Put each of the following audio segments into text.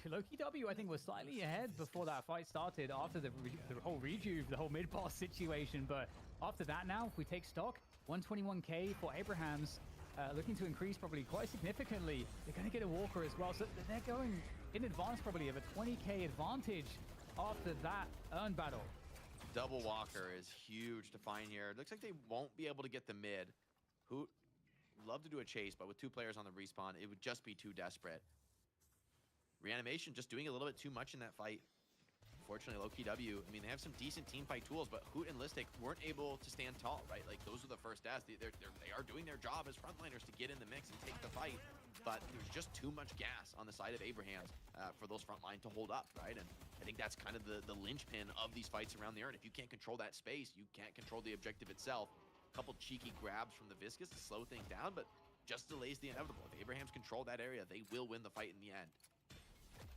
Loki W, I think, was slightly ahead before that fight started, after the whole rejuve, the whole mid-boss situation. But after that now, if we take stock, 121k for Abrahams, looking to increase probably quite significantly. They're going to get a Walker as well, so they're going in advance probably of a 20k advantage after that Urn battle. Double Walker is huge to find here. It looks like they won't be able to get the mid. Who love to do a chase, but with 2 players on the respawn, it would just be too desperate. Reanimation just doing a little bit too much in that fight. Unfortunately, Loki W, I mean, they have some decent team fight tools, but Hoot and Listic weren't able to stand tall, right? Like, those are the first deaths. They are doing their job as frontliners to get in the mix and take the fight, but there's just too much gas on the side of Abrahams for those frontline to hold up, right? And I think that's kind of the linchpin of these fights around the Urn. If you can't control that space, you can't control the objective itself. A couple cheeky grabs from the Viscus to slow things down, but just delays the inevitable. If Abrahams control that area, they will win the fight in the end.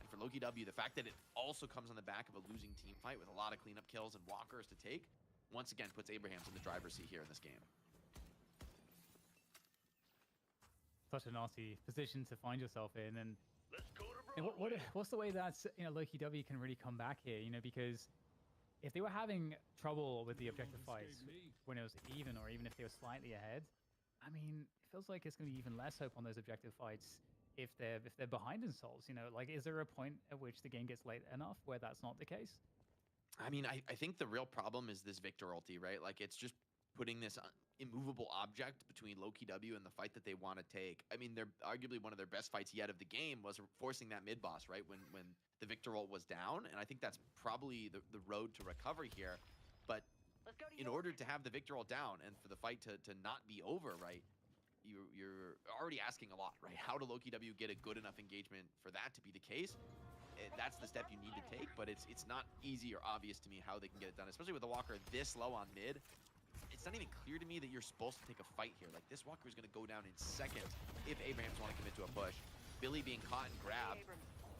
And for Loki W, the fact that it also comes on the back of a losing team fight with a lot of cleanup kills and walkers to take, once again puts Abrahams in the driver's seat here in this game. Such a nasty position to find yourself in. And Let's go to what's the way that Loki W can really come back here? Because if they were having trouble with the objective fights when it was even, or even if they were slightly ahead, I mean, it feels like it's going to be even less hope on those objective fights if they're behind in souls. Like, is there a point at which the game gets late enough where that's not the case? I mean, I think the real problem is this Victor ulti, right? Like, it's just putting this immovable object between Loki W and the fight that they want to take. I mean, they're arguably one of their best fights yet of the game was forcing that mid boss, right? When the Victor ult was down, and I think that's probably the road to recovery here. But in order to have the Victor ult down and for the fight to not be over, right? You're already asking a lot, right? How do Loki W get a good enough engagement for that to be the case? That's the step you need to take, but it's not easy or obvious to me how they can get it done, especially with the Walker this low on mid. It's not even clear to me that you're supposed to take a fight here. Like, this Walker is going to go down in seconds if Abrahams want to commit to a push. Billy being caught and grabbed.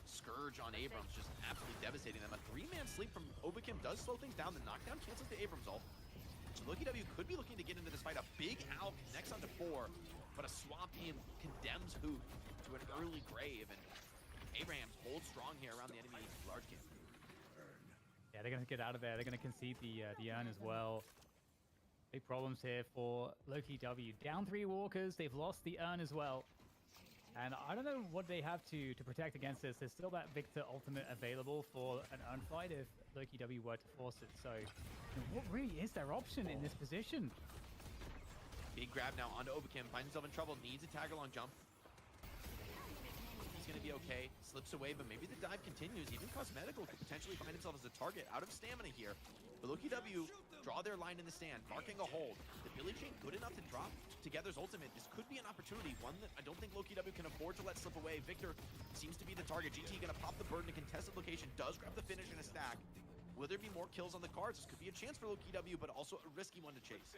Scourge on Abrams, just absolutely devastating them. A 3-man sleep from Obafim does slow things down. The knockdown cancels the Abrams ult. So Loki W could be looking to get into this fight. A big Owl connects onto 4, but a swap team condemns Hoot to an early grave, and Abrahams holds strong here around the enemy large camp. Yeah, they're going to get out of there. They're going to concede the Urn as well. Big problems here for Loki W. Down 3 walkers. They've lost the Urn as well. And I don't know what they have to protect against this. There's still that Victor ultimate available for an Urn fight if Loki W were to force it. So what really is their option in this position? Big grab now onto Obafim. Finds himself in trouble. Needs a tag-along jump. He's going to be okay. Slips away, but maybe the dive continues. Even Cosmetical could potentially find himself as a target. Out of stamina here. But Loki W draw their line in the stand, marking a hold. The Billy Chain good enough to drop Together's ultimate. This could be an opportunity, one that I don't think Loki W can afford to let slip away. Victor seems to be the target. GT going to pop the bird in a contested location. Does grab the finish in a stack. Will there be more kills on the cards? This could be a chance for Loki W, but also a risky one to chase.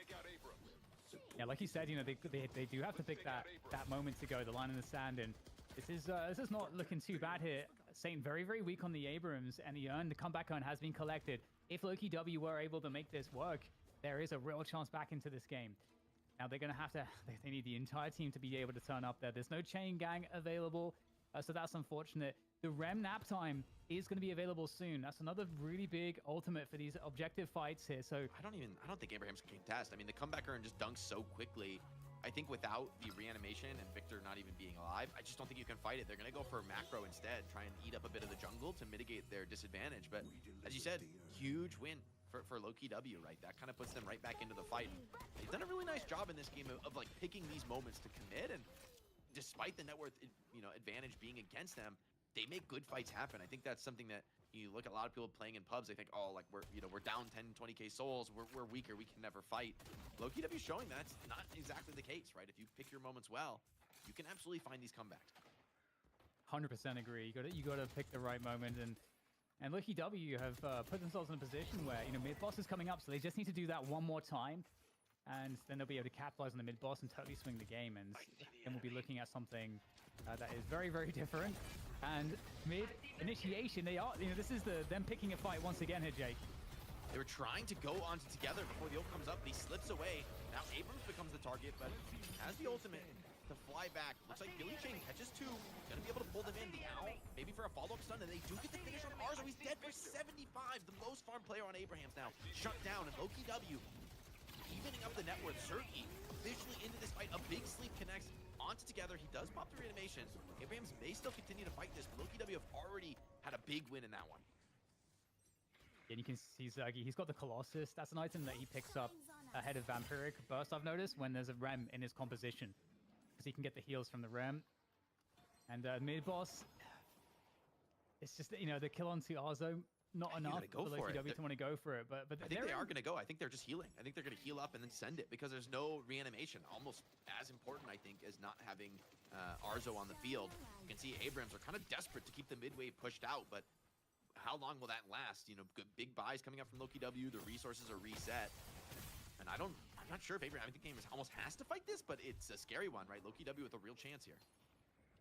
Yeah, like you said, they do have to pick that moment to go, the line in the sand, and this is not looking too bad here. Saint very, very weak on the Abrams, and the comeback Urn has been collected. If Loki W were able to make this work, there is a real chance back into this game. Now they're going to have to, they need the entire team to be able to turn up there. There's no chain gang available, so that's unfortunate. The Rem nap time is going to be available soon. That's another really big ultimate for these objective fights here. So I don't think Abrahams can contest. I mean, the comeback Urn just dunks so quickly. I think without the reanimation and Victor not even being alive, I just don't think you can fight it. They're going to go for macro instead, try and eat up a bit of the jungle to mitigate their disadvantage. But as you said, huge win for Loki W, right? That kind of puts them right back into the fight. They've done a really nice job in this game of like picking these moments to commit, and despite the net worth advantage being against them, they make good fights happen. I think that's something that you look at a lot of people playing in pubs, they think, oh, like we're down 10, 20k souls, we're weaker, we can never fight. Loki W showing that's not exactly the case, right? If you pick your moments well, you can absolutely find these comebacks. 100% agree. You got to pick the right moment, and Loki W have put themselves in a position where mid boss is coming up, so they just need to do that one more time, and then they'll be able to capitalize on the mid boss and totally swing the game, and then we'll be looking at something that is very, very different. And mid initiation, this is them picking a fight once again here, Jake. They were trying to go onto Together before the ult comes up, but he slips away. Now Abrams becomes the target, but has the ultimate. to fly back. Looks like Billy Chain catches two. Gonna be able to pull them in. The Owl, maybe for a follow-up stun, and they do get the finish on Arzo. He's dead for 75. The most farm player on Abrahams now. Shut down, and Loki W evening up the net worth. Zergy visually into this fight. A big sleep connects onto Together. He does pop the reanimation. Abrahams may still continue to fight this, but Loki W have already had a big win in that one. And you can see Zergy, he's got the Colossus. That's an item that he picks up ahead of Vampiric Burst, I've noticed, when there's a Rem in his composition. Because he can get the heals from the Rem. And mid-boss, it's just, you know, the kill onto Arzo, not enough for Loki W to want to go for it. But I think they are going to go. I think they're just healing. I think they're going to heal up and then send it because there's no reanimation. Almost as important, I think, as not having Arzo on the field. You can see Abrams are kind of desperate to keep the mid-wave pushed out, but how long will that last? You know, good big buys coming up from Loki W. The resources are reset. And I'm not sure if Abraham, I think the game almost has to fight this, but it's a scary one, right? Loki W with a real chance here.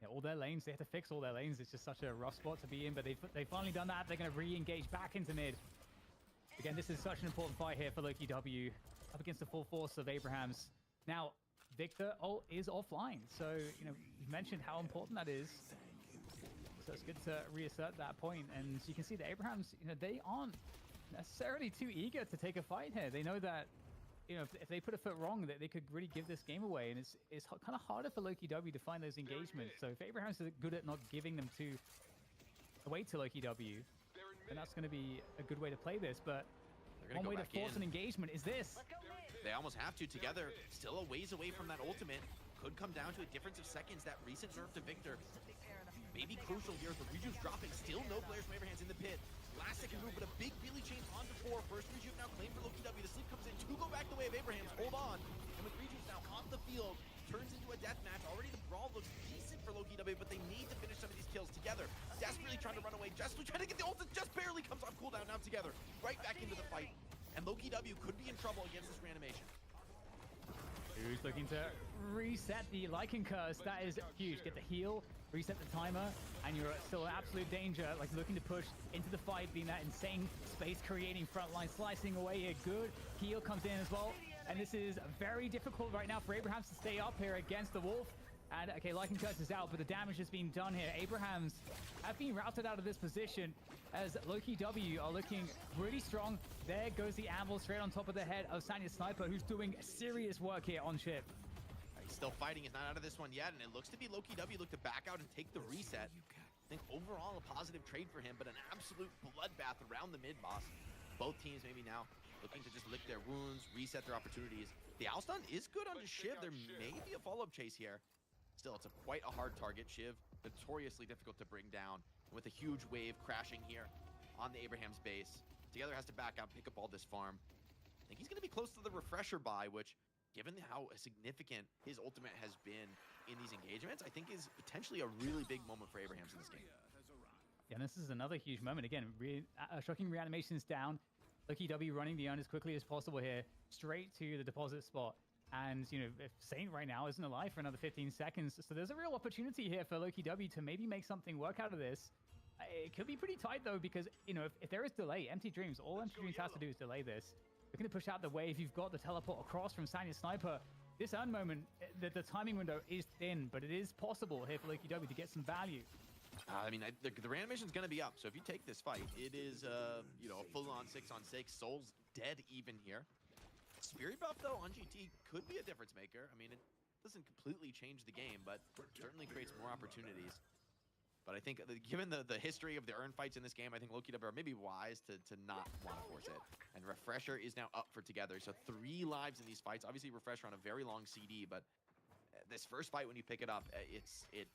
Yeah, all their lanes, they have to fix all their lanes. It's just such a rough spot to be in, but they've finally done that. They're going to re-engage back into mid. Again, this is such an important fight here for Loki W up against the full force of Abrahams. Now, Victor is offline, so, you know, you mentioned how important that is. So it's good to reassert that point, and you can see that Abrahams, you know, they aren't necessarily too eager to take a fight here. They know that, you know, if they put a foot wrong, that they could really give this game away, and it's kind of harder for Loki W to find those engagements. So if Abrahams is good at not giving them away to Loki W, then that's going to be a good way to play this. But one way to force an engagement is this. They almost have to. Together, still a ways away from that ultimate. Could come down to a difference of seconds. That recent nerf to Victor may be crucial here. The rejuve's dropping. Still no players from Abrahams in the pit. Last second move, but a big Billy Chain onto 4. First rejuve now claimed for Loki W. The sleep comes in. Two go back the way of Abrahams. Hold on. And with rejuves now on the field, turns into a death match. Already the brawl looks decent for Loki W, but they need to finish some of these kills Together. Desperately trying to run away. Desperately trying to get the ult. Just barely comes off cooldown. Now Together. Right back into the fight. And Loki W could be in trouble against this reanimation. Who's looking to reset the Lycan Curse? That is huge. Get the heal, reset the timer, and you're still in absolute danger. Like looking to push into the fight, being that insane space creating frontline, slicing away here. Good heal comes in as well. And this is very difficult right now for Abrahams to stay up here against the Wolf. And okay, Lycan Curse is out, but the damage has been done here. Abrahams have been routed out of this position as Loki W are looking really strong. There goes the anvil straight on top of the head of Sanya Sniper, who's doing serious work here on ship. He's still fighting. He's not out of this one yet, and it looks to be Loki W look to back out and take the reset. I think overall a positive trade for him, but an absolute bloodbath around the mid-boss. Both teams maybe now looking to just lick their wounds, reset their opportunities. The Owlstun is good on the Shiv. There may be a follow-up chase here. Still, it's quite a hard target. Shiv, notoriously difficult to bring down. And with a huge wave crashing here on the Abrahams base, Together has to back out, pick up all this farm. I think he's going to be close to the refresher buy, which, given how significant his ultimate has been in these engagements, I think is potentially a really big moment for Abrahams in this game. Yeah, and this is another huge moment. Again, shocking reanimations down. Loki W running the urn as quickly as possible here, straight to the deposit spot. And, you know, if Saint right now isn't alive for another 15 seconds, so there's a real opportunity here for Loki W to maybe make something work out of this. It could be pretty tight, though, because, you know, if there is delay, Empty Dreams, all Empty Dreams has to do is delay this. You're going to push out the wave. You've got the teleport across from Sanya Sniper. This urn moment, the timing window is thin, but it is possible here for Loki W to get some value. I mean, the reanimation's going to be up, so if you take this fight, it is, you know, a full-on 6-on-6. Soul's dead even here. Spirit buff, though, on GT could be a difference maker. I mean, it doesn't completely change the game, but certainly creates more opportunities. But I think, given the history of the urn fights in this game, I think Loki W are maybe wise to not want to force it. And Refresher is now up for Together. So 3 lives in these fights. Obviously, Refresher on a very long CD, but this first fight, when you pick it up, it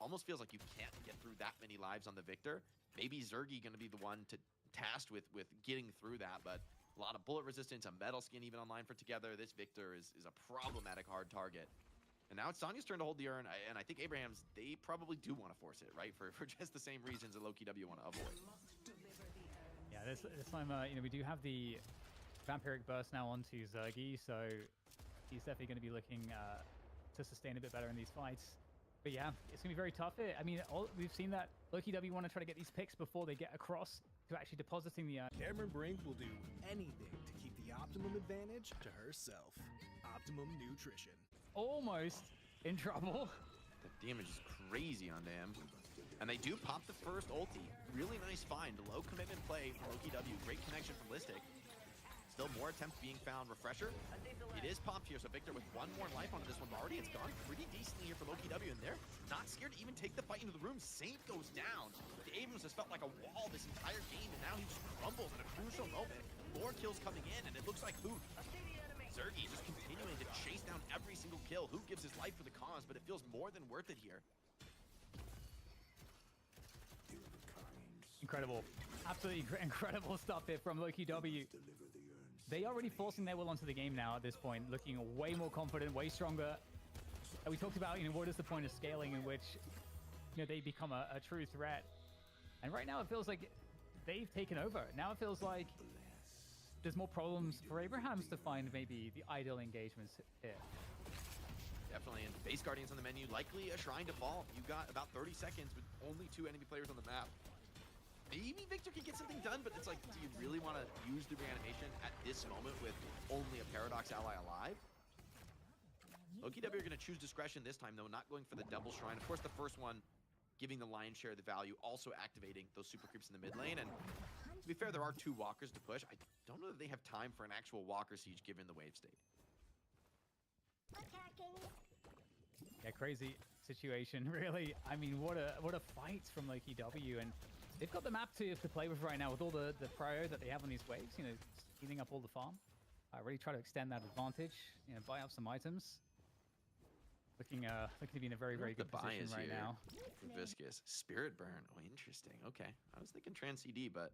almost feels like you can't get through that many lives on the Victor. Maybe Zergy going to be the one tasked with getting through that, but a lot of bullet resistance, a metal skin even online for Together. This Victor is a problematic hard target. And now it's Sanya's turn to hold the urn, and I think Abrahams, they probably do want to force it, right? For just the same reasons that Loki W want to avoid. Yeah, this time, you know, we do have the Vampiric Burst now onto Zergy, so he's definitely going to be looking to sustain a bit better in these fights. But yeah, it's going to be very tough here. I mean, we've seen that Loki W want to try to get these picks before they get across to actually depositing the urn. Cameron Brink will do anything to keep the optimum advantage to herself. Optimum Nutrition. Almost in trouble. The damage is crazy on him. And they do pop the first ulti. Really nice find. Low commitment play from LokiW. Great connection from Listic. Still more attempts being found. Refresher. It is popped here, so Victor with one more life onto this one. Already it's gone pretty decently here for LokiW, and they're not scared to even take the fight into the room. Saint goes down. The Abrams has felt like a wall this entire game, and now he just crumbles at a crucial moment. More kills coming in, and it looks like Hoot. Zergy just continuing to chase down every single kill. Hoot gives his life for the cause, but it feels more than worth it here. Incredible. Absolutely incredible stuff here from LokiW. They are already forcing their will onto the game now at this point, looking way more confident, way stronger. And we talked about, what is the point of scaling in which, they become a true threat. And right now it feels like they've taken over. Now it feels like there's more problems for Abrahams to find maybe the ideal engagements here. Definitely, and base Guardians on the menu, likely a Shrine to fall. You got about 30 seconds with only 2 enemy players on the map. Maybe Victor can get something done, but it's like, do you really want to use the reanimation at this moment with only a Paradox ally alive? LokiW are going to choose discretion this time, though, not going for the double Shrine. Of course, the first one giving the lion's share of the value, also activating those super creeps in the mid lane. And to be fair, there are 2 walkers to push. I don't know that they have time for an actual walker siege given the wave state. Yeah, crazy situation, really. I mean, what a fight from LokiW, and they've got the map to play with right now with all the prio that they have on these waves, healing up all the farm. Really try to extend that advantage, buy up some items. Looking to be in a very, very good position right now. For Viscous. Spirit Burn. Oh, interesting. Okay. I was thinking Trans CD, but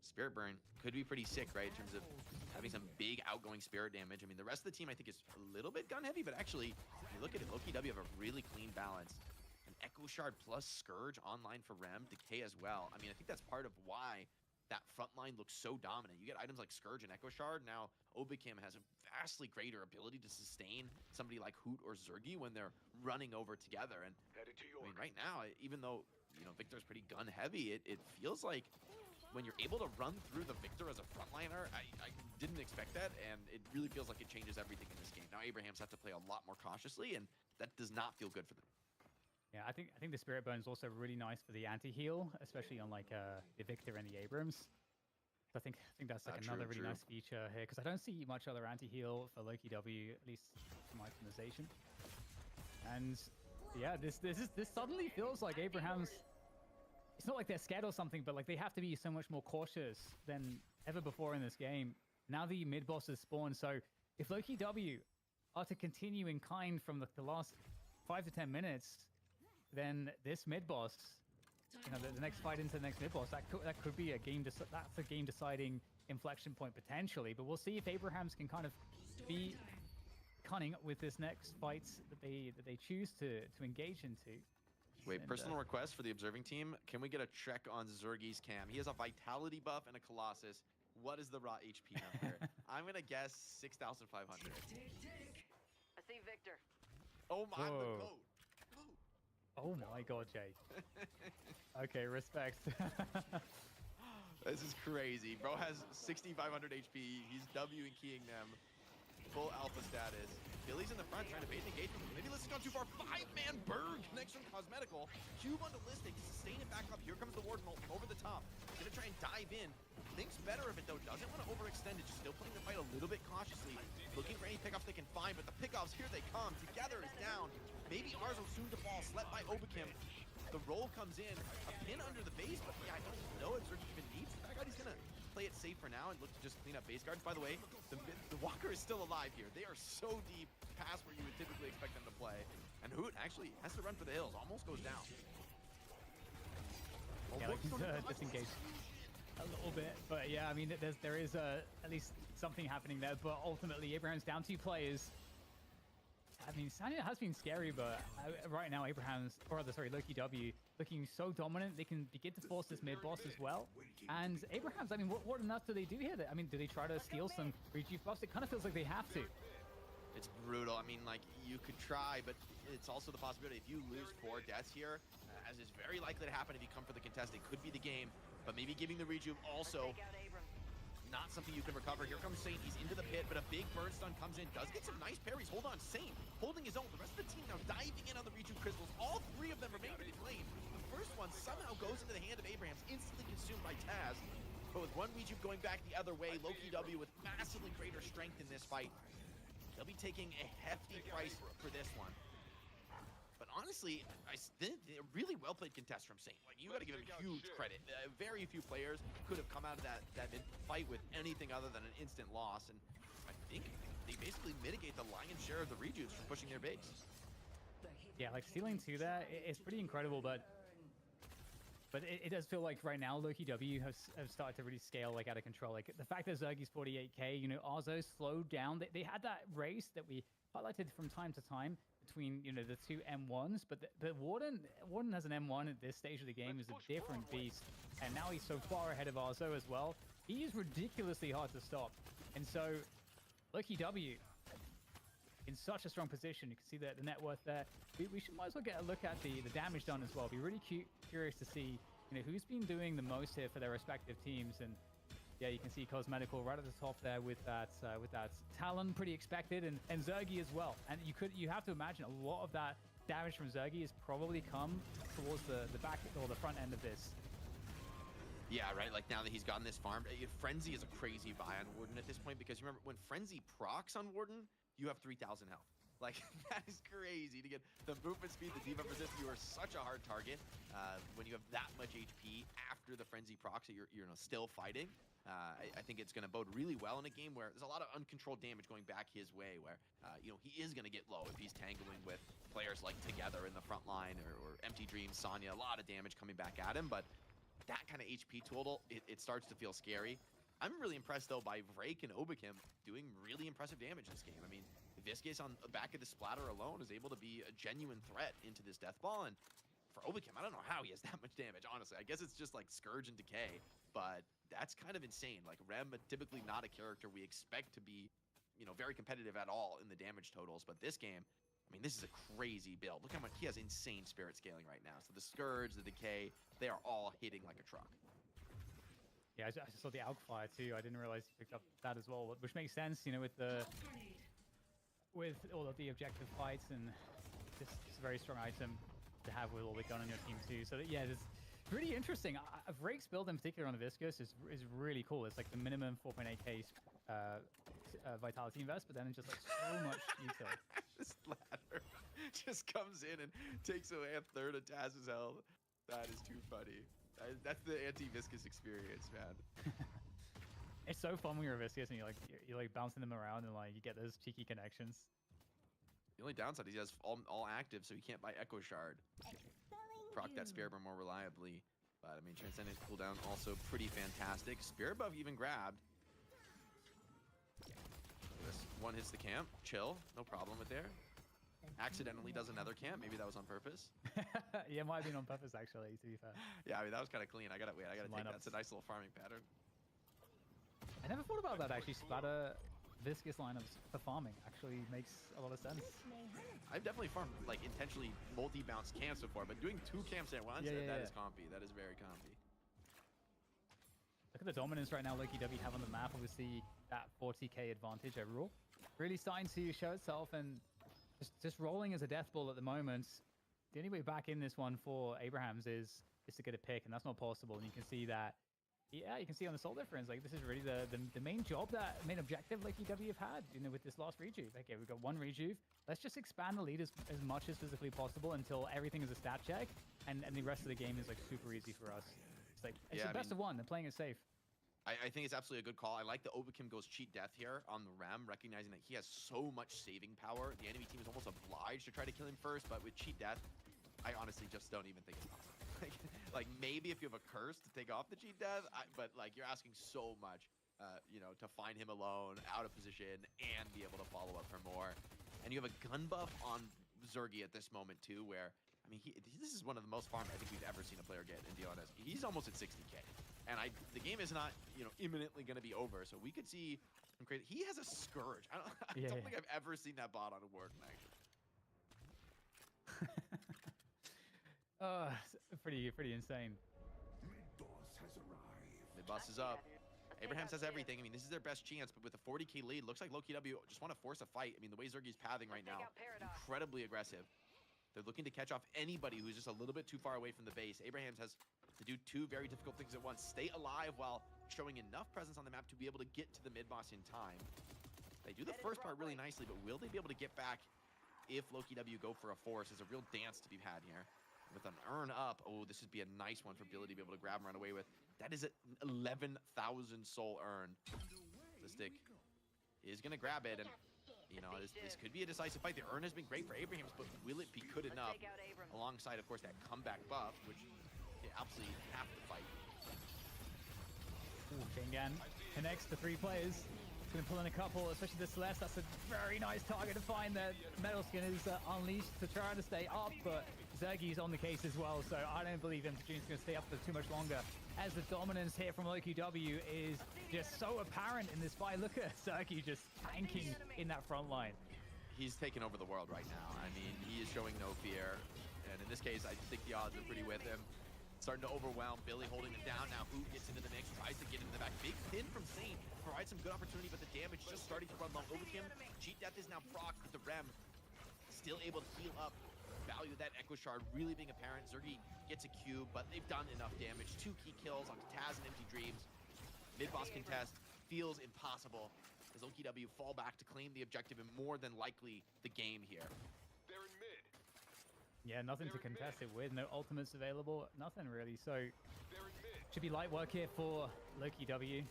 Spirit Burn could be pretty sick, right? In terms of having some big outgoing spirit damage. I mean, the rest of the team, I think, is a little bit gun heavy, but actually, when you look at it, LokiW have a really clean balance. An Echo Shard plus Scourge online for Rem, Decay as well. I mean, I think that's part of why that front line looks so dominant. You get items like Scourge and Echo Shard. Now, Obicam has a vastly greater ability to sustain somebody like Hoot or Zergy when they're running over together. And I mean, right now, even though, Victor's pretty gun heavy, it feels like when you're able to run through the Victor as a frontliner, I didn't expect that, and it really feels like it changes everything in this game. Now, Abrahams have to play a lot more cautiously, and that does not feel good for them. Yeah, I think the Spirit Burn is also really nice for the anti-heal, especially on like the Victor and the Abrams. So I think that's like another really nice feature here, because I don't see much other anti-heal for LokiW, at least for my optimization. And yeah, this suddenly feels like Abrahams. It's not like they're scared or something, but like they have to be so much more cautious than ever before in this game. Now the mid boss has spawned, so if LokiW are to continue in kind from the last 5 to 10 minutes, then this mid boss, the next fight into the next mid boss, that could be that's a game deciding inflection point potentially. But we'll see if Abrahams can kind of be cunning with this next fight that they choose to engage into. Wait, personal request for the observing team. Can we get a check on Zergy's cam? He has a vitality buff and a Colossus. What is the raw HP number? I'm gonna guess 6,500. I see Victor. Oh my god. Oh my god, Jay. Okay, respect. This is crazy. Bro has 6,500 HP. He's W and keying them. Full alpha status. Billy's in the front trying to bait the engagement. Maybe this has gone too far. 5-man burn connects from Cosmetical. Cube onto Listic to sustain it back up. Here comes the Warden ult from over the top. Gonna try and dive in. Thinks better of it though. Doesn't want to overextend it. Just still playing the fight a little bit cautiously. Looking for any pickoffs they can find, but the pickoffs, here they come. Together is down. Maybe Arzo soon to fall. Slept by Obicam. The roll comes in. A pin under the base, but yeah, I don't know if Zergy even needs that. He's gonna play it safe for now and look to just clean up base guards. By the way, the Walker is still alive here. They are so deep past where you would typically expect them to play. And Hoot actually has to run for the hills. Almost goes down. Yeah, like he's disengaged a little bit, but yeah, I mean, there is at least something happening there. But ultimately, Abraham's down 2 players. I mean, Sanya has been scary, but right now, LokiW looking so dominant. They can begin to force this mid boss as well. And Abrahams, I mean, what on earth do they do here? I mean, do they try to steal some rejuve buffs? It kind of feels like they have to. It's brutal. I mean, like, you could try, but it's also the possibility if you lose 4 deaths here, as is very likely to happen if you come for the contest, it could be the game. But maybe giving the rejuve also not something you can recover. Here comes Saint. He's into the pit, but a big burn stun comes in. Does get some nice parries. Hold on, Saint holding his own. The rest of the team now diving in on the Rejuve crystals. All 3 of them remain in lane. The first one somehow goes into the hand of Abrahams, instantly consumed by Taz. But with one Rejuve going back the other way, lokiW with massively greater strength in this fight. They'll be taking a hefty price for this one. But honestly, I think a really well-played contest from Saint. Like, you got to give him huge credit. Very few players could have come out of that fight with anything other than an instant loss, and I think they basically mitigate the lion's share of the Rejuves from pushing their base. Yeah, like stealing 2 there, it's pretty incredible, but it does feel like right now lokiW have started to really scale like out of control. Like the fact that Zergy's 48k, you know, Arzo slowed down. They had that race that we highlighted from time to time between, you know, the 2 M1s, but Warden has an M1 at this stage of the game, is a different beast, and now he's so far ahead of Arzo as well. He is ridiculously hard to stop, and so lokiW in such a strong position. You can see the net worth there. We might as well get a look at the damage done as well. Be really curious to see, you know, who's been doing the most here for their respective teams. And yeah, you can see Cosmetical right at the top there with that Talon, pretty expected, and Zergy as well. And you have to imagine a lot of that damage from Zergy has probably come towards the back or the front end of this. Yeah, right. Like now that he's gotten this farm, Frenzy is a crazy buy on Warden at this point, because you remember when Frenzy procs on Warden, you have 3,000 health. Like, that is crazy to get the movement speed, the debuff resist. You are such a hard target when you have that much HP after the Frenzy procs that you're still fighting. I think it's going to bode really well in a game where there's a lot of uncontrolled damage going back his way, where you know, he is going to get low if he's tangling with players like Together in the front line, or Empty Dreams, Sonya. A lot of damage coming back at him, but that kind of HP total, it starts to feel scary. I'm really impressed, though, by Vrake and Obakam doing really impressive damage this game. I mean, Viscus on the back of the splatter alone is able to be a genuine threat into this death ball, and for Obakam, I don't know how he has that much damage, honestly. I guess it's just like Scourge and Decay, but that's kind of insane. Like, Rem, typically not a character we expect to be, you know, very competitive at all in the damage totals, but this game, I mean, this is a crazy build. Look how much he has insane spirit scaling right now. So the Scourge, the Decay, they are all hitting like a truck. Yeah, I just saw the Alk Fire too. I didn't realize he picked up that as well, which makes sense, you know, with all of the objective fights, and just a very strong item to have with all the gun on your team too. So yeah, it's really interesting. Vrake's build in particular on the Viscus is really cool. It's like the minimum 4.8k vitality invest, but then it's just like so much util. This ladder just comes in and takes away a third of Taz's health. That is too funny. That's the anti-Viscus experience, man. It's so fun when you're a Viscus and you're like bouncing them around and like you get those cheeky connections. The only downside is he has all active, so he can't buy Echo Shard. Proc that Spirit Bomb more reliably. But I mean, Transcendent cooldown also pretty fantastic. Spirit Buff even grabbed. This one hits the camp. Chill, no problem with there. Accidentally does another camp. Maybe that was on purpose. Yeah, it might have been on purpose actually, to be fair. Yeah, I mean, that was kind of clean. I gotta take that. That's a nice little farming pattern. I never thought about that actually. Splatter Viscus lineups for farming actually makes a lot of sense. I've definitely farmed like intentionally multi-bounce camps before, but doing 2 camps at once, that is compy. That is very compy. Look at the dominance right now lokiW have on the map. Obviously, that 40k advantage overall. Really starting to show itself, and just rolling as a death ball at the moment. The only way back in this one for Abrahams is to get a pick, and that's not possible. And you can see that, yeah, you can see on the soul difference, like this is really the main main objective lokiW have had, you know, with this last rejuve. Okay, we've got 1 rejuve. Let's just expand the lead as much as physically possible until everything is a stat check, and the rest of the game is like super easy for us. It's like, it's the best of 1. They're playing it safe. I think it's absolutely a good call. I like the Obakam goes cheat death here on the Rem, recognizing that he has so much saving power. The enemy team is almost obliged to try to kill him first, but with cheat death, I honestly just don't even think it's possible. like maybe if you have a curse to take off the cheat death, but like you're asking so much, you know, to find him alone, out of position, and be able to follow up for more. And you have a gun buff on Zergy at this moment too, where I mean, this is one of the most farmed I think we've ever seen a player get in DLNS. He's almost at 60k. And the game is not, you know, imminently going to be over, so we could see some crazy. He has a Scourge. I don't think I've ever seen that bot on a Warden, actually. Pretty insane. The boss is up. Abrahams has everything. I mean, this is their best chance, but with a 40k lead, looks like Loki W just want to force a fight. I mean, the way Zergi's pathing right now, incredibly aggressive. They're looking to catch off anybody who's just a little bit too far away from the base. Abrahams has to do two very difficult things at once. Stay alive while showing enough presence on the map to be able to get to the mid-boss in time. They do the first part really nicely, but will they be able to get back if Loki W go for a force? There's a real dance to be had here. With an earn up, oh, this would be a nice one for Billy to be able to grab and run away with. That is an 11,000 soul earn. The stick is going to grab it, and you know, this could be a decisive fight. The earn has been great for Abrahams, but will it be good enough alongside, of course, that comeback buff, which they absolutely have to fight. Kingan connects the 3 players. He's going to pull in a couple, especially the Celeste. That's a very nice target to find there. Metal Skin is unleashed to try to stay up, but Zergi's on the case as well, so I don't believe Imtajune's going to stay up for too much longer, as the dominance here from Loki W is just so apparent in this fight. Look at Zergi just tanking in that front line. He's taking over the world right now. I mean, he is showing no fear, and in this case, I think the odds are pretty with him. Starting to overwhelm. Billy holding him down. Now Hoot gets into the mix, tries to get into the back. Big pin from Saint provides some good opportunity, but the damage just starting to run low. Overkim, Cheat Death is now procced with the Rem. Still able to heal up. Value of that Echo Shard really being apparent. Zergi gets a cube, but they've done enough damage. 2 key kills onto Taz and Empty Dreams. Mid-boss contest feels impossible as Loki W fall back to claim the objective and more than likely the game here. They're in mid. Yeah, nothing to contest it with. No ultimates available. Nothing really. So They're in mid. should be light work here for Loki W.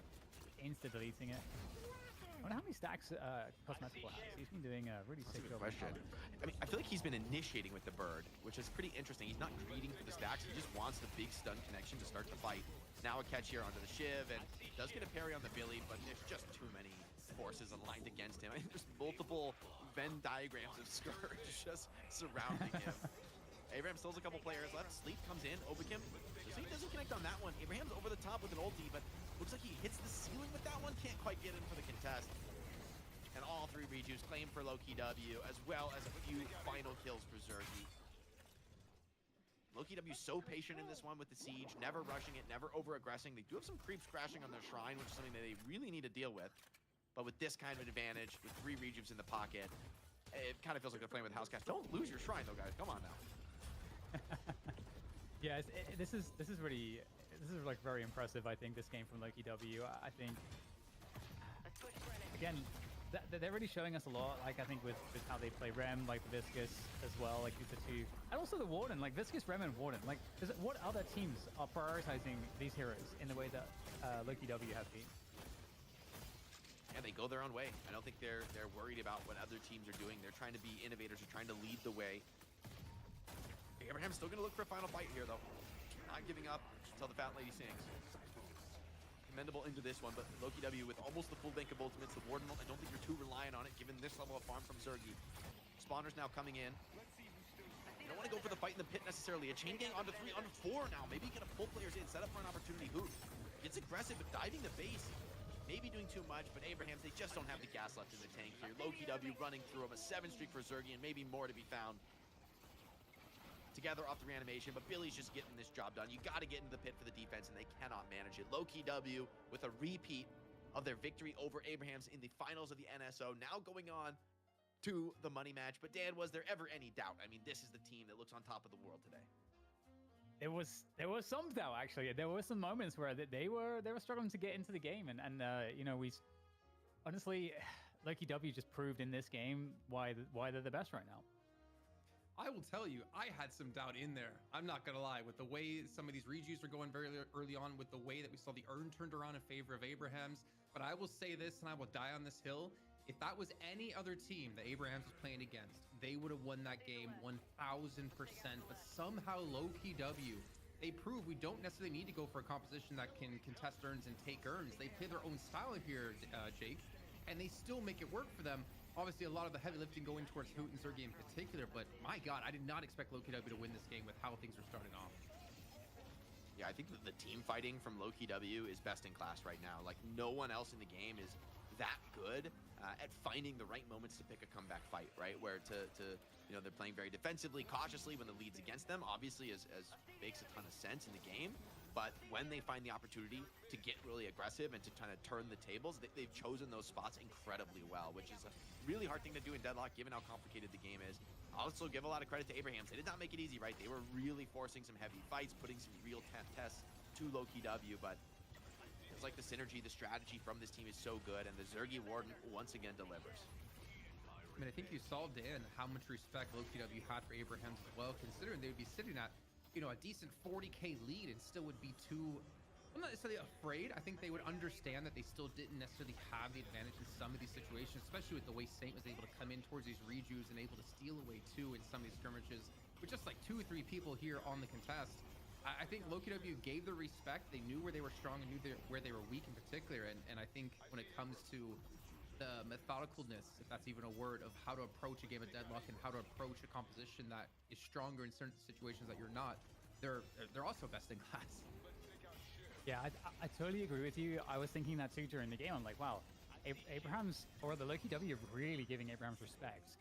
Insta-deleting it. I wonder how many stacks Cosmetical has. He's been doing a really sick job. Question. I mean, I feel like he's been initiating with the bird, which is pretty interesting. He's not greeting for the stacks. He just wants the big stun connection to start the fight. Now a catch here onto the Shiv, and does get a parry on the Billy, but there's just too many forces aligned against him. I mean, there's multiple Venn diagrams of Scourge just surrounding him. Abraham still has a couple players left. Sleep comes in. Obakim. Sleep doesn't connect on that one. Abraham's over the top with an ulti, but looks like he hits the ceiling with that one. Can't quite get in for the contest. And all 3 rejuves claim for Loki W, as well as a few final kills for Zergi. Loki W so patient in this one with the siege, never rushing it, never over-aggressing. They do have some creeps crashing on their shrine, which is something that they really need to deal with. But with this kind of advantage, with 3 rejuves in the pocket, it kind of feels like they're playing with Housecast. Don't lose your shrine, though, guys. Come on now. Yeah, this is like very impressive. I think this game from Loki W. I think again they're really showing us a lot. Like I think with how they play Rem, like the Viscous as well. Like the 2, and also the Warden. Like Viscous, Rem, and Warden. Like what other teams are prioritizing these heroes in the way that Loki W have been? And they go their own way. I don't think they're worried about what other teams are doing. They're trying to be innovators. They're trying to lead the way. Abraham's still going to look for a final fight here, though. Not giving up until the Fat Lady sings. Commendable into this one, but Loki W with almost the full bank of ultimates. The Warden, I don't think you're too reliant on it, given this level of farm from Zergi. Spawners now coming in. You don't want to go for the fight in the pit necessarily. A chain gang onto 3, onto 4 now. Maybe you get a pull players in, set up for an opportunity. Hoot gets aggressive, but diving the base. Maybe doing too much, but Abrahams, they just don't have the gas left in the tank here. Loki W running through him, a 7 streak for Zergi, and maybe more to be found. Together off the reanimation, but Billy's just getting this job done. You got to get into the pit for the defense, and they cannot manage it. Loki W with a repeat of their victory over Abrahams in the finals of the NSO, now going on to the money match. But Dan, was there ever any doubt? I mean, this is the team that looks on top of the world today. There was some doubt, actually. There were some moments where they were struggling to get into the game, and you know, honestly, Loki W just proved in this game why they're the best right now. I will tell you, I had some doubt in there. I'm not gonna lie, with the way some of these rejuves are going very early on, with the way that we saw the earn turned around in favor of Abrahams. But I will say this, and I will die on this hill. If that was any other team that Abrahams was playing against, they would have won that game 1000%. But somehow Loki W, they prove we don't necessarily need to go for a composition that can contest earns and take earns. They play their own style here, Jake, and they still make it work for them. Obviously, a lot of the heavy lifting going towards Hoot and Zergi in particular, but my God, I did not expect Loki W to win this game with how things are starting off. Yeah, I think that the team fighting from Loki W is best in class right now. Like, no one else in the game is that good at finding the right moments to pick a comeback fight, right? Where you know, they're playing very defensively, cautiously when the lead's against them. Obviously, as makes a ton of sense in the game. But when they find the opportunity to get really aggressive and to kind of turn the tables, they've chosen those spots incredibly well, which is a really hard thing to do in Deadlock, given how complicated the game is. I'll also give a lot of credit to Abrahams. They did not make it easy, right? They were really forcing some heavy fights, putting some real tests to Loki-W, but it's like the synergy, the strategy from this team is so good, and the Zergy Warden once again delivers. I mean, I think you saw, Dan, how much respect Loki-W had for Abrahams as well, considering they would be sitting at, you know, a decent 40K lead and still would be too, I'm not necessarily afraid. I think they would understand that they still didn't necessarily have the advantage in some of these situations, especially with the way Saint was able to come in towards these rejues and able to steal away too in some of these skirmishes with just like 2 or 3 people here on the contest. I think Loki-W gave the respect. They knew where they were strong and knew where they were weak in particular. And I think when it comes to the methodicalness, if that's even a word, of how to approach a game of Deadlock and how to approach a composition that is stronger in certain situations that you're not, they're also best in class. Yeah, I totally agree with you. I was thinking that too during the game. I'm like, wow, Abrahams, or the Loki-W, really giving Abrahams respect.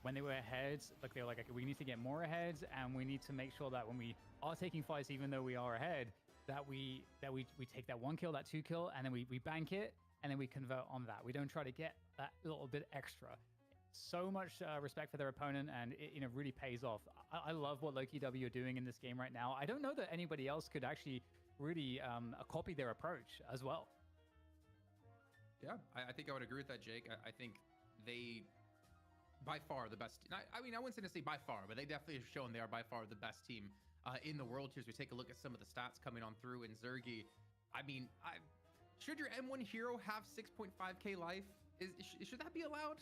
When they were ahead, like they were like, okay, we need to get more ahead, and we need to make sure that when we are taking fights, even though we are ahead, that we take that 1 kill, that 2 kill, and then we bank it, and then we convert on that. We don't try to get that little bit extra. So much respect for their opponent, and it, you know, really pays off. I love what Loki-W are doing in this game right now. I don't know that anybody else could actually really copy their approach as well. Yeah, I think I would agree with that, Jake. I think they, by far, the best. I mean, I wouldn't say necessarily by far, but they definitely have shown they are by far the best team in the world tiers. We take a look at some of the stats coming on through in Zergy. I mean, should your M1 hero have 6.5k life? Should that be allowed?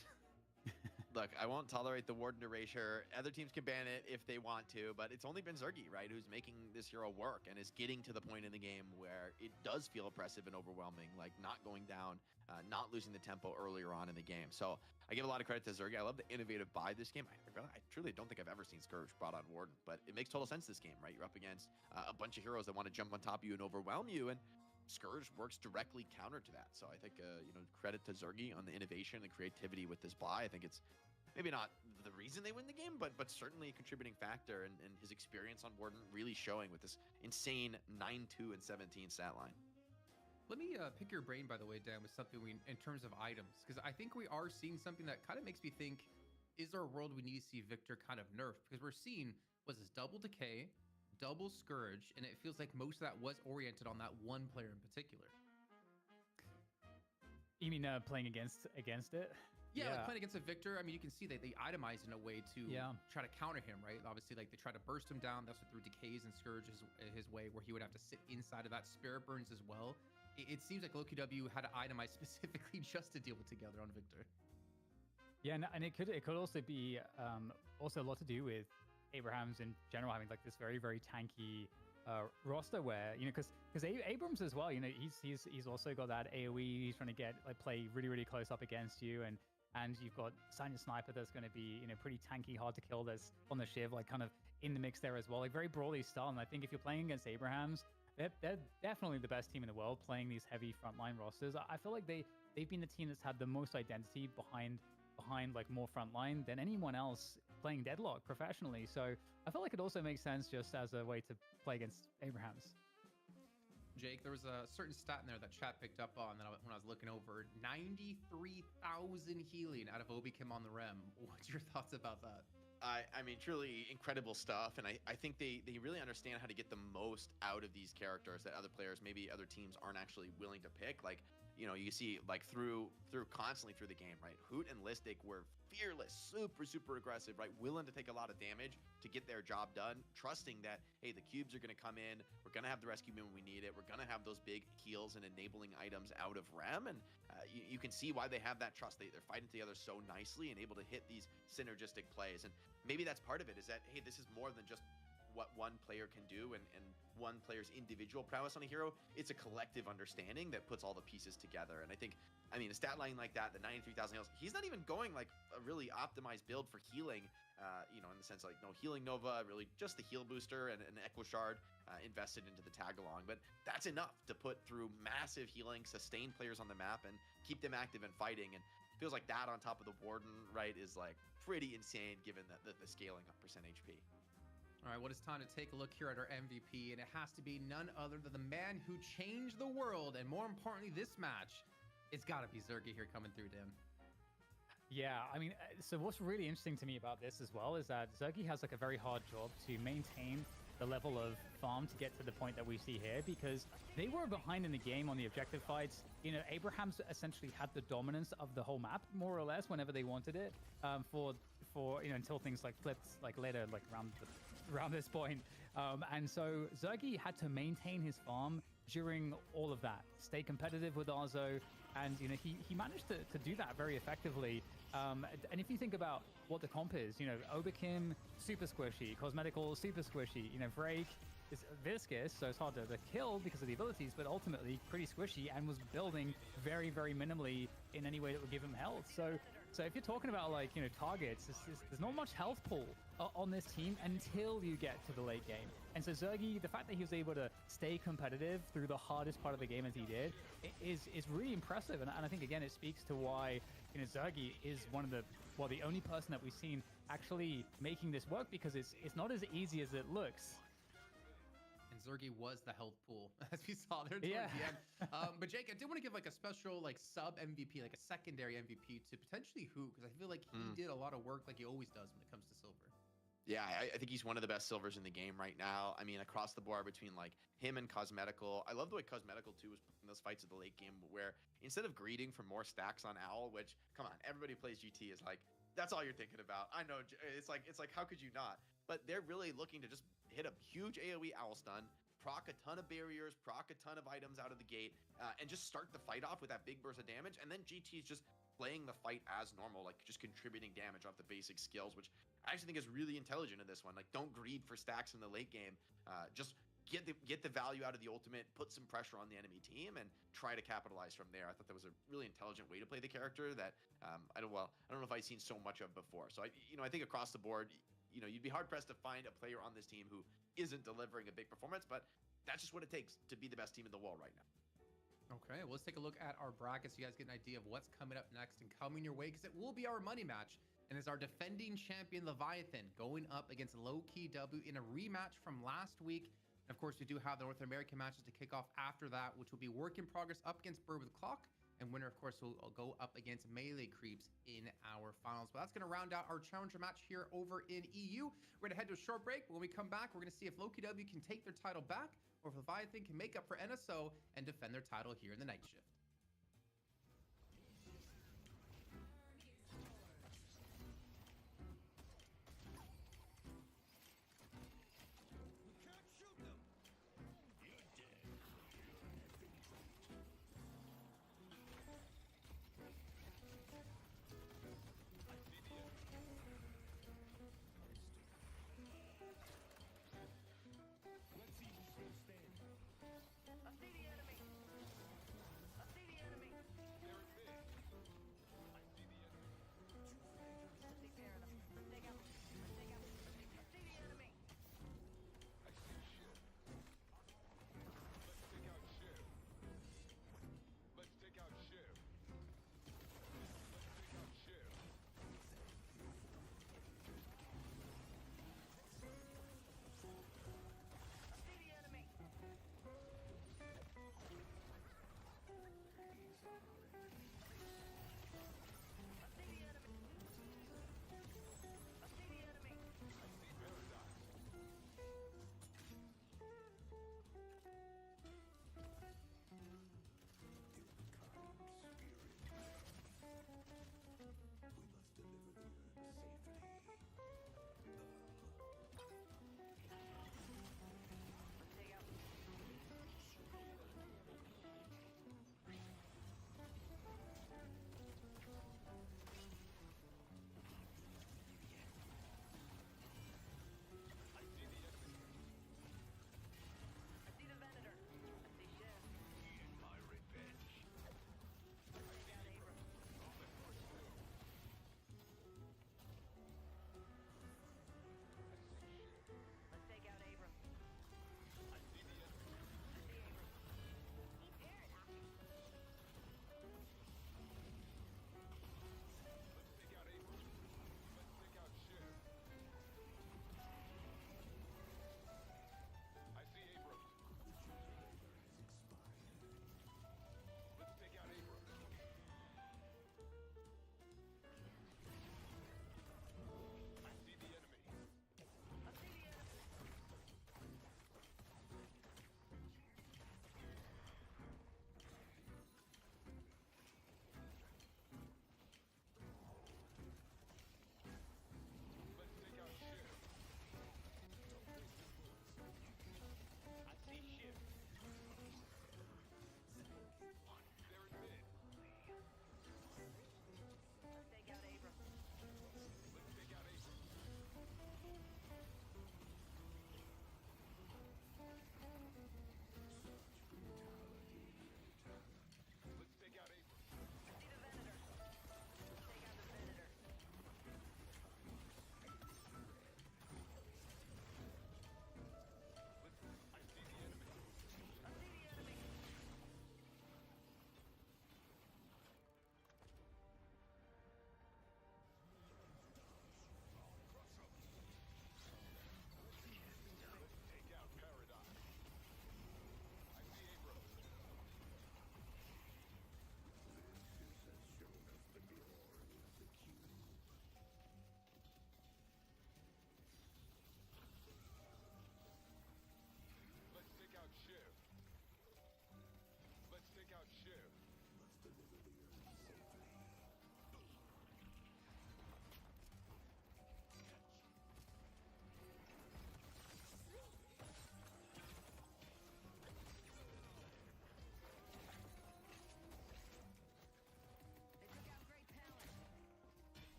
Look, I won't tolerate the Warden erasure. Other teams can ban it if they want to, but it's only been Zergy, right, who's making this hero work and is getting to the point in the game where it does feel oppressive and overwhelming, like not going down, not losing the tempo earlier on in the game. So I give a lot of credit to Zergy. I love the innovative buy this game. I truly don't think I've ever seen Scourge brought on Warden, but it makes total sense this game, right? You're up against a bunch of heroes that want to jump on top of you and overwhelm you, and Scourge works directly counter to that. So I think, you know, credit to Zergy on the innovation and creativity with this buy. I think it's maybe not the reason they win the game, but certainly a contributing factor, and his experience on Warden really showing with this insane 9-2 and 17 stat line. Let me pick your brain, by the way, Dan, with something in terms of items, because I think we are seeing something that kind of makes me think, is there a world we need to see Victor kind of nerfed? Because we're seeing, was this double decay, double Scourge, and it feels like most of that was oriented on that one player in particular. You mean playing against it? Yeah, like playing against a Victor. I mean, you can see that they itemize in a way to try to counter him, right? Obviously, like they try to burst him down. That's what through decays and Scourge his way, where he would have to sit inside of that. Spirit burns as well. It seems like Loki-W had to itemize specifically just to deal with together on Victor. Yeah, and it could also be also a lot to do with Abrahams in general having like this very, very tanky roster where, you know, because Abrams as well, you know, he's also got that AoE. He's trying to get play really, really close up against you, and you've got Sanya Sniper that's going to be, you know, pretty tanky, hard to kill. That's on the Shiv, like kind of in the mix there as well, like very broadly style. And I think if you're playing against Abrahams, they're definitely the best team in the world playing these heavy frontline rosters. I feel like they've been the team that's had the most identity behind like more frontline than anyone else playing Deadlock professionally. So I feel like it also makes sense just as a way to play against Abrahams. Jake, there was a certain stat in there that chat picked up on that when I was looking over. 93,000 healing out of Obi-Kim on the Rem. What's your thoughts about that? I mean, truly incredible stuff, and I think they really understand how to get the most out of these characters that other players, maybe other teams, aren't actually willing to pick. Like, you know, you see like through constantly through the game, right? Hoot and Listic were fearless, super aggressive, right? Willing to take a lot of damage to get their job done, trusting that, hey, the cubes are going to come in, we're going to have the rescue beam when we need it, we're going to have those big heals and enabling items out of Rem, and you can see why they have that trust. They're fighting together so nicely and able to hit these synergistic plays, and maybe that's part of it, is that, hey, this is more than just what one player can do and one player's individual prowess on a hero. It's a collective understanding that puts all the pieces together. And I think, I mean, a stat line like that, the 93,000 heals, he's not even going like a really optimized build for healing, you know, in the sense like no healing Nova, really just the heal booster and an Echo Shard invested into the tag along. But that's enough to put through massive healing, sustain players on the map, and keep them active and fighting. And feels like that on top of the Warden, right, is like pretty insane given the scaling of percent HP. All right, well, it's time to take a look here at our MVP, and it has to be none other than the man who changed the world, and more importantly, this match. It's got to be Zergy here coming through, Dan. Yeah, I mean, so what's really interesting to me about this as well is that Zergy has like a very hard job to maintain the level of farm to get to the point that we see here, because they were behind in the game on the objective fights. You know, Abrahams essentially had the dominance of the whole map, more or less, whenever they wanted it, for you know, until things like flipped like later, like around this point. And so Zergy had to maintain his farm during all of that, stay competitive with Arzo, and you know, he managed to do that very effectively. And if you think about what the comp is, you know, Oberkim, super squishy, Cosmetical, super squishy, you know, Vrake is viscous, so it's hard to kill because of the abilities, but ultimately pretty squishy and was building very, very minimally in any way that would give him health. So if you're talking about, like, you know, targets, there's not much health pool on this team until you get to the late game. And so Zergy, the fact that he was able to stay competitive through the hardest part of the game as he did is really impressive. And I think, again, it speaks to why, you know, Zergy is one of the only person that we've seen actually making this work, because it's not as easy as it looks. And Zergy was the health pool, as we saw there towards the end. But Jake, I did want to give like a special like sub MVP, like a secondary MVP to potentially Who, because I feel like he did a lot of work like he always does when it comes to silver. Yeah, I think he's one of the best silvers in the game right now. I mean, across the board between like him and Cosmetical. I love the way Cosmetical too was in those fights at the late game, where instead of greeting for more stacks on Owl, which, come on, everybody who plays GT is like, that's all you're thinking about. I know, it's like how could you not? But they're really looking to just hit a huge AoE Owl stun, proc a ton of barriers, proc a ton of items out of the gate, and just start the fight off with that big burst of damage. And then GT is just playing the fight as normal, like just contributing damage off the basic skills, which I actually think is really intelligent in this one. Like, don't greed for stacks in the late game. Just get the value out of the ultimate, put some pressure on the enemy team, and try to capitalize from there. I thought that was a really intelligent way to play the character that I don't know if I've seen so much of before. So I think across the board, you know, you'd be hard pressed to find a player on this team who isn't delivering a big performance, but that's just what it takes to be the best team in the world right now. Okay, well, let's take a look at our brackets so you guys get an idea of what's coming up next and coming your way, because it will be our money match. And it's our defending champion Leviathan going up against Low-Key W in a rematch from last week. And of course, we do have the North American matches to kick off after that, which will be Work in Progress up against Bird with Clock. And winner, of course, will go up against Melee Creeps in our finals. But that's going to round out our challenger match here over in EU. We're going to head to a short break. When we come back, we're going to see if Low-Key W can take their title back, or if Leviathan can make up for NSO and defend their title here in the night shift. I see the enemy. I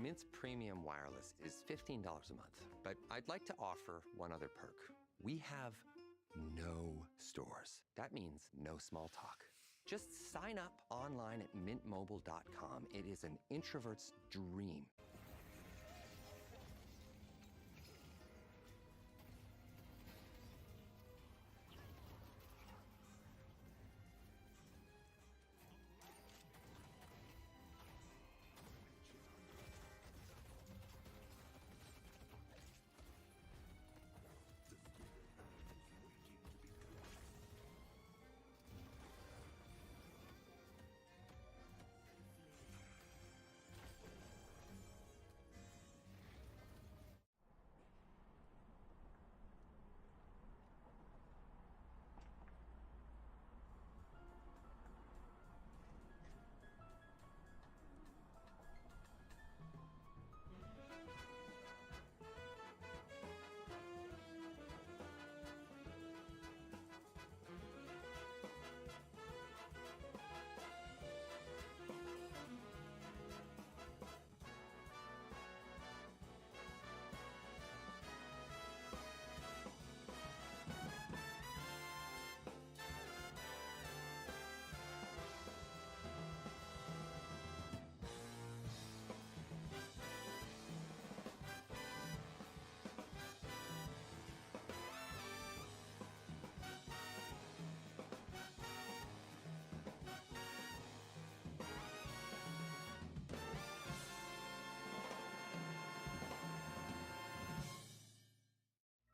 Mint's premium wireless is $15 a month, but I'd like to offer one other perk. We have no stores. That means no small talk. Just sign up online at mintmobile.com. It is an introvert's dream.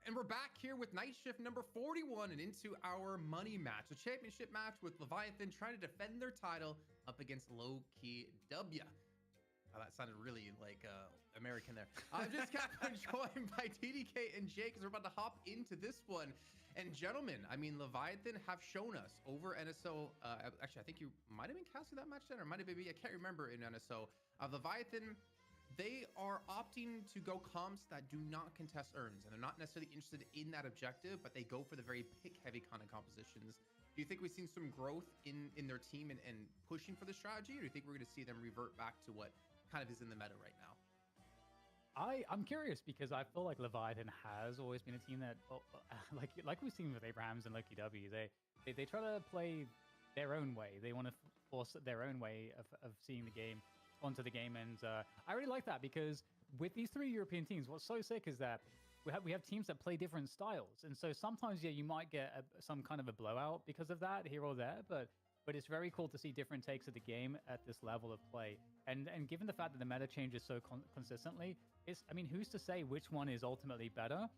And we're back here with night shift number 41 and into our money match, a championship match with Leviathan trying to defend their title up against Low Key W. Oh, that sounded really like American there. I'm just joined by TDK and Jake as we're about to hop into this one. And gentlemen, I mean, Leviathan have shown us over NSO. Actually, I think you might have been casting that match then, or might have been me. I can't remember in NSO. Leviathan, they are opting to go comps that do not contest urns, and they're not necessarily interested in that objective, but they go for the very pick-heavy kind of compositions. Do you think we've seen some growth in their team and pushing for the strategy, or do you think we're going to see them revert back to what kind of is in the meta right now? I'm curious because I feel like Leviathan has always been a team that, like we've seen with Abrahams and Loki W, they try to play their own way. They want to force their own way of seeing the game onto the game, and I really like that because with these three European teams, what's so sick is that we have teams that play different styles, and so sometimes you might get some kind of a blowout because of that here or there, but it's very cool to see different takes of the game at this level of play, and given the fact that the meta changes so consistently, I mean, who's to say which one is ultimately better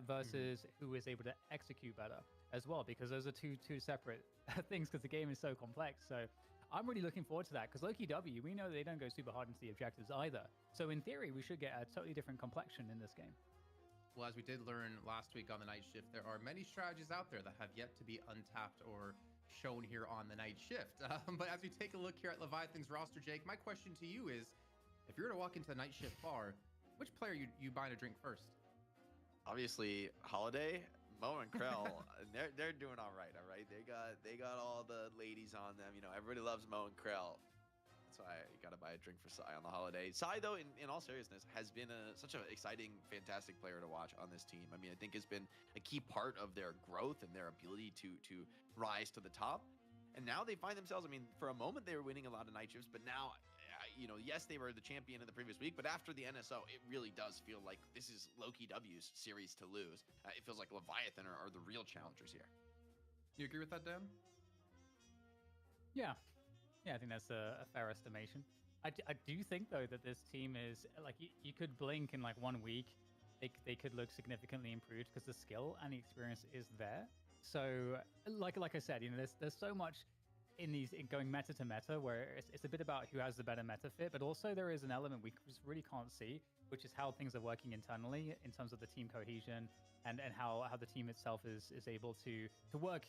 versus who is able to execute better as well, because those are two separate things because the game is so complex. So I'm really looking forward to that because Loki W, we know they don't go super hard into the objectives either. So in theory, we should get a totally different complexion in this game. Well, as we did learn last week on the night shift, there are many strategies out there that have yet to be untapped or shown here on the night shift. But as we take a look here at Leviathan's roster, Jake, my question to you is, if you were to walk into the night shift bar, which player you buying a drink first? Obviously, Holiday, Mo and Krell, they're doing all right. They got all the ladies on them. You know, everybody loves Mo and Krell. That's why you got to buy a drink for Sai on the holiday. Sai, though, in all seriousness, has been such an exciting, fantastic player to watch on this team. I mean, I think has been a key part of their growth and their ability to rise to the top. And now they find themselves, I mean, for a moment they were winning a lot of night shifts, but now, you know, yes, they were the champion in the previous week, but after the NSO, it really does feel like this is Loki W's series to lose. It feels like Leviathan are the real challengers here. You agree with that, Dan? Yeah, I think that's a fair estimation. I do think, though, that this team is, like, you could blink in, like, 1 week. They could look significantly improved because the skill and the experience is there. So, like I said, you know, there's so much in going meta to meta where it's a bit about who has the better meta fit, but also there is an element we just really can't see, which is how things are working internally in terms of the team cohesion and how the team itself is able to work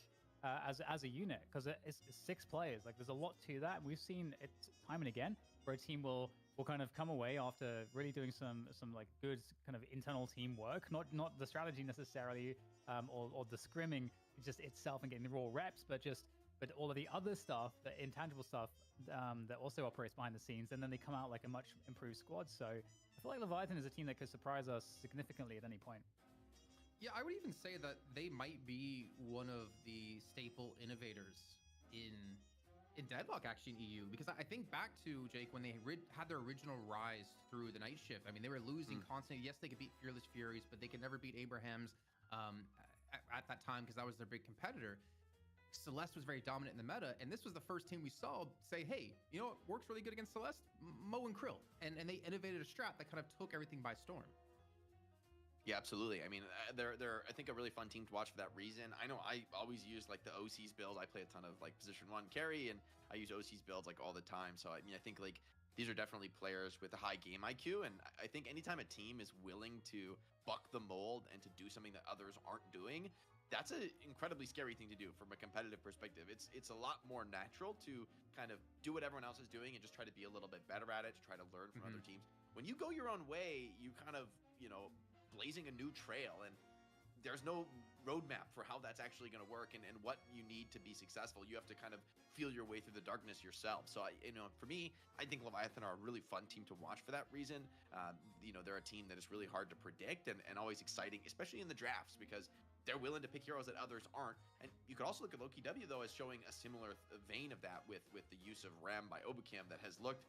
as a unit, because it's 6 players. Like, there's a lot to that. We've seen it time and again where a team will kind of come away after really doing some like good kind of internal teamwork, not the strategy necessarily, or the scrimming just itself and getting the raw reps, but all of the other stuff, the intangible stuff, that also operates behind the scenes, and then they come out like a much improved squad. So I feel like Leviathan is a team that could surprise us significantly at any point. Yeah, I would even say that they might be one of the staple innovators in Deadlock actually in EU, because I think back to Jake when they had their original rise through the night shift. I mean, they were losing constantly. Yes, they could beat Fearless Furies, but they could never beat Abrahams at that time because that was their big competitor. Celeste was very dominant in the meta, and this was the first team we saw say, hey, you know what works really good against Celeste? Mo and Krill. And they innovated a strat that kind of took everything by storm. Yeah, absolutely. I mean, they're I think a really fun team to watch for that reason. I know I always use like the OC's build. I play a ton of like position 1 carry, and I use OC's builds like all the time. So I mean, I think like these are definitely players with a high game IQ, and I think anytime a team is willing to buck the mold and to do something that others aren't doing, that's an incredibly scary thing to do from a competitive perspective. It's a lot more natural to kind of do what everyone else is doing and just try to be a little bit better at it, to try to learn from other teams. When you go your own way, you kind of, you know, blazing a new trail, and there's no roadmap for how that's actually going to work and what you need to be successful. You have to kind of feel your way through the darkness yourself. So for me, I think Leviathan are a really fun team to watch for that reason. They're a team that is really hard to predict and always exciting, especially in the drafts, because they're willing to pick heroes that others aren't. And you could also look at Loki W though as showing a similar vein of that with the use of Rem by Obakam that has looked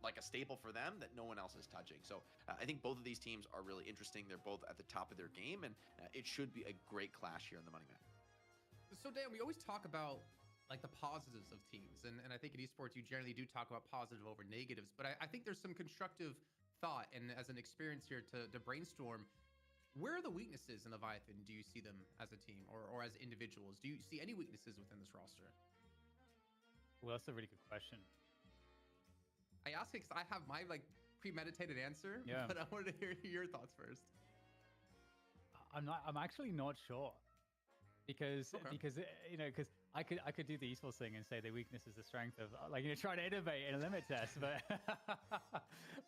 like a staple for them that no one else is touching. So I think both of these teams are really interesting. They're both at the top of their game, and it should be a great clash here in the Money Match. So Dan, we always talk about like the positives of teams, and I think in esports you generally do talk about positive over negatives, but I think there's some constructive thought, and as an experience here to brainstorm, where are the weaknesses in Leviathan? Do you see them as a team or as individuals? Do you see any weaknesses within this roster? Well, that's a really good question. I ask it because I have my like premeditated answer, yeah, but I wanted to hear your thoughts first. I'm actually not sure because because I could do the esports thing and say the weakness is the strength of try to innovate in a limit test, but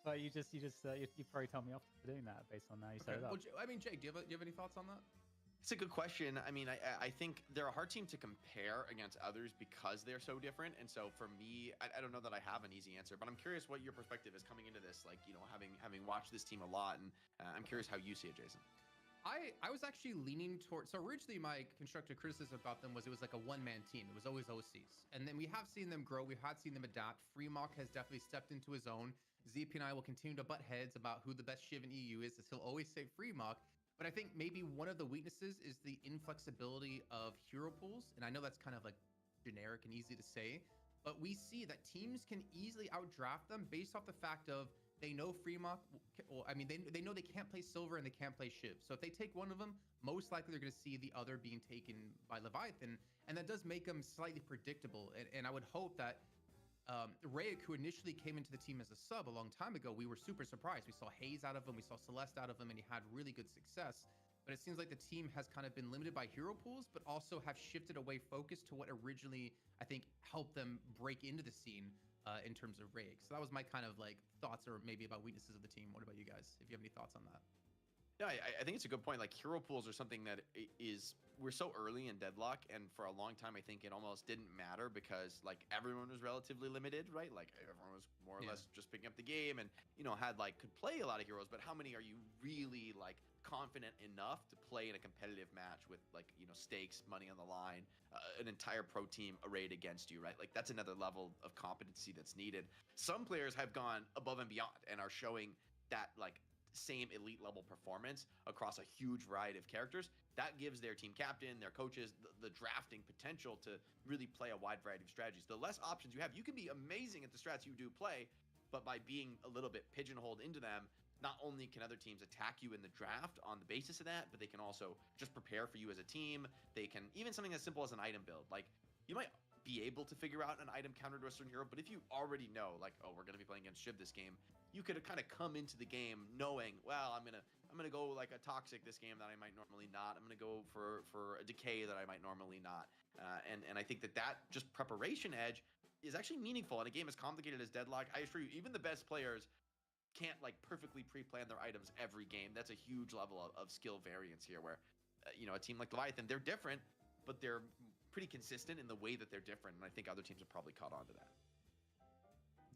but you probably tell me off for doing that based on how you set it up. Well, I mean, Jake, do you have any thoughts on that? It's a good question. I mean, I think they're a hard team to compare against others because they're so different. And so for me, I don't know that I have an easy answer, but I'm curious what your perspective is coming into this, like, having watched this team a lot. And I'm curious how you see it, Jason. I was actually leaning towards, so originally my constructive criticism about them was it was like a one-man team. It was always OCs. And then we have seen them grow. We have seen them adapt. Freemok has definitely stepped into his own. ZP and I will continue to butt heads about who the best Shiv in EU is, as he'll always say Freemok. But I think maybe one of the weaknesses is the inflexibility of hero pools. And I know that's kind of like generic and easy to say, but we see that teams can easily outdraft them based off the fact of they know Freemok. Well, I mean, they know they can't play Silver and they can't play Shiv. So if they take one of them, most likely they're going to see the other being taken by Leviathan. And that does make them slightly predictable. And I would hope that Rayek, who initially came into the team as a sub a long time ago, we were super surprised. We saw Hayes out of him, we saw Celeste out of him, and he had really good success. But it seems like the team has kind of been limited by hero pools, but also have shifted away focus to what originally, I think, helped them break into the scene in terms of Rayek. So that was my kind of like thoughts or maybe about weaknesses of the team. What about you guys, if you have any thoughts on that? Yeah, I think it's a good point. Like, hero pools are something that we're so early in Deadlock, and for a long time I think it almost didn't matter because like everyone was relatively limited, right? Like everyone was more or less just picking up the game and could play a lot of heroes, but how many are you really like confident enough to play in a competitive match with stakes, money on the line, an entire pro team arrayed against you, right? Like that's another level of competency that's needed. Some players have gone above and beyond and are showing that like same elite level performance across a huge variety of characters. That gives their team captain, their coaches, the drafting potential to really play a wide variety of strategies. The less options you have, you can be amazing at the strats you do play, but by being a little bit pigeonholed into them, not only can other teams attack you in the draft on the basis of that, but they can also just prepare for you as a team. They can, even something as simple as an item build. Like, you might be able to figure out an item counter to a certain hero, but if you already know, like, oh, we're going to be playing against Shiv this game, you could kind of come into the game knowing, well, I'm gonna go like a Toxic this game that I might normally not. I'm gonna go for a Decay that I might normally not. And I think that just preparation edge is actually meaningful in a game as complicated as Deadlock. I assure you, even the best players can't like perfectly pre-plan their items every game. That's a huge level of skill variance here where, a team like Leviathan, they're different, but they're pretty consistent in the way that they're different. And I think other teams have probably caught on to that.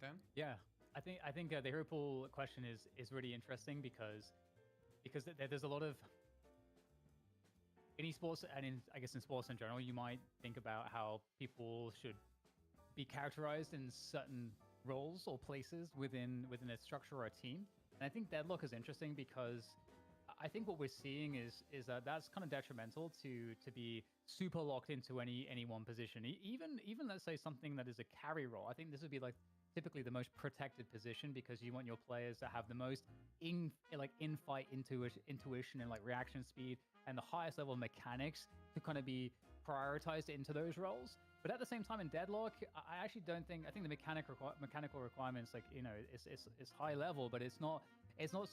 Dan? Yeah, I think the hero pool question is really interesting because there's a lot of in esports and I guess in sports in general, you might think about how people should be characterized in certain roles or places within a structure or a team. And I think Deadlock is interesting because I think what we're seeing is that that's kind of detrimental to be super locked into any one position. Even let's say something that is a carry role. I think this would be like typically the most protected position because you want your players to have the most in-fight intuition and like reaction speed and the highest level of mechanics to kind of be prioritized into those roles. But at the same time, in Deadlock, I actually don't think. I think the mechanical requirements, like it's high level, but it's not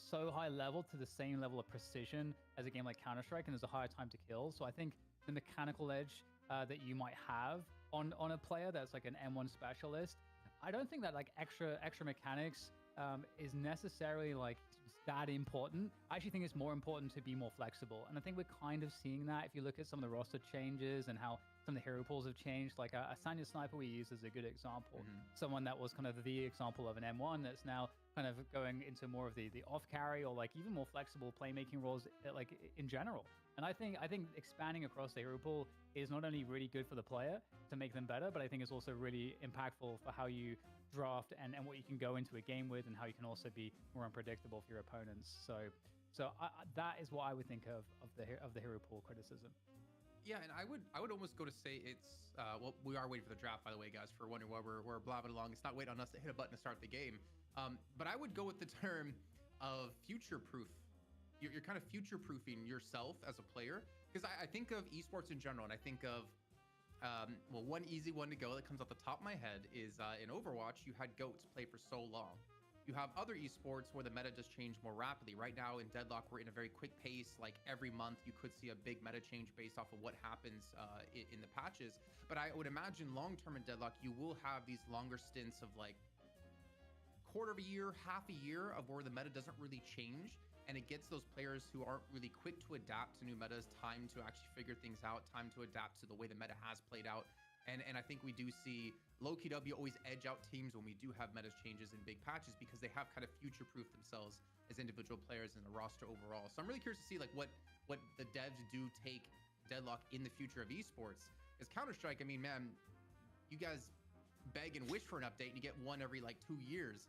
so high level to the same level of precision as a game like Counter-Strike, and there's a higher time to kill. So I think the mechanical edge that you might have on a player that's like an M1 specialist, I don't think that like extra mechanics is necessarily like that important. I actually think it's more important to be more flexible, and I think we're kind of seeing that if you look at some of the roster changes and how some of the hero pools have changed. Like a Sanya Sniper we use as a good example. Someone that was kind of the example of an M1 that's now kind of going into more of the off carry or like even more flexible playmaking roles like in general. And I think expanding across the hero pool is not only really good for the player to make them better, but I think it's also really impactful for how you draft and what you can go into a game with and how you can also be more unpredictable for your opponents. So that is what I would think of the hero pool criticism. Yeah, and I would almost go to say it's well, we are waiting for the draft, by the way, guys. For wondering why we're blabbing along, it's not waiting on us to hit a button to start the game. But I would go with the term of future-proof. You're kind of future-proofing yourself as a player, because I think of esports in general, and I think of well, one easy one to go that comes off the top of my head is in Overwatch, you had GOATs play for so long. You have other esports where the meta does change more rapidly. Right now in Deadlock, we're in a very quick pace. Like every month, you could see a big meta change based off of what happens in the patches. But I would imagine long-term in Deadlock, you will have these longer stints of like quarter of a year, half a year of where the meta doesn't really change. And it gets those players who aren't really quick to adapt to new metas time to actually figure things out, time to adapt to the way the meta has played out. And I think we do see LokiW always edge out teams when we do have meta changes in big patches because they have kind of future-proofed themselves as individual players in the roster overall. So I'm really curious to see like what the devs do take Deadlock in the future of esports. Because Counter-Strike, I mean, man, you guys beg and wish for an update and you get one every like 2 years.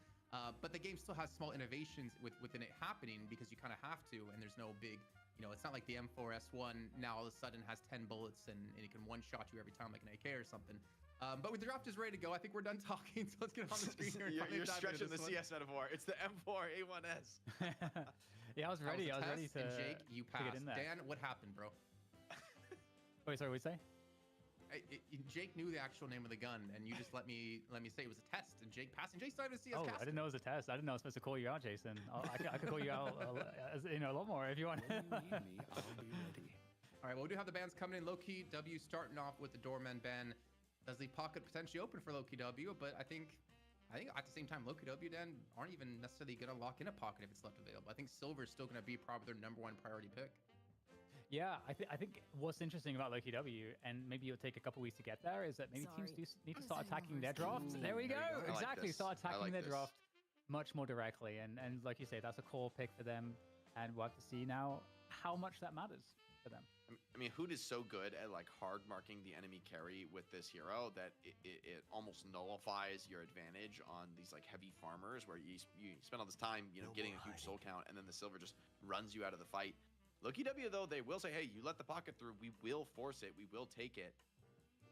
But the game still has small innovations within it happening because you kind of have to, and there's no big, it's not like the M4S1 now all of a sudden has 10 bullets and it can one-shot you every time like an AK or something. But with the draft is ready to go, I think we're done talking, so let's get it on the screen here. You're stretching the CS metaphor. It's the M4 A1S. Yeah, I was ready. I was ready to. And Jake, you passed. in there. Dan, what happened, bro? Wait, sorry, what'd you say? Jake knew the actual name of the gun, and you just let me say it was a test, and Jake passed. And Jake started to see us. Oh, I didn't know it was a test. I didn't know I was supposed to call you out, Jason. I could call you out, a lot more if you want. When you need me, I'll be ready. All right, well, we do have the bans coming in. LokiW starting off with the Doorman ban. Does the pocket potentially open for LokiW? But I think at the same time, LokiW then aren't even necessarily going to lock in a pocket if it's left available. I think Silver is still going to be probably their #1 priority pick. Yeah, I think what's interesting about LokiW, and maybe it'll take a couple weeks to get there, is that maybe teams do need to start attacking their draft. There we go. I like Exactly. this. Start I attacking like their this. draft much more directly. And like you say, that's a core pick for them. And we'll have to see now how much that matters for them. I mean, Hoot is so good at like hard marking the enemy carry with this hero that it almost nullifies your advantage on these like heavy farmers where you spend all this time, getting a huge soul count, and then the Silver just runs you out of the fight. LokiW, though, they will say, hey, you let the pocket through, we will force it, we will take it.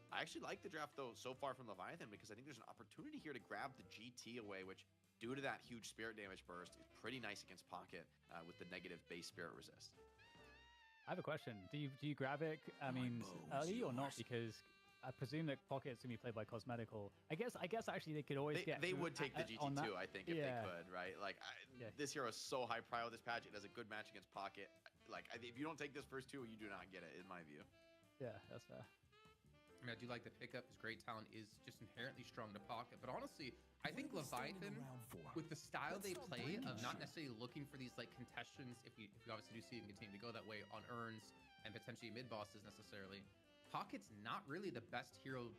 I actually like the draft, though, so far from Leviathan, because I think there's an opportunity here to grab the GT away, which, due to that huge spirit damage burst, is pretty nice against pocket with the negative base spirit resist. I have a question. Do you grab it, early or not? Because I presume that Pocket's going to be played by Cosmetical. I guess actually they could always They would take the GT too, I think, if they Yeah. could, right? Like, this hero is so high prio this patch, it has a good match against Pocket. Like, if you don't take this first two, you do not get it, in my view. Yeah, that's fair. I mean, I do like the pickup. His great talent is just inherently strong to pocket. But honestly, I think Leviathan, with the style they play of not necessarily looking for these like contestants, if we obviously do see them continue to go that way on urns and potentially mid bosses necessarily, Pocket's not really the best hero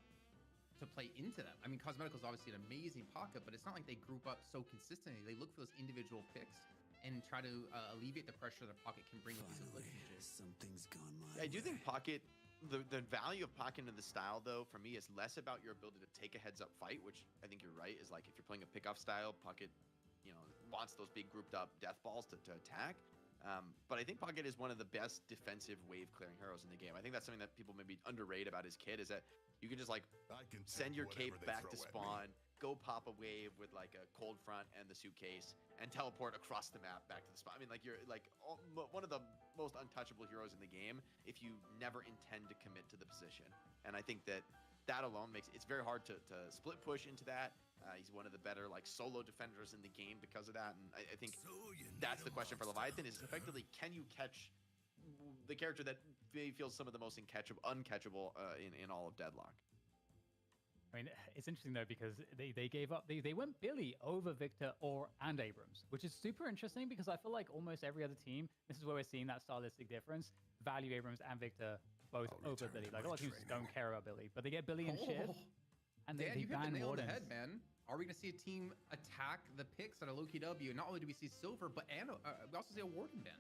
to play into them. I mean, Cosmetical is obviously an amazing pocket, but it's not like they group up so consistently. They look for those individual picks and try to alleviate the pressure the pocket can bring with these Finally, relationships. something's gone my I do way. think Pocket, the value of Pocket in the style, though, for me, is less about your ability to take a heads-up fight, which I think you're right, is like if you're playing a pick-off style, Pocket, you know, wants those big grouped-up death balls to attack. But I think Pocket is one of the best defensive wave-clearing heroes in the game. I think that's something that people maybe underrate about his kit, is that you can just, like, I can send take your whatever cape they back throw to at me. spawn, go pop a wave with like a cold front and the suitcase, and teleport across the map back to the spot. I mean, like you're like one of the most untouchable heroes in the game if you never intend to commit to the position. And I think that alone makes it's very hard to split push into that. He's one of the better like solo defenders in the game because of that. And I think So you that's need the a question for monster, Leviathan is huh? effectively, can you catch the character that feels some of the most uncatchable in all of Deadlock? I mean, it's interesting though because they gave up. They went Billy over Victor and Abrams, which is super interesting because I feel like almost every other team, this is where we're seeing that stylistic difference. Value Abrams and Victor both I'll over return Billy. to Like a my lot of teams just don't training. care about Billy, but they get Billy and Shiv, and Dan, they you hit the ban nail on Wardens. the head, man. Are we going to see a team attack the picks at a Loki W? Not only do we see Silver, but we also see a Warden ban.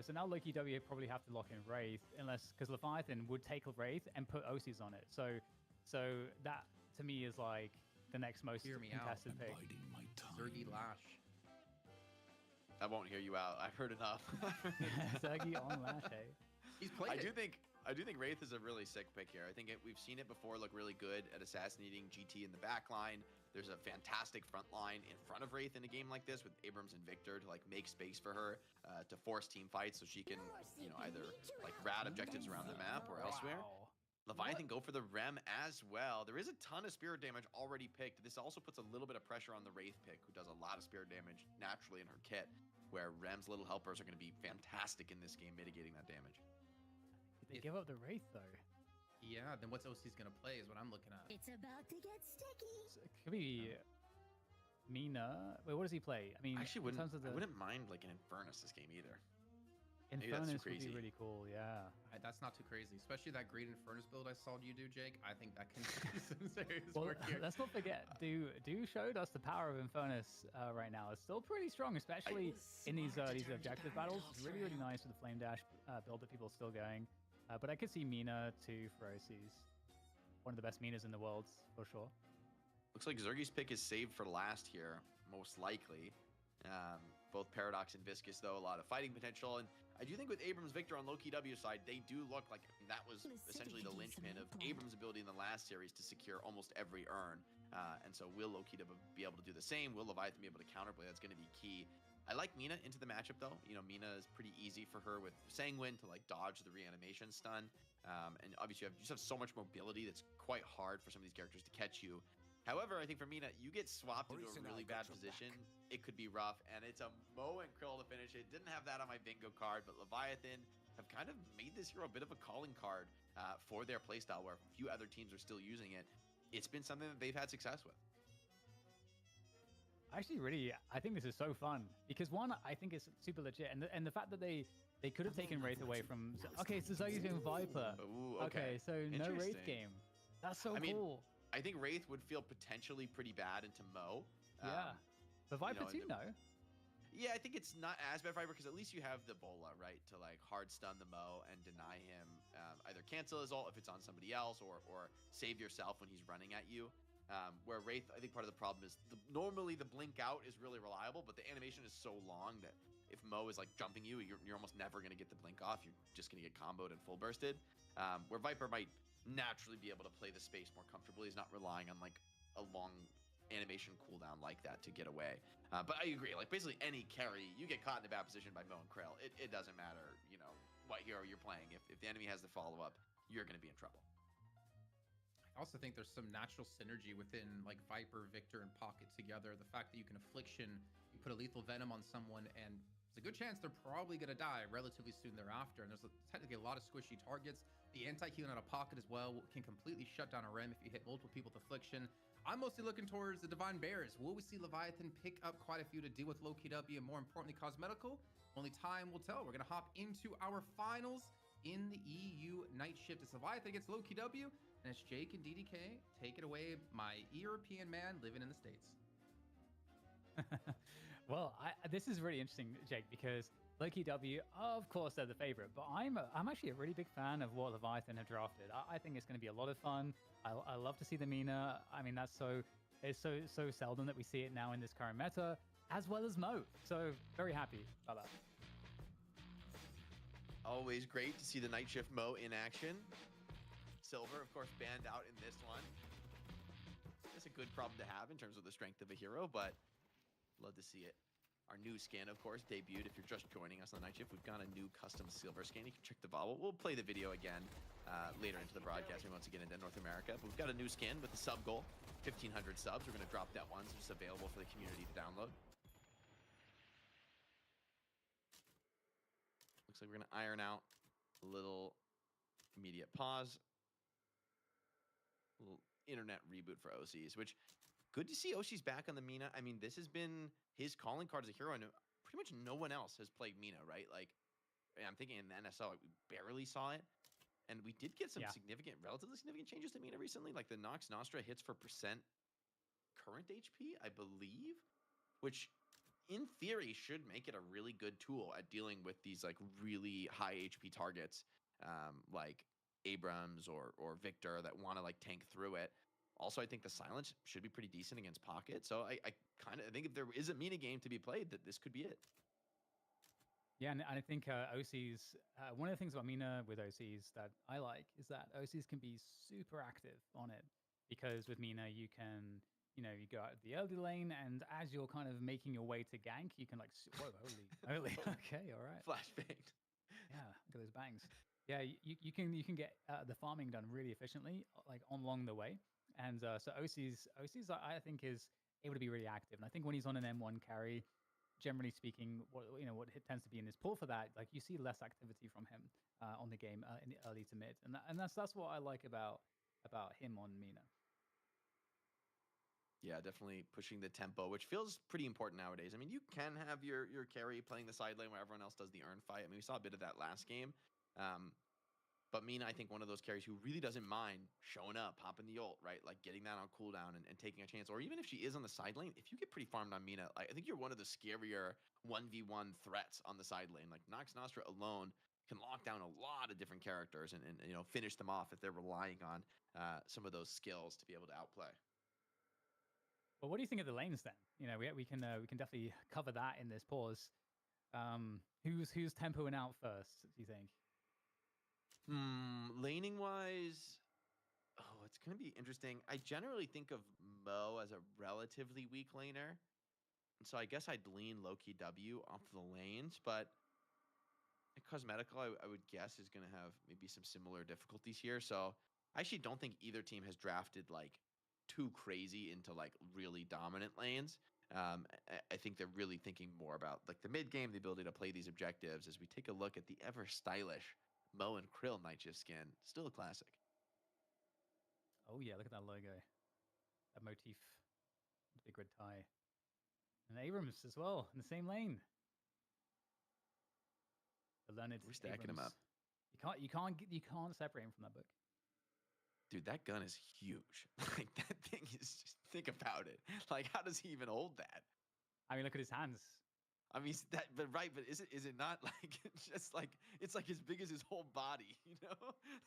So now Loki W probably have to lock in Wraith, unless because Leviathan would take a Wraith and put OCs on it. So that to me is like the next most Hear me out. contested I'm pick. biding my time. Zergy Lash. I won't hear you out. I've heard enough. Zergy on Lash, eh? He's played I it. do think Wraith is a really sick pick here. I think we've seen it before look really good at assassinating GT in the back line. There's a fantastic front line in front of Wraith in a game like this with Abrams and Victor to like make space for her to force team fights so she can, you know, either like rat objectives around the map or elsewhere. Wow. Leviathan go for the Rem as well. There is a ton of spirit damage already picked. This also puts a little bit of pressure on the Wraith pick, who does a lot of spirit damage naturally in her kit, where Rem's little helpers are going to be fantastic in this game, mitigating that damage. They give up the Wraith though. Yeah, then what's OC's going to play is what I'm looking at. It's about to get sticky. So it could be Mina. Wait, what does he play? I mean, I actually in terms of I the wouldn't mind like an Infernus this game either. maybe that's too Infernus would crazy. be really cool. Yeah. That's not too crazy, especially that Great Infernus build I saw you do, Jake. I think that can do some serious Well, work here. let's not forget, Do showed us the power of Infernus right now. It's still pretty strong, especially in these objective battles. It's really, really nice with the Flame Dash build that people are still going. But I could see Mina too for OCs. One of the best Minas in the world, for sure. Looks like Zergy's pick is saved for last here, most likely. Both Paradox and Viscous, though, a lot of fighting potential. And I do think with Abrams Victor on Loki W side, they do look like that was essentially the linchpin of Abrams' ability in the last series to secure almost every urn. And so will Loki W be able to do the same? Will Leviathan be able to counterplay? That's going to be key. I like Mina into the matchup, though. You know, Mina is pretty easy for her with Sanguine to, like, dodge the reanimation stun. And obviously, you just have so much mobility that's quite hard for some of these characters to catch you. However, I think for Mina, you get swapped into a Reason I really got bad your position. back. It could be rough, and it's a Mo and Krill to finish it. Didn't have that on my bingo card, but Leviathan have kind of made this hero a bit of a calling card for their playstyle, where a few other teams are still using it. It's been something that they've had success with. Actually, really, I think this is so fun because one, I think it's super legit, and the fact that they could have taken Wraith away from. Okay, so Zoe's doing Viper. Ooh, Okay, so no Wraith Interesting. game. That's so I mean, cool. I think Wraith would feel potentially pretty bad into Mo. Yeah, but Viper know, too, no. Yeah, I think it's not as bad for Viper because at least you have the Bola, right, to like hard stun the Mo and deny him, either cancel his ult if it's on somebody else or save yourself when he's running at you. Where Wraith, I think part of the problem is normally the blink out is really reliable, but the animation is so long that if Mo is like jumping you, you're almost never going to get the blink off. You're just going to get comboed and full bursted. Where Viper might naturally be able to play the space more comfortably. He's not relying on like a long animation cooldown like that to get away. But I agree, like basically any carry, you get caught in a bad position by Mo and Krell. It doesn't matter, you know, what hero you're playing. If the enemy has the follow-up, you're going to be in trouble. I also think there's some natural synergy within like Viper, Victor, and Pocket together. The fact that you can Affliction, you put a lethal venom on someone, and there's a good chance they're probably going to die relatively soon thereafter. And there's technically a lot of squishy targets. The anti-healing out of Pocket as well can completely shut down a Rem if you hit multiple people with Affliction. I'm mostly looking towards the Divine Bears. Will we see Leviathan pick up quite a few to deal with Loki W and more importantly, Cosmetical? Only time will tell. We're going to hop into our finals in the EU night shift. It's Leviathan against Loki W. and it's Jake and DDK. Take it away, my European man living in the States. Well, this is really interesting, Jake, because Loki W, of course, they're the favorite, but I'm actually a really big fan of what Leviathan have drafted. I think it's going to be a lot of fun. I love to see the Mina. I mean, it's so seldom that we see it now in this current meta, as well as Mo. So very happy about that. Always great to see the Night Shift Mo in action. Silver, of course, banned out in this one. It's a good problem to have in terms of the strength of a hero, but love to see it. Our new skin, of course, debuted. If you're just joining us on the Night Shift, we've got a new custom silver skin. You can check the VOD. We'll play the video again later into the broadcast once we get into North America. But we've got a new skin with the sub goal, 1,500 subs. We're going to drop that one, so it's available for the community to download. Looks like we're going to iron out a little immediate pause. A little internet reboot for OCs, which good to see Oshi's back on the Mina. I mean, this has been his calling card as a hero, and pretty much no one else has played Mina, right? Like, I'm thinking in the NSL, like, we barely saw it. And we did get some relatively significant changes to Mina recently, like the Nox Nostra hits for percent current HP, I believe, which in theory should make it a really good tool at dealing with these like really high HP targets, like Abrams or Victor that want to like tank through it. Also, I think the silence should be pretty decent against Pocket. So I think if there is a Mina game to be played, that this could be it. Yeah, and I think OCs, one of the things about Mina with OCs that I like is that OCs can be super active on it. Because with Mina, you can, you go out the early lane, and as you're kind of making your way to gank, you can like, whoa, holy, okay, all right. Flashbang. Yeah, look at those bangs. Yeah, you can get the farming done really efficiently, like along the way. And so OCs, I think is able to be really active. And I think when he's on an M1 carry, generally speaking, what tends to be in his pull for that, like you see less activity from him on the game in the early to mid, and that's what I like about him on Mina. Yeah, definitely pushing the tempo, which feels pretty important nowadays. I mean, you can have your carry playing the side lane where everyone else does the earn fight. I mean, we saw a bit of that last game. But Mina, I think one of those carries who really doesn't mind showing up, popping the ult, right? Like getting that on cooldown and taking a chance. Or even if she is on the side lane, if you get pretty farmed on Mina, I think you're one of the scarier 1v1 threats on the side lane. Like Nox Nostra alone can lock down a lot of different characters and finish them off if they're relying on some of those skills to be able to outplay. Well, what do you think of the lanes then? We can definitely cover that in this pause. Who's tempoing out first, do you think? Laning wise, it's going to be interesting. I generally think of Mo as a relatively weak laner. And so I guess I'd lean Loki W off the lanes, but Cosmetical, I would guess, is going to have maybe some similar difficulties here. So I actually don't think either team has drafted like too crazy into like really dominant lanes. I think they're really thinking more about like the mid game, the ability to play these objectives. As we take a look at the ever stylish Mo and Krill Night Shift skin, still a classic. Oh yeah, look at that logo, that motif, the big red tie, and Abrams as well in the same lane. The learned We're stacking Abrams. them up. You can't separate him from that book. Dude, that gun is huge. Like that thing is just, think about it. Like, how does he even hold that? I mean, look at his hands. I mean, but is it not like just like it's like as big as his whole body,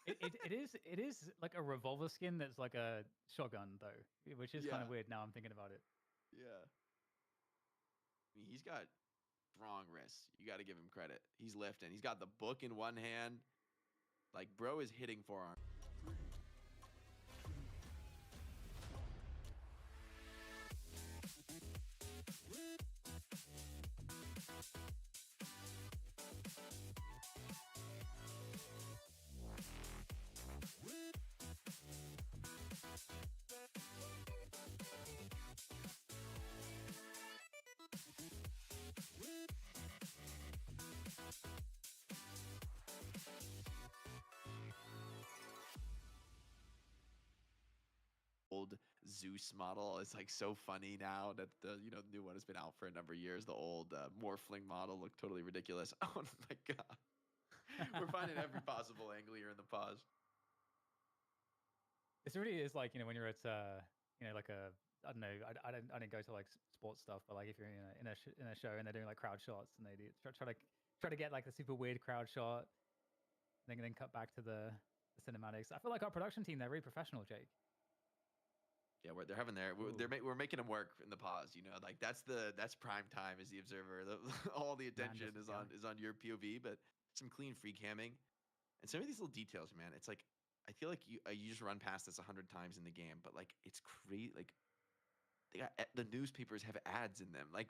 It is like a revolver skin that's like a shotgun though, which is kind of weird now I'm thinking about it. Yeah. I mean, he's got strong wrists. You got to give him credit. He's lifting. He's got the book in one hand. Like, bro is hitting forearm. Old Zeus model is like so funny now that the new one has been out for a number of years. The old Morphling model looked totally ridiculous. Oh my god, we're finding every possible angle here in the pause. This really is like, when you're at, like I don't know, I don't go to like sports stuff, but like if you're in a show and they're doing like crowd shots and they do try to get like the super weird crowd shot, then cut back to the cinematics. I feel like our production team, they're really professional, Jake. Yeah, they're having we're making them work in the pause. Like that's prime time as the observer. All the attention is on your POV, but some clean free camming, and some of these little details, man. It's like I feel like you just run past this 100 times in the game, but like it's crazy. Like they got the newspapers have ads in them. Like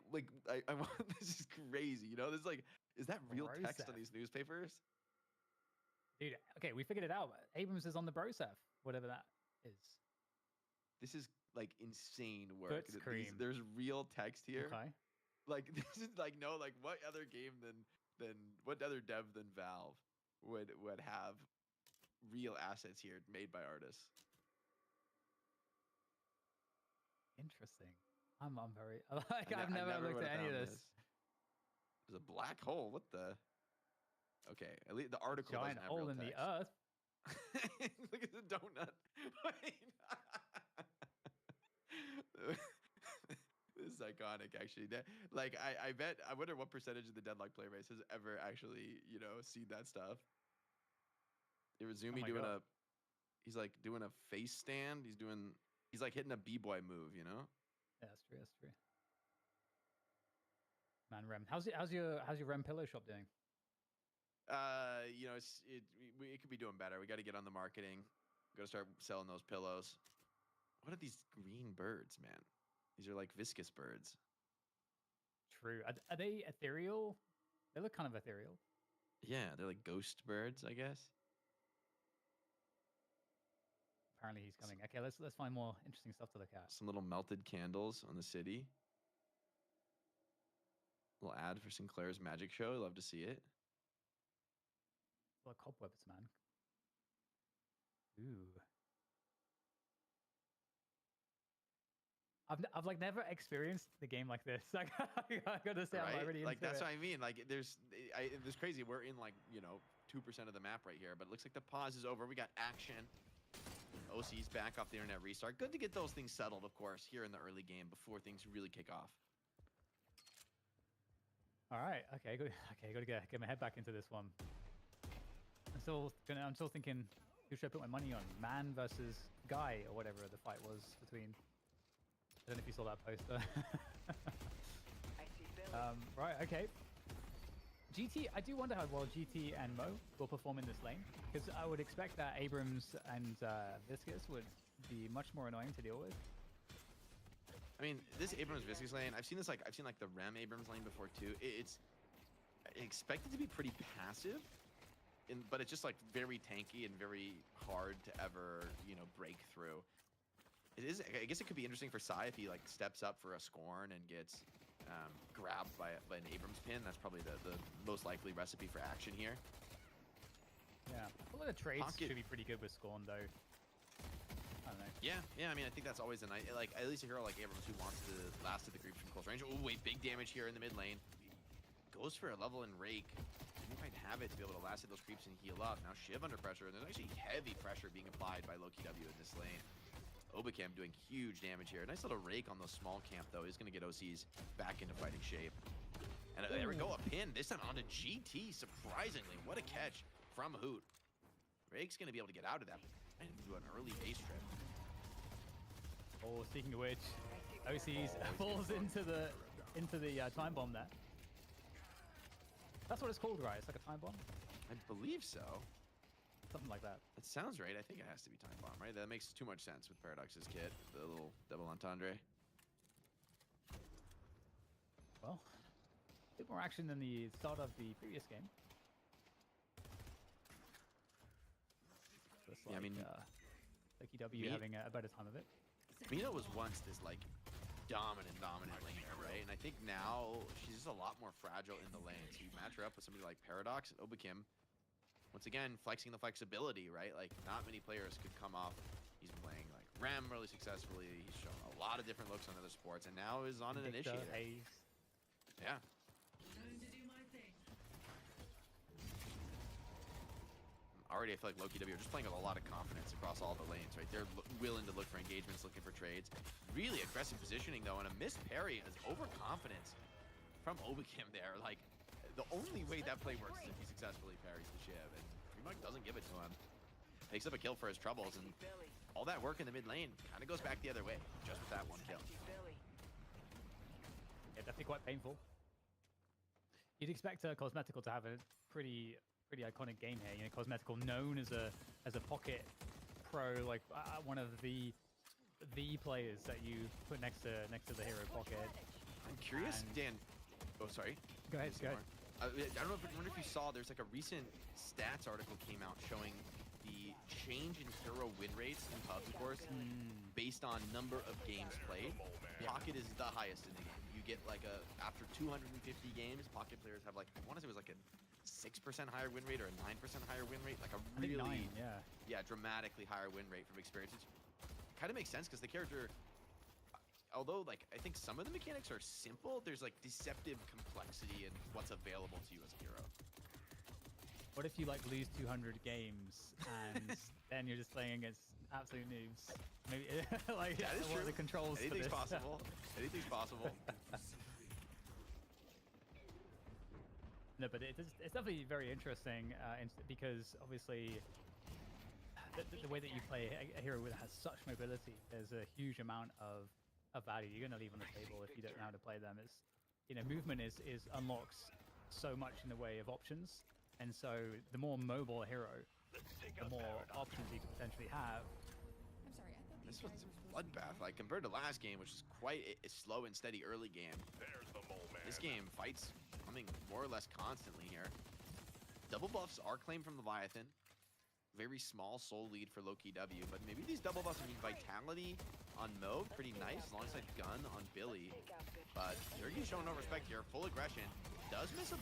I want this is crazy. There's like, is that real text on these newspapers? Dude, okay, we figured it out. Abrams is on the Brosef, whatever that is. This is like insane work. Cream. There's real text here. Okay. Like this is like what other game than what other dev than Valve would have real assets here made by artists. Interesting. I'm very like I've never looked at any of this. There's a black hole. What the? Okay, at least the article giant doesn't have hole real in text. the earth. Look at the donut. This is iconic, actually. Like, I bet. I wonder what percentage of the Deadlock play base has ever actually, seen that stuff. Irizumi doing God. he's like doing a face stand. He's like hitting a b-boy move, Yeah, that's true. That's true. Man, Rem, how's your Rem pillow shop doing? It could be doing better. We got to get on the marketing. Got to start selling those pillows. What are these green birds, man? These are like viscous birds. True. Are they ethereal? They look kind of ethereal. Yeah, they're like ghost birds, I guess. Apparently he's coming. Okay, let's find more interesting stuff to look at. Some little melted candles on the city. Little ad for Sinclair's magic show. Love to see it. Like cobwebs, man. Ooh. I've like never experienced the game like this. Like I gotta say, I'm already into that's it. what I mean. Like there's crazy. We're in like 2% of the map right here, but it looks like the pause is over. We got action. OC's back off the internet restart. Good to get those things settled, of course, here in the early game before things really kick off. All right. Okay. Good. Okay. Gotta get my head back into this one. I'm still thinking, who should I put my money on? Man versus Guy or whatever the fight was between. I don't know if you saw that poster. I see Billy. Right, okay. GT, I do wonder how well GT and Mo will perform in this lane, because I would expect that Abrams and Viscous would be much more annoying to deal with. I mean, this Abrams Viscous lane, I've seen the Rem Abrams lane before too. It's expected to be pretty passive, but it's just like very tanky and very hard to ever, break through. It is. I guess it could be interesting for Sai if he like steps up for a scorn and gets grabbed by an Abrams pin. That's probably the most likely recipe for action here. Yeah, I feel like the trades should be pretty good with Scorn though. I don't know. Yeah. I mean, I think that's always a nice, like at least a hero like Abrams who wants to last to the creeps from close range. Oh wait, big damage here in the mid lane. Goes for a level in Rake. He might have it to be able to last at those creeps and heal up. Now Shiv under pressure, and there's actually heavy pressure being applied by Loki W in this lane. Obacam doing huge damage here. Nice little rake on those small camp, though. He's going to get OCs back into fighting shape. And there we go, a pin. This time onto GT, surprisingly. What a catch from Hoot. Rake's going to be able to get out of that and do an early base trip. Oh, speaking of which, OCs falls into the time bomb there. That's what it's called, right? It's like a time bomb? I believe so. Something like that. That sounds right. I think it has to be time bomb, right? That makes too much sense with Paradox's kit, the little double entendre. Well, a bit more action than the start of the previous game. Looks like, Yeah, I mean, Loki W having a better time of it. Mina was once this like dominant laner, right? And I think now she's just a lot more fragile in the lane. So you match her up with somebody like Paradox and Obacam. Once again, flexing the flexibility, right? Like, not many players could come off. He's playing, like, Rem really successfully. He's shown a lot of different looks on other sports, and now is on an Victor, initiator. Hayes. Yeah. already I feel like Loki W are just playing with a lot of confidence across all the lanes, right? They're willing to look for engagements, looking for trades. Really aggressive positioning though, and a missed parry is overconfidence from Obicim there. Like, the only way that play works is if he successfully parries the Shiv, and Remark doesn't give it to him. Takes up a kill for his troubles, and Billy. all that work in the mid lane kind of goes back the other way, just with that one kill. I see Billy. Yeah, definitely quite painful. You'd expect Cosmetical to have a pretty iconic game here. You know, Cosmetical known as a pocket pro, like one of the players that you put next to the hero Pocket. I'm curious, Dan. Oh, sorry. Go ahead. Go ahead. I don't know. I wonder if you saw. There's like a recent stats article came out showing the change in hero win rates in PUBG, of course, based on number of games played. Pocket is the highest in the game. You get like after 250 games, Pocket players have like, I want to say it was like a 6% higher win rate or a 9% higher win rate, like a I think really 9, yeah. dramatically higher win rate from experience. Which kind of makes sense because the character, although like I think some of the mechanics are simple, there's like deceptive complexity in what's available to you as a hero. What if you like lose 200 games and then you're just playing against absolute noobs? Maybe like That is what are true. the controls for Anything's this? possible. Anything's possible. No, but it's definitely very interesting because obviously the way that you play a hero that has such mobility, there's a huge amount of value you're going to leave on the table if you don't know how to play them. It's, you know, movement is unlocks so much in the way of options, and so the more mobile a hero, the more options you can potentially have. I'm sorry, I thought This these one's guys a were bloodbath. Like compared to last game, which is quite a slow and steady early game. There's the mole man. This game fights coming more or less constantly here. Double buffs are claimed from Leviathan. Very small soul lead for Loki W, but maybe these double buffs mean vitality on Mo, pretty nice, alongside gun on Billy. But Zergy's showing no respect here, full aggression. Does miss a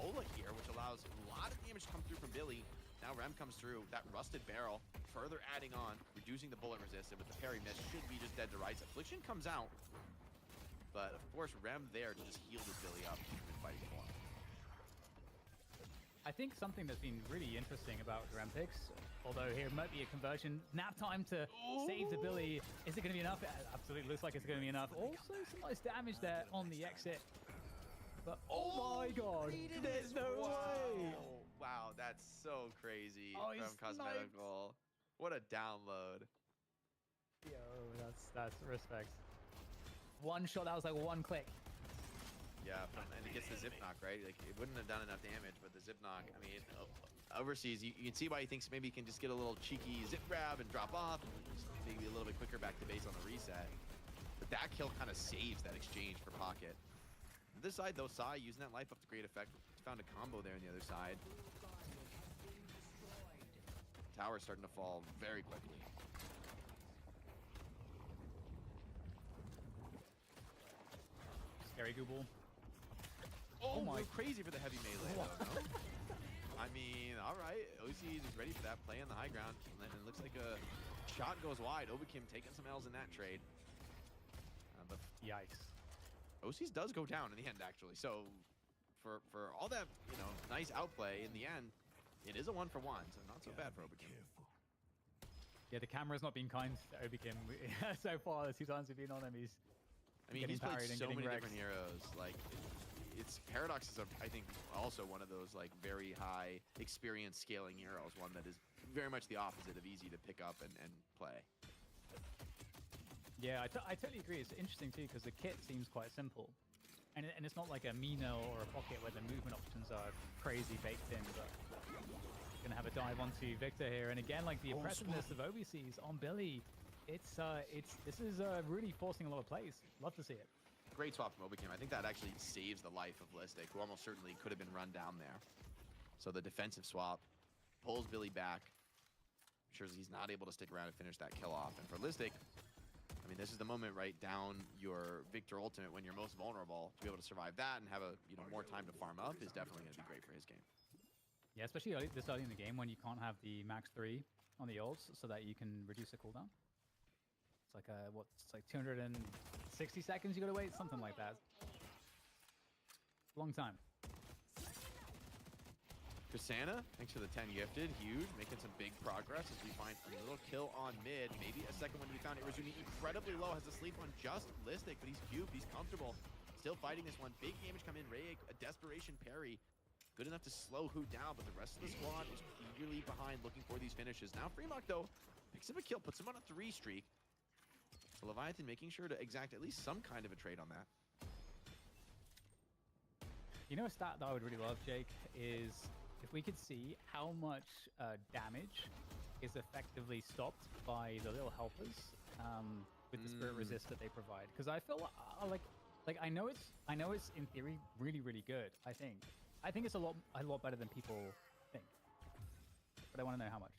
Bola here, which allows a lot of damage to come through from Billy. Now Rem comes through, that rusted barrel, further adding on, reducing the bullet resist, and with the parry miss, should be just dead to rights. Affliction comes out, but of course Rem there to just heal this Billy up he's been fighting for. I think something that's been really interesting about Rem picks, although here might be a conversion, nap time to save the Billy. Is it going to be enough? It absolutely looks like it's going to be enough. Also, some nice damage there on the exit. But oh my god, there's no way! Wow, that's so crazy Oh, from he's Cosmetical. What a download. Yo, that's respect. One shot, that was like one click. Yeah, and it gets the zip knock, right? Like, it wouldn't have done enough damage, but the zip knock, I mean, overseas, you can see why he thinks maybe he can just get a little cheeky zip grab and drop off, and just maybe a little bit quicker back to base on the reset. But that kill kind of saves that exchange for Pocket. On this side, though, Sai using that life up to great effect. Found a combo there on the other side. Tower's starting to fall very quickly. Scary Google. Oh my. my, crazy for the heavy melee, though, no? I mean, all right, OCs is ready for that, play on the high ground, and it looks like a shot goes wide. Obicim taking some L's in that trade. But Yikes. OCs does go down in the end, actually. So for all that, you know, nice outplay, in the end, it is a 1-for-1, so not so bad for Obicim. Yeah, the camera's not been kind to Obicim so far. The 2 times we've been on him, he's I mean, getting he's played parried and so getting many wrecked. different heroes. Like, it's Paradox is, I think, also one of those like very high experience scaling heroes. One that is very much the opposite of easy to pick up and play. Yeah, I totally agree. It's interesting too because the kit seems quite simple, and it's not like a Mino or a Pocket where the movement options are crazy baked in. But gonna have a dive onto Victor here, and again, like the impressiveness of OBCs on Billy. This is really forcing a lot of plays. Love to see it. Great swap from Obicim. I think that actually saves the life of Listic, who almost certainly could have been run down there. So the defensive swap pulls Billy back, ensures he's not able to stick around and finish that kill off. And for Listic, I mean, this is the moment, right, down your Victor ultimate when you're most vulnerable. To be able to survive that and have a more time to farm up is definitely going to be great for his game. Yeah, especially this early in the game when you can't have the max 3 on the ults so that you can reduce the cooldown. It's like it's like 260 seconds you gotta wait, something like that. Long time. Kasana, thanks for the 10 gifted. Huge, making some big progress as we find a little kill on mid. Maybe a second one to be found. Irizumi incredibly low, has to sleep on just Listic, but he's cubed, he's comfortable. Still fighting this one. Big damage come in. Ray, a desperation parry. Good enough to slow Hoot down, but the rest of the squad is eagerly behind looking for these finishes. Now Fremont, though, picks up a kill, puts him on a 3 streak. So Leviathan making sure to exact at least some kind of a trade on that. You know a stat that I would really love, Jake, is if we could see how much damage is effectively stopped by the little helpers with the spirit resist that they provide. Because I feel like I know it's in theory really good. I think it's a lot better than people think. But I want to know how much.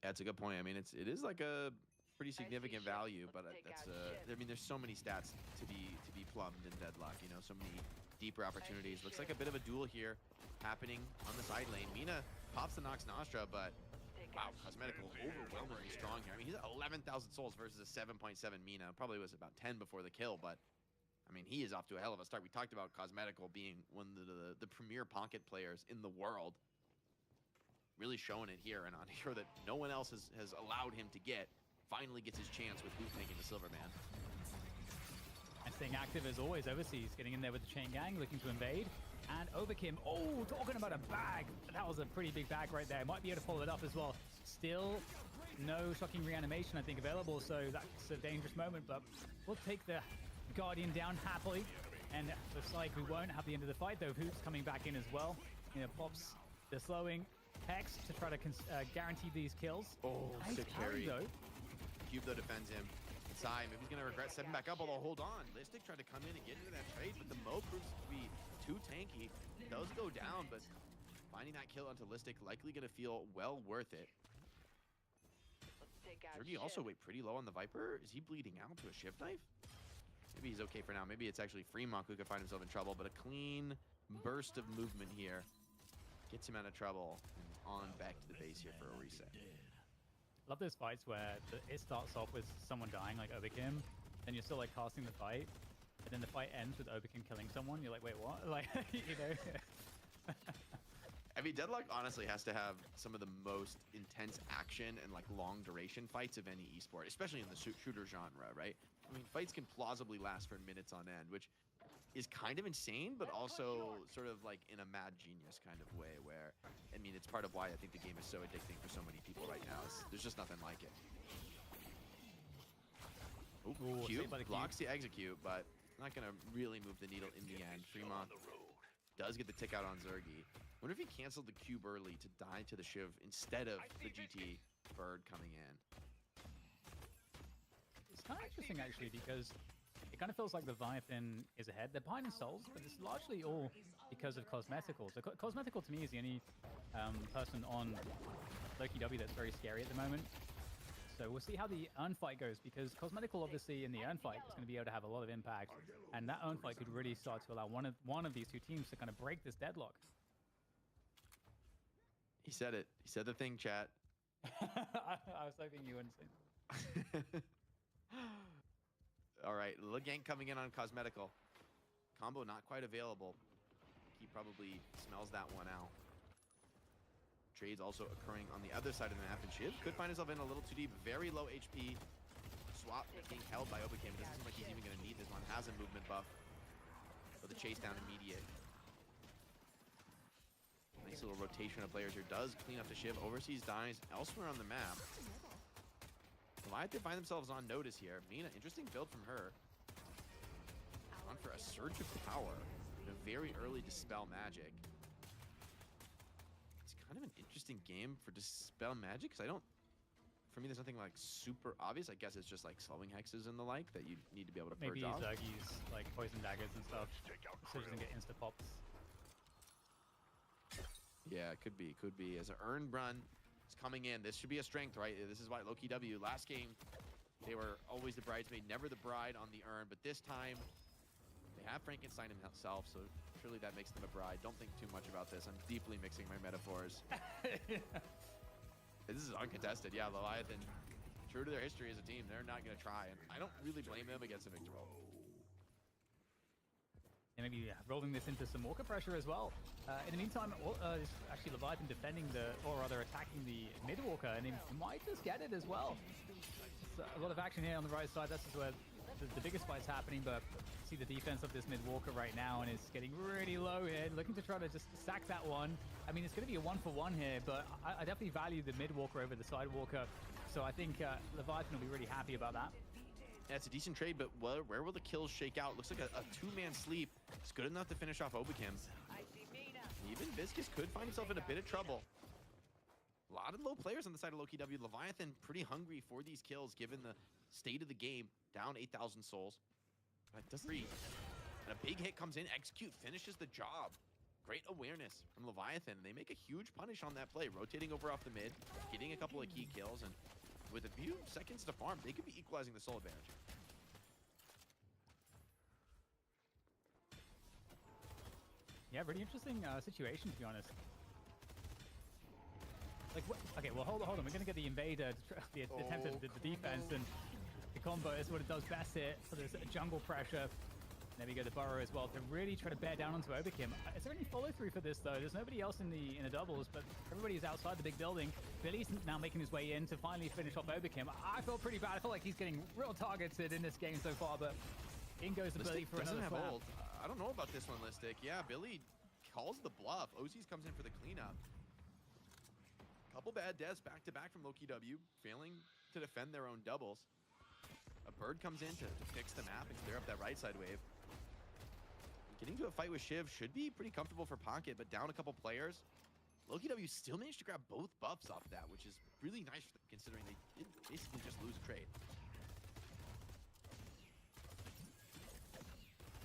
That's a good point. I mean, it is like a pretty significant value, but that's I mean, there's so many stats to be plumbed in Deadlock. You know, so many deeper opportunities. Looks like a bit of a duel here happening on the side lane. Mina pops the Nox Nostra, but wow, Cosmetical overwhelmingly strong here. I mean, he's at 11,000 souls versus a 7.7 Mina. Probably was about 10 before the kill, but I mean, he is off to a hell of a start. We talked about Cosmetical being one of the premier pocket players in the world. Really showing it here, and on a hero that no one else has allowed him to get. Finally gets his chance with Hoot taking the Silver Man. And staying active as always, Overseas getting in there with the chain gang, looking to invade. And Overkim, oh, talking about a bag. That was a pretty big bag right there. Might be able to follow it up as well. Still no shocking reanimation, I think, available. So that's a dangerous moment, but we'll take the Guardian down happily. And looks like we won't have the end of the fight, though. Hoot's coming back in as well. You know, pops the slowing Hex to try to guarantee these kills. Oh, nice sick carry. though. Cube, though, defends him. Inside, maybe he's going to regret stepping back up, although hold on. Listic tried to come in and get into that trade, but the Mo proves to be too tanky. Does go down, but finding that kill onto Listic likely going to feel well worth it. Zergy also wait pretty low on the Viper. Is he bleeding out to a shift knife? Maybe he's okay for now. Maybe it's actually Fremont who could find himself in trouble, but a clean burst of movement here gets him out of trouble and on back to the base here for a reset. Love those fights where it starts off with someone dying, like Overkim, and you're still like casting the fight, and then the fight ends with Overkim killing someone. You're like, wait, what? Like, you know. I mean, Deadlock honestly has to have some of the most intense action and like long duration fights of any esport, especially in the shooter genre, right? I mean, fights can plausibly last for minutes on end, which is kind of insane, but also sort of like in a mad genius kind of way where, I mean, it's part of why I think the game is so addicting for so many people right now. There's just nothing like it. Ooh, Cube blocks the execute, but not going to really move the needle in the end. Fremont does get the tick out on Zergy. Wonder if he canceled the cube early to die to the Shiv instead of the GT bird coming in. It's kind of interesting actually, because it kind of feels like the Leviathan is ahead. They're behind in souls, but it's largely all because of Cosmetical. So Cosmetical to me is the only person on Loki W that's very scary at the moment. So we'll see how the Urn fight goes, because Cosmetical obviously in the Urn fight is going to be able to have a lot of impact, and that Urn fight could really start to allow one of these two teams to kind of break this deadlock. He said it. He said the thing, chat. I was hoping you wouldn't say. All right, little gank coming in on Cosmetical. Combo not quite available. He probably smells that one out. Trades also occurring on the other side of the map, and Shiv could find himself in a little too deep. Very low HP. Swap being held by Overkim. It doesn't seem like he's even going to need this one. Has a movement buff. But the chase down immediate. Nice little rotation of players here. Does clean up the Shiv. Overseas dies elsewhere on the map. Leviathan find themselves on notice here. Mina, interesting build from her. On for a surge of power. A very early Dispel Magic. It's kind of an interesting game for Dispel Magic, because for me, there's nothing like super obvious. I guess it's just like slowing hexes and the like that you need to be able to purge off. Maybe Zergy's like poison daggers and stuff, so she doesn't get insta pops. Yeah, could be. As an Urn run is coming in, this should be a strength, right? This is why Loki W, last game, they were always the bridesmaid, never the bride on the Urn, but this time, they have Frankenstein himself, so surely that makes them a bride. Don't think too much about this. I'm deeply mixing my metaphors. This is uncontested. Yeah, Leviathan, true to their history as a team, they're not going to try, and I don't really blame them against a Victor. and maybe rolling this into some Walker pressure as well. In the meantime, it's actually Leviathan defending or rather attacking the mid Walker, and he might just get it as well. It's a lot of action here on the right side. This is where the biggest fight's happening, but see the defense of this mid Walker right now, and it's getting really low here, looking to try to just sack that one. I mean, it's going to be a 1-for-1 here, but I definitely value the mid Walker over the side Walker, so I think Leviathan will be really happy about that. Yeah, it's a decent trade, but where will the kills shake out? Looks like a two-man sleep. It's good enough to finish off Obakam. I see Mina. Even Viscus could find himself in a bit of trouble. A lot of low players on the side of LokiW. Leviathan pretty hungry for these kills, given the state of the game. Down 8,000 souls. But doesn't read. And a big hit comes in. Execute finishes the job. Great awareness from Leviathan. They make a huge punish on that play, rotating over off the mid, getting a couple of key kills, and with a few seconds to farm, they could be equalizing the soul advantage. Yeah, really interesting situation, to be honest. Like, okay, well, hold on. We're going to get the invader, the attempt at the defense, and the combo is what it does best here. So there's jungle pressure. There we go, the burrow as well, to really try to bear down onto Obakam. Is there any follow-through for this, though? There's nobody else in the doubles, but everybody is outside the big building. Billy's now making his way in to finally finish off Obakam. I feel pretty bad. I feel like he's getting real targeted in this game so far, but in goes the Billy for another slap. Ult. I don't know about this one, Listic. Yeah, Billy calls the bluff. Ozys comes in for the cleanup. Couple bad deaths back-to-back from LokiW, failing to defend their own doubles. A bird comes in to fix the map and clear up that right side wave. Getting to a fight with Shiv should be pretty comfortable for Pocket, but down a couple players. LokiW still managed to grab both buffs off that, which is really nice for them, considering they did basically just lose a trade.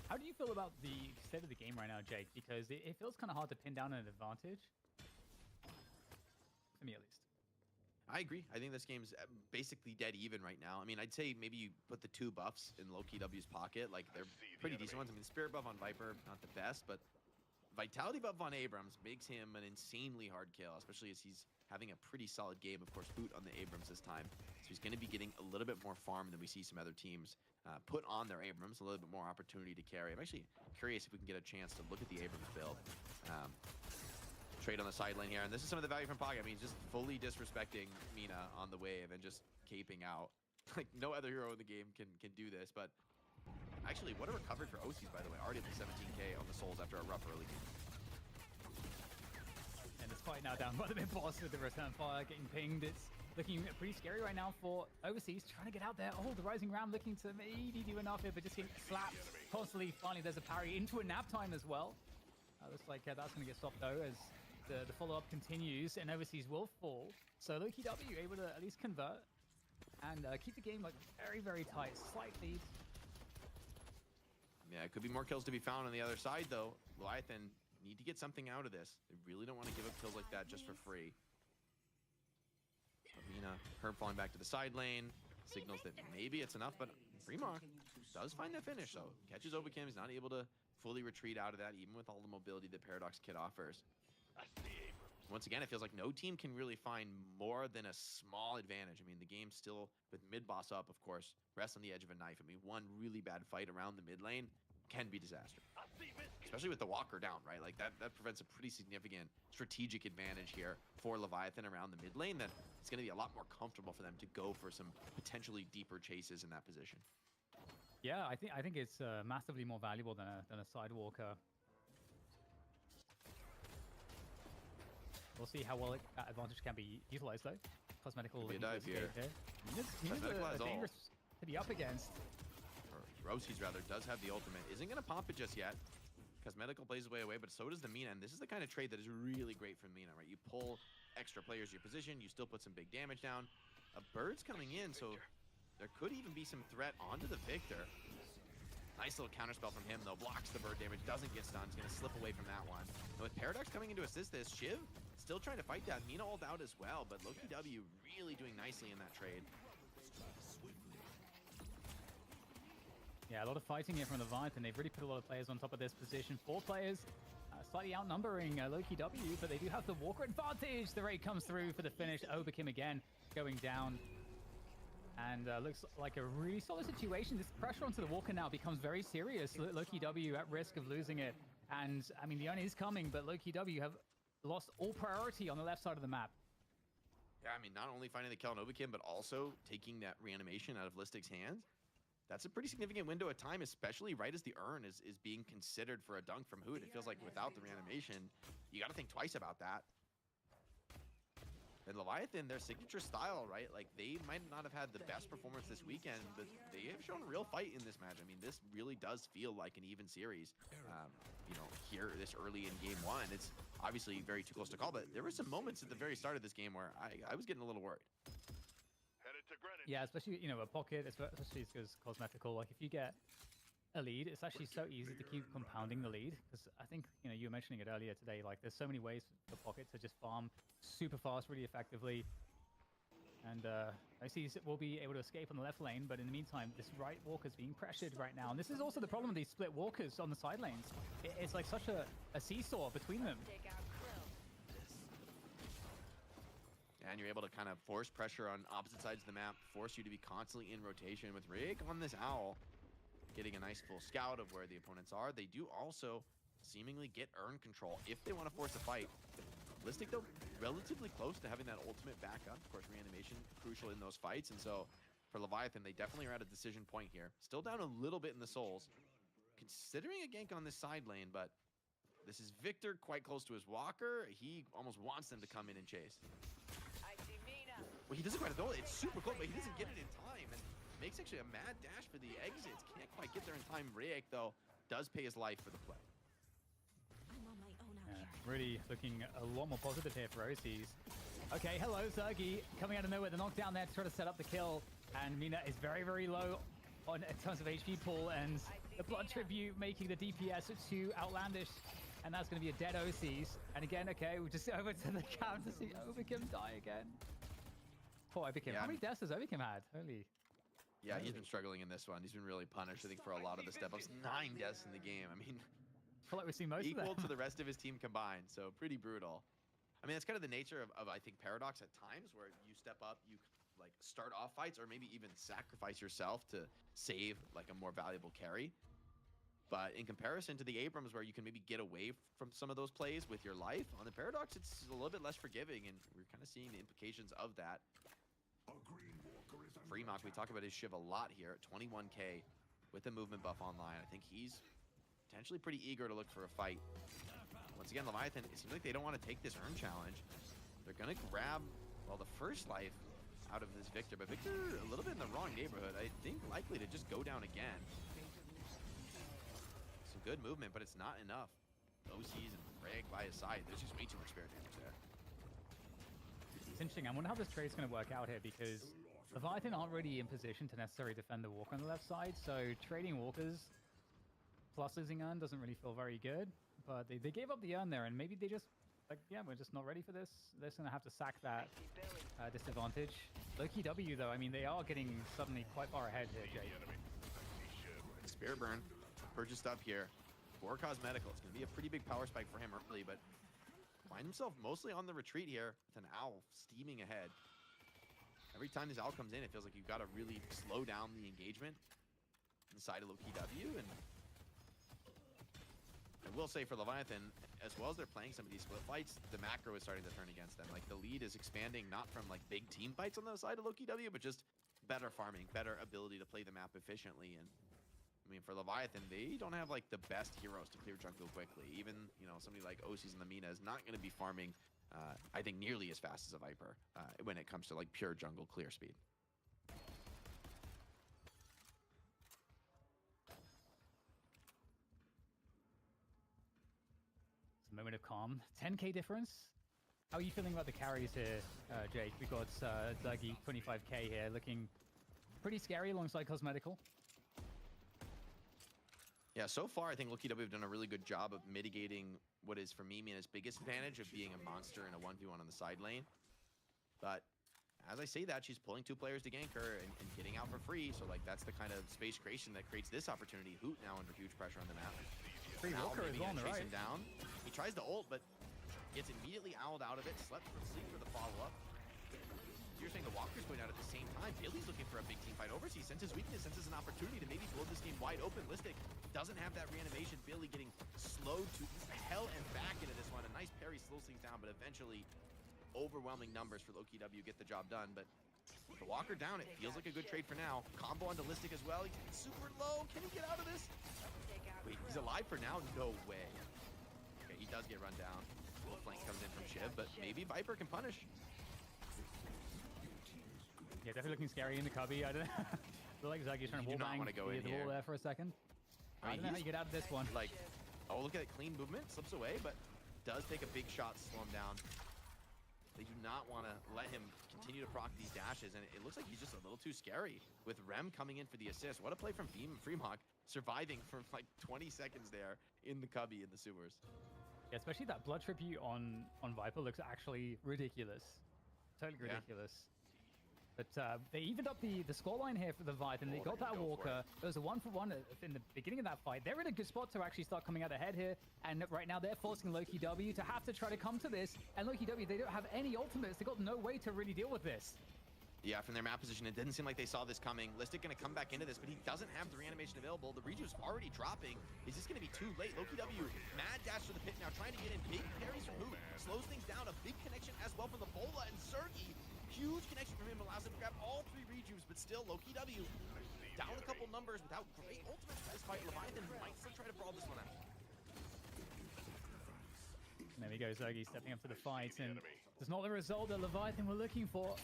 How do you feel about the state of the game right now, Jake? Because it feels kind of hard to pin down an advantage. For me, at least. I agree. I think this game's basically dead even right now. I mean, I'd say maybe you put the two buffs in LokiW's pocket. Like, they're pretty decent ones. I mean, Spirit buff on Viper, not the best, but Vitality buff on Abrams makes him an insanely hard kill, especially as he's having a pretty solid game. Of course, boot on the Abrams this time. So he's going to be getting a little bit more farm than we see some other teams put on their Abrams, a little bit more opportunity to carry. I'm actually curious if we can get a chance to look at the Abrams build. Trade on the side lane here, and this is some of the value from Pocket. I mean, just fully disrespecting Mina on the wave and just caping out. Like, no other hero in the game can do this, but actually, what a recovery for OCs, by the way. Already at the 17k on the souls after a rough early game. And this fight now down by the mid boss with the return fire getting pinged. It's looking pretty scary right now for Overseas, trying to get out there. Oh, the Rising Ram looking to maybe do enough here, but just getting slapped constantly. Finally, there's a parry into a nap time as well. Looks like that's going to get stopped, though, as the follow-up continues, and Overseas will fall. So LokiW able to at least convert and keep the game like very, very tight. Slight lead. Yeah, it could be more kills to be found on the other side, though. Leviathan need to get something out of this. They really don't want to give up kills like that just for free. Mina, Herb falling back to the side lane, signals that maybe it's enough, but Fremar does find the finish, though. Catches Obakam, he's not able to fully retreat out of that, even with all the mobility that Paradox Kid offers. Once again, it feels like no team can really find more than a small advantage. I mean, the game still, with mid-boss up, of course, rests on the edge of a knife. I mean, one really bad fight around the mid lane can be disaster. Especially with the Walker down, right? Like, that prevents a pretty significant strategic advantage here for Leviathan around the mid lane that it's going to be a lot more comfortable for them to go for some potentially deeper chases in that position. Yeah, I think it's massively more valuable than a Sidewalker. We'll see how well that advantage can be utilized, though. Cosmetical be a dive here. He's dangerous to be up against. Or Rosie's rather does have the ultimate. Isn't going to pop it just yet. Cosmetical plays away, but so does the Mina. And this is the kind of trade that is really great for Mina, right? You pull extra players to your position, you still put some big damage down. A bird's coming in, so there could even be some threat onto the Victor. Nice little counterspell from him, though. Blocks the bird damage, doesn't get stunned. He's going to slip away from that one. And with Paradox coming in to assist this, Shiv still trying to fight that. Mina ult out as well, but LokiW really doing nicely in that trade. Yeah, a lot of fighting here from Leviathan. They've really put a lot of players on top of this position. 4 players, slightly outnumbering LokiW, but they do have the Walker advantage. The raid comes through for the finish. Obakam again going down. And looks like a really solid situation. This pressure onto the Walker now becomes very serious. Loki W at risk of losing it. And, I mean, the Earn is coming, but Loki W have lost all priority on the left side of the map. Yeah, I mean, not only finding the kill on Obikim, but also taking that reanimation out of Listic's hands. That's a pretty significant window of time, especially right as the Earn is being considered for a dunk from Hoot. It feels like without the reanimation, you got to think twice about that. And Leviathan, their signature style, right? Like, they might not have had the best performance this weekend, but they have shown a real fight in this match. I mean, this really does feel like an even series. You know, here, this early in game one, it's obviously very too close to call, but there were some moments at the very start of this game where I was getting a little worried. Headed to Greenwich. Yeah, especially, you know, a pocket, especially because cosmetical. Like, if you get a lead, it's actually so easy to keep compounding the lead. Because I think, you know, you were mentioning it earlier today, like, there's so many ways for pocket to just farm super fast, really effectively. And OCs will be able to escape on the left lane, but in the meantime, this right Walker's being pressured right now. And this is also the problem with these split Walkers on the side lanes. It's like such a seesaw between them. Take out Krill. And you're able to kind of force pressure on opposite sides of the map, force you to be constantly in rotation with Rig on this Owl, getting a nice full scout of where the opponents are. They do also seemingly get Earn control if they want to force a fight. Listic, though, relatively close to having that ultimate backup. Of course, reanimation crucial in those fights. And so for Leviathan, they definitely are at a decision point here. Still down a little bit in the souls. Considering a gank on this side lane, but this is Victor quite close to his Walker. He almost wants them to come in and chase. I see Mina. Well, he doesn't quite know. It's super close, but he doesn't get it in time. And makes actually a mad dash for the exits. Can't quite get there in time. Riek, though, does pay his life for the play. I'm on my own out Yeah, here. really looking a lot more positive here for OCs. Okay, hello, Zergy. Coming out of nowhere, the knockdown there to try to set up the kill. And Mina is very, very low on in terms of HP pool. And the Blood Tribute making the DPS too outlandish. And that's going to be a dead OCs. And again, okay, we'll just over to the cam to see Obikim die again. Poor Obikim. Yeah. How many deaths has Obikim had? Holy. Yeah, he's been struggling in this one. He's been really punished, I think, for a lot of the step-ups. 9 deaths in the game. I mean, I feel like we've seen most equal of them. to the rest of his team combined, so pretty brutal. I mean, that's kind of the nature of I think, Paradox at times, where you step up, you like start off fights, or maybe even sacrifice yourself to save like a more valuable carry. But in comparison to the Abrams, where you can maybe get away from some of those plays with your life, on the Paradox, it's a little bit less forgiving, and we're kind of seeing the implications of that. Fremont, we talk about his Shiv a lot here at 21k with the movement buff online. I think he's potentially pretty eager to look for a fight. Once again, Leviathan, it seems like they don't want to take this Earn challenge. They're going to grab, well, the first life out of this Victor, but Victor a little bit in the wrong neighborhood. I think likely to just go down again. Some good movement, but it's not enough. OCs and Rag by his side. There's just way too much spare damage there. It's interesting. I wonder how this trade's going to work out here, because Leviathan aren't really in position to necessarily defend the Walker on the left side, so trading Walkers plus losing Earn doesn't really feel very good. But they gave up the Earn there, and maybe they just, like, yeah, we're just not ready for this. They're just going to have to sack that disadvantage. Loki W, though, I mean, they are getting suddenly quite far ahead here, Jake. Spirit Burn purchased up here for Cosmetical. It's going to be a pretty big power spike for him early, but find himself mostly on the retreat here with an Owl steaming ahead. Every time this Owl comes in, it feels like you've got to really slow down the engagement inside of Loki W. And I will say for Leviathan, as well as they're playing some of these split fights, the macro is starting to turn against them. Like, the lead is expanding not from like big team fights on the side of Loki W, but just better farming, better ability to play the map efficiently. And I mean, for Leviathan, they don't have like the best heroes to clear jungle quickly. Even, you know, somebody like OCs and the Mina is not going to be farming, I think, nearly as fast as a Viper when it comes to like pure jungle clear speed. It's a moment of calm. 10k difference. How are you feeling about the carries here, Jake? We got Zergy 25k here, looking pretty scary alongside Cosmetical. Yeah, so far, I think Loki W have done a really good job of mitigating what is, for me, Mina's biggest advantage of being a monster in a 1v1 on the side lane. But as I say that, she's pulling 2 players to gank her and getting out for free. So, like, that's the kind of space creation that creates this opportunity. Hoot now under huge pressure on the map. Free Owl Walker as maybe well on gonna the chase right. him down. He tries to ult, but gets immediately owled out of it. Slept for sleep for the follow-up. You're saying the Walker's going out at the same time. Billy's looking for a big team fight. Overseas senses weakness, senses an opportunity to maybe blow this game wide open. Listic doesn't have that reanimation. Billy getting slowed to hell and back into this one. A nice parry slows things down, but eventually overwhelming numbers for Loki W get the job done. But with the Walker down, it feels like a good trade for now. Combo onto Listic as well. He's super low. Can he get out of this? Wait, he's alive for now? No way. Okay, he does get run down. Little flank comes in from Shiv, but maybe Viper can punish. Yeah, definitely looking scary in the cubby. I don't know. I feel like Zuggy's trying to You do wall not bang wanna go in the here. wall there for a second. I don't know how you get out of this one. Like, oh, look at that clean movement. Slips away, but does take a big shot to slow him down. They do not want to let him continue to proc these dashes, and it looks like he's just a little too scary. With Rem coming in for the assist. What a play from Freemog, surviving for like 20 seconds there in the cubby in the sewers. Yeah, especially that blood tribute on Viper looks actually ridiculous. Totally Yeah. ridiculous. But they evened up the scoreline here for the Leviathan. They got that Walker. It was a 1-for-1 in the beginning of that fight. They're in a good spot to actually start coming out ahead here. And right now they're forcing Loki W to have to try to come to this. And Loki W, they don't have any ultimates. They got no way to really deal with this. Yeah, from their map position, it didn't seem like they saw this coming. Listic going to come back into this, but he doesn't have the reanimation available. The Rejuve's already dropping. Is this going to be too late? Loki W, mad dash to the pit now, trying to get in. Big parries from Hoot. Slows things down. A big connection as well from the Bola and Sergi. Huge connection from him, allows him to grab all 3 Rejuves, but still Loki W down a couple numbers without great ultimates for this fight. Leviathan might still try to brawl this one out. And there we go, Zergi stepping up to the fight, and it's not the result that Leviathan were looking for.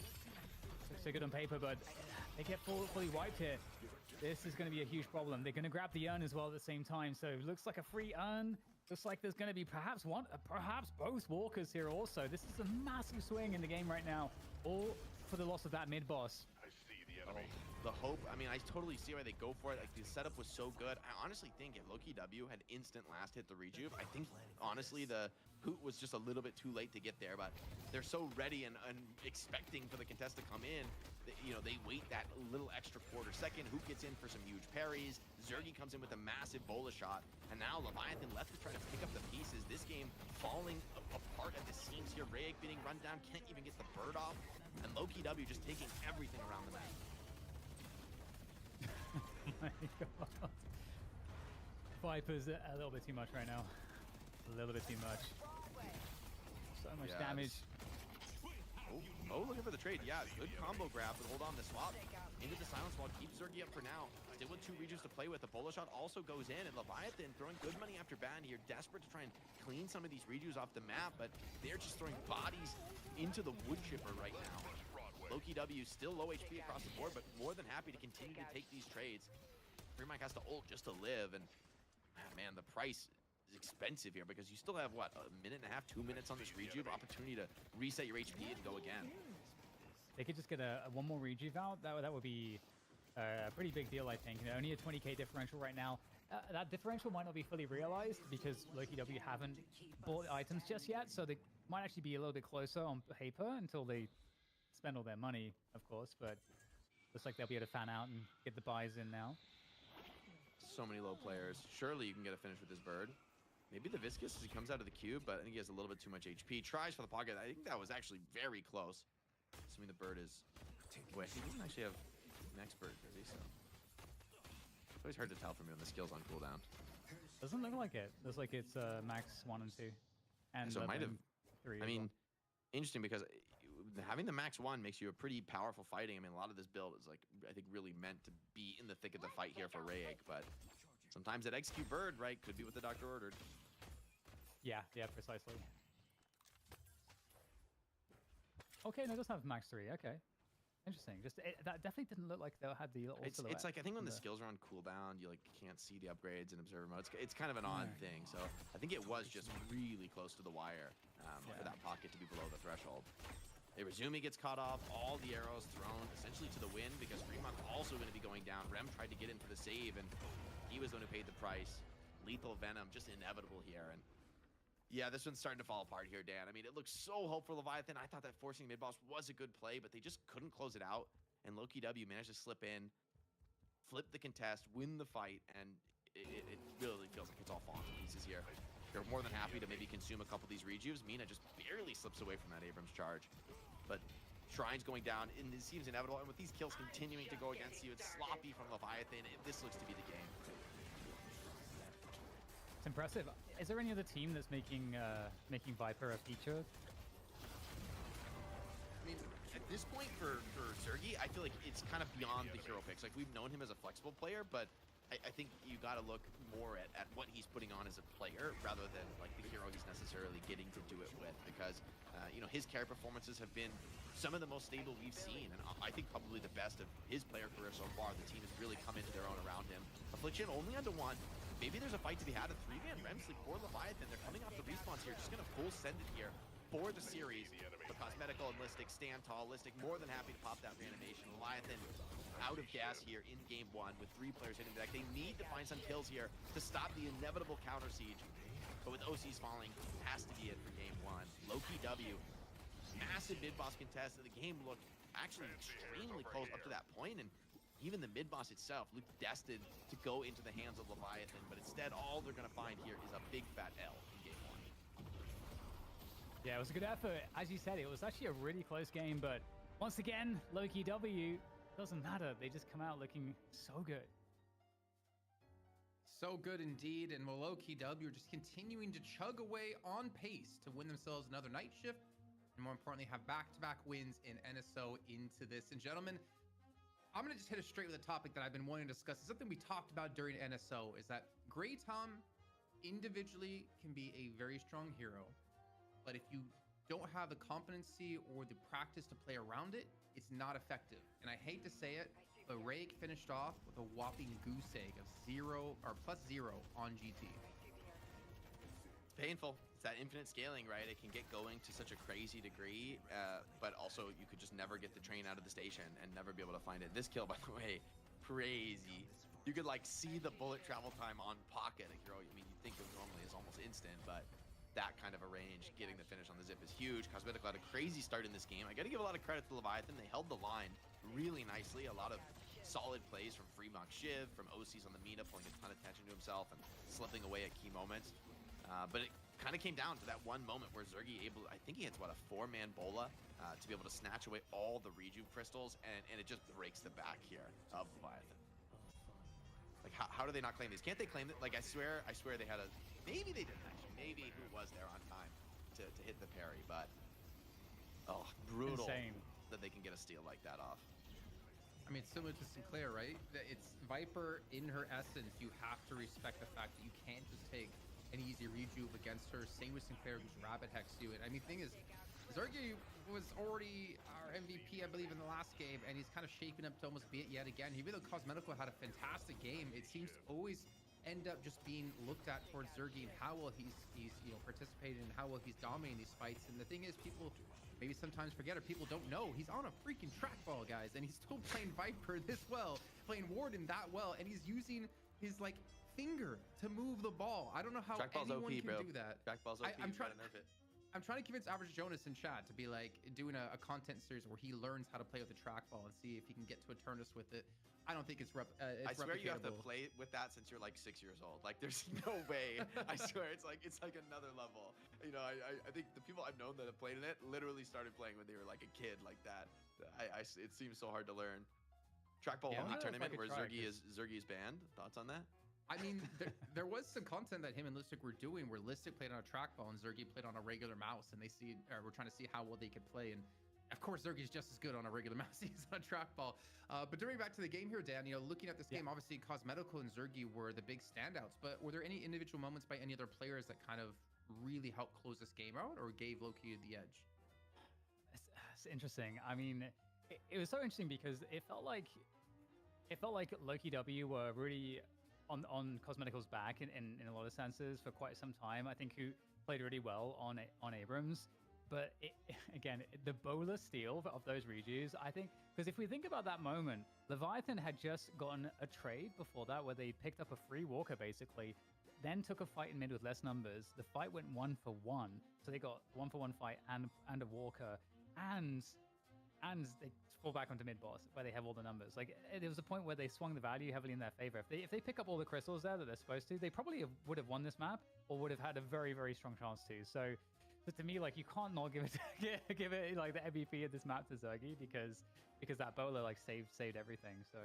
Looks so good on paper, but they get fully wiped here. This is going to be a huge problem. They're going to grab the urn as well at the same time, so it looks like a free urn. Looks like there's going to be perhaps both Walkers here also. This is a massive swing in the game right now, all for the loss of that mid boss. I see the enemy. The hope, I mean, I totally see why they go for it. Like, the setup was so good. I honestly think if Loki W had instant last hit the Rejuve, I think, honestly, the Hoot was just a little bit too late to get there, but they're so ready and expecting for the contest to come in. You know, they wait that little extra quarter second. Hoot gets in for some huge parries. Zergi comes in with a massive Bola shot, and now Leviathan left to try to pick up the pieces. This game falling apart at the seams here. Rayek being run down, can't even get the bird off, and Loki W just taking everything around the map. My God. Viper's a little bit too much right now. A little bit too much. So much Yeah, damage. Oh, looking for the trade. Yeah, good combo grab, but hold on, the swap into the silence wall. Keeps Zergi up for now. Still with 2 Rejuves to play with. The Bola shot also goes in, and Leviathan throwing good money after bad here. Desperate to try and clean some of these Rejuves off the map, but they're just throwing bodies into the wood chipper right now. Loki W still low HP across the board, but more than happy to continue to take these trades. Freemike has to ult just to live, and man, the price is expensive here because you still have, what, a minute and a half, 2 minutes on this Rejuve, opportunity to reset your HP and go again. They could just get a one more Rejuve out. That would be a pretty big deal, I think. You know, only a 20k differential right now. That differential might not be fully realized because Loki W haven't bought items just yet, so they might actually be a little bit closer on paper until they spend all their money, of course, but looks like they'll be able to fan out and get the buys in now. So many low players. Surely you can get a finish with this bird. Maybe the Viscous as he comes out of the cube, but I think he has a little bit too much HP. Tries for the pocket. I think that was actually very close. Assuming the bird is... Wait, he doesn't actually have next bird, does he? So it's always hard to tell from me when the skill's on cooldown. Doesn't look like it. Looks like it's max 1 and 2. And So it might have... 3 I as mean, well. interesting because having the max 1 makes you a pretty powerful fighting. I mean, a lot of this build is, like, I think really meant to be in the thick of the fight here for Rayek, but sometimes that execute bird, right, could be what the doctor ordered. Yeah, precisely. Okay, no, it does have max 3. Okay. Interesting. Just that definitely didn't look like they had the little silhouette It's like, I think when on the skills are on cooldown, you like can't see the upgrades in observer mode. It's kind of an odd thing. So I think it was just really close to the wire for that pocket to be below the threshold. Irezumi gets caught off, all the arrows thrown essentially to the wind because Fremont also going to be going down. Rem tried to get in for the save, and he was the one who paid the price. Lethal Venom, just inevitable here. And yeah, this one's starting to fall apart here, Dan. I mean, it looks so hope for Leviathan. I thought that forcing mid-boss was a good play, but they just couldn't close it out. And Loki W managed to slip in, flip the contest, win the fight, and it really feels like it's all falling to pieces here. They're more than happy to maybe consume a couple of these Rejuves. Mina just barely slips away from that Abrams charge. But Shrines going down, and it seems inevitable. And with these kills continuing to go against you, it's sloppy from Leviathan. This looks to be the game. It's impressive. Is there any other team that's making Viper a feature? I mean, at this point for Zergy, I feel like it's kind of beyond the hero picks. Like, we've known him as a flexible player, but I think you got to look more at what he's putting on as a player rather than like the hero he's necessarily getting to do it with, because you know, his carry performances have been some of the most stable we've seen, and I think probably the best of his player career so far. The team has really come into their own around him. Affliction only onto one. Maybe there's a fight to be had. A 3-man Remsley for Leviathan. They're coming off the respawns here, just gonna full send it here for the series. But Cosmetical and Listic stand tall. Listic more than happy to pop that reanimation. Leviathan out of gas here in game 1 with 3 players hitting the deck. They need to find some kills here to stop the inevitable counter siege. But with OCs falling, has to be it for game 1. Loki W, massive mid-boss contest. The game looked actually extremely close up to that point, and even the mid-boss itself looked destined to go into the hands of Leviathan, but instead all they're going to find here is a big fat L in game 1. Yeah, it was a good effort. As you said, it was actually a really close game, but once again, Loki W, doesn't matter. They just come out looking so good. So good indeed, and Loki W are just continuing to chug away on pace to win themselves another night shift, and more importantly, have back-to-back wins in NSO into this. And gentlemen, I'm gonna just hit it straight with a topic that I've been wanting to discuss. It's something we talked about during NSO, is that Grey Tom individually can be a very strong hero, but if you don't have the competency or the practice to play around it, it's not effective. And I hate to say it, but Rake finished off with a whopping goose egg of +0 on GT. It's painful. It's that infinite scaling, right? It can get going to such a crazy degree, but also you could just never get the train out of the station and never be able to find it. This kill, by the way, crazy. You could like see the bullet travel time on Pocket. Like, I mean, you think it normally is almost instant, but that kind of a range, getting the finish on the Zip is huge. Cosmetical had a crazy start in this game. I got to give a lot of credit to Leviathan. They held the line really nicely. A lot of solid plays from Freemock Shiv, from OCs on the Mina, pulling a ton of attention to himself and slipping away at key moments. But it kind of came down to that one moment where Zergy I think he hits, what, a 4-man Bola to be able to snatch away all the Rejuve crystals, and it just breaks the back here of Leviathan. Like, how do they not claim these? Can't they claim it? Like, I swear they had a... Maybe they didn't actually. Maybe who was there on time to hit the parry, but oh, brutal. Insane that they can get a steal like that off. I mean, it's similar to Sinclair, right? It's Viper in her essence. You have to respect the fact that you can't just take an easy rejuve against her. Same with Sinclair, who's rabbit hex you. And I mean, the thing is, Zergy was already our MVP, I believe, in the last game, and he's kind of shaping up to almost be it yet again. Even though Cosmetical had a fantastic game, it seems to always end up just being looked at towards Zergy and how well he's you know, participated and how well he's dominating these fights. And the thing is, people maybe sometimes forget, or people don't know, he's on a freaking trackball, guys, and he's still playing Viper this well, playing Warden that well, and he's using his like finger to move the ball. I don't know how anyone OP, can bro. do that. Trackball's OP. I'm trying to nerf it. I'm trying to convince Average Jonas in chat to be like doing a content series where he learns how to play with the trackball and see if he can get to a Turnus with it. I don't think it's I swear you have to replicatable. play with that since you're like 6 years old. Like, there's no way. I swear it's like another level. You know, I think the people I've known that have played in it literally started playing when they were like a kid, like that. It seems so hard to learn. Trackball Yeah, I only wonder if I tournament could where try, 'cause- Zergy's banned. Thoughts on that? I mean, there was some content that him and Listic were doing where Listic played on a trackball and Zergy played on a regular mouse, and we're trying to see how well they could play. And of course, Zergy's just as good on a regular mouse as he is on a trackball. But turning back to the game here, Dan, you know, looking at this game, obviously Cosmetical and Zergy were the big standouts. But were there any individual moments by any other players that kind of really helped close this game out or gave Loki the edge? It's interesting. I mean, it was so interesting because it felt like Loki W were really on Cosmetical's back in a lot of senses for quite some time. I think who played really well on Abrams. But again, the Bola steal of those rejuves, I think, because if we think about that moment, Leviathan had just gotten a trade before that where they picked up a free Walker basically, then took a fight in mid with less numbers. The fight went 1-for-1, so they got 1-for-1 fight and a Walker, and they fall back onto mid boss where they have all the numbers. Like, there was a point where they swung the value heavily in their favor. If they pick up all the crystals there that they're supposed to, they probably would have won this map or would have had a very, very strong chance to. So So to me, like, you can't not give it give it like the MVP of this map to Zergy because that bowler like saved everything. So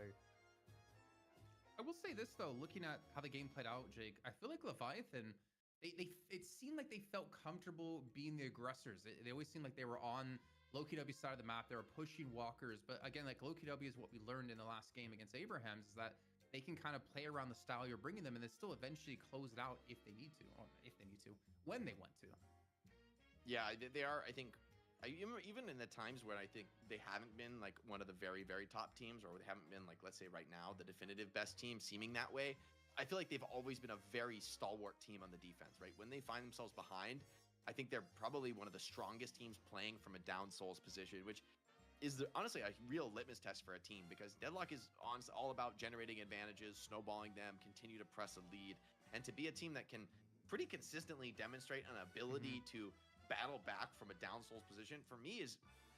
I will say this though, looking at how the game played out, Jake, I feel like Leviathan, it seemed like they felt comfortable being the aggressors. They always seemed like they were on LokiW side of the map. They were pushing walkers, but again, like LokiW is what we learned in the last game against Abrahams, is that they can kind of play around the style you're bringing them, and then still eventually close it out if they need to, or if they need to, when they want to. Yeah, they are. I think even in the times where I think they haven't been like one of the very, very top teams, or they haven't been like, let's say right now, the definitive best team seeming that way, I feel like they've always been a very stalwart team on the defense, right? When they find themselves behind, I think they're probably one of the strongest teams playing from a down souls position, which is honestly a real litmus test for a team, because Deadlock is all about generating advantages, snowballing them, continue to press a lead, and to be a team that can pretty consistently demonstrate an ability to battle back from a down souls position, for me, is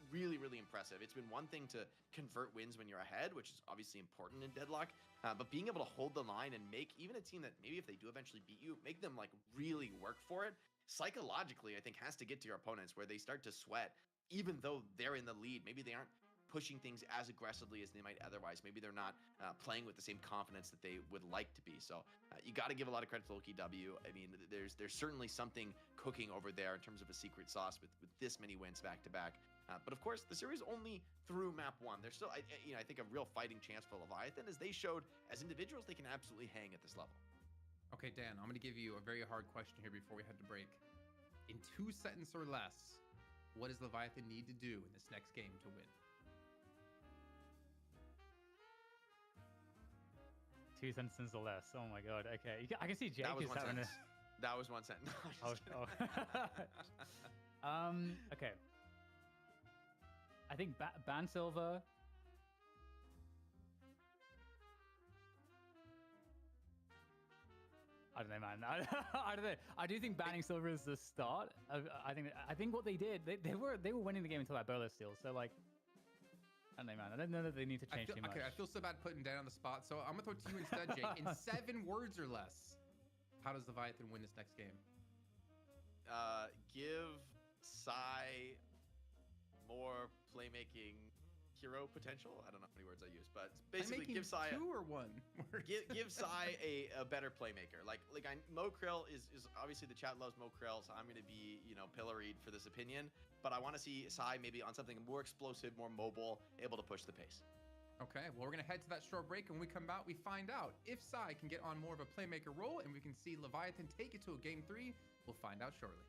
really, really impressive. It's been one thing to convert wins when you're ahead, which is obviously important in Deadlock, but being able to hold the line and make even a team that maybe if they do eventually beat you, make them like really work for it, psychologically, I think has to get to your opponents where they start to sweat, even though they're in the lead. Maybe they aren't pushing things as aggressively as they might otherwise. Maybe they're not playing with the same confidence that they would like to be. So you got to give a lot of credit to LokiW. I mean, there's certainly something cooking over there in terms of a secret sauce with this many wins back to back. But of course, the series only through map 1. There's still, I think, a real fighting chance for Leviathan, as they showed as individuals they can absolutely hang at this level. Okay, Dan, I'm going to give you a very hard question here before we head to break. In 2 sentences or less, what does Leviathan need to do in this next game to win? 2 sentences or less. Oh my god. Okay, I can see Jake That was is one having sentence. That was one sentence. No, Okay. I think Ban Silver. I don't know, man. I don't know. I do think banning Silver is the start. I think what they did, they were winning the game until that bowler steal. So like, I don't know, man. I don't know that they need to change too much. Okay, I feel so bad putting Dan on the spot, so I'm gonna throw it to you instead, Jake. In 7 words or less, how does Leviathan win this next game? Give Psy more playmaking hero potential. I don't know how many words I use, but basically give Psy 2 or 1 words. give Psy a better playmaker. Like Mokrill is obviously, the chat loves Mokrill, so I'm going to be pilloried for this opinion. But I want to see Psy maybe on something more explosive, more mobile, able to push the pace. Okay, well, we're going to head to that short break, and when we come out, we find out if Psy can get on more of a playmaker role, and we can see Leviathan take it to a game 3. We'll find out shortly.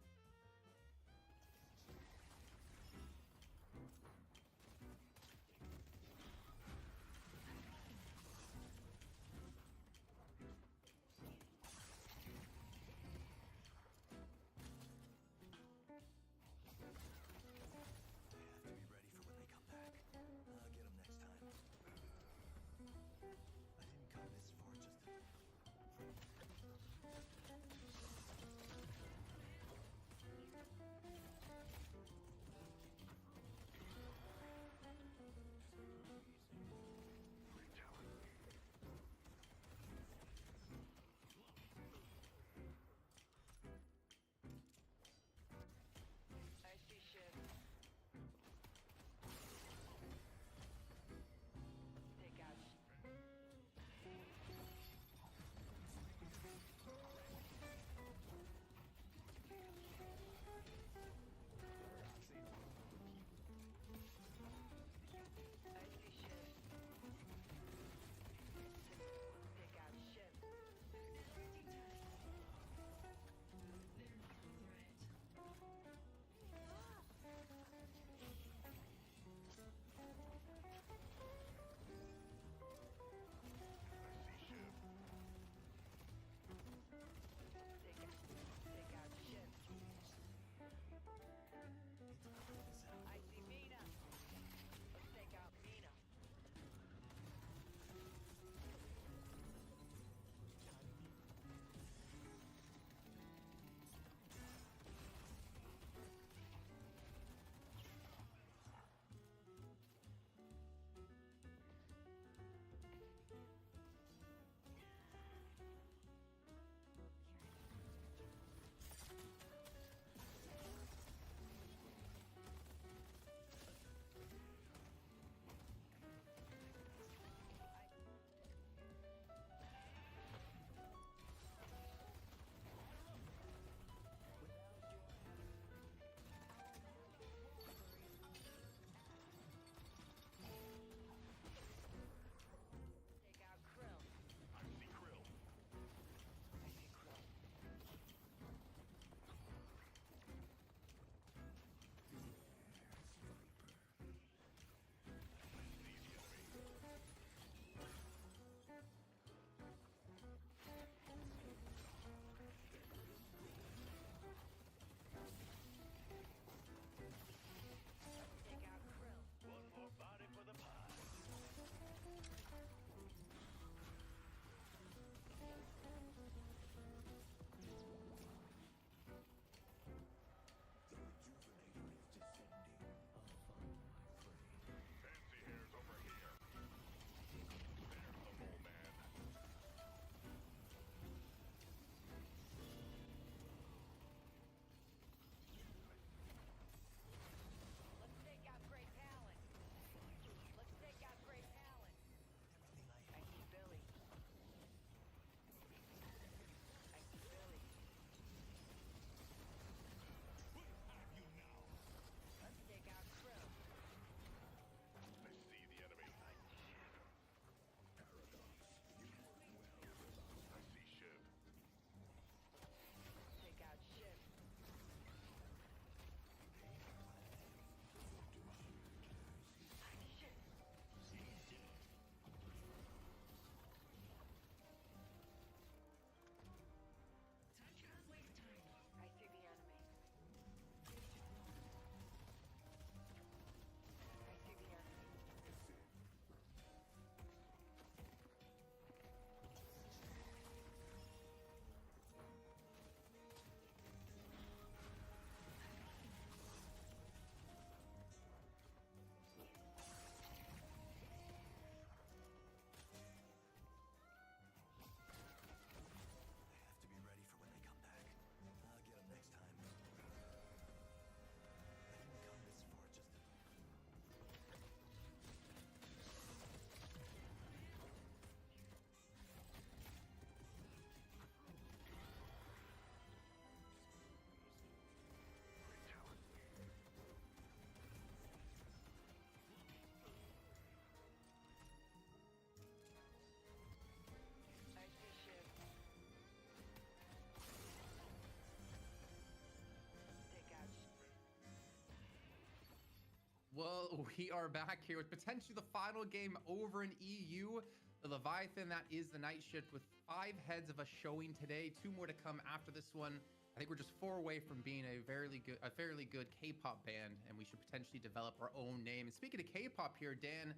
Well, we are back here with potentially the final game over in EU. The Leviathan, that is the night shift with 5 heads of a showing today. 2 more to come after this one. I think we're just 4 away from being a fairly good K-pop band, and we should potentially develop our own name. And speaking of K-pop here, Dan,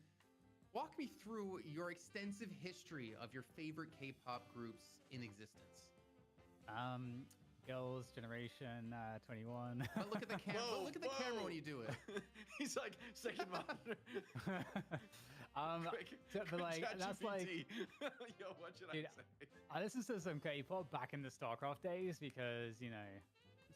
walk me through your extensive history of your favorite K-pop groups in existence. Girls' Generation 21. But look at the camera. Whoa, Look at the camera when you do it. He's like second monitor. Quick, but like that's like, ChatGPT. Yo, what should dude, I say? I listened to some K-pop back in the StarCraft days because you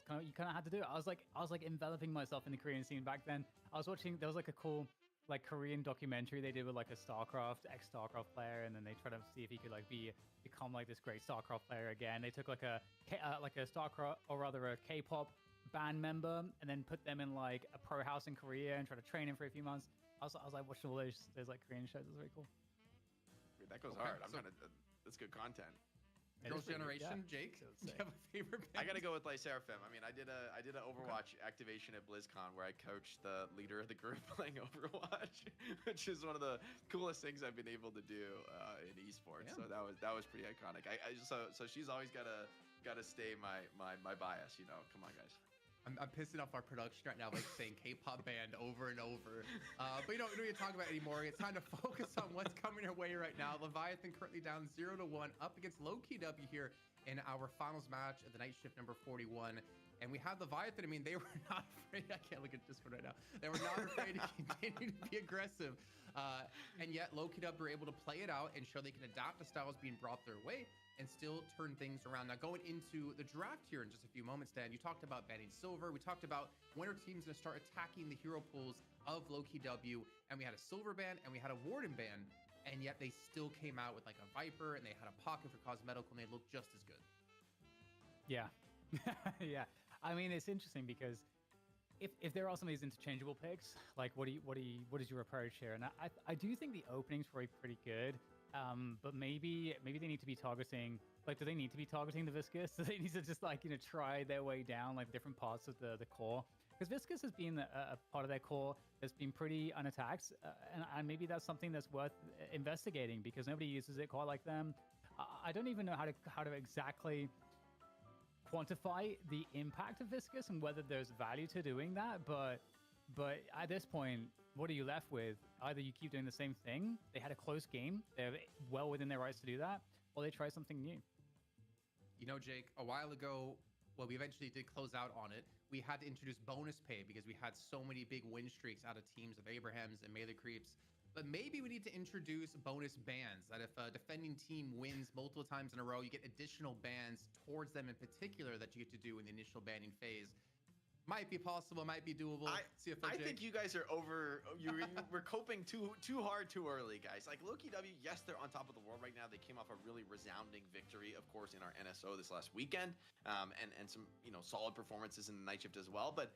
kind of had to do it. I was like enveloping myself in the Korean scene back then. I was watching. There was like a cool like Korean documentary they did with like a ex-StarCraft player, and then they tried to see if he could like become like this great StarCraft player again. They took like a StarCraft, or rather a K-pop band member, and then put them in like a pro house in Korea and tried to train him for a few months. I was like watching all those like Korean shows. It was very cool. Dude, that goes Okay, hard. so- That's good content. It Girls' is pretty good, Generation, yeah. Jake. So Do you sick. have a favorite band? I gotta go with like Seraphim. I mean, I did a Overwatch activation at BlizzCon where I coached the leader of the group playing Overwatch, which is one of the coolest things I've been able to do in esports. Yeah. So that was pretty iconic. So she's always gotta stay my bias. You know, come on guys. I'm pissing off our production right now, like saying K-pop band over and over. But we don't need to talk about it anymore. It's time to focus on what's coming our way right now. Leviathan currently down 0-1 up against Low-Key W here in our finals match of the night shift number 41. And we have Leviathan. I mean, they were not afraid. I can't look at Discord right now. They were not afraid to continue to be aggressive. And yet Low-Key W were able to play it out and show they can adapt to styles being brought their way and still turn things around. Now, going into the draft here in just a few moments, Dan, you talked about banning silver. We talked about when are teams going to start attacking the hero pools of Low-Key W, and we had a silver ban and we had a warden ban, and yet they still came out with like a Viper, and they had a pocket for cosmetical, and they looked just as good. Yeah, yeah. I mean, it's interesting because if there are some of these interchangeable picks, like what is your approach here? And I do think the opening's probably pretty good. But maybe they need to be targeting, like, do they need to be targeting the Viscous? Do they need to just like, try their way down like different parts of the core? Because Viscous has been a part of their core that's been pretty unattacked, and maybe that's something that's worth investigating because nobody uses it quite like them. I don't even know how to exactly quantify the impact of Viscous and whether there's value to doing that, but at this point, what are you left with? Either you keep doing the same thing, they had a close game, they're well within their rights to do that, or they try something new. You know, Jake, a while ago, well, we eventually did close out on it. We had to introduce bonus pay because we had so many big win streaks out of teams of Abrahams and Melee Creeps. But maybe we need to introduce bonus bans that if a defending team wins multiple times in a row, you get additional bans towards them in particular that you get to do in the initial banning phase. Might be possible, might be doable. CFO I Jake. think you guys are we're coping too hard too early, guys. Like Low-Key W, yes, they're on top of the world right now. They came off a really resounding victory, of course, in our NSO this last weekend, and some solid performances in the night shift as well. But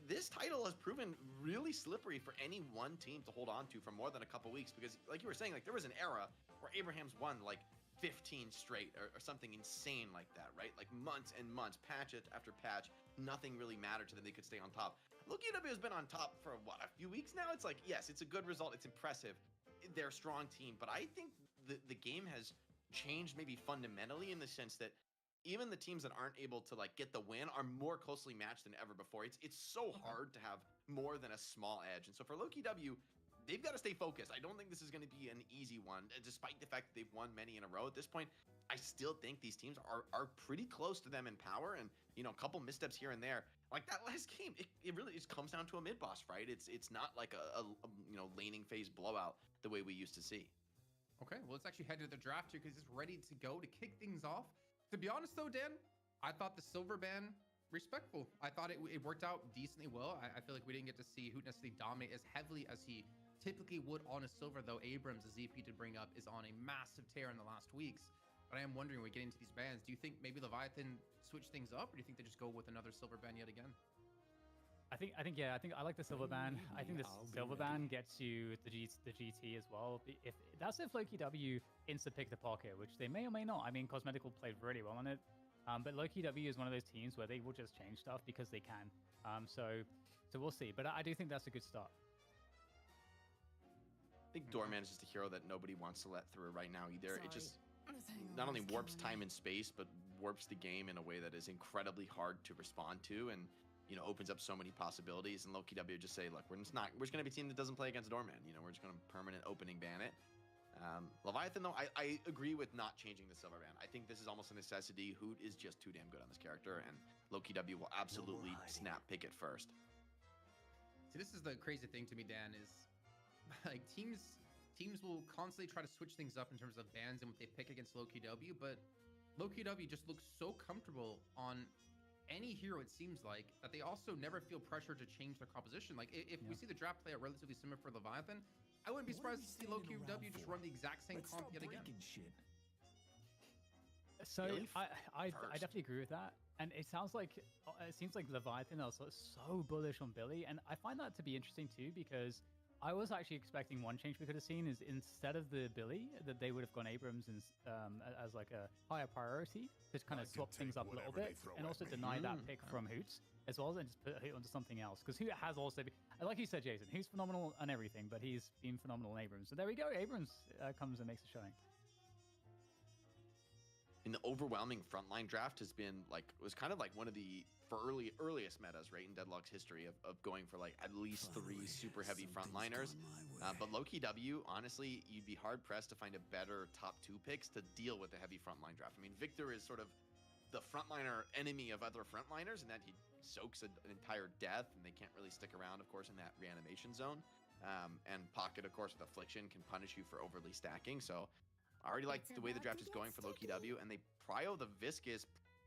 this title has proven really slippery for any one team to hold on to for more than a couple weeks because, like you were saying, like there was an era where Abrahams won like 15 straight or something insane like that, right? Like months and months, patch after patch, nothing really mattered to them. They could stay on top. Low-Key W has been on top for what, a few weeks now? It's like, yes, it's a good result. It's impressive. They're a strong team, but I think the game has changed maybe fundamentally in the sense that even the teams that aren't able to like get the win are more closely matched than ever before. It's so hard to have more than a small edge. And so for Low-Key W, they've got to stay focused. I don't think this is going to be an easy one, despite the fact that they've won many in a row at this point. I still think these teams are pretty close to them in power, and a couple missteps here and there. Like that last game, it really just comes down to a mid boss fight. It's not like a laning phase blowout the way we used to see. Okay, well, let's actually head to the draft here because it's ready to go to kick things off. To be honest, though, Dan, I thought the silver ban respectful. I thought it worked out decently well. I feel like we didn't get to see Hoot necessarily dominate as heavily as he typically would on a silver, though Abrams, as ZP did bring up, is on a massive tear in the last weeks. But I am wondering, when we get into these bans, do you think maybe Leviathan switch things up, or do you think they just go with another silver ban yet again? I think I like the silver ban. I think the I'll be silver ban ready. gets you the GT as well. If Low-Key W insta pick the pocket, which they may or may not. I mean, Cosmetical played really well on it, but Low-Key W is one of those teams where they will just change stuff because they can. So we'll see. But I do think that's a good start. think Doorman is just a hero that nobody wants to let through right now either. It just not only warps time and space, but warps the game in a way that is incredibly hard to respond to, and opens up so many possibilities. And Loki W just say, look, we're just gonna be a team that doesn't play against Doorman. We're just gonna permanent opening ban it. Leviathan, though, I agree with not changing the silver ban. I think this is almost a necessity. Hoot is just too damn good on this character, and Loki W will absolutely snap pick it first. See, this is the crazy thing to me, Dan, is like teams will constantly try to switch things up in terms of bans and what they pick against Loki W, but Loki W just looks so comfortable on any hero, it seems like, that they also never feel pressure to change their composition. Like, if we see the draft play out relatively similar for Leviathan, I wouldn't be surprised to see Loki W just run the exact same comp yet again. So Really I definitely agree with that, and it seems like Leviathan are so bullish on Billy, and I find that to be interesting too, because I was actually expecting one change we could have seen is instead of the Billy, that they would have gone Abrams as like a higher priority to kind of swap things up a little bit, and also deny that pick from Hoots as well, and just put Hoot onto something else, because Hoot has also been, like you said, Jason, Hoot's phenomenal on everything, but he's been phenomenal in Abrams. So there we go, Abrams comes and makes a showing. In the overwhelming frontline draft was kind of like one of the earliest metas, right, in Deadlock's history of going for like at least 3 super heavy frontliners. But Loki W, honestly, you'd be hard pressed to find a better top 2 picks to deal with the heavy frontline draft. I mean, Victor is sort of the frontliner enemy of other frontliners, in that he soaks an entire death, and they can't really stick around, of course, in that reanimation zone. And Pocket, of course, with Affliction can punish you for overly stacking. So I already like the way the draft is going for Loki W, and they prio the Viscus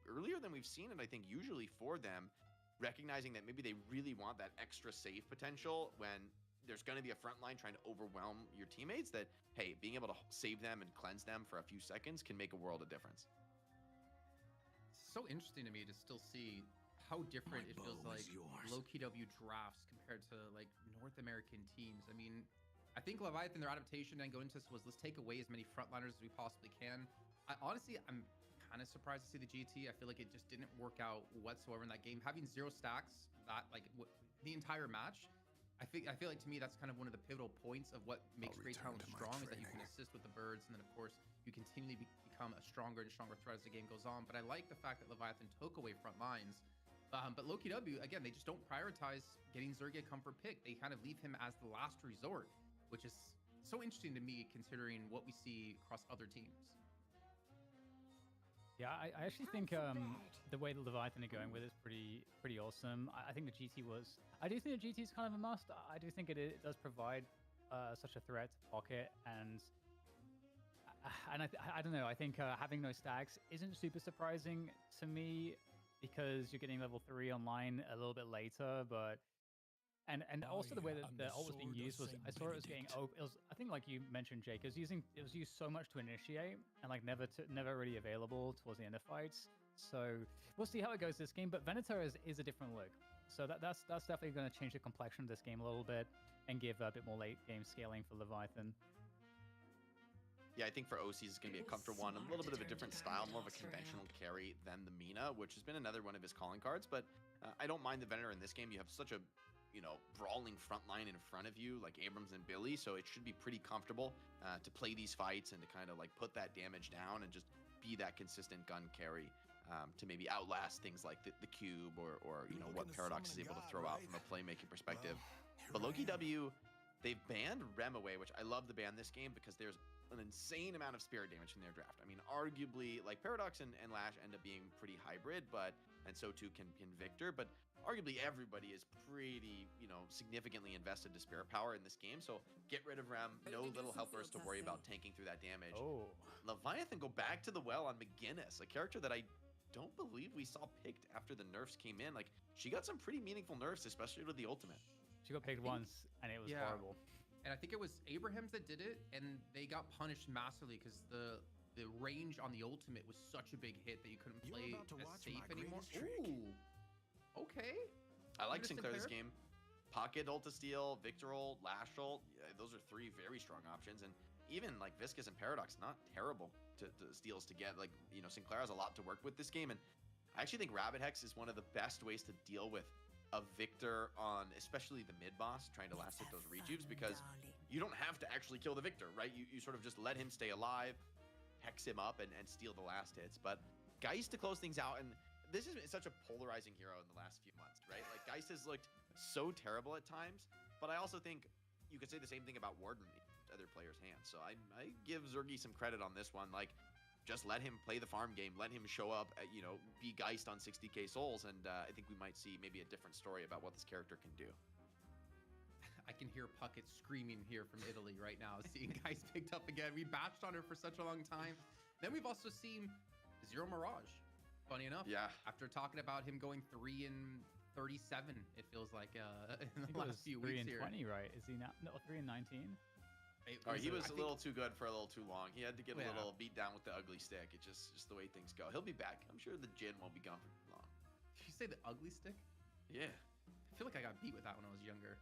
earlier than we've seen it, I think, usually for them, recognizing that maybe they really want that extra save potential when there's going to be a front line trying to overwhelm your teammates, that, hey, being able to save them and cleanse them for a few seconds can make a world of difference. It's so interesting to me to still see how different it feels like Loki W drafts compared to like North American teams. I mean, I think Leviathan, their adaptation and going into this was, let's take away as many frontliners as we possibly can. I'm kind of surprised to see the GT. I feel like it just didn't work out whatsoever in that game. Having 0 stacks the entire match, I feel like to me that's kind of one of the pivotal points of what makes Great Talent strong, is that you can assist with the birds, and then of course you continually become a stronger and stronger threat as the game goes on. But I like the fact that Leviathan took away front lines. But Loki W, again, they just don't prioritize getting Zergia comfort pick. They kind of leave him as the last resort, which is so interesting to me considering what we see across other teams. Yeah, I actually think the way that Leviathan are going with it is pretty awesome. I think the GT I do think the GT is kind of a must. I do think it does provide such a threat to Pocket, and I don't know. I think having those stacks isn't super surprising to me, because you're getting level 3 online a little bit later, but and also the way that the ult was being used was, I saw it was getting I think, like you mentioned, Jake, it was used so much to initiate, and like never really available towards the end of fights. So we'll see how it goes this game, but Venator is a different look, so that's definitely going to change the complexion of this game a little bit and give a bit more late game scaling for Leviathan. Yeah, I think for OCs it's going to be a comfortable one, a little bit of a different style, more of a conventional carry than the Mina, which has been another one of his calling cards. But I don't mind the Venator in this game. You have such a brawling front line in front of you, like Abrams and Billy, so it should be pretty comfortable to play these fights and to kind of like put that damage down and just be that consistent gun carry to maybe outlast things like the Cube or what Paradox is able to throw out from a playmaking perspective. But Loki W, they've banned Rem away, which I love the ban this game, because there's an insane amount of spirit damage in their draft. I mean, arguably, like Paradox and Lash end up being pretty hybrid, and so too can Victor, but arguably everybody is pretty, significantly invested to spirit power in this game. So get rid of Rem, no little helpers to worry about tanking through that damage. Oh, Leviathan go back to the well on McGinnis, a character that I don't believe we saw picked after the nerfs came in. Like, she got some pretty meaningful nerfs, especially with the ultimate. she got picked once, and it was horrible. And I think it was Abrahams that did it, and they got punished massively because the range on the ultimate was such a big hit that you couldn't play as safe anymore. Ooh, okay. I like Sinclair this game. Pocket ult to steal, Victor ult, Lash ult. Yeah, those are 3 very strong options, and even like Viscus and Paradox, not terrible to steals to get. Like, Sinclair has a lot to work with this game, and I actually think Rabbit Hex is one of the best ways to deal with a Victor on especially the mid boss trying to last hit those rejuves, because you don't have to actually kill the Victor, right? You sort of just let him stay alive, hex him up, and steal the last hits. But Geist to close things out, and this is such a polarizing hero in the last few months, right? Like Geist has looked so terrible at times, but I also think you could say the same thing about Warden in other players' hands. So I give Zergy some credit on this one. Like, just let him play the farm game, let him show up, be Geist on 60k souls, and I think we might see maybe a different story about what this character can do. I can hear Puckett screaming here from Italy right now, seeing Geist picked up again. We bashed on her for such a long time. Then we've also seen Zero Mirage. Funny enough, Yeah. after talking about him going 3 and 37, it feels like in I the think it last was few 3 weeks and here. 20, right? Is he now? No, 3 and 19. He was I a think- little too good for a little too long. He had to get a Yeah. little beat down with the ugly stick. It's just the way things go. He'll be back. I'm sure the Jin won't be gone for too long. Did you say the ugly stick? Yeah. I feel like I got beat with that when I was younger,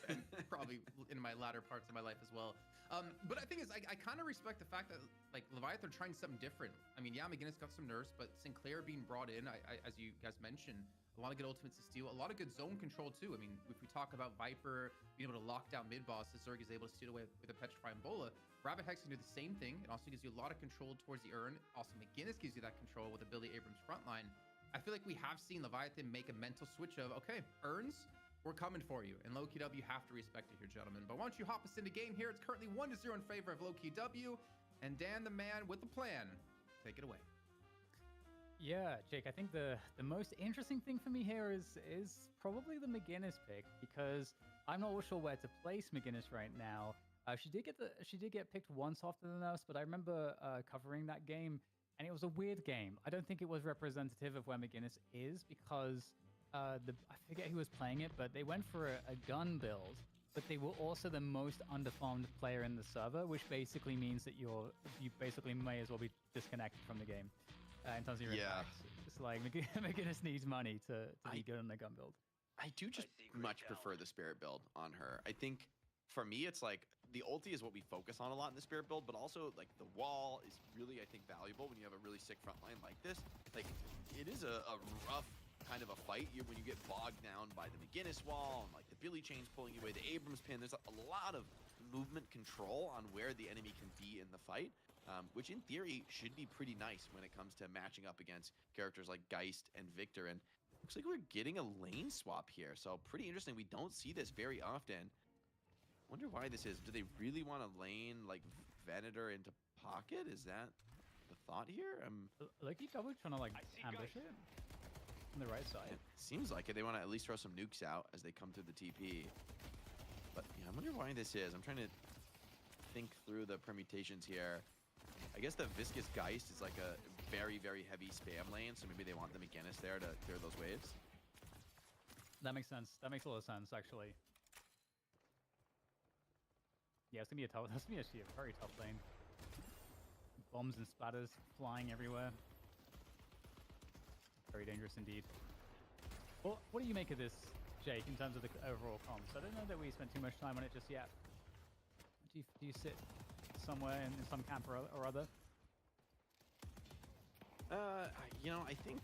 and probably in my latter parts of my life as well. But I think I kind of respect the fact that like Leviathan are trying something different. I mean, yeah, McGinnis got some nerfs, but Sinclair being brought in, as you guys mentioned, a lot of good ultimates to steal, a lot of good zone control too. I mean, if we talk about Viper being able to lock down mid bosses, Zerg is able to steal away with a Petrify and Bola. Rabbit Hex can do the same thing. It also gives you a lot of control towards the urn. Also, McGinnis gives you that control with the Billy Abrams frontline. I feel like we have seen Leviathan make a mental switch of, okay, urns, we're coming for you. And Loki W, you have to respect it here, gentlemen. But why don't you hop us into game here? It's currently 1-0 in favor of Loki W. And Dan, the man with the plan, take it away. Yeah, Jake, I think the most interesting thing for me here is probably the McGinnis pick, because I'm not sure where to place McGinnis right now. She did get picked once after the nerfs, but I remember covering that game, and it was a weird game. I don't think it was representative of where McGinnis is, because I forget who was playing it, but they went for a gun build, but they were also the most underfarmed player in the server, which basically means that you basically may as well be disconnected from the game in terms of your impact. It's like McGinnis needs money to be good on the gun build. I do just much prefer the Spirit build on her. I think for me, it's like the ulti is what we focus on a lot in the Spirit build, but also like the wall is really, I think, valuable when you have a really sick front line like this. Like, it is a rough kind of a fight when you get bogged down by the McGinnis wall and like the Billy chains pulling you away, the Abrams pin. There's a lot of movement control on where the enemy can be in the fight, which in theory should be pretty nice when it comes to matching up against characters like Geist and Victor. And looks like we're getting a lane swap here, so pretty interesting. We don't see this very often. Wonder why this is. Do they really want to lane like Venator into pocket? Is that the thought here? Loki W trying to like ambush it on the right side. It seems like it. They want to at least throw some nukes out as they come through the TP. But yeah, I wonder why this is. I'm trying to think through the permutations here. I guess the Viscous Geist is like a very, very heavy spam lane, so maybe they want the McGinnis there to clear those waves. That makes sense. That makes a lot of sense, actually. Yeah, it's gonna be that's gonna be actually a very tough lane. Bombs and spatters flying everywhere. Very dangerous indeed. Well, what do you make of this, Jake, in terms of the overall comms? I don't know that we spent too much time on it just yet. Do you sit somewhere in some camp or other? I think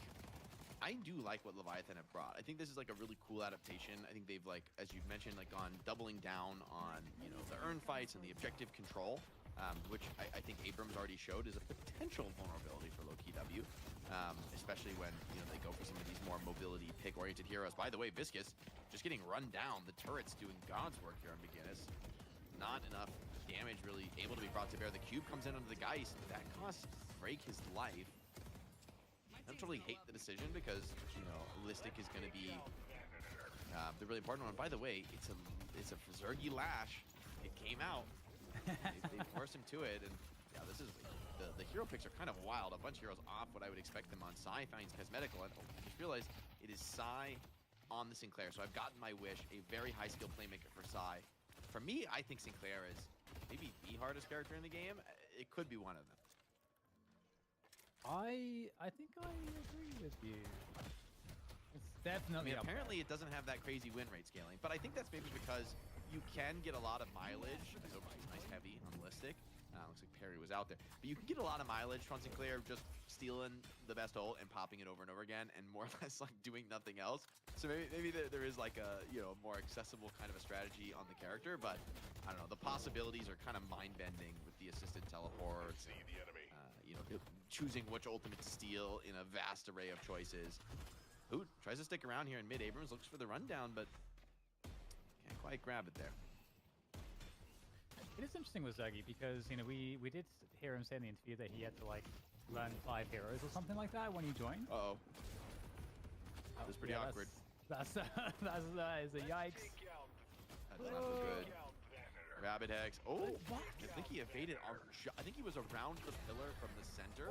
I do like what Leviathan have brought. I think this is like a really cool adaptation. I think they've, like, as you've mentioned, like gone doubling down on, the urn fights and the objective control, which I think Abrams already showed is a potential vulnerability for Loki W, especially when, they go for some of these more mobility pick-oriented heroes. By the way, Viscous just getting run down. The turret's doing God's work here on McGinnis. Not enough damage really able to be brought to bear. The cube comes in under the Geist. That costs Break his life. I don't really hate the decision because, Listic is going to be the really important one. By the way, it's a Zergy Lash. It came out. They forced him to it, and yeah, this is the hero picks are kind of wild. A bunch of heroes off what I would expect them on. Psy finds Cosmetical, and I just realized it is Psy on the Sinclair. So I've gotten my wish, a very high skill playmaker for Psy. For me, I think Sinclair is maybe the hardest character in the game. It could be one of them. I think I agree with you. It's definitely up there. Apparently it doesn't have that crazy win rate scaling, but I think that's maybe because you can get a lot of mileage. I hope it's nice heavy on Listic. Looks like Perry was out there. But you can get a lot of mileage from Sinclair just stealing the best ult and popping it over and over again and more or less like doing nothing else. So maybe there is like a, you know, more accessible kind of a strategy on the character, but I don't know. The possibilities are kind of mind-bending with the assisted teleports. See the enemy. You know, choosing which ultimate to steal in a vast array of choices. Hoot tries to stick around here in mid. Abrams looks for the rundown, but can't quite grab it there. It is interesting with Zergy because, you know, we did hear him say in the interview that he had to like learn 5 heroes or something like that when he joined. Uh-oh. That was pretty awkward. That is a yikes. That's not so good. Rabbit Hex. Oh, I think he evaded. I think he was around the pillar from the center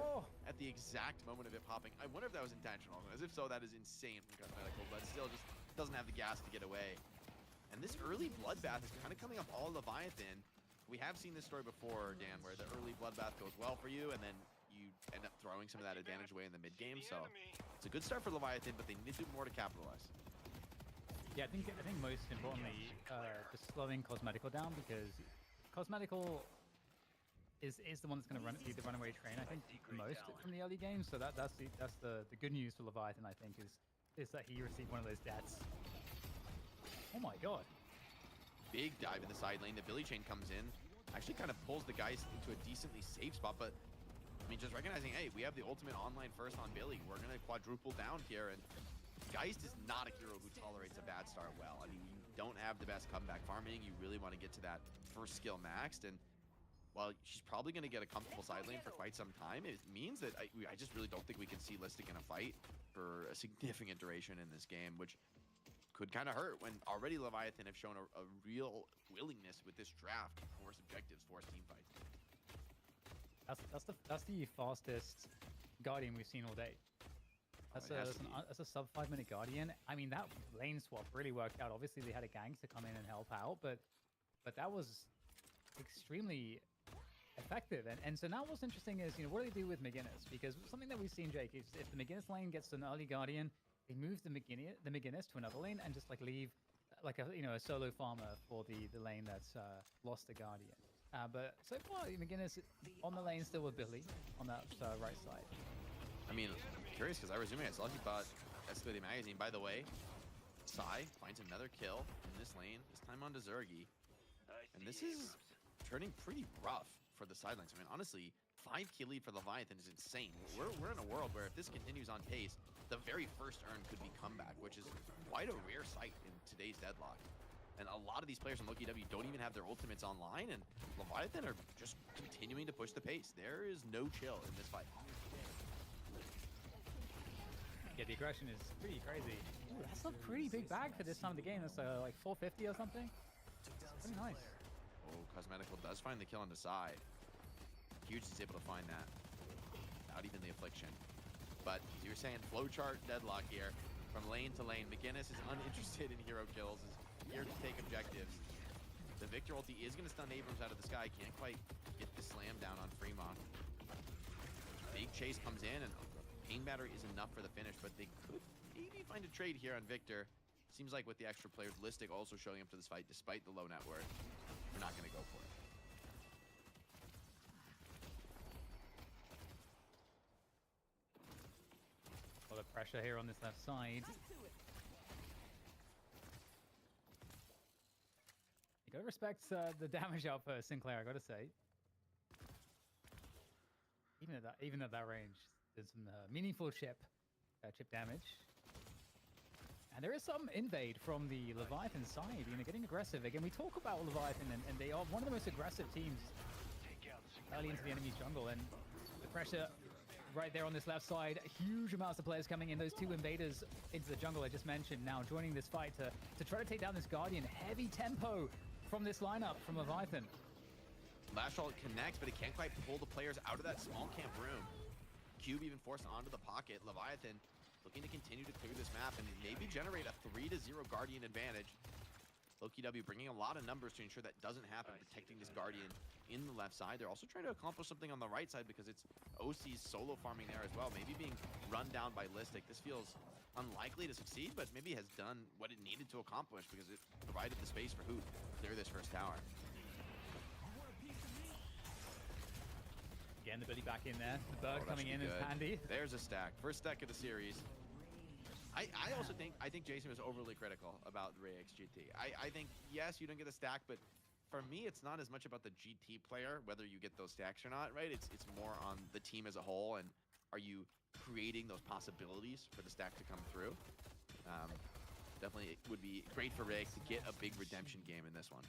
at the exact moment of it popping. I wonder if that was intentional. As if so, that is insane from Cosmetical, but still just doesn't have the gas to get away. And this early bloodbath is kind of coming up all Leviathan. We have seen this story before, Dan, where the early bloodbath goes well for you, and then you end up throwing some of that advantage away in the mid game. So it's a good start for Leviathan, but they need to do more to capitalize. Yeah, I think most importantly, just slowing Cosmetical down because Cosmetical is the one that's going to be the runaway train. I think the most from the early game. So that's the good news for Leviathan. I think is that he received one of those deaths. Oh my god! Big dive in the side lane. The Billy Chain comes in, actually kind of pulls the guys into a decently safe spot. But I mean, just recognizing, hey, we have the ultimate online first on Billy. We're going to quadruple down here and. Geist is not a hero who tolerates a bad start well. I mean, you don't have the best comeback farming. You really want to get to that first skill maxed. And while she's probably going to get a comfortable side lane for quite some time, it means that I just really don't think we can see Listic in a fight for a significant duration in this game, which could kind of hurt when already Leviathan have shown a real willingness with this draft to force objectives, force team fights. That's the fastest Guardian we've seen all day. That's a sub 5 minute Guardian. I mean, that lane swap really worked out. Obviously, they had a gank to come in and help out, but that was extremely effective. And so now what's interesting is, you know, what do they do with McGinnis? Because something that we've seen, Jake, is if the McGinnis lane gets an early Guardian, they move the McGinnis to another lane and just like leave like a solo farmer for the lane that's lost the Guardian. But so far, McGinnis on the lane still with Billy on that right side. I mean, I'm curious because I resume I saw he bought Escalating Magazine. By the way, Psy finds another kill in this lane, this time onto Zergy. And this is turning pretty rough for the sidelines. I mean, honestly, 5-kill lead for Leviathan is insane. We're in a world where if this continues on pace, the very first earn could be comeback, which is quite a rare sight in today's deadlock. And a lot of these players from Loki W don't even have their ultimates online, and Leviathan are just continuing to push the pace. There is no chill in this fight. Yeah, the aggression is pretty crazy. Ooh, that's a pretty big bag for this time of the game. That's like 450 or something. Pretty nice. Oh, Cosmetical does find the kill on the side. Huge is able to find that. Not even the affliction. But as you were saying, flowchart deadlock here. From lane to lane. McGinnis is uninterested in hero kills. Is here to take objectives. The Victor ulti is going to stun Abrams out of the sky. Can't quite get the slam down on Fremont. Big chase comes in and Pain Batter is enough for the finish, but they could maybe find a trade here on Victor. Seems like with the extra players, Listic also showing up to this fight despite the low net worth. We're not going to go for it. A lot of pressure here on this left side. You gotta respect the damage output of Sinclair, I gotta say. Even at that range, there's some meaningful chip damage. And there is some invade from the Leviathan side, getting aggressive. Again, we talk about Leviathan, and they are one of the most aggressive teams early into the enemy's jungle. And the pressure right there on this left side, huge amounts of players coming in. Those two invaders into the jungle I just mentioned now joining this fight to try to take down this Guardian. Heavy tempo from this lineup from Leviathan. Lash ult connects, but it can't quite pull the players out of that small camp room. Cube even forced onto the pocket. Leviathan looking to continue to clear this map and maybe generate a 3-0 Guardian advantage. Loki W bringing a lot of numbers to ensure that doesn't happen, protecting this Guardian in the left side. They're also trying to accomplish something on the right side because it's OC's solo farming there as well. Maybe being run down by Listic. This feels unlikely to succeed, but maybe has done what it needed to accomplish because it provided the space for Hoot to clear this first tower. Again, the Billy back in there. The bird that coming should in be is good. handy. There's a stack. First stack of the series. I also think Jason was overly critical about Rayx GT. I think yes, you don't get a stack, but for me, it's not as much about the GT player whether you get those stacks or not, right? It's more on the team as a whole, and are you creating those possibilities for the stack to come through? Definitely, it would be great for Rayx to get a big redemption game in this one.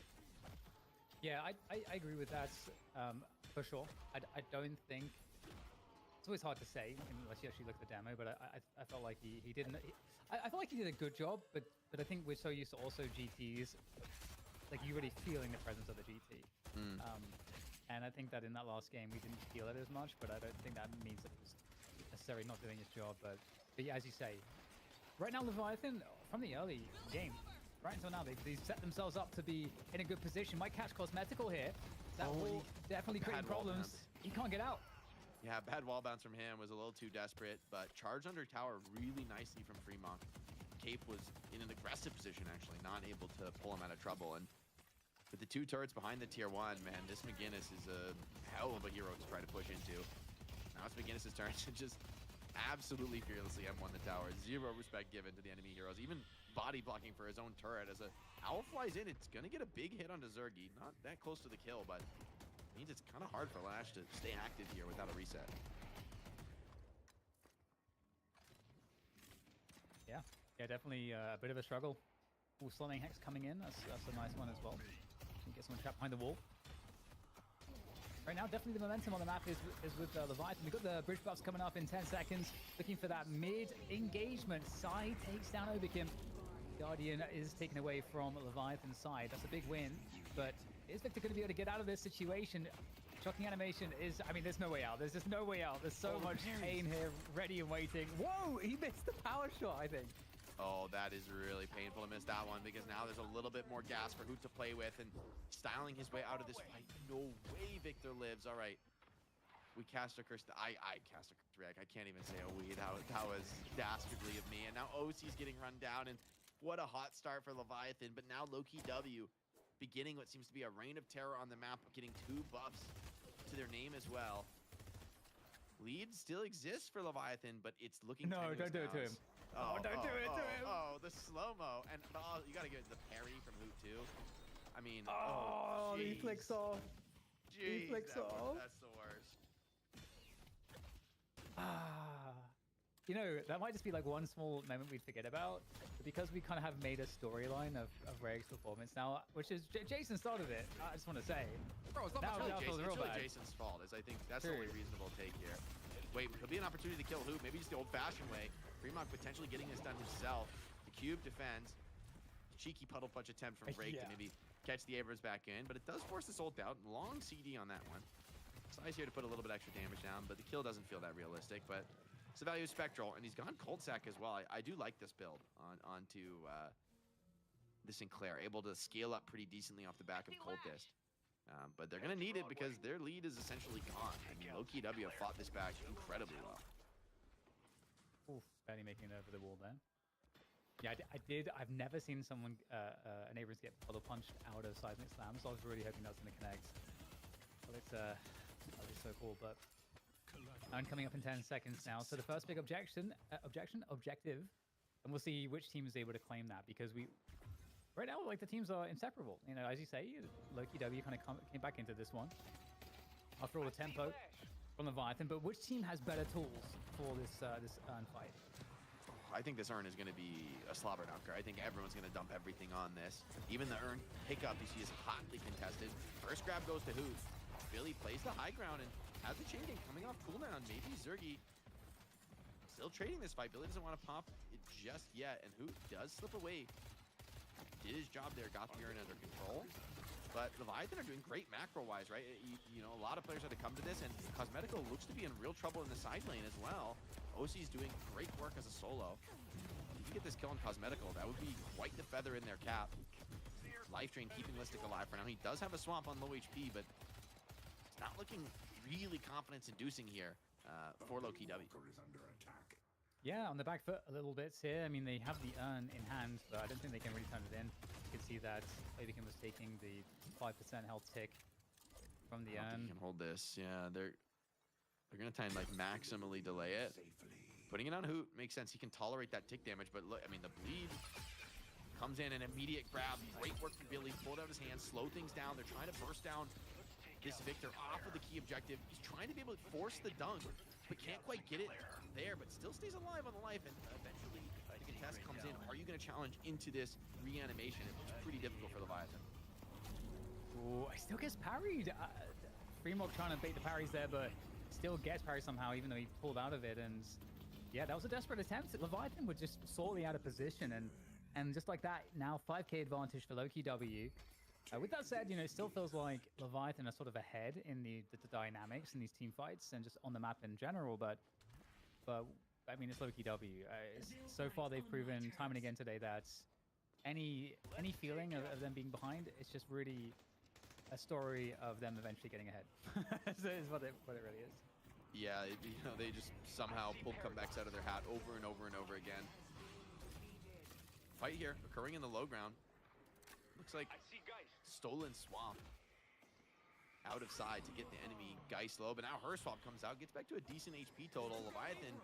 Yeah, I agree with that for sure. I don't think it's always hard to say unless you actually look at the demo, but I felt like he didn't. I felt like he did a good job, but I think we're so used to also GTs, like you really feeling the presence of the GT. And I think that in that last game we didn't feel it as much, but I don't think that means that it was necessarily not doing his job. But yeah, as you say, right now Leviathan from the early game. Right until now, they've set themselves up to be in a good position. Might catch Cosmetical here. That will definitely create bad wall problems. bounce. He can't get out. Yeah, bad wall bounce from him was a little too desperate, but charged under tower really nicely from Fremont. Cape was in an aggressive position, actually, not able to pull him out of trouble. And with the 2 turrets behind the tier 1, man, this McGinnis is a hell of a hero to try to push into. Now it's McGinnis' turn to just absolutely fearlessly M1 the tower. Zero respect given to the enemy heroes. Even body blocking for his own turret. As a owl flies in, it's going to get a big hit onto Zergy. Not that close to the kill, but means it's kind of hard for Lash to stay active here without a reset. Yeah, definitely a bit of a struggle. Ooh, Slamming Hex coming in. That's a nice one as well. Can get someone trapped behind the wall. Right now, definitely the momentum on the map is with Leviathan. We've got the bridge buffs coming up in 10 seconds. Looking for that mid-engagement. Side takes down Obikim. Guardian is taken away from Leviathan's side. That's a big win. But is Victor going to be able to get out of this situation? Shocking animation is... I mean, there's no way out. There's just no way out. There's so much pain here, ready and waiting. Whoa! He missed the power shot, I think. Oh, that is really painful to miss that one, because now there's a little bit more gas for Hoot to play with, and styling his way out of this fight. No way Victor lives. All right. We cast a curse. I cast a curse react. I can't even say a we. That was dastardly of me. And now OC's getting run down, and what a hot start for Leviathan. But now Loki W beginning what seems to be a reign of terror on the map, getting 2 buffs to their name as well. Lead still exists for Leviathan, but it's looking No, don't do it to him. Oh, don't do it to him. Oh, the slow-mo. And you got to get the parry from Hoot too. I mean, he flicks off. Jeez, He flicks off. That's the worst. You know, that might just be like one small moment we'd forget about, but because we kind of have made a storyline of Ray's performance now, which is Jason started it. I just want to say, Bro, it's not Now- my now fault. feels It's real really bad. Jason's fault. I think that's True. the only reasonable take here. Wait, could be an opportunity to kill Hoot. Maybe just the old-fashioned way. Fremont potentially getting this done himself. The cube defends. Cheeky puddle punch attempt from Break to Yeah. maybe catch the Abrams back in, but it does force this ult out. Long CD on that one. Size here to put a little bit extra damage down, but the kill doesn't feel that realistic. But it's the value of Spectral, and he's gone Cold Sack as well. I do like this build onto the Sinclair, able to scale up pretty decently off the back of Cultist. But they're going to need it because their lead is essentially gone. I mean, Loki W have fought this back incredibly well. oof, barely making it over the wall there. Yeah, I've never seen someone, an Abrams get puddle punched out of Seismic Slam, so I was really hoping that was going to connect. Well, that was so cool, but... And coming up in 10 seconds now. So the first big objective, and we'll see which team is able to claim that, because right now, like, the teams are inseparable. You know, as you say, Loki W kind of came back into this one after all the tempo from Leviathan. But which team has better tools for this Urn fight? I think this Urn is going to be a slobber knocker. I think everyone's going to dump everything on this. Even the Urn pickup you see is hotly contested. First grab goes to Hoot. Billy plays the high ground and has the chain gang coming off cooldown. Maybe Zergy still trading this fight. Billy doesn't want to pop it just yet, and Hoot does slip away. Did his job there, got the Urn under control. But Leviathan are doing great macro-wise, right? You know, a lot of players had to come to this, and Cosmetical looks to be in real trouble in the side lane as well. OC's doing great work as a solo. If you get this kill on Cosmetical, that would be quite the feather in their cap. Life Drain keeping Listic alive for now. He does have a swamp on low HP, but it's not looking really confidence-inducing here for Loki W. Yeah, on the back foot a little bit here. I mean, they have the Urn in hand, but I don't think they can really turn it in. You can see that Obikim was taking the 5% health tick from the I don't think Urn. he can hold this. Yeah, they're They're gonna try and like maximally delay it. Putting it on Hoot makes sense. He can tolerate that tick damage, but look, I mean, the bleed comes in, an immediate grab. Great work from Billy. Pulled out his hand, slow things down. They're trying to burst down this Victor off of the key objective. He's trying to be able to force the dunk, but can't quite get it there, but still stays alive on the life, and eventually the contest comes in. Are you going to challenge into this reanimation? It looks pretty difficult for Leviathan. Ooh, he still gets parried. Fremog trying to bait the parries there, but still gets parried somehow, even though he pulled out of it. And yeah, that was a desperate attempt. Leviathan were just sorely out of position, and just like that, now 5k advantage for Loki W. With that said, you know, it still feels like Leviathan are sort of ahead in the dynamics in these team fights and just on the map in general. But I mean, it's Loki W. So far, they've proven time and again today that any feeling of them being behind, it's just really a story of them eventually getting ahead. So it's what it really is. Yeah, you know, they just somehow pulled comebacks out of their hat over and over and over again. Fight here, occurring in the low ground. Looks like stolen swap out of side to get the enemy Geist low, but now her swap comes out, gets back to a decent HP total. Leviathan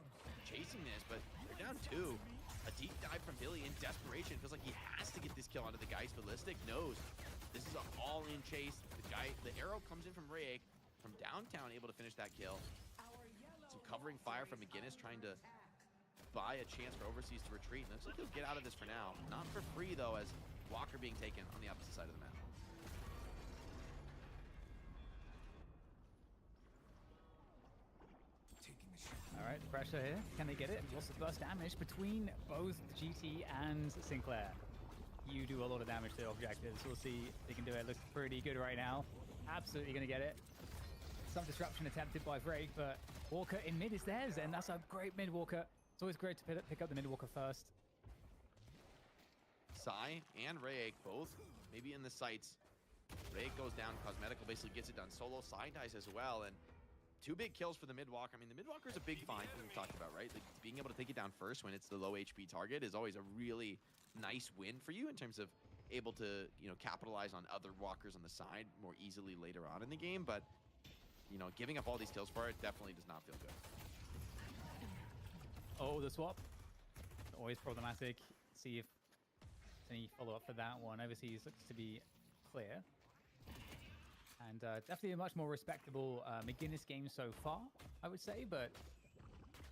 chasing this, but they're down 2. A deep dive from Billy in desperation. Feels like he has to get this kill onto the Geist. Ballistic knows this is an all-in chase. The arrow comes in from Rayek from downtown, able to finish that kill. Some covering fire from McGinnis, trying to buy a chance for Overseas to retreat. Looks like he'll get out of this for now. Not for free, though, as Walker being taken on the opposite side of the map. All right, pressure here. Can they get it? What's the first damage between both GT and Sinclair? You do a lot of damage to objectives. We'll see if they can do it. Looks pretty good right now. Absolutely going to get it. Some disruption attempted by Drake, but Walker in mid is theirs, and that's a great mid Walker. It's always great to pick up the mid Walker first. Sai and Rayek both maybe in the sights. Rayek goes down. Cosmetical basically gets it done solo. Sai dies as well, and 2 big kills for the mid-walker. I mean, the mid-walker is a big find, as we talked about, right? Like, being able to take it down first when it's the low HP target is always a really nice win for you in terms of able to, you know, capitalize on other walkers on the side more easily later on in the game. But, you know, giving up all these kills for it definitely does not feel good. Oh, the swap. Always problematic. See if there's any follow-up for that one. Overseas looks to be clear. And definitely a much more respectable McGinnis game so far, I would say, but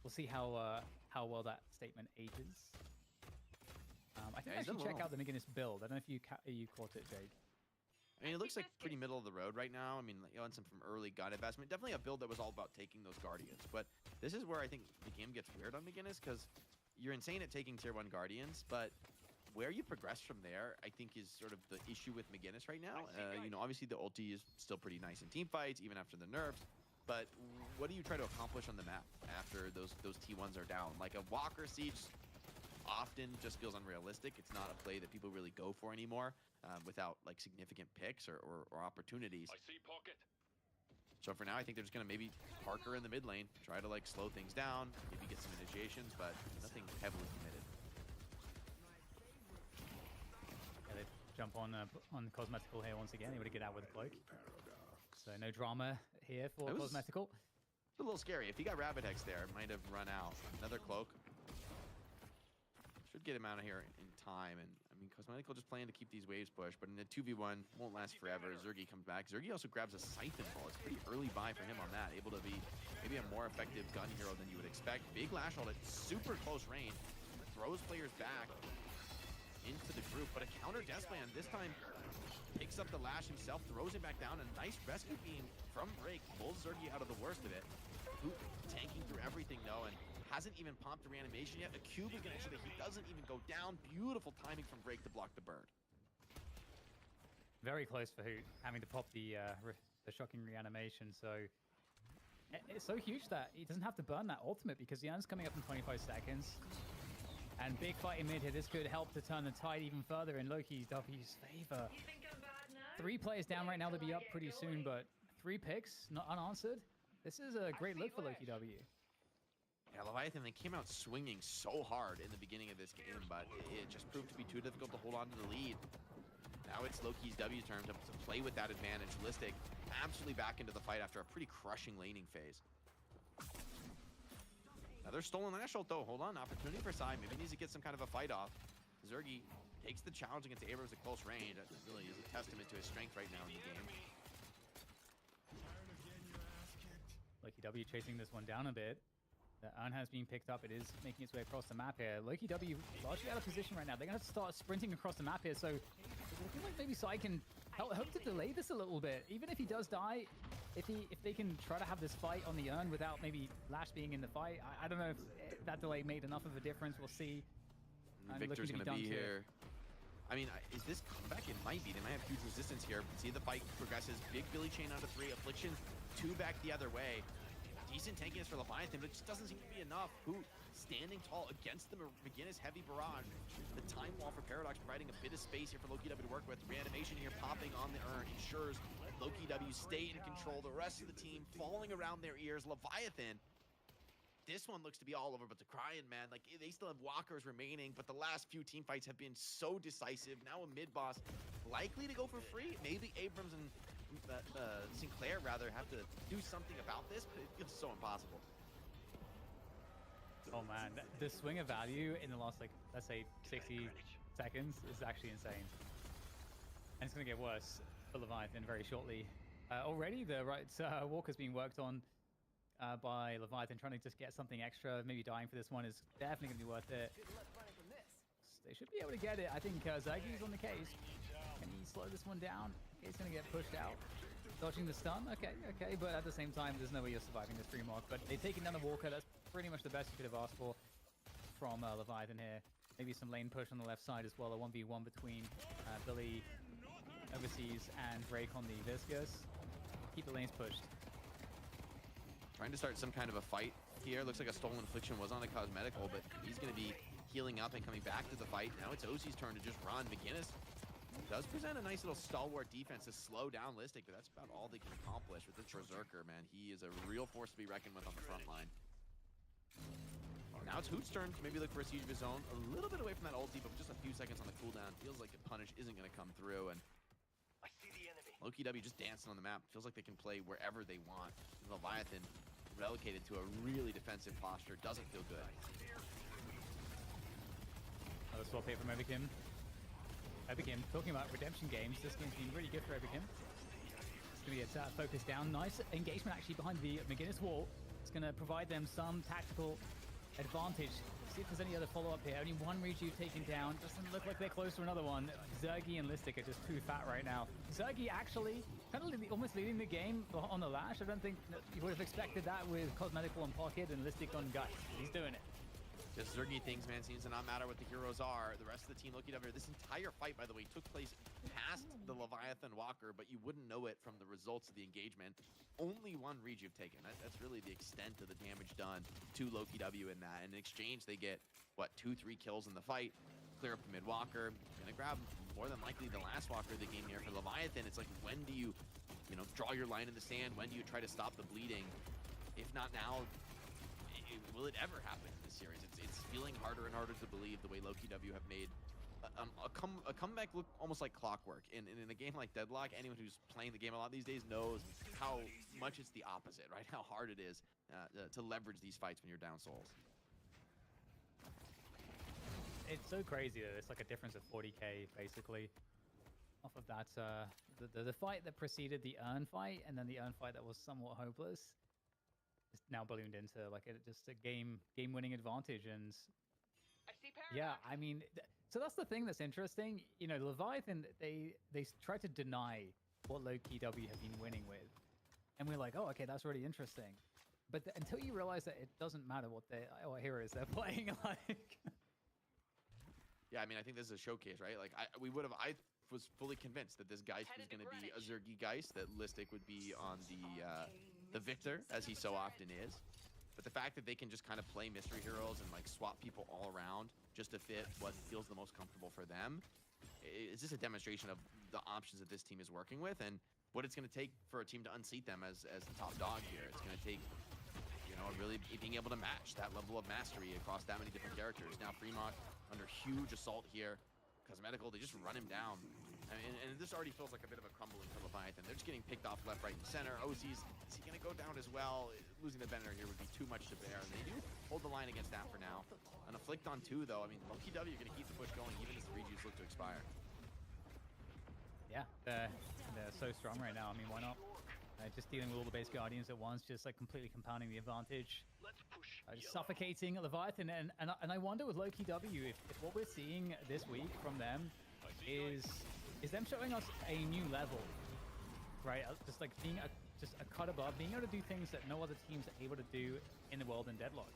we'll see how well that statement ages. I think I should check out the McGinnis build. I don't know if you caught it, Jake. I mean, it looks like pretty middle of the road right now. I mean, like, on some from early gun investment. Definitely a build that was all about taking those Guardians. But this is where I think the game gets weird on McGinnis, because you're insane at taking tier 1 Guardians, but where you progress from there, I think, is sort of the issue with McGinnis right now. You know, obviously the ulti is still pretty nice in team fights, even after the nerfs. But what do you try to accomplish on the map after those T1s are down? Like a Walker Siege often just feels unrealistic. It's not a play that people really go for anymore without like significant picks or opportunities. I see pocket. So for now, I think they're just going to maybe Parker in the mid lane, try to like slow things down, maybe get some initiations, but nothing heavily committed. Jump on Cosmetical here once again, able to get out with a cloak. So no drama here for Cosmetical. It's a little scary. If he got Rabbit Hex there, it might have run out. Another cloak. Should get him out of here in time. And I mean, Cosmetical just playing to keep these waves pushed, but in the 2v1, won't last forever. Zergy comes back. Zergy also grabs a Siphon Ball. It's pretty early buy for him on that. Able to be maybe a more effective gun hero than you would expect. Big Lash Hold at super close range. Throws players back into the group, but a counter Deathband this time picks up the Lash himself, throws it back down. A nice rescue beam from Break pulls Zergy out of the worst of it. Hoot tanking through everything though, and hasn't even popped the reanimation yet. A cube is gonna ensure that he doesn't even go down. Beautiful timing from Break to block the bird. Very close for Hoot, having to pop the shocking reanimation. So it's so huge that he doesn't have to burn that ultimate because the Iron's coming up in 25 seconds. And big fight in mid here. This could help to turn the tide even further in Loki W's favor. 3 players down right now. They'll be up pretty soon, but 3 picks not unanswered. This is a great look for Loki W. Yeah, Leviathan, they came out swinging so hard in the beginning of this game, but it just proved to be too difficult to hold on to the lead. Now it's Loki's W turn to play with that advantage. Listic absolutely back into the fight after a pretty crushing laning phase. Another stolen lash ult though. Hold on, opportunity for Sai. Maybe needs to get some kind of a fight off. Zergy takes the challenge against Abrams at close range. That really is a testament to his strength right now in the game. Loki W chasing this one down a bit. The urn has been picked up. It is making its way across the map here. Loki W largely out of position right now. They're going to start sprinting across the map here. So it's looking like maybe Sai can help to delay this a little bit. Even if he does die, if they can try to have this fight on the urn without maybe Lash being in the fight, I don't know if that delay made enough of a difference. We'll see. And Victor's looking going to be dunked here. I mean, is this comeback? It might be. They might have huge resistance here. See the fight progresses. Big Billy chain out of 3. Affliction 2 back the other way. Decent tankiness for Leviathan, but it just doesn't seem to be enough. Who standing tall against the McGinnis heavy barrage. The time wall for Paradox providing a bit of space here for Loki W to work with. Reanimation here popping on the urn ensures Loki W stay in control. The rest of the team falling around their ears. Leviathan, this one looks to be all over, but the Crying, man, like they still have walkers remaining, but the last few team fights have been so decisive. Now a mid boss likely to go for free. Maybe Abrams and Sinclair rather have to do something about this, but it feels so impossible. Oh man, the swing of value in the last, like, let's say 60 seconds is actually insane. And it's going to get worse for Leviathan very shortly. Already the right Walker's being worked on by Leviathan, trying to just get something extra. Maybe dying for this one is definitely going to be worth it. Good luck running from this. They should be able to get it. I think Zergy's on the case. Can he slow this one down? He's going to get pushed out. Dodging the stun. Okay. But at the same time, there's no way you're surviving this 3-mark. But they've taken down the Walker. That's pretty much the best you could have asked for from Leviathan here. Maybe some lane push on the left side as well. A 1v1 between Billy Overseas and Drake on the Viscous. Keep the lanes pushed. Trying to start some kind of a fight here. Looks like a stolen affliction was on a cosmetical, but he's going to be healing up and coming back to the fight. Now it's OC's turn to just run. McGinnis does present a nice little stalwart defense to slow down Listic, but that's about all they can accomplish with this Berserker, man. He is a real force to be reckoned with on the front line. Now it's Hoot's turn to maybe look for a siege of his own. A little bit away from that ulti, but just a few seconds on the cooldown. Feels like the punish isn't going to come through, and I see the enemy. Loki W just dancing on the map. Feels like they can play wherever they want. Leviathan relegated to a really defensive posture. Doesn't feel good. Another swap here from Ebikim. Ebikim, talking about redemption games, this game's been really good for Ebikim. It's going to get focused down. Nice engagement actually behind the McGinnis wall. It's going to provide them some tactical advantage. See if there's any other follow-up here. Only one Reju taken down. Doesn't look like they're close to another one. Zergy and Listic are just too fat right now. Zergy actually kind of almost leading the game on the Lash. I don't think you would have expected that with Cosmetical on Pocket and Listic on Guts. He's doing it. Just Zergy things, man, seems to not matter what the heroes are. The rest of the team looking over. This entire fight, by the way, took place past the Leviathan Walker, but you wouldn't know it from the results of the engagement. Only one Rejuve taken. That's really the extent of the damage done to Loki W in that. In exchange, they get, what, 2-3 kills in the fight. Clear up the mid Walker. Gonna grab more than likely the last Walker of the game here for Leviathan. It's like, when do you draw your line in the sand? When do you try to stop the bleeding? If not now, will it ever happen in this series? It's feeling harder and harder to believe the way Loki W have made a comeback look almost like clockwork. In a game like Deadlock, anyone who's playing the game a lot these days knows how much it's the opposite, right? How hard it is to leverage these fights when you're down souls. It's so crazy that it's like a difference of 40k basically off of that the fight that preceded the Urn fight, and then the Urn fight that was somewhat hopeless is now ballooned into like just a game-winning advantage. And I see Paradox. yeah, I mean, so that's the thing that's interesting. You know, Leviathan, they try to deny what Loki W have been winning with, and we're like, oh, okay, that's really interesting. But until you realize that it doesn't matter what heroes they're playing, like. Yeah, I mean, I think this is a showcase, right? Like, I was fully convinced that this Geist was going to be a Zergy Geist, that Listic would be on the Victor, as he so often is. But the fact that they can just kind of play mystery heroes and like swap people all around just to fit what feels the most comfortable for them, is just a demonstration of the options that this team is working with and what it's going to take for a team to unseat them as the top dog here. It's going to take, really being able to match that level of mastery across that many different characters. Now Fremont under huge assault here. Cosmetical, they just run him down. I mean, and this already feels like a bit of a crumbling for Leviathan. They're just getting picked off left, right, and center. OC's, is he going to go down as well? Losing the Bender here would be too much to bear. And they do hold the line against that for now. An Afflict on 2, though. I mean, Loki W going to keep the push going even as the rejuice look to expire. Yeah, they're so strong right now. I mean, why not? Just dealing with all the base Guardians at once, just like completely compounding the advantage. Just suffocating Leviathan. And I wonder with Loki W if what we're seeing this week from them is them showing us a new level, right? Just like being just a cut above, being able to do things that no other teams are able to do in the world in Deadlock.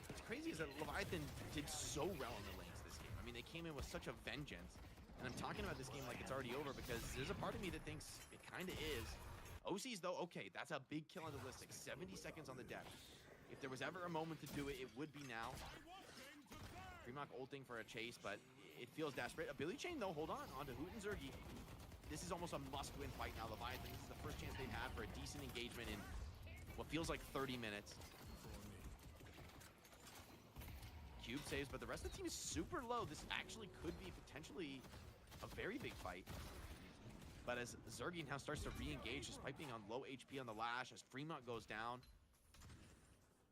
What's crazy is that Leviathan did so well in the lanes this game. I mean, they came in with such a vengeance. And I'm talking about this game like it's already over because there's a part of me that thinks it kind of is. OC's though, okay, that's a big kill on the Ballistic. 70 seconds on the deck. If there was ever a moment to do it, it would be now. Fremont ulting for a chase, but it feels desperate. A Billy Chain though, hold on to Hoot and Zergy. This is almost a must-win fight now. Leviathan, this is the first chance they've had for a decent engagement in what feels like 30 minutes. Cube saves, but the rest of the team is super low. This actually could be potentially a very big fight. But as Zergy now starts to re-engage, despite being on low HP on the Lash, as Fremont goes down,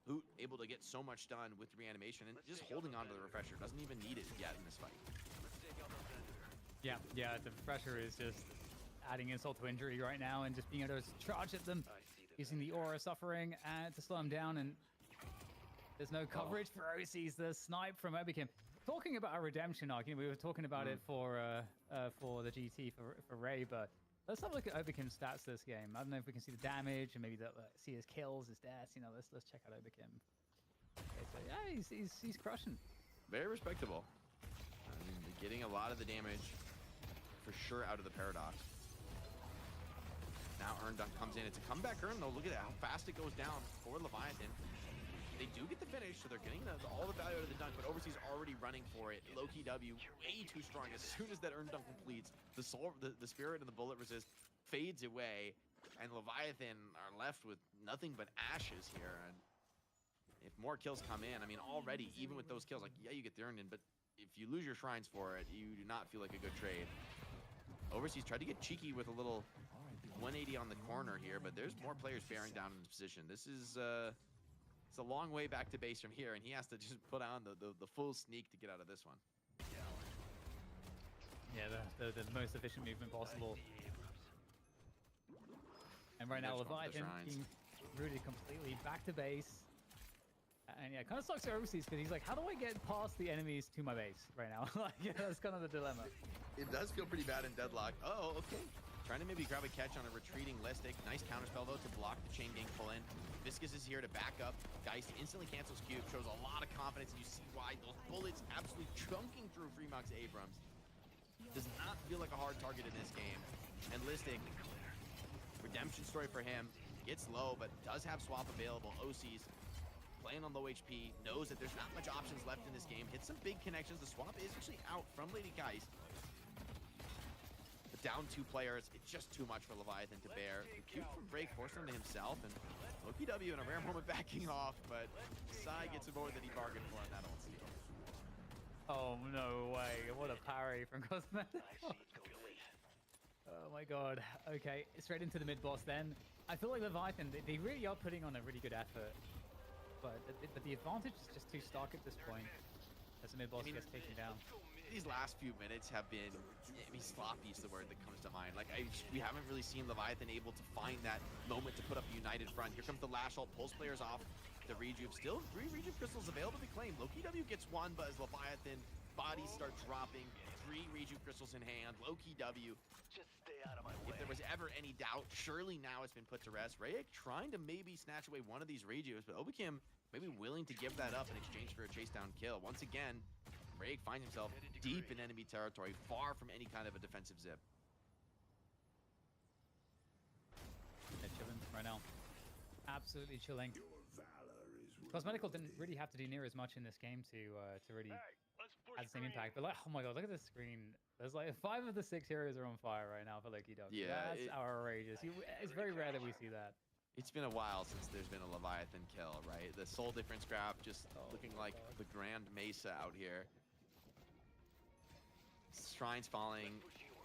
Hoot able to get so much done with reanimation and just holding on to the refresher. Doesn't even need it yet in this fight. Yeah, the refresher is just adding insult to injury right now and just being able to charge at them, using the aura suffering to slow them down. And there's no coverage for OC's. The snipe from Obikim. Talking about our redemption arc, we were talking about it for the GT for Ray, but let's have a look at Obikim's stats this game. I don't know if we can see the damage and maybe see his kills, his deaths. You know, let's check out Obikim. Okay, so yeah, he's crushing. Very respectable. I mean, getting a lot of the damage for sure out of the Paradox. Now Urn Dunk comes in. It's a comeback Urn though. Look at how fast it goes down for Leviathan. They do get the finish, so they're getting all the value out of the dunk, but Overseas already running for it. Loki W, way too strong. As soon as that Urn Dunk completes, the Spirit and the Bullet Resist fades away, and Leviathan are left with nothing but ashes here. And if more kills come in, I mean, already, even with those kills, like, yeah, you get the Urn in, but if you lose your Shrines for it, you do not feel like a good trade. Overseas tried to get cheeky with a little 180 on the corner here, but there's more players bearing down in this position. This is... it's a long way back to base from here, and he has to just put on the full sneak to get out of this one. Yeah, the most efficient movement possible. And right now, Leviathan being rooted completely back to base. And yeah, it kind of sucks for Overseas because he's like, how do I get past the enemies to my base right now? Like, yeah, that's kind of the dilemma. It does feel pretty bad in Deadlock. Oh, okay. Trying to maybe grab a catch on a retreating Listic. Nice counterspell, though, to block the chain gang pull in. Viscus is here to back up. Geist instantly cancels Cube, shows a lot of confidence, and you see why those bullets absolutely chunking through Fremont's Abrams. Does not feel like a hard target in this game. And Listic, redemption story for him. Gets low, but does have swap available. OC's playing on low HP, knows that there's not much options left in this game. Hits some big connections. The swap is actually out from Lady Geist. Down 2 players, it's just too much for Leviathan to bear. The Cube from Break forced him to himself, and Loki W in a rare moment backing off, but Sai gets more than he bargained for on that old steal. Oh, no way. What a parry from Cosmetic. Oh my god. Okay, straight into the mid-boss then. I feel like Leviathan, they really are putting on a really good effort, but the advantage is just too stark at this point as the mid-boss gets taken down. These last few minutes have been, I mean, sloppy is the word that comes to mind. Like, we haven't really seen Leviathan able to find that moment to put up a united front. Here comes the Lash ult, pulls players off the rejuve. Still 3 rejuve crystals available to be claimed. Loki W gets 1, but as Leviathan bodies start dropping, 3 rejuve crystals in hand. Loki W, Just stay out of my way. if there was ever any doubt, surely now it's been put to rest. Rayek trying to maybe snatch away one of these rejuves, but Obikim maybe willing to give that up in exchange for a chase down kill. Once again, Rayek finds himself deep in enemy territory, far from any kind of a defensive zip. They're chilling right now. Absolutely chilling. Cosmetical didn't really have to do near as much in this game to really add the same impact. But like, oh my god, look at this screen. There's like 5 of the 6 heroes are on fire right now for Loki W. Yeah, that's outrageous. It's very rare that we see that. It's been a while since there's been a Leviathan kill, right? The soul difference graph just looking like the Grand Mesa out here. Shrines falling,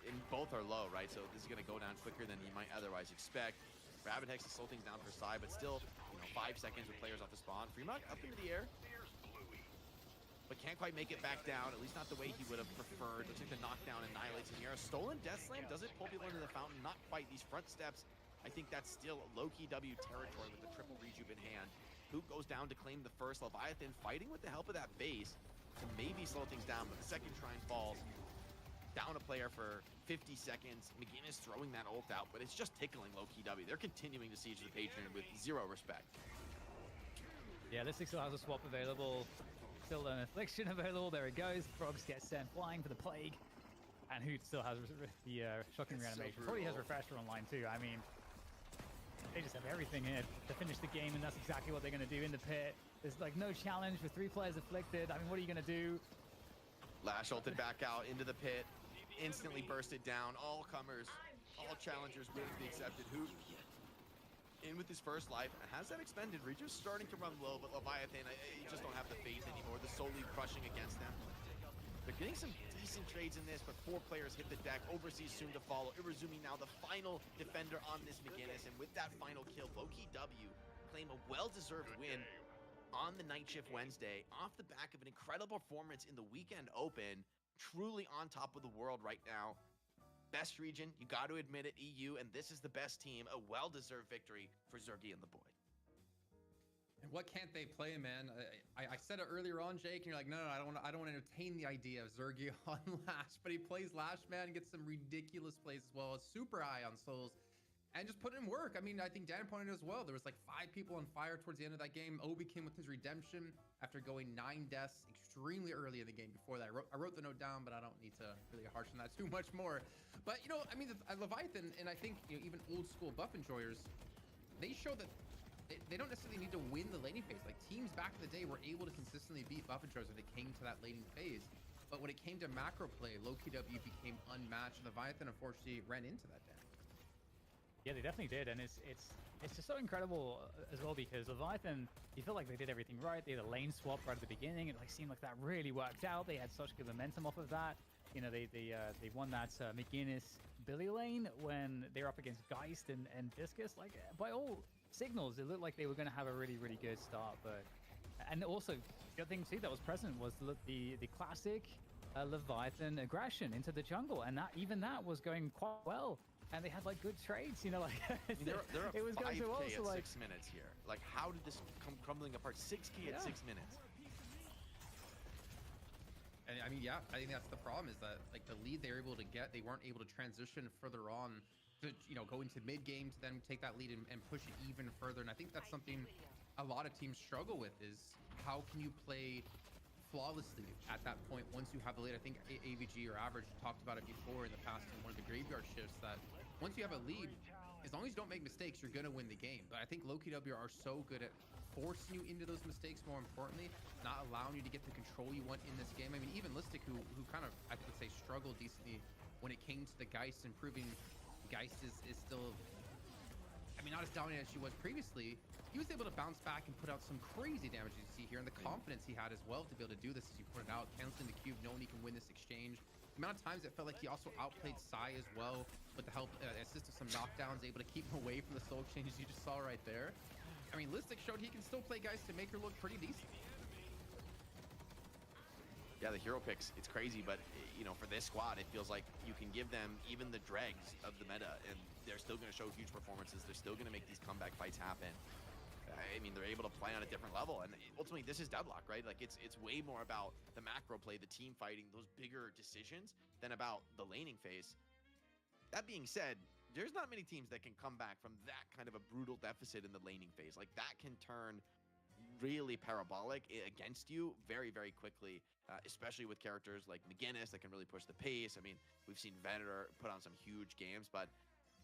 and both are low, right? So this is going to go down quicker than you might otherwise expect. Rabbit Hex to slow things down for Psy, but still, 5 seconds with players off the spawn. Fremont up into the air, but can't quite make it back down, at least not the way he would have preferred. Looks like the knockdown annihilates him here. A stolen Death Slam doesn't pull people into the fountain, not quite. These front steps, I think that's still low-key W territory with the triple rejuve in hand. Hoop goes down to claim the first. Leviathan fighting with the help of that base to maybe slow things down, but the second Shrine falls. Down a player for 50 seconds. McGinnis throwing that ult out, but it's just tickling low-key W. They're continuing to siege the Patron with 0 respect. Yeah, Listic still has a swap available. Still an Affliction available. There it goes. Frogs get sent flying for the Plague. And Hoot still has the Shocking Reanimation. Probably has Refresher online too. I mean, they just have everything here to finish the game, and that's exactly what they're going to do in the pit. There's like no challenge with 3 players afflicted. I mean, what are you going to do? Lash ulted back out into the pit. Instantly bursted down. All comers, all challengers will be accepted. Hoot in with his first life, has that expended. Rejuve's starting to run low, but Leviathan, you just don't have the faith anymore. The solely crushing against them. They're getting some decent trades in this, but 4 players hit the deck. Overseas soon to follow. Irizumi now the final defender on this McGinnis, and with that final kill, low-key W claim a well-deserved win on the Night Shift Wednesday off the back of an incredible performance in the Weekend Open. Truly on top of the world right now. Best region, you got to admit it, EU, and this is the best team. A well-deserved victory for Zergy and the boy. And what can't they play, man? I said it earlier on, Jake, and you're like, no, I don't want to entertain the idea of Zergy on Lash, but he plays Lash, man, gets some ridiculous plays as well. Super high on souls, and just put in work. I mean, I think Dan pointed as well. There was like 5 people on fire towards the end of that game. Obi came with his redemption after going 9 deaths extremely early in the game. Before that, I wrote the note down, but I don't need to really harsh on that too much more. But, I mean, Leviathan, and I think, even old school buff enjoyers, they show that they don't necessarily need to win the laning phase. Like, teams back in the day were able to consistently beat buff enjoyers when it came to that laning phase. But when it came to macro play, low-key W became unmatched. Leviathan, unfortunately, ran into that, Dan. Yeah, they definitely did, and it's just so incredible as well, because Leviathan, you feel like they did everything right. They had a lane swap right at the beginning. It seemed like that really worked out. They had such good momentum off of that. They won that McGinnis Billy lane when they were up against Geist and Discus. Like, by all signals, it looked like they were going to have a really, really good start. And also, the other thing too that was present was the classic Leviathan aggression into the jungle, and even that was going quite well. And they had like good trades, they're it was going so well. At So, like, 6 minutes here. Like, how did this come crumbling apart? 6K at 6 minutes. And I mean, yeah, I think that's the problem, is that like the lead they were able to get, they weren't able to transition further on to, go into mid game to then take that lead and push it even further. And I think that's something a lot of teams struggle with, is how can you play flawlessly at that point once you have the lead. I think AVG or Average talked about it before in the past in one of the graveyard shifts, that once you have a lead, as long as you don't make mistakes, you're gonna win the game. But I think low-key W are so good at forcing you into those mistakes, more importantly, not allowing you to get the control you want in this game. I mean, even Listic, who kind of, I would say, struggled decently when it came to the Geist, and proving Geist is still, I mean, not as dominant as she was previously. He was able to bounce back and put out some crazy damage, as you see here, and the confidence he had as well to be able to do this, as you pointed out, canceling the cube, knowing he can win this exchange. The amount of times it felt like he also outplayed Psy as well, with the help, assist of some knockdowns, able to keep him away from the soul exchanges you just saw right there. I mean, Listic showed he can still play Geist to make her look pretty decent. Yeah, the hero picks, it's crazy, but for this squad, it feels like you can give them even the dregs of the meta, and they're still going to show huge performances. They're still going to make these comeback fights happen. I mean, they're able to play on a different level, and ultimately, this is Deadlock, right? Like, it's way more about the macro play, the team fighting, those bigger decisions, than about the laning phase. That being said, there's not many teams that can come back from that kind of a brutal deficit in the laning phase. Like, that can turn really parabolic against you very, very quickly, especially with characters like McGinnis that can really push the pace. I mean, we've seen Venator put on some huge games, but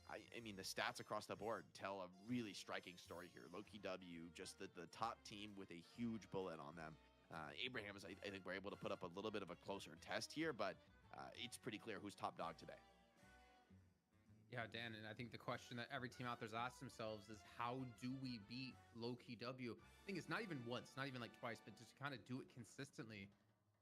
I mean, the stats across the board tell a really striking story here. Low-key W, just the top team with a huge bullet on them. Abrahams, I think, we're able to put up a little bit of a closer test here, but it's pretty clear who's top dog today. Yeah, Dan, and I think the question that every team out there's asked themselves is, how do we beat low-key W? I think it's not even once, not even like twice, but just kind of do it consistently.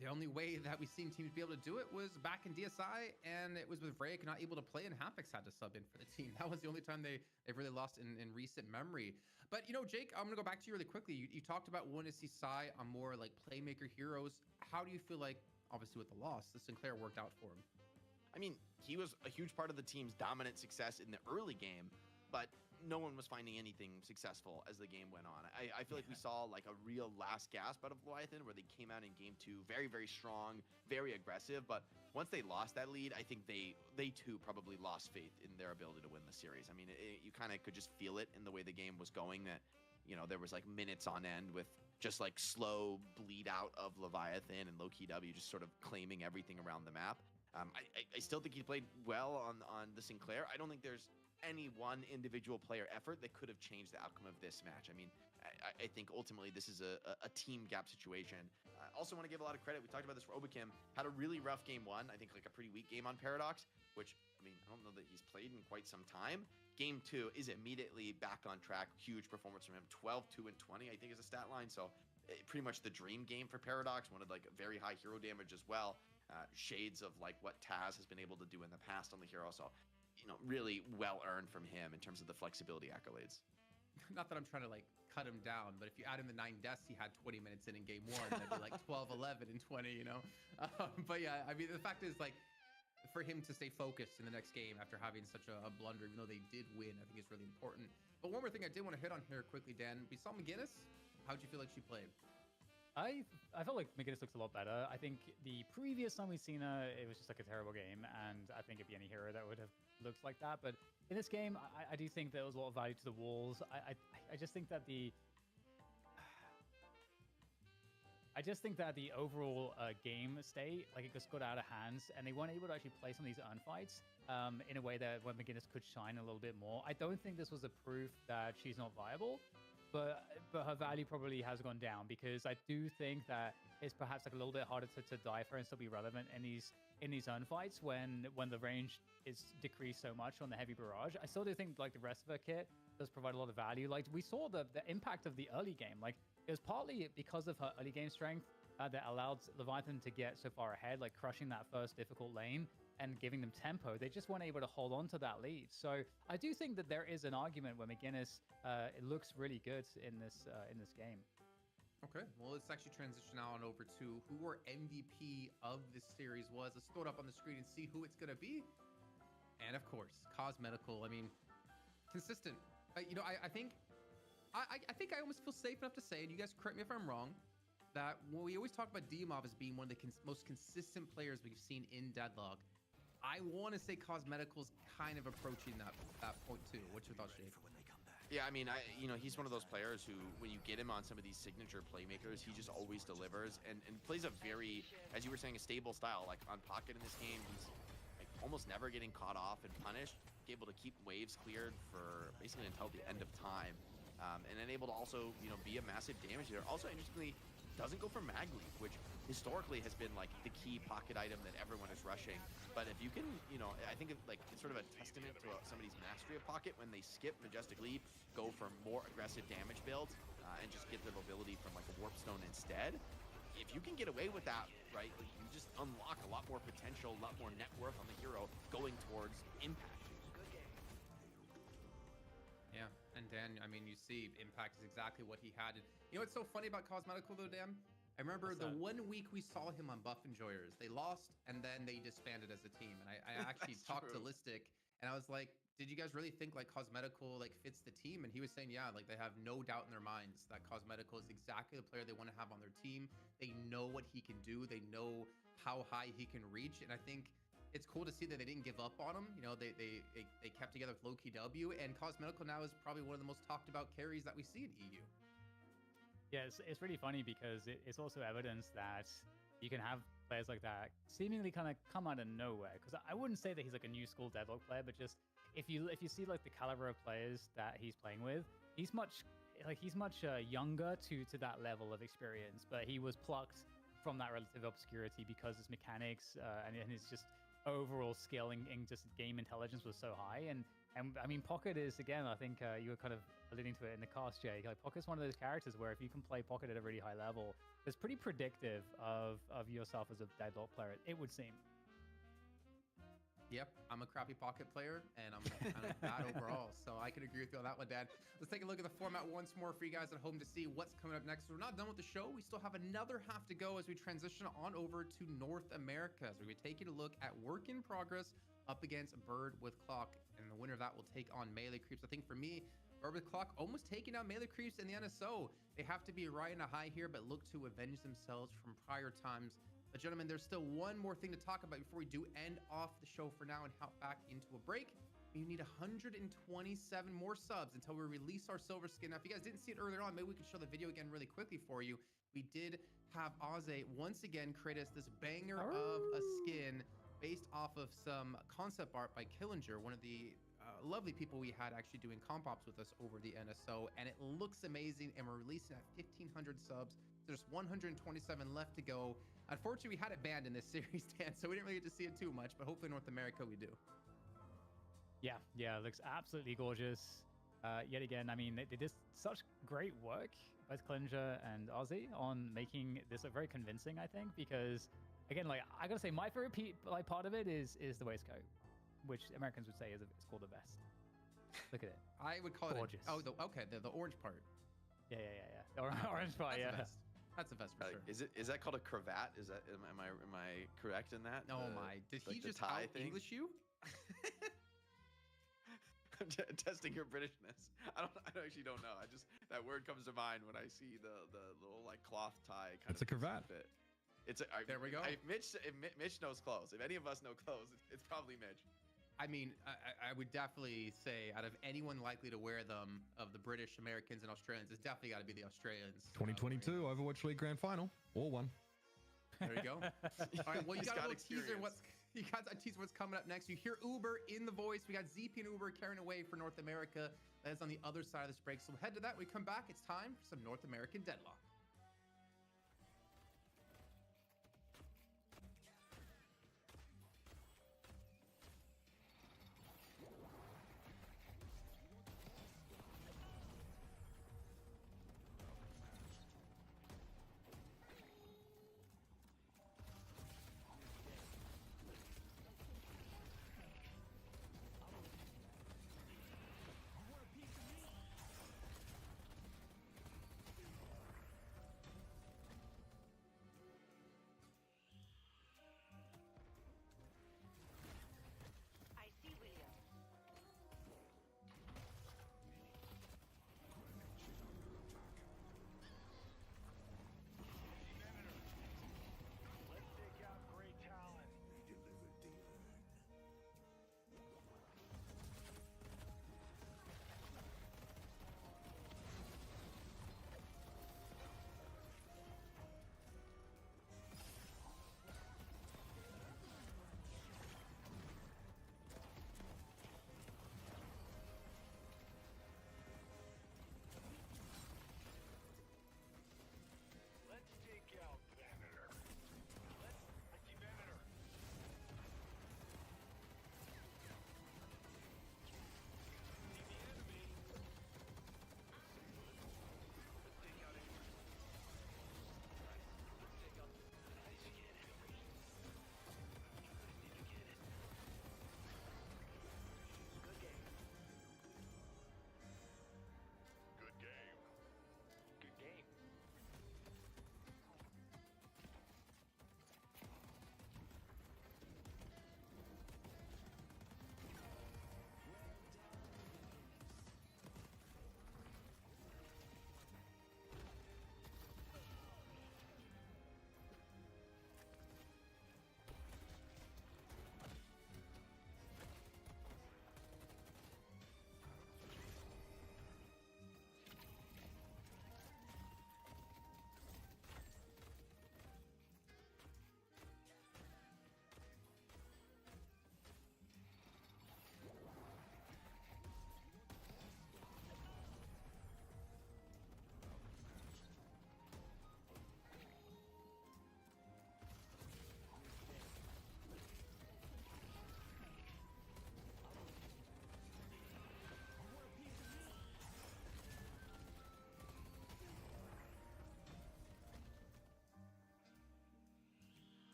the only way that we've seen teams be able to do it was back in DSI, and it was with Vrayek not able to play, and Hapex had to sub in for the team. That was the only time they've really lost in recent memory. But, you know, Jake, I'm going to go back to you really quickly. You talked about wanting to see Psy on more like playmaker heroes. How do you feel like, obviously with the loss, the Sinclair worked out for him? I mean, he was a huge part of the team's dominant success in the early game, but no one was finding anything successful as the game went on. I feel like we saw like a real last gasp out of Leviathan, where they came out in game 2 very, very strong, very aggressive. But once they lost that lead, I think they too probably lost faith in their ability to win the series. I mean, you kind of could just feel it in the way the game was going, that, you know, there was like minutes on end with just like slow bleed out of Leviathan and Low-Key W just sort of claiming everything around the map. I still think he played well on the Sinclair. I don't think there's any one individual player effort that could have changed the outcome of this match. I mean, I think ultimately this is a team gap situation. I also want to give a lot of credit. We talked about this for Obafemi. Had a really rough game 1. I think like a pretty weak game on Paradox, which, I mean, I don't know that he's played in quite some time. Game 2 is immediately back on track. Huge performance from him. 12, 2, and 20, I think, is a stat line. So pretty much the dream game for Paradox. Wanted like very high hero damage as well. Shades of like what Taz has been able to do in the past on the hero. So, you know, really well earned from him in terms of the flexibility accolades. Not that I'm trying to like cut him down, but if you add in the 9 deaths he had 20 minutes in game 1, that'd be like 12, 11, and 20, you know? But yeah, I mean, the fact is, like, for him to stay focused in the next game after having such a blunder, even though they did win, I think is really important. But one more thing I did want to hit on here quickly, Dan. We saw McGinnis. How'd you feel like she played? I felt like McGinnis looks a lot better. I think the previous time we've seen her, it was just like a terrible game, and I think it'd be any hero that would have looked like that. But in this game, I do think there was a lot of value to the walls. I just think that the overall game state, like, it just got out of hands, and they weren't able to actually play some of these earn fights in a way that where McGinnis could shine a little bit more. I don't think this was a proof that she's not viable, but her value probably has gone down, because I do think that it's perhaps like a little bit harder to die for and still be relevant in these earn fights when the range is decreased so much on the heavy barrage. I still do think like the rest of her kit does provide a lot of value. Like, we saw the impact of the early game. Like, it was partly because of her early game strength that allowed Leviathan to get so far ahead, like crushing that first difficult lane and giving them tempo. They just weren't able to hold on to that lead. So I do think that there is an argument where McGinnis it looks really good in this game. Okay, well, let's actually transition on over to who our MVP of this series was. Let's throw it up on the screen and see who it's going to be. And of course, Cosmetical. I mean, consistent. You know, I think I almost feel safe enough to say, and you guys correct me if I'm wrong, that when we always talk about DMOV as being one of the most consistent players we've seen in Deadlock, I want to say Cosmetical's kind of approaching that point too. What's your thoughts, Jake? Yeah, I mean, you know, he's one of those players who, when you get him on some of these signature playmakers, he just always delivers and plays a very, as you were saying, a stable style. Like on Pocket in this game, he's like almost never getting caught off and punished, able to keep waves cleared for basically until the end of time, and then able to also, you know, be a massive damage dealer. Also, interestingly, doesn't go for mag leap, which historically has been like the key Pocket item that everyone is rushing. But if you can, you know, I think it's sort of a testament to somebody's mastery of Pocket when they skip Majestic Leap, go for more aggressive damage builds, and just get the mobility from like a Warp Stone instead. If you can get away with that, right, like, you just unlock a lot more potential, a lot more net worth on the hero going towards impact. Yeah, and Dan, I mean, you see, Impact is exactly what he had. You know what's so funny about Cosmetical, though, Dan? I remember the 1 week we saw him on Buff Enjoyers. They lost, and then they disbanded as a team. And I actually talked to Listic, and I was like, did you guys really think, like, Cosmetical, like, fits the team? And he was saying, yeah, like, they have no doubt in their minds that Cosmetical is exactly the player they want to have on their team. They know what he can do. They know how high he can reach. And I think it's cool to see that they didn't give up on him. You know, they kept together with Low-Key W, and Cosmetical now is probably one of the most talked about carries that we see in EU. Yeah, it's really funny because it's also evidence that you can have players like that seemingly kind of come out of nowhere. Because I wouldn't say that he's like a new school Deadlock player, but just if you see like the caliber of players that he's playing with, he's much younger to that level of experience. But he was plucked from that relative obscurity because his mechanics and his just overall skill and just game intelligence was so high. And And I mean, Pocket is, again, I think you were kind of alluding to it in the cast, Jake. Like, Pocket's one of those characters where if you can play Pocket at a really high level, it's pretty predictive of yourself as a Deadlock player, it would seem. Yep, I'm a crappy Pocket player, and I'm kind of bad overall, so I can agree with you on that one, Dad. Let's take a look at the format once more for you guys at home to see what's coming up next. We're not done with the show. We still have another half to go as we transition on over to North America. So we're taking a look at Work in Progress up against Bird with Clock, and the winner of that will take on Melee Creeps. I think for me, Bird with Clock almost taking out Melee Creeps in the NSO. They have to be riding a high here, but look to avenge themselves from prior times. But gentlemen, there's still one more thing to talk about before we do end off the show for now and hop back into a break. You need 127 more subs until we release our silver skin. Now, if you guys didn't see it earlier on, maybe we can show the video again really quickly for you. We did have Aze once again create us this banger of a skin based off of some concept art by Killinger, one of the lovely people we had actually doing comp ops with us over the NSO, and it looks amazing, and we're releasing at 1,500 subs. There's 127 left to go. Unfortunately, we had it banned in this series, Dan, so we didn't really get to see it too much, but hopefully in North America we do. Yeah, it looks absolutely gorgeous. Yet again, I mean, they did such great work, both Killinger and Ozzy, on making this look very convincing, I think, because again, like, I gotta say, my favorite part of it is the waistcoat, which Americans would say is called the vest. Look at it. I would call gorgeous. it the orange part. Yeah. The orange part, That's yeah. a vest. That's a vest for sure. Is that called a cravat? Is that am I correct in that? Oh my! Did he the just tie out thing? English you? I'm testing your Britishness. I actually don't know. That word comes to mind when I see the little like cloth tie. It's a cravat. Fit. There we go. If Mitch knows clothes. If any of us know clothes, it's probably Mitch. I mean, I would definitely say out of anyone likely to wear them, of the British, Americans, and Australians, it's definitely got to be the Australians. 2022 Overwatch League Grand Final, or one. There you go. All right, well, you He's got a got little teaser. experience. You got a teaser what's coming up next. You hear Uber in the voice. We got ZP and Uber carrying away for North America. That is on the other side of this break. So we'll head to that. When we come back, it's time for some North American Deadlock.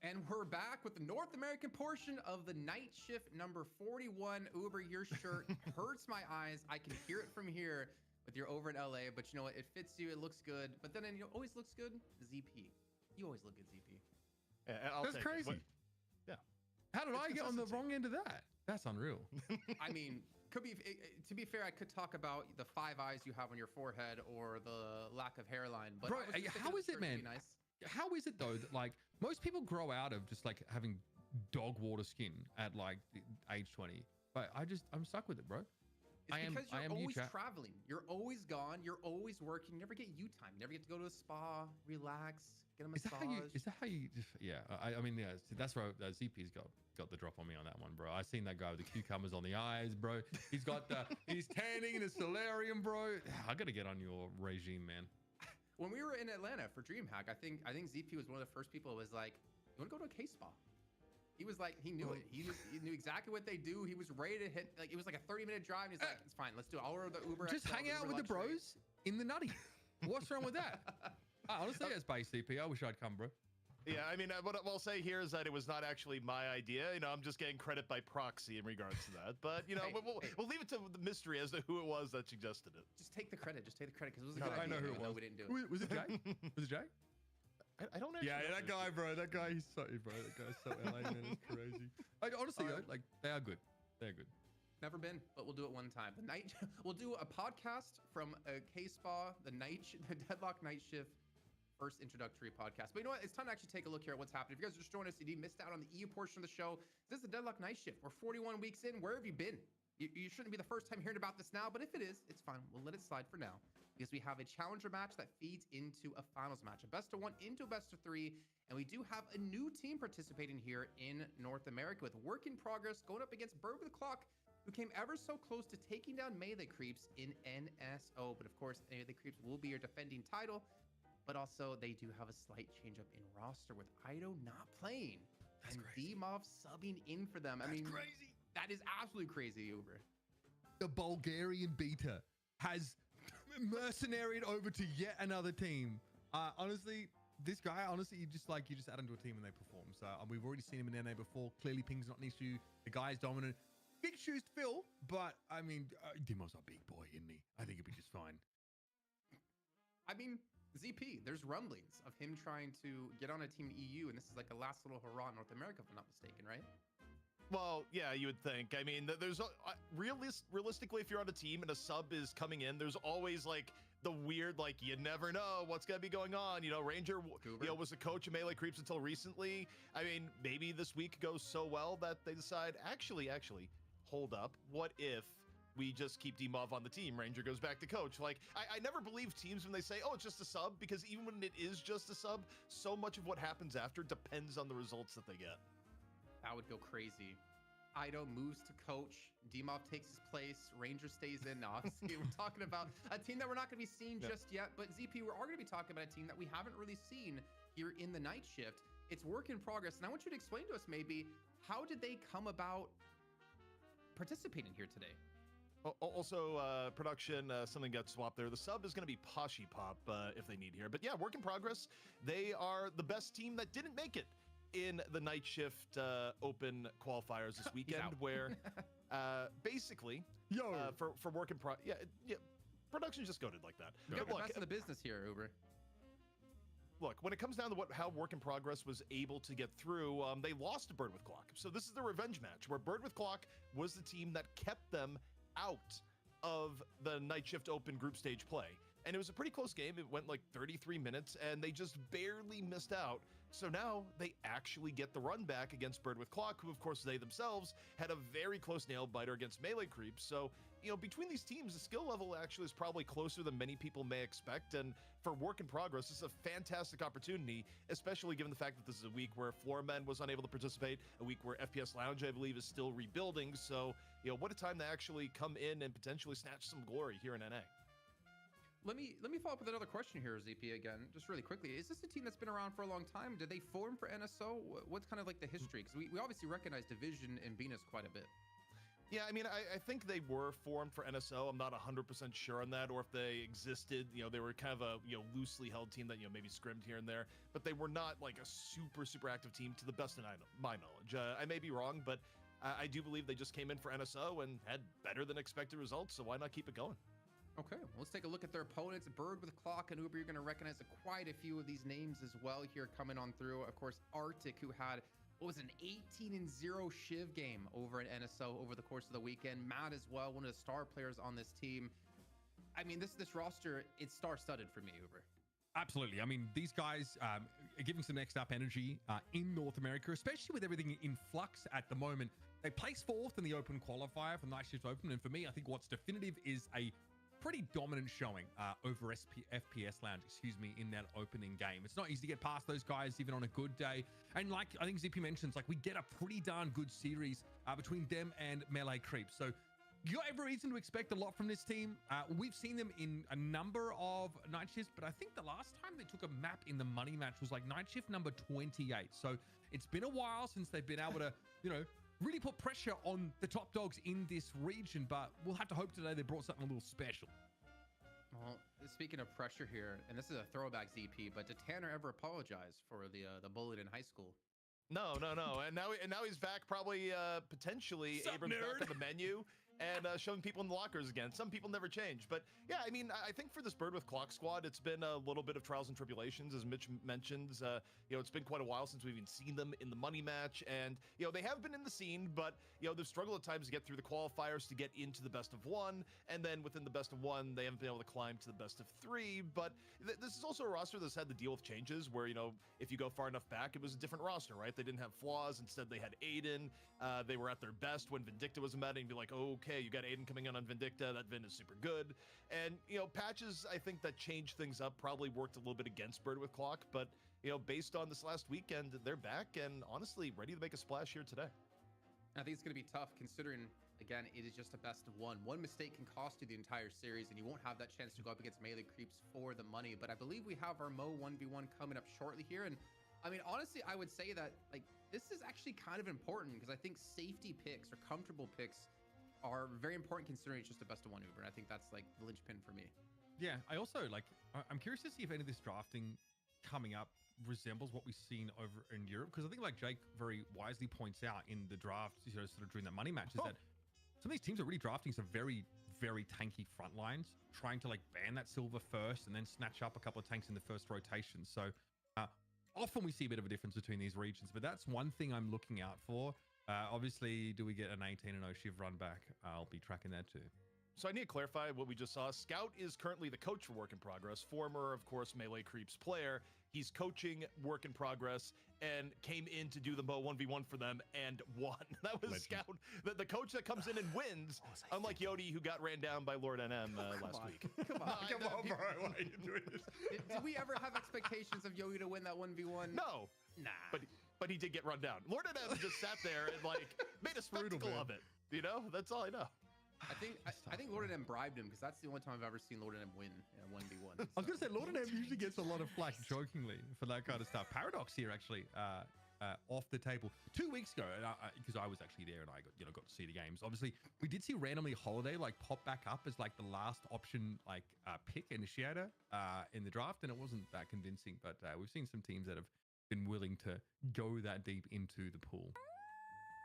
And we're back with the North American portion of the night shift number 41. Uber, your shirt hurts my eyes. I can hear it from here with your over in LA, but you know what? It fits you. It looks good. But then it always looks good. ZP. You always look good, ZP. Yeah, That's crazy. Yeah. How did It's I get on the consistency. wrong end of that? That's unreal. I mean, could be to be fair, I could talk about the 5 eyes you have on your forehead or the lack of hairline. But Bro, I was just thinking how the is it, shirt would be man? Nice. How is it though that like most people grow out of just like having dog water skin at like age 20, but I'm stuck with it, bro. It's because you're always you, traveling. You're always gone. You're always working. You never get you time. You never get to go to a spa, relax, get a Is that massage. how you? Is that how you? Yeah, I mean, yeah. That's where ZP's got the drop on me on that one, bro. I seen that guy with the cucumbers on the eyes, bro. He's got he's tanning in a solarium, bro. I gotta get on your regime, man. When we were in Atlanta for DreamHack, I think ZP was one of the first people who was like, "You want to go to a K-Spa?" He was like, he knew it. He knew exactly what they do. He was ready to hit. Like it was like a 30-minute drive. And he's like, "It's fine. Let's do it. I'll order the Uber." Just XL, hang out Uber with the Luxury." bros in the nutty. What's wrong with that? Honestly, as base CP, I wish I'd come, bro. Yeah, I mean, what I'll say here is that it was not actually my idea. You know, I'm just getting credit by proxy in regards to that. But, you know, Hey, we'll leave it to the mystery as to who it was that suggested it. Just take the credit. Just take the credit because it was a No, good I idea. know who it even though was. We didn't do it. Was it Jay? Was it Jay? I don't actually Yeah, know that who guy, bro. That guy, he's so, bro. That guy's so LA, man. It's crazy. Like, honestly, though, like, they are good. They're good. Never been, but we'll do it one time. We'll do a podcast from a K-Spa, the Deadlock Night Shift first introductory podcast. But you know what? It's time to actually take a look here at what's happening. If you guys are just joining us, you missed out on the EU portion of the show. This is the Deadlock Night Shift. We're 41 weeks in. Where have you been? You shouldn't be the first time hearing about this now, but if it is, it's fine. We'll let it slide for now because we have a challenger match that feeds into a finals match, a best of 1 into a best of 3. And we do have a new team participating here in North America with Work in Progress going up against Bird with Clock, who came ever so close to taking down Melee Creeps in NSO. But of course, Melee Creeps will be your defending title, but also they do have a slight change up in roster with Ido not playing and Dimov subbing in for them. I mean, crazy. That is absolutely crazy, Uber. The Bulgarian beta has mercenaried over to yet another team. Honestly, this guy, you just add him to a team and they perform. So we've already seen him in NA before. Clearly, ping's not an issue. The guy's dominant. Big shoes to fill, but I mean, Dimov's a big boy, isn't he? I think he'll be just fine. I mean, ZP, there's rumblings of him trying to get on a team in EU, and this is like a last little hurrah in North America, if I'm not mistaken, right? Well, yeah, you would think. I mean, there's realistically, if you're on a team and a sub is coming in, there's always like the weird, like, you never know what's gonna be going on. You know, Ranger, was a coach of Melee Creeps until recently. I mean, maybe this week goes so well that they decide, actually, hold up. What if we just keep Dimov on the team? Ranger goes back to coach. Like, I never believe teams when they say, oh, it's just a sub, because even when it is just a sub, so much of what happens after depends on the results that they get. That would go crazy. Ido moves to coach. Dimov takes his place. Ranger stays in. Obviously, we're talking about a team that we're not going to be seeing just yet. But ZP, we are going to be talking about a team that we haven't really seen here in the night shift. It's Work in Progress. And I want you to explain to us maybe, how did they come about participating here today? Also, production, something got swapped there. The sub is going to be Poshy Pop if they need here. But yeah, Work in Progress. They are the best team that didn't make it in the night shift open qualifiers this weekend, where basically for Work in Progress, yeah, production just goated like that. You got the best in the business here, Uber. Look, when it comes down to how Work in Progress was able to get through, they lost to Bird with Clock. So this is the revenge match where Bird with Clock was the team that kept them out of the night shift open group stage play. And it was a pretty close game. It went like 33 minutes and they just barely missed out. So now they actually get the run back against Bird with Clock, who of course they themselves had a very close nail biter against Melee Creeps. So, you know, between these teams, the skill level actually is probably closer than many people may expect. And for Work in Progress, this is a fantastic opportunity, especially given the fact that this is a week where Floorman was unable to participate, a week where FPS Lounge, I believe, is still rebuilding. So, you know, what a time to actually come in and potentially snatch some glory here in NA. Let me follow up with another question here, ZP, again, just really quickly. Is this a team that's been around for a long time? Did they form for NSO? What's kind of like the history? Because we obviously recognize Division and Venus quite a bit. Yeah, I mean, I think they were formed for NSO. I'm not 100% sure on that, or if they existed. They were kind of a loosely held team that maybe scrimmed here and there, but they were not like a super active team to the best of my knowledge. I may be wrong, but I do believe they just came in for NSO and had better than expected results. So why not keep it going? Okay, well, let's take a look at their opponents. Bird with Clock and Uber, you're going to recognize quite a few of these names as well here coming on through. Of course, Arctic, who had what was an 18-0 Shiv game over at NSO over the course of the weekend. Matt as well, one of the star players on this team. I mean, this roster, it's star-studded for me, Uber. Absolutely. I mean, these guys are giving some next up energy in North America, especially with everything in flux at the moment. They placed 4th in the open qualifier for Night Shift Open, and for me, I think what's definitive is a pretty dominant showing over FPS Lounge, in that opening game. It's not easy to get past those guys even on a good day. And like I think ZP mentions, like we get a pretty darn good series between them and Melee Creeps. So you got every reason to expect a lot from this team. We've seen them in a number of night shifts, but I think the last time they took a map in the money match was like night shift number 28. So it's been a while since they've been able to, really put pressure on the top dogs in this region, but we'll have to hope today they brought something a little special. Well, speaking of pressure here, and this is a throwback ZP, but did Tanner ever apologize for the bullet in high school? No. And now he's back, probably potentially Abrams back on the menu and showing people in the lockers again. Some people never change. But yeah, I mean, I think for this Bird with Clock squad, it's been a little bit of trials and tribulations, as Mitch mentions. It's been quite a while since we've even seen them in the money match. And, they have been in the scene, but, they've struggled at times to get through the qualifiers to get into the best of 1. And then within the best of 1, they haven't been able to climb to the best of 3. But this is also a roster that's had to deal with changes where, if you go far enough back, it was a different roster, right? They didn't have flaws. Instead, they had Aiden. They were at their best when Vindicta was a meta, and you'd be like, okay, you got Aiden coming in on Vindicta. That Vin is super good. And, patches, I think that changed things up, probably worked a little bit against Bird with Clock. But, based on this last weekend, they're back and honestly ready to make a splash here today. I think it's going to be tough considering, again, it is just a best of 1. One mistake can cost you the entire series, and you won't have that chance to go up against Melee Creeps for the money. But I believe we have our Mo 1v1 coming up shortly here. And I mean, honestly, I would say that this is actually kind of important because I think safety picks or comfortable picks are very important considering it's just a best of 1 Uber. I think that's like the linchpin for me. Yeah, I also I'm curious to see if any of this drafting coming up resembles what we've seen over in Europe, because I think like Jake very wisely points out in the draft, sort of during that money match, is that some of these teams are really drafting some very, very tanky front lines, trying to ban that silver first and then snatch up a couple of tanks in the first rotation. So often we see a bit of a difference between these regions, but that's one thing I'm looking out for. Obviously, do we get an 18-0 Shiv run back? I'll be tracking that too. So I need to clarify what we just saw. Scout is currently the coach for Work in Progress, former, of course, Melee Creeps player. He's coaching Work in Progress and came in to do the Mo 1v1 for them and won. That was Legend. Scout, the coach that comes in and wins, unlike Yodi, who got ran down by Lord NM last week. Come on, bro. Why are you doing this? Did we ever have expectations of Yodi to win that 1v1? No. Nah. But he did get run down. Lord NM just sat there and made a spectacle of it. That's all I know. I think Lord M bribed him because that's the only time I've ever seen Lord M win in a 1v1. So. I was going to say, Lord M usually gets a lot of flack jokingly for that kind of stuff. Paradox here, actually, off the table. 2 weeks ago, because I was actually there and I got to see the games. Obviously, we did see randomly Holiday pop back up as the last option pick initiator in the draft, and it wasn't that convincing. But we've seen some teams that have been willing to go that deep into the pool.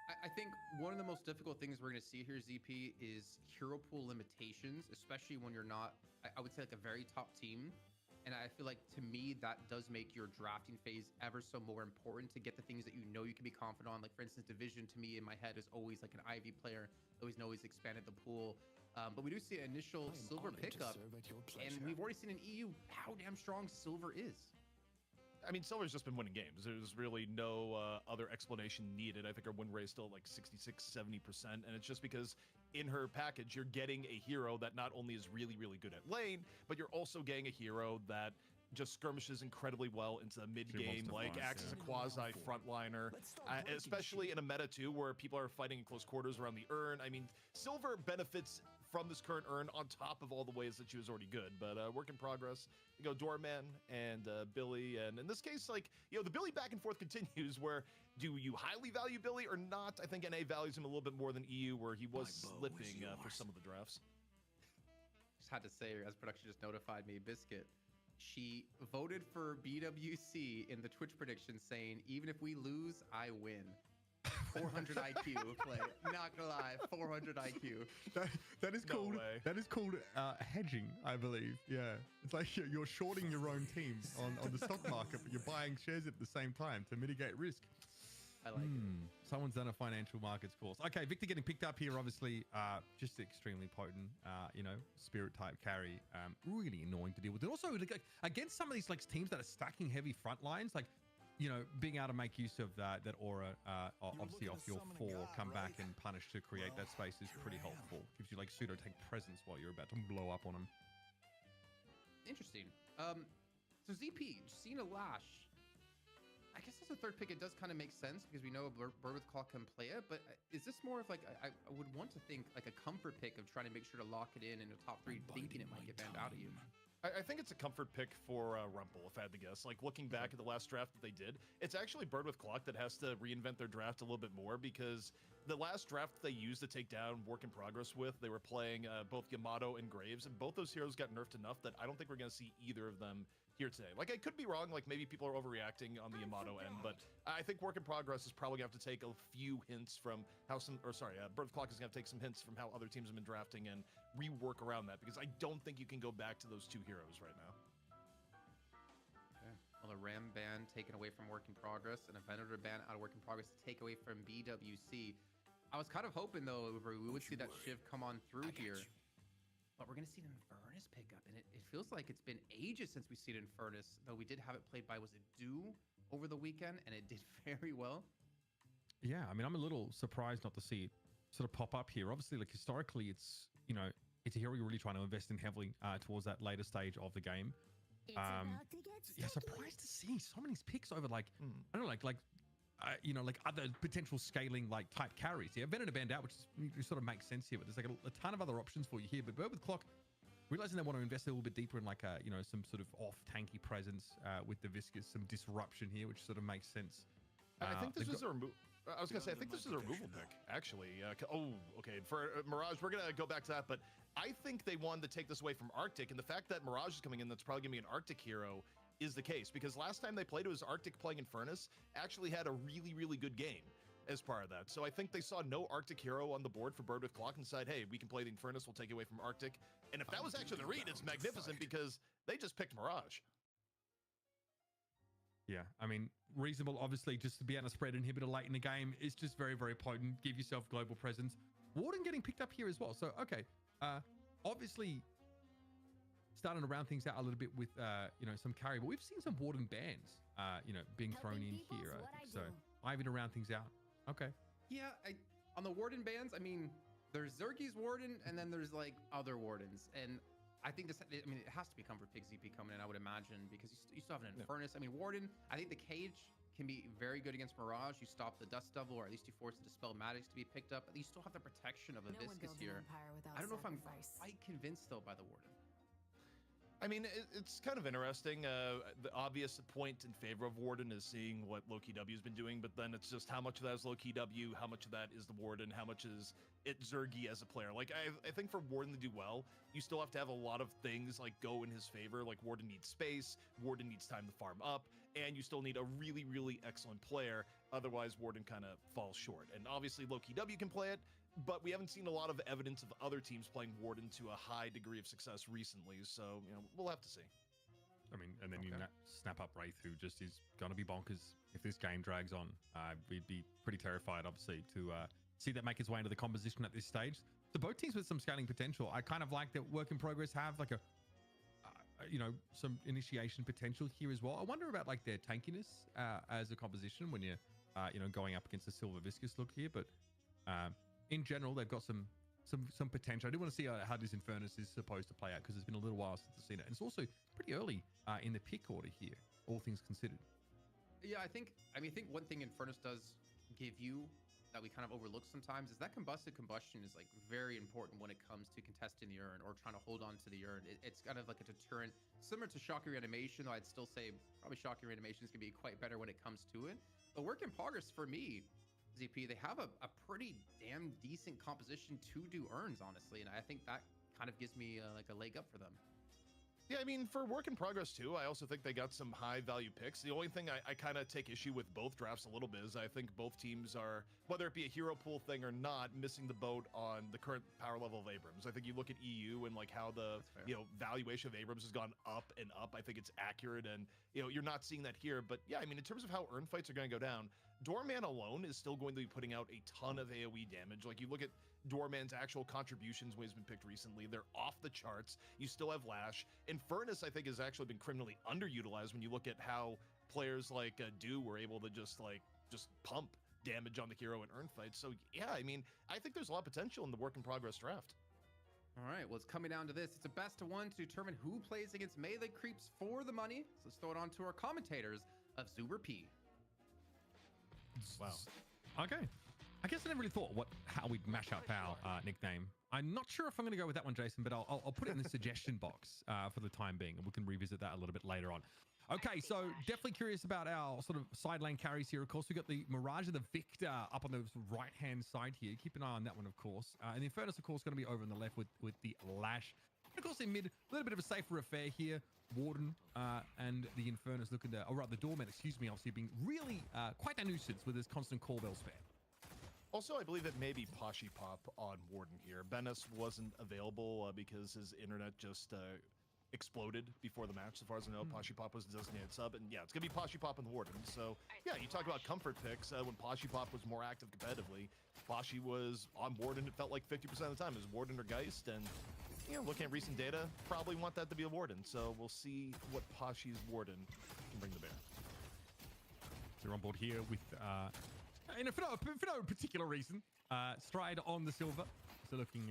I think one of the most difficult things we're going to see here, ZP, is hero pool limitations, especially when you're not, I would say, a very top team. And I feel like, to me, that does make your drafting phase ever so more important to get the things that you can be confident on. For instance, Division, to me, in my head, is always an Ivy player. Always know he's expanded the pool. But we do see an initial Silver pickup. And we've already seen in EU how damn strong Silver is. I mean, Silver's just been winning games. There's really no other explanation needed. I think our win rate is still 66, 70%. And it's just because in her package, you're getting a hero that not only is really, really good at lane, but you're also getting a hero that just skirmishes incredibly well into the mid game, acts as a quasi frontliner, especially in a meta too, where people are fighting in close quarters around the urn. I mean, Silver benefits from this current urn on top of all the ways that she was already good. But work in progress. You go Doorman and Billy, and in this case, like, you know, the Billy back and forth continues. Where do you highly value Billy or not? I think NA values him a little bit more than EU, where he was slipping for some of the drafts. Just had to say, as production just notified me, Biscuit, she voted for BWC in the Twitch prediction, saying, even if we lose, I win. 400 IQ play. Not gonna lie, 400 IQ. That is No called way. hedging, I believe. Yeah, it's like you're shorting your own team on the stock market, but you're buying shares at the same time to mitigate risk. I like it. Someone's done a financial markets course. Okay, Victor getting picked up here, obviously, just extremely potent. You know, spirit type carry, really annoying to deal with. And also, like, against some of these like teams that are stacking heavy front lines, like, you know, being able to make use of that aura, obviously off your 4, come back and punish to create that space is pretty helpful. Gives you like pseudo tank presence while you're about to blow up on them. Interesting. So ZP, Cena Lash. I guess as a third pick, it does kind of make sense because we know Bird with Claw can play it. But is this more of like, I would want to think like a comfort pick of trying to make sure to lock it in the top 3, thinking it might get banned out of you? I think it's a comfort pick for Rumple, if I had to guess. Like, looking back at the last draft that they did, it's actually Bird with Clock that has to reinvent their draft a little bit more, because the last draft they used to take down Work in Progress with, they were playing both Yamato and Graves, and both those heroes got nerfed enough that I don't think we're going to see either of them here today. Like, I could be wrong, like maybe people are overreacting on the Yamato end, but I think Work in Progress is probably going to have to take a few hints from how Bird with Clock is going to take some hints from how other teams have been drafting and rework around that, because I don't think you can go back to those 2 heroes right now. Okay. Well, a Ram ban taken away from Work in Progress and a Venator ban out of Work in Progress to take away from BWC. I was kind of hoping, though, we would see that Shiv come on through here. But we're going to see an Infernus pick up, and it feels like it's been ages since we've seen Infernus, though we did have it played by, was it Do over the weekend, and it did very well. Yeah, I mean, I'm a little surprised not to see it sort of pop up here. Obviously, like, historically, it's, you know, it's a hero you're really trying to invest in heavily towards that later stage of the game. Yeah, surprised to see so many picks over, like, I don't know, like you know, like other potential scaling like type carries. Yeah, Venator banned out, which sort of makes sense here, but there's like a ton of other options for you here. But Bird with Clock, realizing they want to invest a little bit deeper in like a, you know, some sort of off tanky presence with the Viscous, some disruption here, which sort of makes sense. I think this was a removal. I was gonna say, I think this is a removal pick, actually. Okay. For Mirage, we're gonna go back to that, but I think they wanted to take this away from Arctic, and the fact that Mirage is coming in, that's probably gonna be an Arctic hero, is the case, because last time they played, it was Arctic playing Infernus, actually had a really, really good game as part of that. So I think they saw no Arctic hero on the board for Bird with Clock and decided, hey, we can play the Infernus, we'll take it away from Arctic. And if that was actually the read, it's magnificent, because they just picked Mirage. Yeah, I mean, reasonable, obviously, just to be able to spread inhibitor late in the game is just very, very potent. Give yourself global presence. Warden getting picked up here as well. So, okay, obviously starting to round things out a little bit with, you know, some carry, but we've seen some Warden bans, you know, being thrown in here. I think so. Ivy to round things out. Okay. Yeah, on the Warden bans, I mean, there's Zergy's Warden, and then there's like other Wardens, and I think this, I mean, it has to be Comfort Pick ZP coming in, I would imagine, because you still have an Infernus. I mean, Warden, I think the Cage can be very good against Mirage. You stop the Dust Devil, or at least you force the Dispel Magics to be picked up. You still have the protection of a Viscous here. I don't know if I'm quite convinced, though, by the Warden. I mean, it's kind of interesting. The obvious point in favor of Warden is seeing what Loki W has been doing, but then it's just how much of that is Loki W, how much of that is the Warden, how much is it Zergy as a player. Like, I think for Warden to do well, you still have to have a lot of things like go in his favor. Like, Warden needs space, Warden needs time to farm up, and you still need a really, really excellent player. Otherwise, Warden kind of falls short. And obviously, Loki W can play it, but we haven't seen a lot of evidence of other teams playing Warden to a high degree of success recently, so, you know, we'll have to see. I mean, and then you snap up Wraith, who just is going to be bonkers if this game drags on. We'd be pretty terrified, obviously, to see that make its way into the composition at this stage. So both teams with some scaling potential. I kind of like that Work in Progress have like a, you know, some initiation potential here as well. I wonder about like their tankiness as a composition when you're, you know, going up against the Silver Viscous look here, but in general, they've got some potential. I do want to see how this Infernus is supposed to play out, because it's been a little while since I've seen it. And it's also pretty early in the pick order here, all things considered. Yeah, I think one thing Infernus does give you that we kind of overlook sometimes is that combusted combustion is like very important when it comes to contesting the urn or trying to hold on to the urn. It's kind of like a deterrent, similar to Shocking Reanimation, though I'd still say probably Shocking Reanimation is going to be quite better when it comes to it. But work in progress for me, ZP, they have a pretty damn decent composition to do urns, honestly. And I think that kind of gives me like a leg up for them. Yeah, I mean, for work in progress too, I also think they got some high value picks. The only thing I kind of take issue with both drafts a little bit is I think both teams are, whether it be a hero pool thing or not, missing the boat on the current power level of Abrams. I think you look at EU and like how the valuation of Abrams has gone up and up. I think it's accurate, and you're not seeing that here. But yeah, I mean, in terms of how urn fights are going to go down, Doorman alone is still going to be putting out a ton of AoE damage. Like you look at Doorman's actual contributions when he's been picked recently, they're off the charts. You still have Lash. Infernus, I think, has actually been criminally underutilized when you look at how players like Do were able to just pump damage on the hero in urn fights. So yeah, I mean, I think there's a lot of potential in the work in progress draft. All right, well, it's coming down to this. It's a best of one to determine who plays against melee creeps for the money. So let's throw it on to our commentators of Zuber P. Wow. Okay. I guess I never really thought how we'd mash up our nickname. I'm not sure if I'm going to go with that one, Jason, but I'll put it in the suggestion box for the time being, and we can revisit that a little bit later on. Okay, so definitely curious about our sort of side lane carries here. Of course, we've got the Mirage and the Victor up on the right-hand side here. Keep an eye on that one, of course. And the Infernus, of course, going to be over on the left with the Lash. And of course, in mid, a little bit of a safer affair here. Warden and the Infernus looking to, or rather, the Doorman, excuse me, obviously being really quite a nuisance with his constant call bell spam. Also, I believe it may be Pashy Pop on Warden here. Benes wasn't available because his internet just exploded before the match. So far as I know, Pashy Pop was a designated sub. And yeah, it's going to be Pashy Pop and the Warden. So yeah, you talk about comfort picks. When Pashy Pop was more active competitively, Pashy was on Warden, it felt like 50% of the time. It was Warden or Geist. And looking at recent data, probably want that to be a Warden. So we'll see what Pashy's Warden can bring to bear. So we're on board here with... and for no particular reason, Stride on the silver. So looking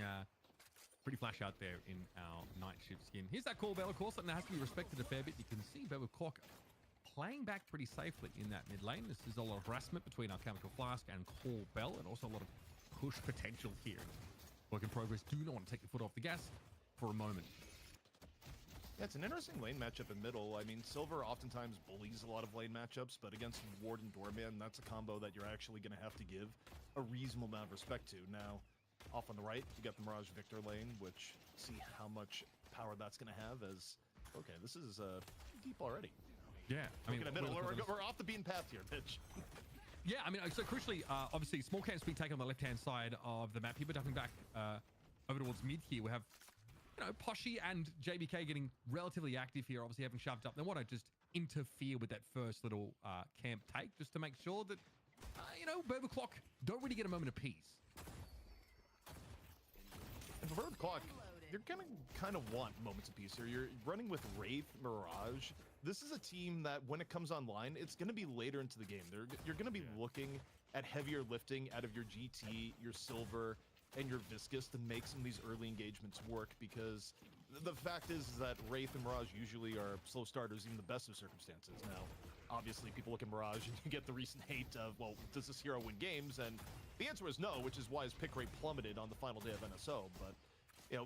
pretty flash out there in our night shift skin. Here's that call bell, of course, something that has to be respected a fair bit. You can see Bevel Clock playing back pretty safely in that mid lane. This is a lot of harassment between our Chemical Flask and Call Bell, and also a lot of push potential here. Work in progress. Do not want to take your foot off the gas for a moment. Yeah, it's an interesting lane matchup in middle. I mean, Silver oftentimes bullies a lot of lane matchups, but against Warden Doorman, that's a combo that you're actually going to have to give a reasonable amount of respect to. Now, off on the right, you got the Mirage Victor lane, which see how much power that's going to have as... Okay, this is deep already. Yeah, I mean... We're off the beaten path here, Pitch. Yeah, I mean, so crucially, obviously, small camps being taken on the left-hand side of the map here, but dumping back over towards mid here, we have... Poshy and JBK getting relatively active here, obviously having shoved up. They want to just interfere with that first little camp take, just to make sure that, Burble Clock don't really get a moment of peace. And for Burble Clock, you're going to kind of want moments of peace here. You're running with Wraith, Mirage. This is a team that, when it comes online, it's going to be later into the game. You're going to be looking at heavier lifting out of your GT, your Silver, and your Viscous to make some of these early engagements work, because the fact is that Wraith and Mirage usually are slow starters, even the best of circumstances. Now, obviously, people look at Mirage and you get the recent hate of, well, does this hero win games? And the answer is no, which is why his pick rate plummeted on the final day of NSO. But,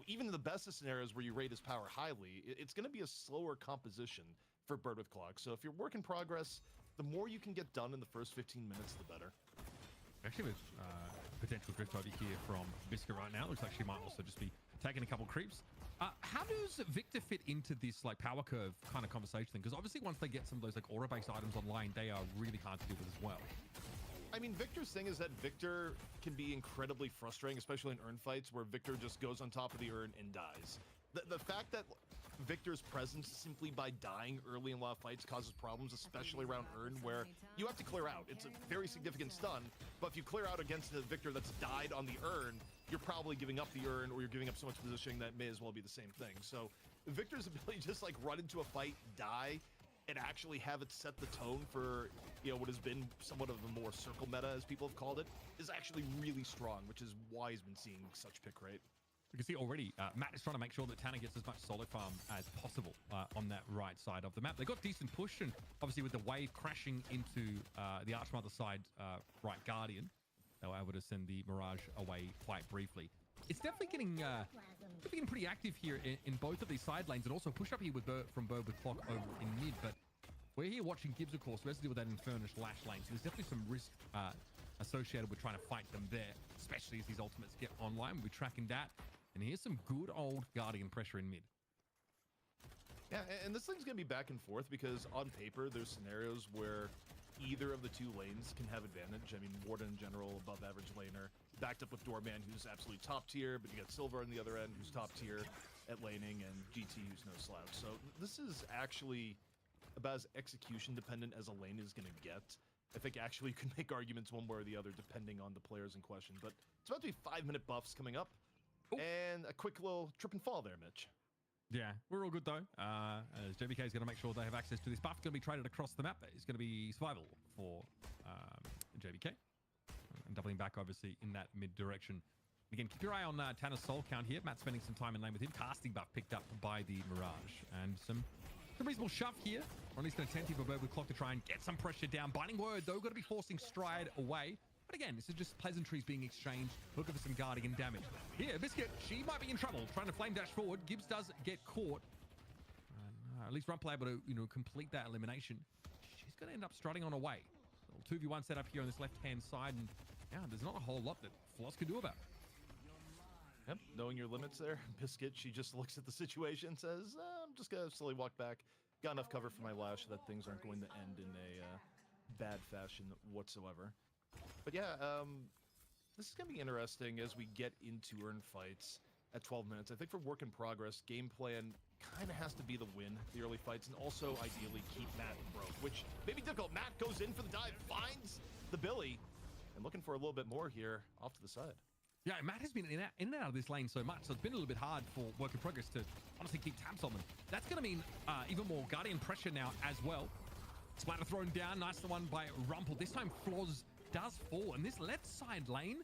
even in the best of scenarios where you rate his power highly, it's going to be a slower composition for Bird with Clock. So if you're work in progress, the more you can get done in the first 15 minutes, the better. Actually, with potential drift over here from Visca right now, looks like she might also just be taking a couple creeps. How does Victor fit into this power curve kind of conversation thing? Because obviously once they get some of those aura-based items online, they are really hard to deal with as well. I mean, Victor's thing is that Victor can be incredibly frustrating, especially in urn fights where Victor just goes on top of the urn and dies. The fact that Victor's presence simply by dying early in a lot of fights causes problems, especially around urn, where you have to clear out. It's a very significant stun, but if you clear out against a Victor that's died on the urn, you're probably giving up the urn, or you're giving up so much positioning that may as well be the same thing. So Victor's ability to just run into a fight, die, and actually have it set the tone for what has been somewhat of a more circle meta, as people have called it, is actually really strong, which is why he's been seeing such pick rate. You can see already, Matt is trying to make sure that Tanner gets as much solo farm as possible on that right side of the map. They got decent push, and obviously with the wave crashing into the Archmother side right Guardian, they were able to send the Mirage away quite briefly. It's definitely getting pretty active here in both of these side lanes, and also push up here with from Bird with Clock over in mid. But we're here watching Gibbs, of course, who has to deal with that Infernus Lash lane. So there's definitely some risk associated with trying to fight them there, especially as these ultimates get online. We'll be tracking that. And here's some good old Guardian pressure in mid. Yeah, and this thing's going to be back and forth because on paper, there's scenarios where either of the two lanes can have advantage. I mean, Warden in general, above average laner, backed up with Doorman, who's absolutely top tier, but you got Silver on the other end, who's top tier at laning, and GT, who's no slouch. So this is actually about as execution dependent as a lane is going to get. I think actually you can make arguments one way or the other depending on the players in question. But it's about to be 5-minute buffs coming up. Ooh. And a quick little trip and fall there, Mitch. Yeah, we're all good though. As JBK is going to make sure they have access to this buff. Going to be traded across the map. It's going to be survival for JBK. And doubling back, obviously, in that mid direction. Again, keep your eye on Tanner's soul count here. Matt spending some time in lane with him. Casting buff picked up by the Mirage. And some reasonable shove here. Or at least an attentive for Bird with Clock to try and get some pressure down. Binding Word, though, going to be forcing Stride away. But again, this is just pleasantries being exchanged. Looking for some Guardian damage. Here, Biscuit, she might be in trouble. Trying to flame dash forward. Gibbs does get caught. At least Rumpel able to, complete that elimination. She's going to end up strutting on her way. 2v1 set up here on this left-hand side. And yeah, there's not a whole lot that Floss can do about it. Yep, knowing your limits there. Biscuit, she just looks at the situation and says, I'm just going to slowly walk back. Got enough cover for my Lash that things aren't going to end in a bad fashion whatsoever. But yeah, this is going to be interesting as we get into earned fights at 12 minutes. I think for work in progress, game plan kind of has to be the win, the early fights, and also ideally keep Matt broke, which may be difficult. Matt goes in for the dive, finds the Billy, and looking for a little bit more here off to the side. Yeah, Matt has been in and out of this lane so much, so it's been a little bit hard for work in progress to honestly keep tabs on them. That's going to mean even more Guardian pressure now as well. Splatter thrown down, nice one by Rumpel. This time Floz does fall, and this left side lane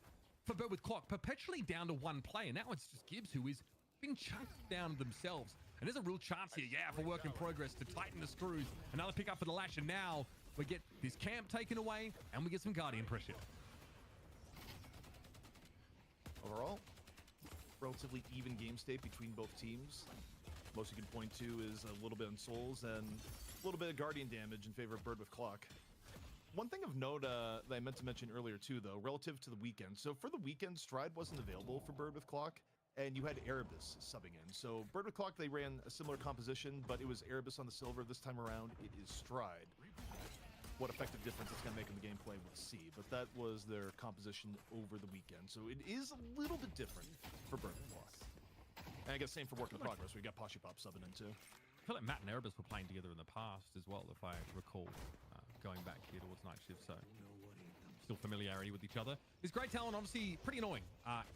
for Bird with Clock perpetually down to one player. Now it's just Gibbs who is being chunked down themselves. And there's a real chance here, for work in progress to tighten the screws. Another pick up for the Lash, and now we get this camp taken away, and we get some Guardian pressure. Overall, relatively even game state between both teams. Most you can point to is a little bit on Souls and a little bit of Guardian damage in favor of Bird with Clock. One thing of note that I meant to mention earlier too, though, relative to the weekend. So for the weekend, Stride wasn't available for Bird with Clock, and you had Erebus subbing in. So Bird with Clock, they ran a similar composition, but it was Erebus on the silver. This time around, it is Stride. What effective difference it's going to make in the gameplay, we'll see. But that was their composition over the weekend. So it is a little bit different for Bird with Clock. And I guess same for work in progress. We got Poshy Pop subbing in too. I feel like Matt and Erebus were playing together in the past as well, if I recall, going back here towards night shift. So still familiarity with each other. This Great Talon obviously pretty annoying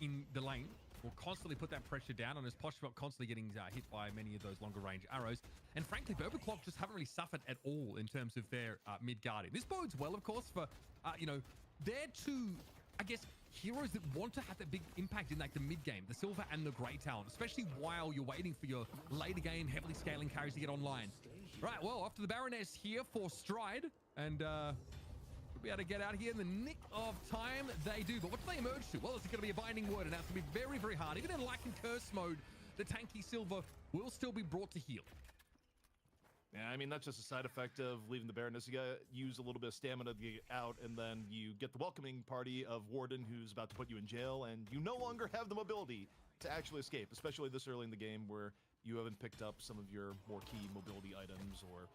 in the lane. Will constantly put that pressure down, and as Poshbot constantly getting hit by many of those longer range arrows. And frankly, Bird with Clock just haven't really suffered at all in terms of their mid guardian. This bodes well, of course, for they're two, I guess, heroes that want to have that big impact in like the mid game, the Silver and the Grey Talon, especially while you're waiting for your later game heavily scaling carries to get online. Right, well, off to the Baroness here for Stride, and we'll be able to get out here in the nick of time. They do, but what do they emerge to? Well, it's going to be a Binding Word, and that's going to be very, very hard. Even in Lycan Curse mode, the tanky Silver will still be brought to heal. Yeah, I mean, that's just a side effect of leaving the Baroness. You gotta use a little bit of stamina to get out, and then you get the welcoming party of Warden, who's about to put you in jail, and you no longer have the mobility to actually escape, especially this early in the game where you haven't picked up some of your more key mobility items or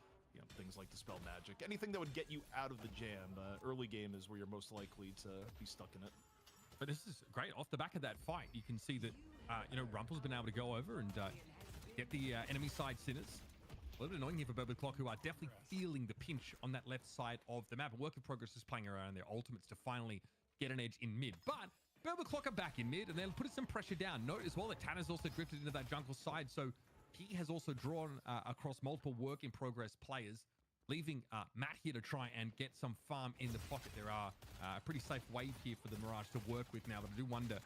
things like Dispel Magic. Anything that would get you out of the jam. Early game is where you're most likely to be stuck in it. But this is great. Off the back of that fight, you can see that, Rumpel's been able to go over and get the enemy side sinners. A little bit annoying here for Bird with Clock, who are definitely feeling the pinch on that left side of the map. Work in progress is playing around their ultimates to finally get an edge in mid. But Bird with Clock are back in mid, and they'll put some pressure down. Note as well that Tanner's also drifted into that jungle side, so he has also drawn across multiple work in progress players, leaving Matt here to try and get some farm in the pocket. There are a pretty safe wave here for the Mirage to work with now, but I do wonder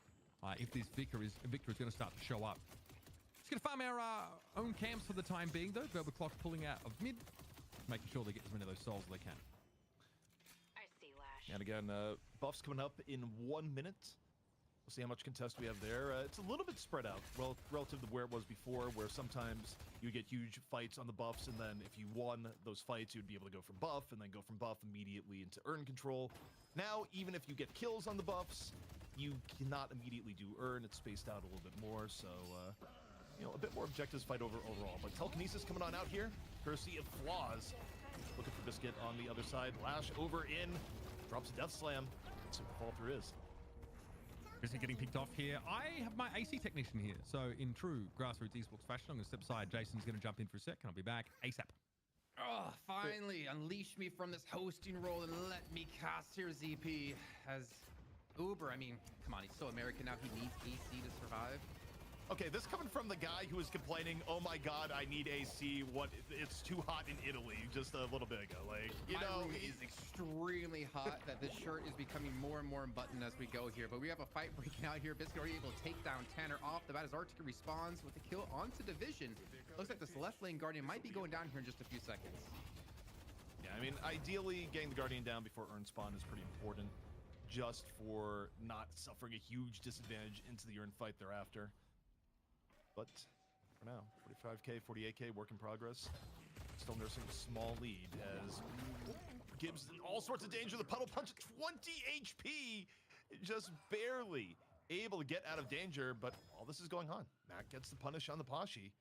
if this Victor is going to start to show up. Just going to farm our own camps for the time being, though. Bird with Clock pulling out of mid, making sure they get as many of those souls as they can. I see, Lash. And again, Buffs coming up in 1 minute. We'll see how much contest we have there. It's a little bit spread out relative to where it was before, where sometimes you get huge fights on the buffs, and then if you won those fights, you'd be able to go from buff, and then go from buff immediately into urn control. Now, even if you get kills on the buffs, you cannot immediately do urn. It's spaced out a little bit more, so, you know, a bit more objectives fight overall. But Telekinesis coming on out here, courtesy of Flaws. Looking for Biscuit on the other side. Lash over in, drops a Death Slam. That's what the fall through is. Biscuit getting picked off here. I have my AC technician here. So in true grassroots esports fashion, I'm going to step aside. Jason's going to jump in for a sec, and I'll be back ASAP. Oh, finally, unleash me from this hosting role and let me cast here, ZP. As Uber, I mean, come on, he's so American now, he needs AC to survive. Okay, this coming from the guy who was complaining, oh my god, I need AC, it's too hot in Italy just a little bit ago. Like, you My know, room is extremely hot, that this shirt is becoming more and more unbuttoned as we go here. But we have a fight breaking out here. Biscuit already able to take down Tanner off the bat as Arctica responds with a kill onto Division. Looks like this left lane Guardian might be going down here in just a few seconds. yeah, I mean, ideally, getting the Guardian down before Urn spawn is pretty important, just for not suffering a huge disadvantage into the Urn fight thereafter. But for now, 45k, 48k, work in progress. Still nursing a small lead as Gibbs in all sorts of danger. The puddle punch at 20 HP, just barely able to get out of danger. But all this is going on. Matt gets the punish on the Pashi.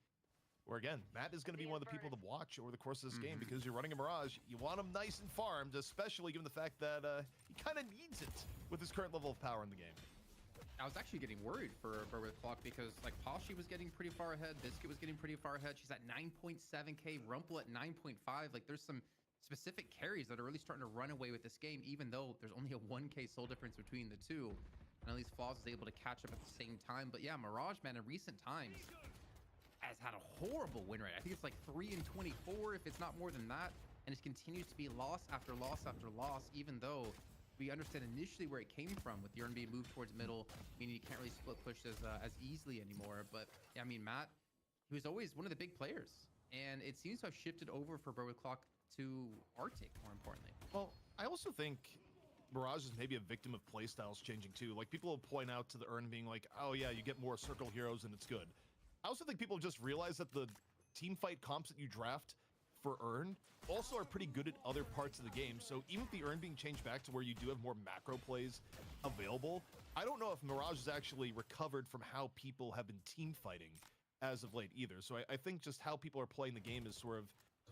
Where again, Matt is going to be one of the people to watch over the course of this game because you're running a Mirage. You want him nice and farmed, especially given the fact that he kind of needs it with his current level of power in the game. I was actually getting worried for Berwick Clock because like Pashi was getting pretty far ahead. Biscuit was getting pretty far ahead. She's at 9.7k, Rumple at 9.5. Like there's some specific carries that are really starting to run away with this game, even though there's only a 1k soul difference between the two. And at least Flaws is able to catch up at the same time. But yeah, Mirage, man, in recent times has had a horrible win rate. I think it's like 3 in 24, if it's not more than that. And it continues to be loss after loss after loss, even though we understand initially where it came from with the Urn being moved towards middle, meaning you can't really split push as easily anymore. But yeah, I mean, Matt, he was always one of the big players, and it seems to have shifted over for Berwick Clock to Arctic, more importantly. Well, I also think Mirage is maybe a victim of playstyles changing too. Like people will point out to the Urn being like, oh yeah, you get more circle heroes and it's good. I also think people just realize that the team fight comps that you draft for Urn also are pretty good at other parts of the game. So even with the Urn being changed back to where you do have more macro plays available, I don't know if Mirage has actually recovered from how people have been team fighting as of late either. So I think just how people are playing the game is sort of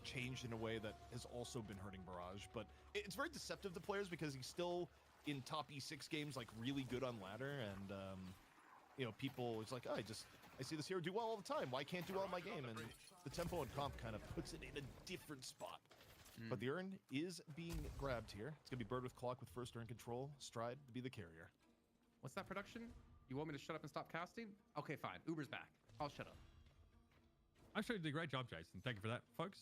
changed in a way that has also been hurting Mirage. But it's very deceptive to players because he's still in top E6 games, like really good on ladder. And, you know, people, it's like, oh, I see this hero do well all the time. Why can't do well in my game? And the tempo and comp kind of puts it in a different spot. But the Urn is being grabbed here. It's going to be Bird with Clock with first Urn control. Stride to be the carrier. What's that production? You want me to shut up and stop casting? Okay, fine. Uber's back. I'll shut up. I'm sure you did a great job, Jason. Thank you for that, folks.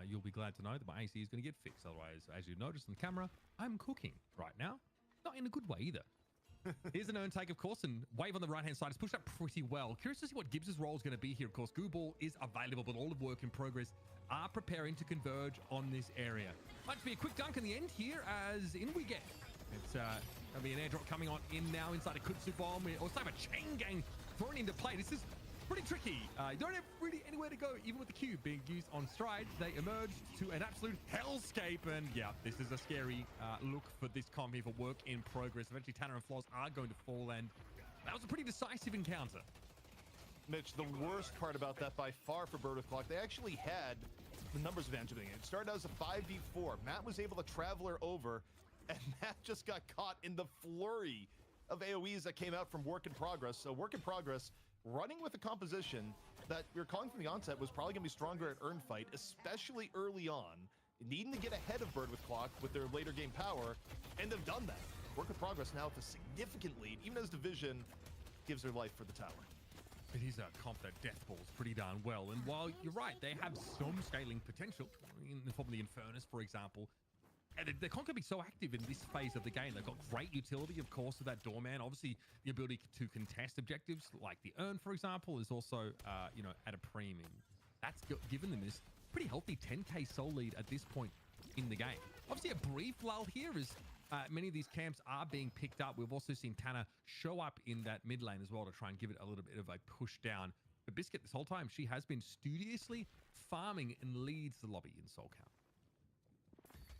You'll be glad to know that my AC is going to get fixed. Otherwise, as you noticed on the camera, I'm cooking right now. Not in a good way either. Here's an Urn take, of course, and Wave on the right-hand side is pushed up pretty well. Curious to see what Gibbs' role is going to be here. Of course, Goo Ball is available, but all of work in progress are preparing to converge on this area. Might be a quick dunk in the end here, as in we get. It's going to be an airdrop coming on in now inside a Kutsu Bomb, or Cyber Chain Gang thrown into play. This is pretty tricky. You don't have really anywhere to go, even with the cube being used on Stride. They emerge to an absolute hellscape, and yeah, this is a scary look for this comp here for work in progress. Eventually, Tanner and Flaws are going to fall, and that was a pretty decisive encounter. Mitch, the worst part about that by far for Bird with Clock, they actually had the numbers advantage of the game. It started out as a 5v4. Matt was able to traveler over, and Matt just got caught in the flurry of AoEs that came out from Work in Progress. So Work in Progress running with a composition that we were calling from the onset was probably going to be stronger at Urn fight, especially early on, needing to get ahead of Bird with Clock with their later game power, and they've done that. Work in Progress now with a significant lead, even as Division gives their life for the tower. It is a comp that death balls pretty darn well, and while you're right, they have some scaling potential in the form of the Infernus, for example. And they're not going to be so active in this phase of the game. They've got great utility, of course, with that Doorman. Obviously, the ability to contest objectives like the Urn, for example, is also, you know, at a premium. That's given them this pretty healthy 10k soul lead at this point in the game. Obviously, a brief lull here as many of these camps are being picked up. We've also seen Tana show up in that mid lane as well to try and give it a little bit of a push down. But Biscuit, this whole time, she has been studiously farming and leads the lobby in SoulCal.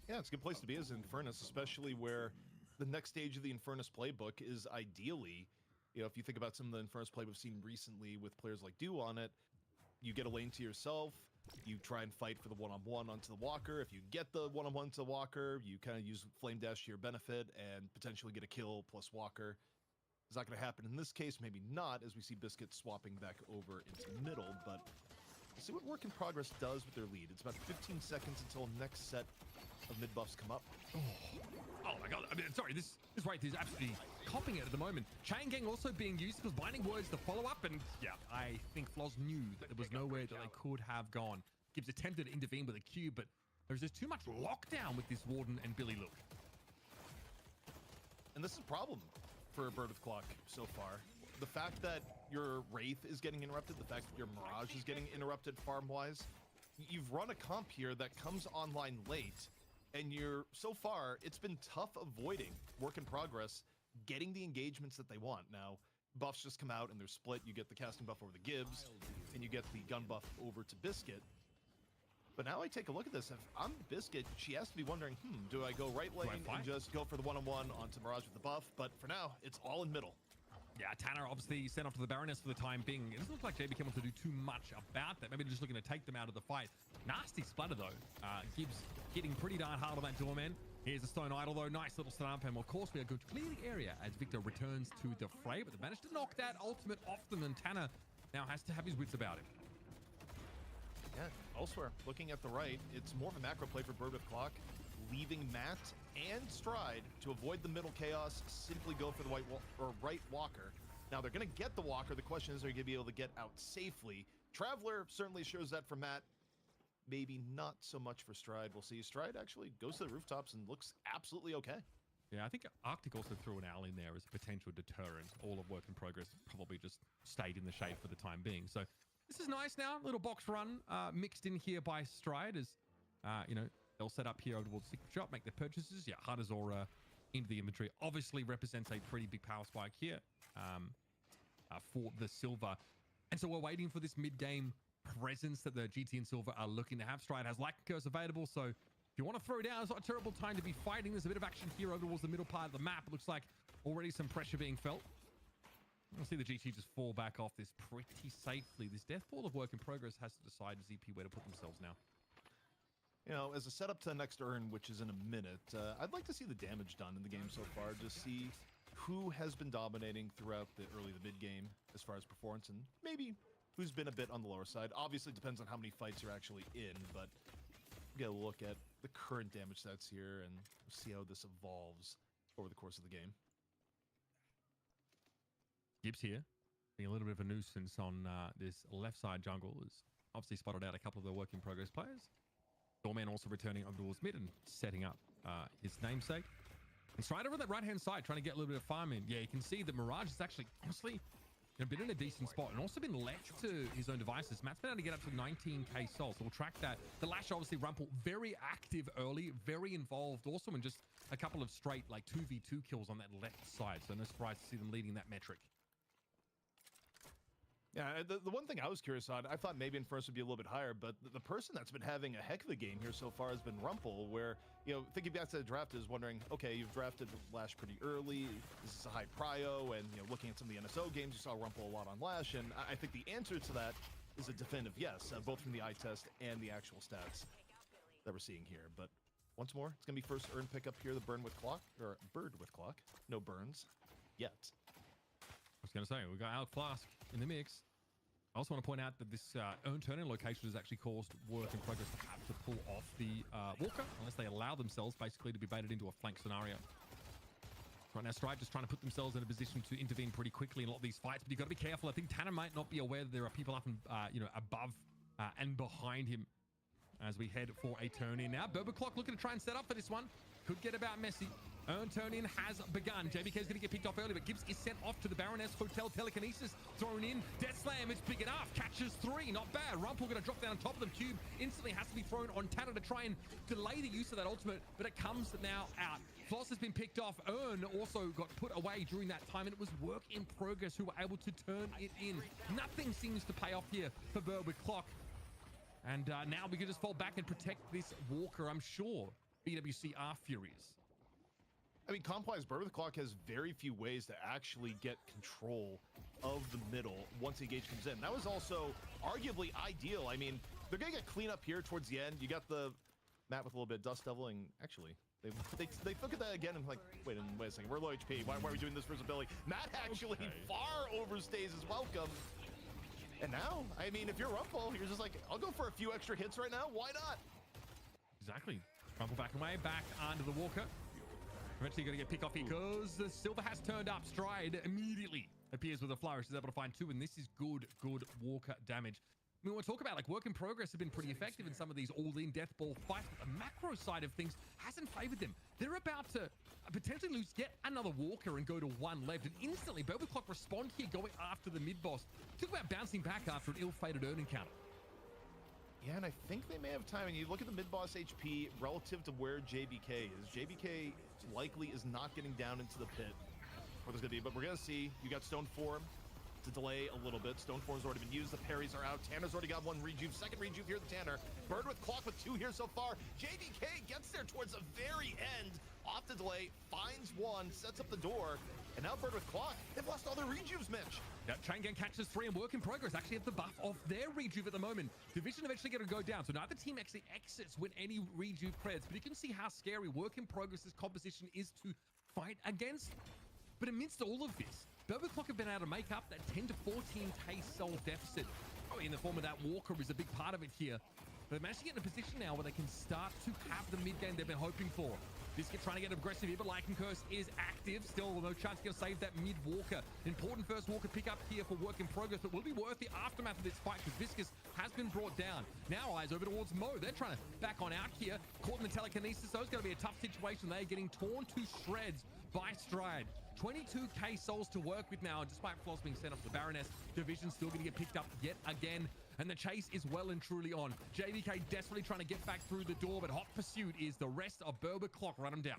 Yeah, it's a good place to be as Infernus, especially where the next stage of the Infernus playbook is ideally, you know, if you think about some of the Infernus play we've seen recently with players like Do on it, you get a lane to yourself, you try and fight for the one-on-one onto the Walker. If you get the one-on-one to Walker, you kind of use Flame Dash to your benefit and potentially get a kill plus Walker. Is that going to happen in this case? Maybe not, as we see Biscuit swapping back over into middle, but we'll see what Work in Progress does with their lead. It's about 15 seconds until next set of mid buffs come up. Oh my god, I mean, sorry, this right is absolutely copping it at the moment. Chain Gang also being used because Binding Words to follow up, and yeah, I think Floz knew that there was nowhere that they could have gone. Gibbs attempted to intervene with a Q, but there's just too much lockdown with this Warden and Billy Luke. And this is a problem for Bird with Clock so far. The fact that your Wraith is getting interrupted, the fact that your Mirage is getting interrupted farm-wise, you've run a comp here that comes online late, and so far, it's been tough avoiding Work in Progress, getting the engagements that they want. Now, buffs just come out and they're split. You get the casting buff over the Gibbs, and you get the gun buff over to Biscuit. But now I take a look at this. If I'm Biscuit, she has to be wondering, do I go right lane and just go for the one-on-one onto Mirage with the buff? But for now, it's all in middle. Yeah, Tanner obviously sent off to the Baroness for the time being. It doesn't look like JB wants to do too much about that. Maybe they're just looking to take them out of the fight. Nasty splatter, though. Gibbs hitting pretty darn hard on that Doorman. Here's a Stone Idol, though. Nice little stomp. And, of course, we are going to clear the area as Victor returns to the fray. But they managed to knock that ultimate off them, and Tanner now has to have his wits about him. Yeah, elsewhere, looking at the right, it's more of a macro play for Bird with Clock, leaving Matt and Stride to avoid the middle chaos, simply go for the right Walker. Now, they're going to get the Walker. The question is, are you going to be able to get out safely? Traveler certainly shows that for Matt. Maybe not so much for Stride. We'll see. Stride actually goes to the rooftops and looks absolutely okay. Yeah, I think Arctic also threw an owl in there as a potential deterrent. All of Work in Progress probably just stayed in the shade for the time being. So this is nice now. Little box run mixed in here by Stride as, you know, they'll set up here over towards the secret shop, make their purchases. Yeah, Hunters Aura into the inventory. Obviously represents a pretty big power spike here for the Silver. And so we're waiting for this mid-game presence that the GT and Silver are looking to have. Stride has Lightning Curse available, so if you want to throw down, it's not a terrible time to be fighting. There's a bit of action here over towards the middle part of the map. It looks like already some pressure being felt. We'll see the GT just fall back off this pretty safely. This death ball of Work in Progress has to decide ZP where to put themselves now. You know, as a setup to the next urn, which is in a minute, I'd like to see the damage done in the game so far, just see who has been dominating throughout the early to mid game as far as performance, and maybe who's been a bit on the lower side. Obviously, it depends on how many fights you're actually in, but get a look at the current damage stats here and see how this evolves over the course of the game. Gibbs here, being a little bit of a nuisance on this left side jungle, has obviously spotted out a couple of the Work in Progress players. Doorman also returning over towards mid and setting up his namesake. And Strider over that right-hand side, trying to get a little bit of farm in. Yeah, you can see that Mirage is actually, honestly, been in a decent spot and also been left to his own devices. Matt's been able to get up to 19k souls, so we'll track that. The Lash, obviously, Rumple, very active early, very involved, also in just a couple of straight, like, 2v2 kills on that left side, so no surprise to see them leading that metric. Yeah, the one thing I was curious on, I thought maybe Infernus would be a little bit higher, but the person that's been having a heck of a game here so far has been Rumple, where, you know, thinking back to the draft is wondering, okay, you've drafted Lash pretty early, this is a high prio, and, you know, looking at some of the NSO games, you saw Rumple a lot on Lash, and I think the answer to that is a definitive yes, both from the eye test and the actual stats that we're seeing here. But once more, it's going to be first earn pickup here, the Burn with Clock, or Bird with Clock, no burns yet. I was going to say, we've got Alec Flask in the mix. I also want to point out that this earn turn-in location has actually caused Work in Progress to have to pull off the Walker, unless they allow themselves basically to be baited into a flank scenario. Right now, Stride just trying to put themselves in a position to intervene pretty quickly in a lot of these fights, but you've got to be careful. I think Tanner might not be aware that there are people up and, you know, above and behind him as we head for a turn-in now. Clock looking to try and set up for this one. Could get about messy. Turn-in has begun. JBK is going to get picked off early, but Gibbs is sent off to the Baroness Hotel. Telekinesis thrown in. Death Slam, it's big enough. Catches 3, not bad. Rumpel going to drop down on top of them. Cube instantly has to be thrown on Tanner to try and delay the use of that ultimate, but it comes now out. Floss has been picked off. Also got put away during that time, and it was Work in Progress who were able to turn it in. Nothing seems to pay off here for Berwick Clock. And now we can just fall back and protect this Walker. I'm sure BWC are furious. I mean, comp-wise, Berwick Clock has very few ways to actually get control of the middle once the engage comes in. That was also arguably ideal. I mean, they're going to get clean up here towards the end. You got the Matt with a little bit of Dust Deviling. Actually, they look at that again and like, wait a second, we're low HP. Why are we doing this versus Billy? Matt actually far overstays his welcome. And now, I mean, if you're Rumpel, you're just like, I'll go for a few extra hits right now. Why not? Exactly. Rumpel back away, back onto the Walker. Eventually going to get picked off here because the Silver has turned up. Stride immediately appears with a flourish. Is able to find 2, and this is good Walker damage. I mean, we'll talk about, like, Work in Progress have been pretty effective in some of these all-in death ball fights, but the macro side of things hasn't favored them. They're about to potentially lose yet another Walker and go to 1 left, and instantly Berwick Clock respond here going after the mid-boss. Talk about bouncing back after an ill-fated Earn encounter. Yeah, and I think they may have time. And you look at the mid-boss HP relative to where JBK is. JBK likely is not getting down into the pit where there's going to be, but we're going to see. You got Stone Form to delay a little bit. Stone Form's already been used. The parries are out. Tanner's already got 1 rejuve. Second rejuve here to Tanner. Bird with Clock with 2 here so far. JBK gets there towards the very end. Off the delay, finds 1, sets up the door. And now Bird with Clock, they've lost all their rejuves, Mitch. That Chain Gang catches 3 and Work in Progress actually have the buff of their rejuve at the moment. Division eventually going to go down, so neither team actually exits with any rejuve creds, but you can see how scary Work in Progress's composition is to fight against. But amidst all of this, Berwick Clock have been able to make up that 10 to 14k soul deficit. Probably in the form of that Walker is a big part of it here. But they managed to get in a position now where they can start to have the mid game they've been hoping for. Biscuit trying to get aggressive here, but Lycan Curse is active. Still no chance to save that mid Walker. Important first Walker pick up here for Work in Progress, but will be worth the aftermath of this fight because Viscus has been brought down. Now eyes over towards Mo. They're trying to back on out here. Caught in the telekinesis, so it's going to be a tough situation. They're getting torn to shreds by Stride. 22k souls to work with now, despite Floss being sent off to the Baroness. Division still going to get picked up yet again. And the chase is well and truly on. JBK desperately trying to get back through the door, but hot pursuit is the rest of Berwick Clock. Run him down.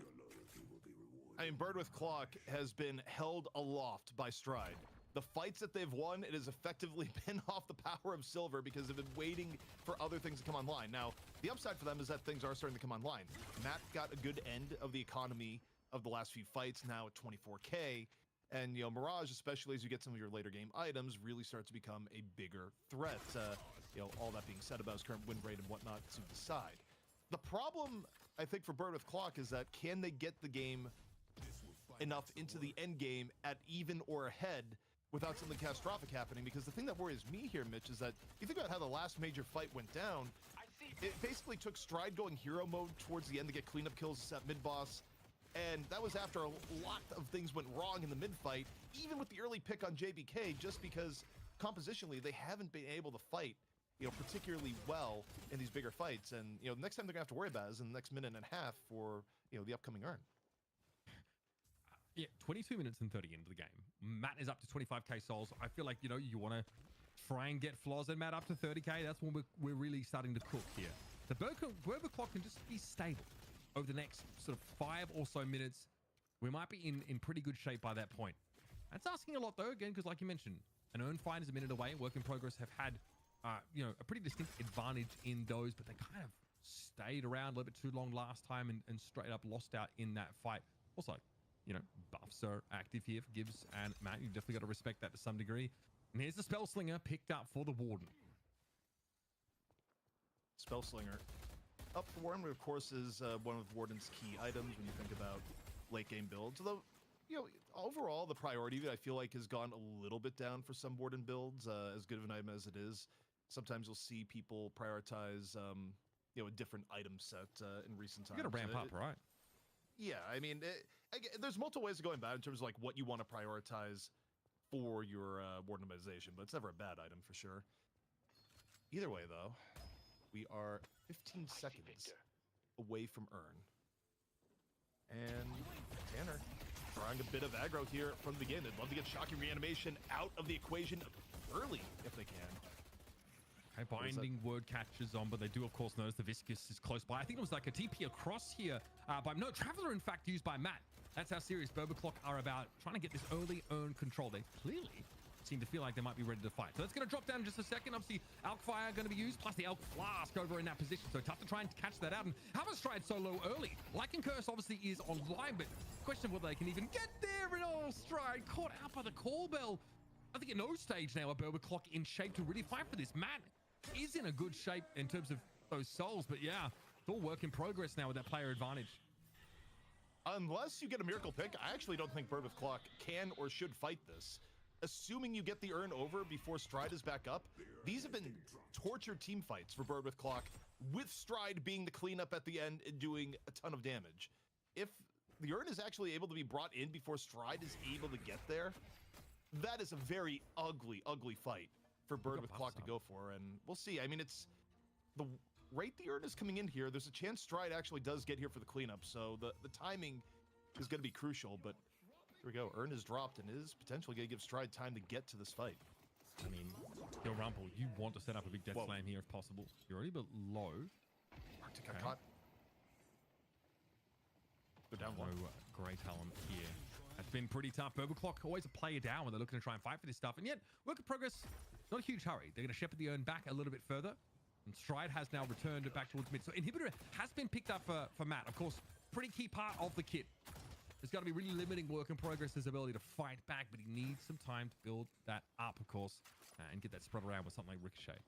I mean, Bird with Clock has been held aloft by Stride. The fights that they've won, it has effectively been off the power of Silver because they've been waiting for other things to come online. Now, the upside for them is that things are starting to come online. Matt got a good end of the economy of the last few fights, now at 24k. And, you know, Mirage, especially as you get some of your later game items, really starts to become a bigger threat. You know, all that being said about his current win rate and whatnot to the side. The problem, I think, for Bird with Clock is that can they get the game enough into the end game at even or ahead without something catastrophic happening? Because the thing that worries me here, Mitch, is that you think about how the last major fight went down, it basically took Stride going hero mode towards the end to get cleanup kills to set mid-boss. And that was after a lot of things went wrong in the mid-fight, even with the early pick on JBK, just because compositionally they haven't been able to fight, you know, particularly well in these bigger fights. And, you know, the next time they're gonna have to worry about it is in the next minute and a half for, you know, the upcoming Earn. Yeah, 22 minutes and 30 into the game. Matt is up to 25k souls. I feel like, you know, you want to try and get Floz and Matt up to 30k. That's when we're really starting to cook here. The Berwick Clock can just be stable over the next sort of 5 or so minutes. We might be in pretty good shape by that point. That's asking a lot though, again, because like you mentioned, an Earn fight is a minute away. Work in Progress have had, you know, a pretty distinct advantage in those, but they kind of stayed around a little bit too long last time and straight up lost out in that fight. Also, you know, buffs are active here for Gibbs and Matt. You definitely got to respect that to some degree. And here's the Spellslinger picked up for the Warden. Spellslinger up for Warden, of course, is one of Warden's key items when you think about late game builds. Although, you know, overall, the priority of it, I feel like, has gone a little bit down for some Warden builds, as good of an item as it is. Sometimes you'll see people prioritize, you know, a different item set in recent times. You got to ramp up, right? Yeah, I mean, there's multiple ways of going about it in terms of like what you want to prioritize for your Warden optimization, but it's never a bad item for sure. Either way, though, we are 15 seconds away from Earn. And Tanner trying a bit of aggro here from the beginning. They'd love to get Shocking Reanimation out of the equation early if they can. Okay, Binding Word catches on, but they do, of course, notice the Viscous is close by. I think it was like a TP across here by no Traveler, in fact, used by Matt. That's how serious Burbaclock are about trying to get this early earn control. They clearly seem to feel like they might be ready to fight. So that's going to drop down in just a second. Obviously, Elk Fire going to be used, plus the Elk Flask over in that position. So tough to try and catch that out. And Hammer Stride so low early. Lycan Curse obviously is online, but question of whether they can even get there at all. Stride caught out by the call bell. I think at no stage now are Burbaclock in shape to really fight for this. Matt is in a good shape in terms of those souls, but yeah, it's all work in progress now with that player advantage. Unless you get a miracle pick, I actually don't think Bird with Clock can or should fight this. Assuming you get the urn over before Stride is back up, these have been tortured team fights for Bird with Clock, with Stride being the cleanup at the end and doing a ton of damage. If the urn is actually able to be brought in before Stride is able to get there, that is a very ugly, ugly fight for Bird with Clock to go for, and we'll see. I mean, it's the rate the urn is coming in here, there's a chance Stride actually does get here for the cleanup, so the timing is going to be crucial, but here we go. Urn is dropped and is potentially going to give Stride time to get to this fight. I mean, Yo Rumple, you want to set up a big death slam here if possible. You're already a bit low. Arctic got caught. Go down one. No Grey Talon here. That's been pretty tough. Burbaclock always a player down when they're looking to try and fight for this stuff. And yet, work in progress, not a huge hurry. They're going to shepherd the urn back a little bit further. And Stride has now returned it back towards mid. So Inhibitor has been picked up for Matt. Of course, pretty key part of the kit. There's got to be really limiting work in progress, his ability to fight back, but he needs some time to build that up, of course, and get that spread around with something like Ricochet.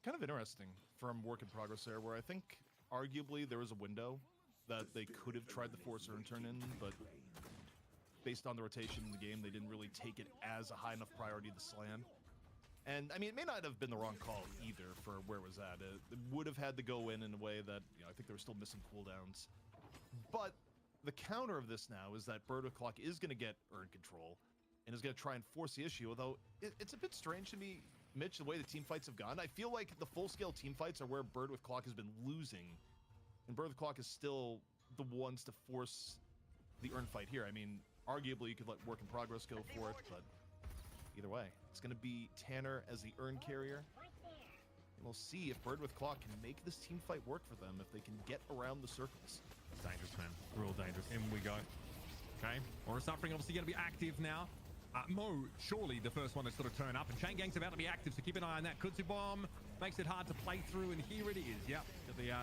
Kind of interesting from work in progress there, where I think arguably there was a window that they could have tried the Force Urn turn in, but based on the rotation in the game, they didn't really take it as a high enough priority to slam. And I mean, it may not have been the wrong call either for where it was at. It would have had to go in a way that, you know, I think they were still missing cooldowns. But the counter of this now is that Bird with Clock is going to get urn control and is going to try and force the issue, although it's a bit strange to me, Mitch, the way the team fights have gone. I feel like the full-scale team fights are where Bird with Clock has been losing, and Bird with Clock is still the ones to force the urn fight here. I mean, arguably you could let work in progress go for it, but either way, it's going to be Tanner as the urn carrier. And we'll see if Bird with Clock can make this team fight work for them, if they can get around the circles. Dangerous, man. Real dangerous. In we go. Okay. Aura Suffering obviously going to be active now. Mo, surely the first one to sort of turn up. And Chain Gang's about to be active, so keep an eye on that. Kudzu Bomb makes it hard to play through, and here it is. Yep. Got the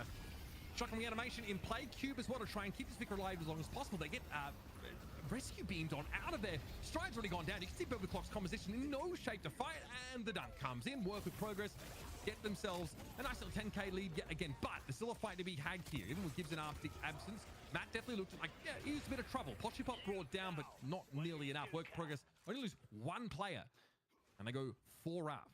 Shocking Reanimation in play. Cube as well to try and keep this Vicar alive as long as possible. They get rescue beamed on out of there. Stride's already gone down. You can see Bird with Clock's composition in no shape to fight, and the dunk comes in. Work with progress. Get themselves a nice little 10k lead yet again, but there's still a fight to be had here. Even with Gibbs and Arctic absence, Matt definitely looked like, yeah, he was a bit of trouble. Potchipop brought down, but not nearly enough. Work progress, only lose one player, and they go 4 up.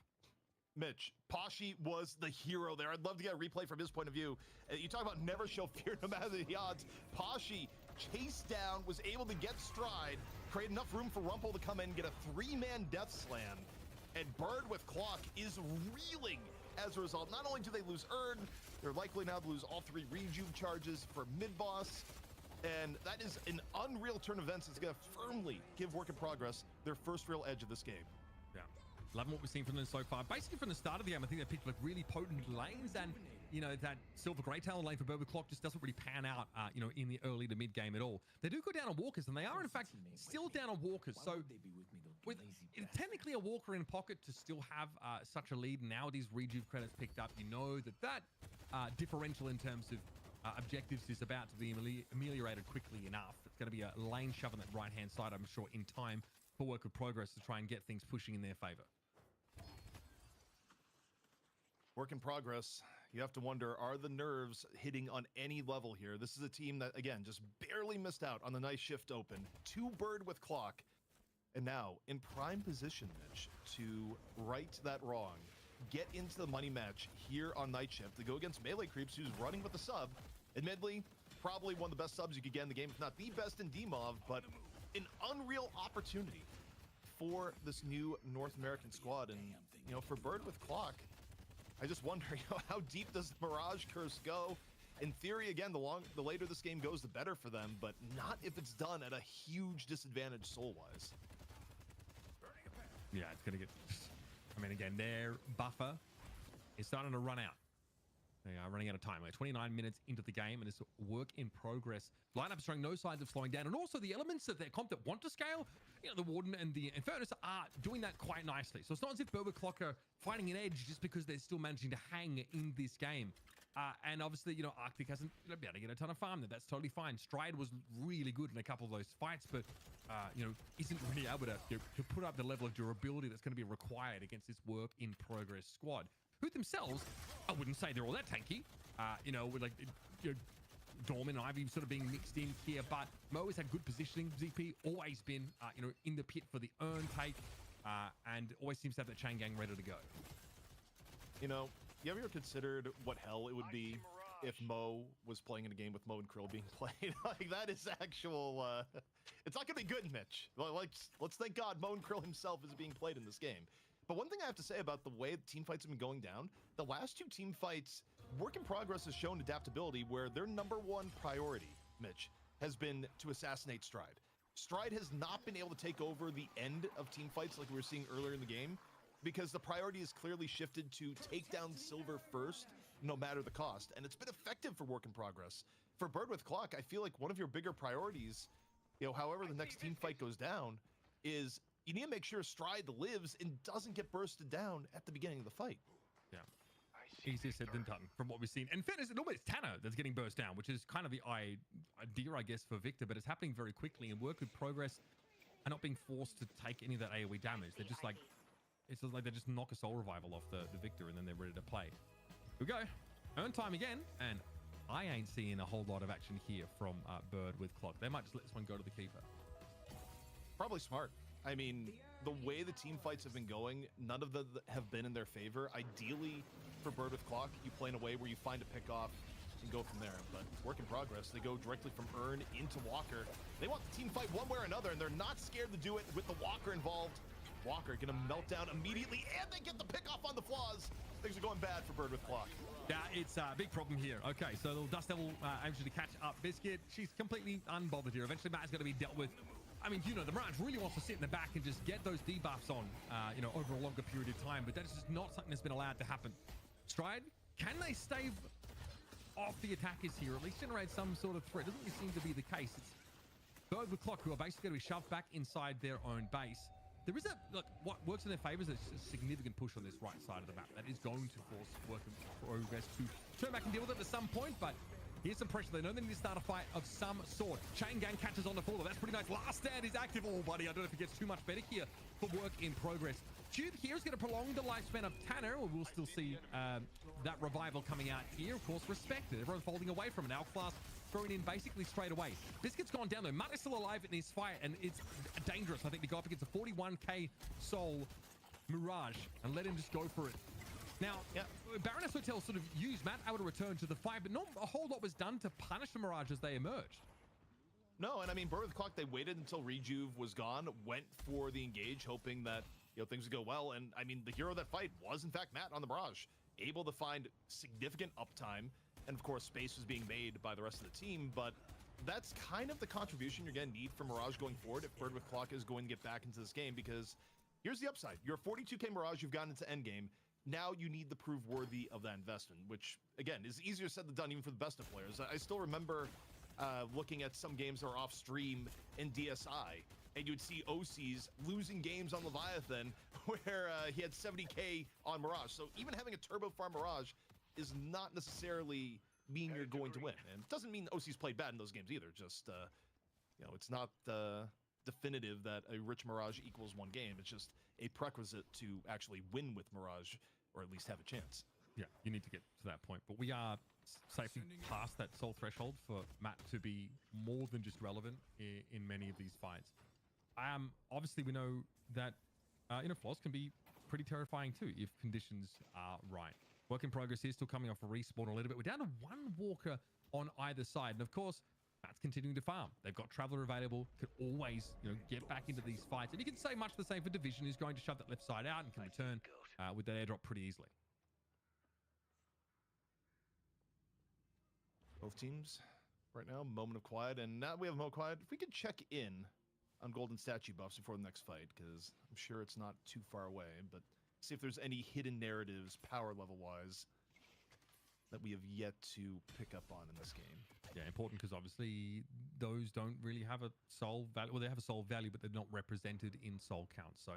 Mitch, Poshy was the hero there. I'd love to get a replay from his point of view. You talk about never show fear no matter the odds. Poshy chased down, was able to get Stride, create enough room for Rumple to come in and get a 3-man death slam. And Bird with Clock is reeling as a result. Not only do they lose Urn, they're likely now to lose all 3 rejuve charges for mid-boss. And that is an unreal turn of events that's going to firmly give work in progress their first real edge of this game. Yeah. Loving what we've seen from them so far. Basically from the start of the game, I think they picked like really potent lanes, and you know, that Silver Grey Talon lane for Bird with Clock just doesn't really pan out, you know, in the early to mid game at all. They do go down on Walkers, and they are in fact still down on Walkers. So with technically a Walker in pocket to still have such a lead, now these rejuve credits picked up, you know that differential in terms of objectives is about to be ameliorated quickly enough. It's going to be a lane shove on that right-hand side, I'm sure, in time for work with progress to try and get things pushing in their favor. Work in progress. You have to wonder, are the nerves hitting on any level here? This is a team that, again, just barely missed out on the nice shift open. 2 Bird with Clock. And now, in prime position, Mitch, to right that wrong, get into the money match here on Night Shift to go against Melee Creeps, who's running with the sub. Admittedly, probably one of the best subs you could get in the game, if not the best in DMOV, but an unreal opportunity for this new North American squad. And, you know, for Bird with Clock, I just wonder, you know, how deep does the Mirage Curse go? in theory, again, the later this game goes, the better for them, but not if it's done at a huge disadvantage soul-wise. Yeah, it's going to get... I mean, again, their buffer is starting to run out. They are running out of time. We're 29 minutes into the game, and it's work in progress. Lineup showing no signs of slowing down, and also the elements of their comp that want to scale, you know, the Warden and the Infernus are doing that quite nicely. So it's not as if Clock are finding an edge just because they're still managing to hang in this game. And obviously, you know, Arctic hasn't been able to get a ton of farm there. That's totally fine. Stride was really good in a couple of those fights, but, you know, isn't really able to put up the level of durability that's going to be required against this work in progress squad, who themselves, I wouldn't say they're all that tanky. You know, with like, you know, Dorman and Ivy sort of being mixed in here, but Mo always had good positioning. ZP always been, you know, in the pit for the earn take, and always seems to have that chain gang ready to go. You know, you ever considered what hell it would be if Mo was playing in a game with Mo and Krill being played? Like, that is actual, it's not gonna be good, Mitch. Like, let's thank God Mo and Krill himself is being played in this game. But one thing I have to say about the way the team fights have been going down, the last two team fights, Work in Progress has shown adaptability where their #1 priority, Mitch, has been to assassinate Stride. Stride has not been able to take over the end of team fights like we were seeing earlier in the game, because the priority is clearly shifted to take down Silver first, no matter the cost. And it's been effective for Work in Progress. For Bird with Clock, I feel like one of your bigger priorities, you know, however the next team fight goes down, is you need to make sure Stride lives and doesn't get bursted down at the beginning of the fight. Yeah. Easier said than done from what we've seen. And fairness, normally it's Tanner that's getting burst down, which is kind of the idea, I guess, for Victor, but it's happening very quickly, and Work with Progress are not being forced to take any of that AoE damage. They're just like, it's just like they just knock a soul revival off the Victor, and then they're ready to play. Here we go. Earn time again, and I ain't seeing a whole lot of action here from Bird with Clock. They might just let this one go to the keeper. Probably smart. I mean, the way the team fights have been going, none of them have been in their favor. Ideally, for Bird with Clock, you play in a way where you find a pick off and go from there. But Work in Progress, they go directly from Earn into Walker. They want the team fight one way or another, and they're not scared to do it with the Walker involved. Walker gonna melt down immediately, and they get the pick off on the flaws. Things are going bad for Bird with Clock. Yeah, it's a big problem here. Okay, so the Dust Devil aims to catch up Biscuit. She's completely unbothered here. Eventually, Matt's going to be dealt with. I mean, you know, the Mirage really wants to sit in the back and just get those debuffs on, you know, over a longer period of time, but that's just not something that's been allowed to happen. Stride, can they stave off the attackers here, or at least generate some sort of threat? Doesn't really seem to be the case. It's Bird with Clock who are basically going to be shoved back inside their own base. There is look, what works in their favor is a significant push on this right side of the map. That is going to force Work in Progress to turn back and deal with it at some point, but here's some pressure. They know they need to start a fight of some sort. Chain Gang catches on the full. That's pretty nice. Last Stand is active. Oh, buddy, I don't know if it gets too much better here for Work in Progress. Tube here is going to prolong the lifespan of Tanner. We'll still see that revival coming out here. Of course, respected. Everyone's folding away from it. Outclass thrown in basically straight away. Biscuit's gone down though. Mutt is still alive in this fight, and it's dangerous, I think, to go up against a 41k soul Mirage and let him just go for it. Now, Baroness Hotel sort of used Matt able to return to the fight, but not a whole lot was done to punish the Mirage as they emerged. No, and I mean, Bird with Clock, they waited until Rejuve was gone, went for the engage, hoping that, you know, things would go well. And I mean, the hero of that fight was in fact Matt on the Mirage, able to find significant uptime. And of course, space was being made by the rest of the team, but that's kind of the contribution you're going to need from Mirage going forward if Bird with Clock is going to get back into this game, because here's the upside. You're 42k Mirage, you've gotten into endgame. Now you need to prove worthy of that investment, which again is easier said than done even for the best of players. I still remember looking at some games that were off stream in DSI, and you'd see OCs losing games on Leviathan where he had 70k on Mirage. So even having a turbo farm Mirage is not necessarily mean you're going to win. And it doesn't mean OC's played bad in those games either. Just, you know, it's not definitive that a rich Mirage equals one game. It's just a prerequisite to actually win with Mirage, or at least have a chance. Yeah, you need to get to that point. But we are safely past that soul threshold for Matt to be more than just relevant in many of these fights. Obviously, we know that, you know, flaws can be pretty terrifying too if conditions are right. Work in Progress here, still coming off a respawn a little bit. We're down to one Walker on either side. And of course, Matt's continuing to farm. They've got Traveler available, could always, you know, get back into these fights. And you can say much the same for Division, who's going to shove that left side out and can return with that airdrop pretty easily. Both teams right now, moment of quiet. And now we have a moment of quiet. If we could check in on golden statue buffs before the next fight, because I'm sure it's not too far away, but see if there's any hidden narratives power level wise that we have yet to pick up on in this game. Yeah, important, because obviously those don't really have a soul value. Well, they have a soul value, but they're not represented in soul count. So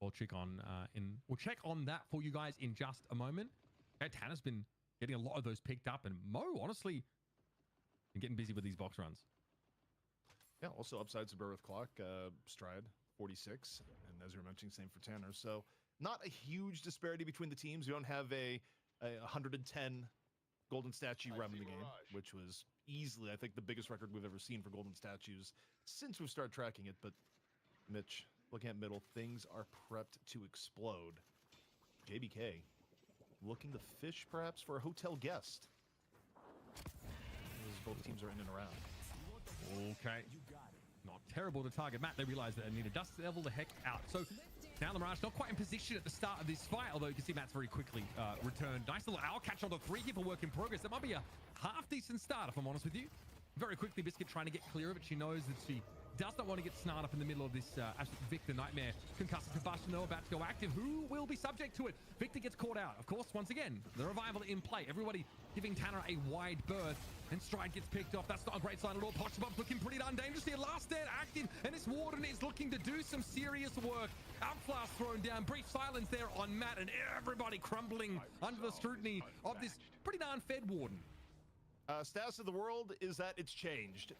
we'll check on that for you guys in just a moment. Okay, Tanner's been getting a lot of those picked up, and Mo, honestly, been getting busy with these box runs. Yeah, also upsides to Bird with Clock, Stride 46, and as you were mentioning, same for Tanner. So not a huge disparity between the teams. We don't have a 110 golden statue run in the game, which was easily, I think, the biggest record we've ever seen for golden statues since we've started tracking it. But Mitch, looking at middle, things are prepped to explode. JBK looking to fish perhaps for a hotel guest. As both teams are in and around. Okay. Not terrible to target Matt. They realize that they need to dust level the heck out. So now the Mirage not quite in position at the start of this fight, although you can see Matt's very quickly returned. Nice little owl catch on the 3 here for work in progress. That might be a half decent start, if I'm honest with you. Very quickly, Biscuit trying to get clear of it. She knows that she does not want to get snarled up in the middle of this Victor Nightmare concussive combustion, though, about to go active. Who will be subject to it? Victor gets caught out. Of course, once again, the revival in play. Everybody giving Tanner a wide berth, and Stride gets picked off. That's not a great sign at all. Pochbob's looking pretty darn dangerous here. Last Stand active, and this Warden is looking to do some serious work. Outflash thrown down. Brief silence there on Matt, and everybody crumbling under the scrutiny of this pretty darn fed Warden. Status of the world is that it's changed.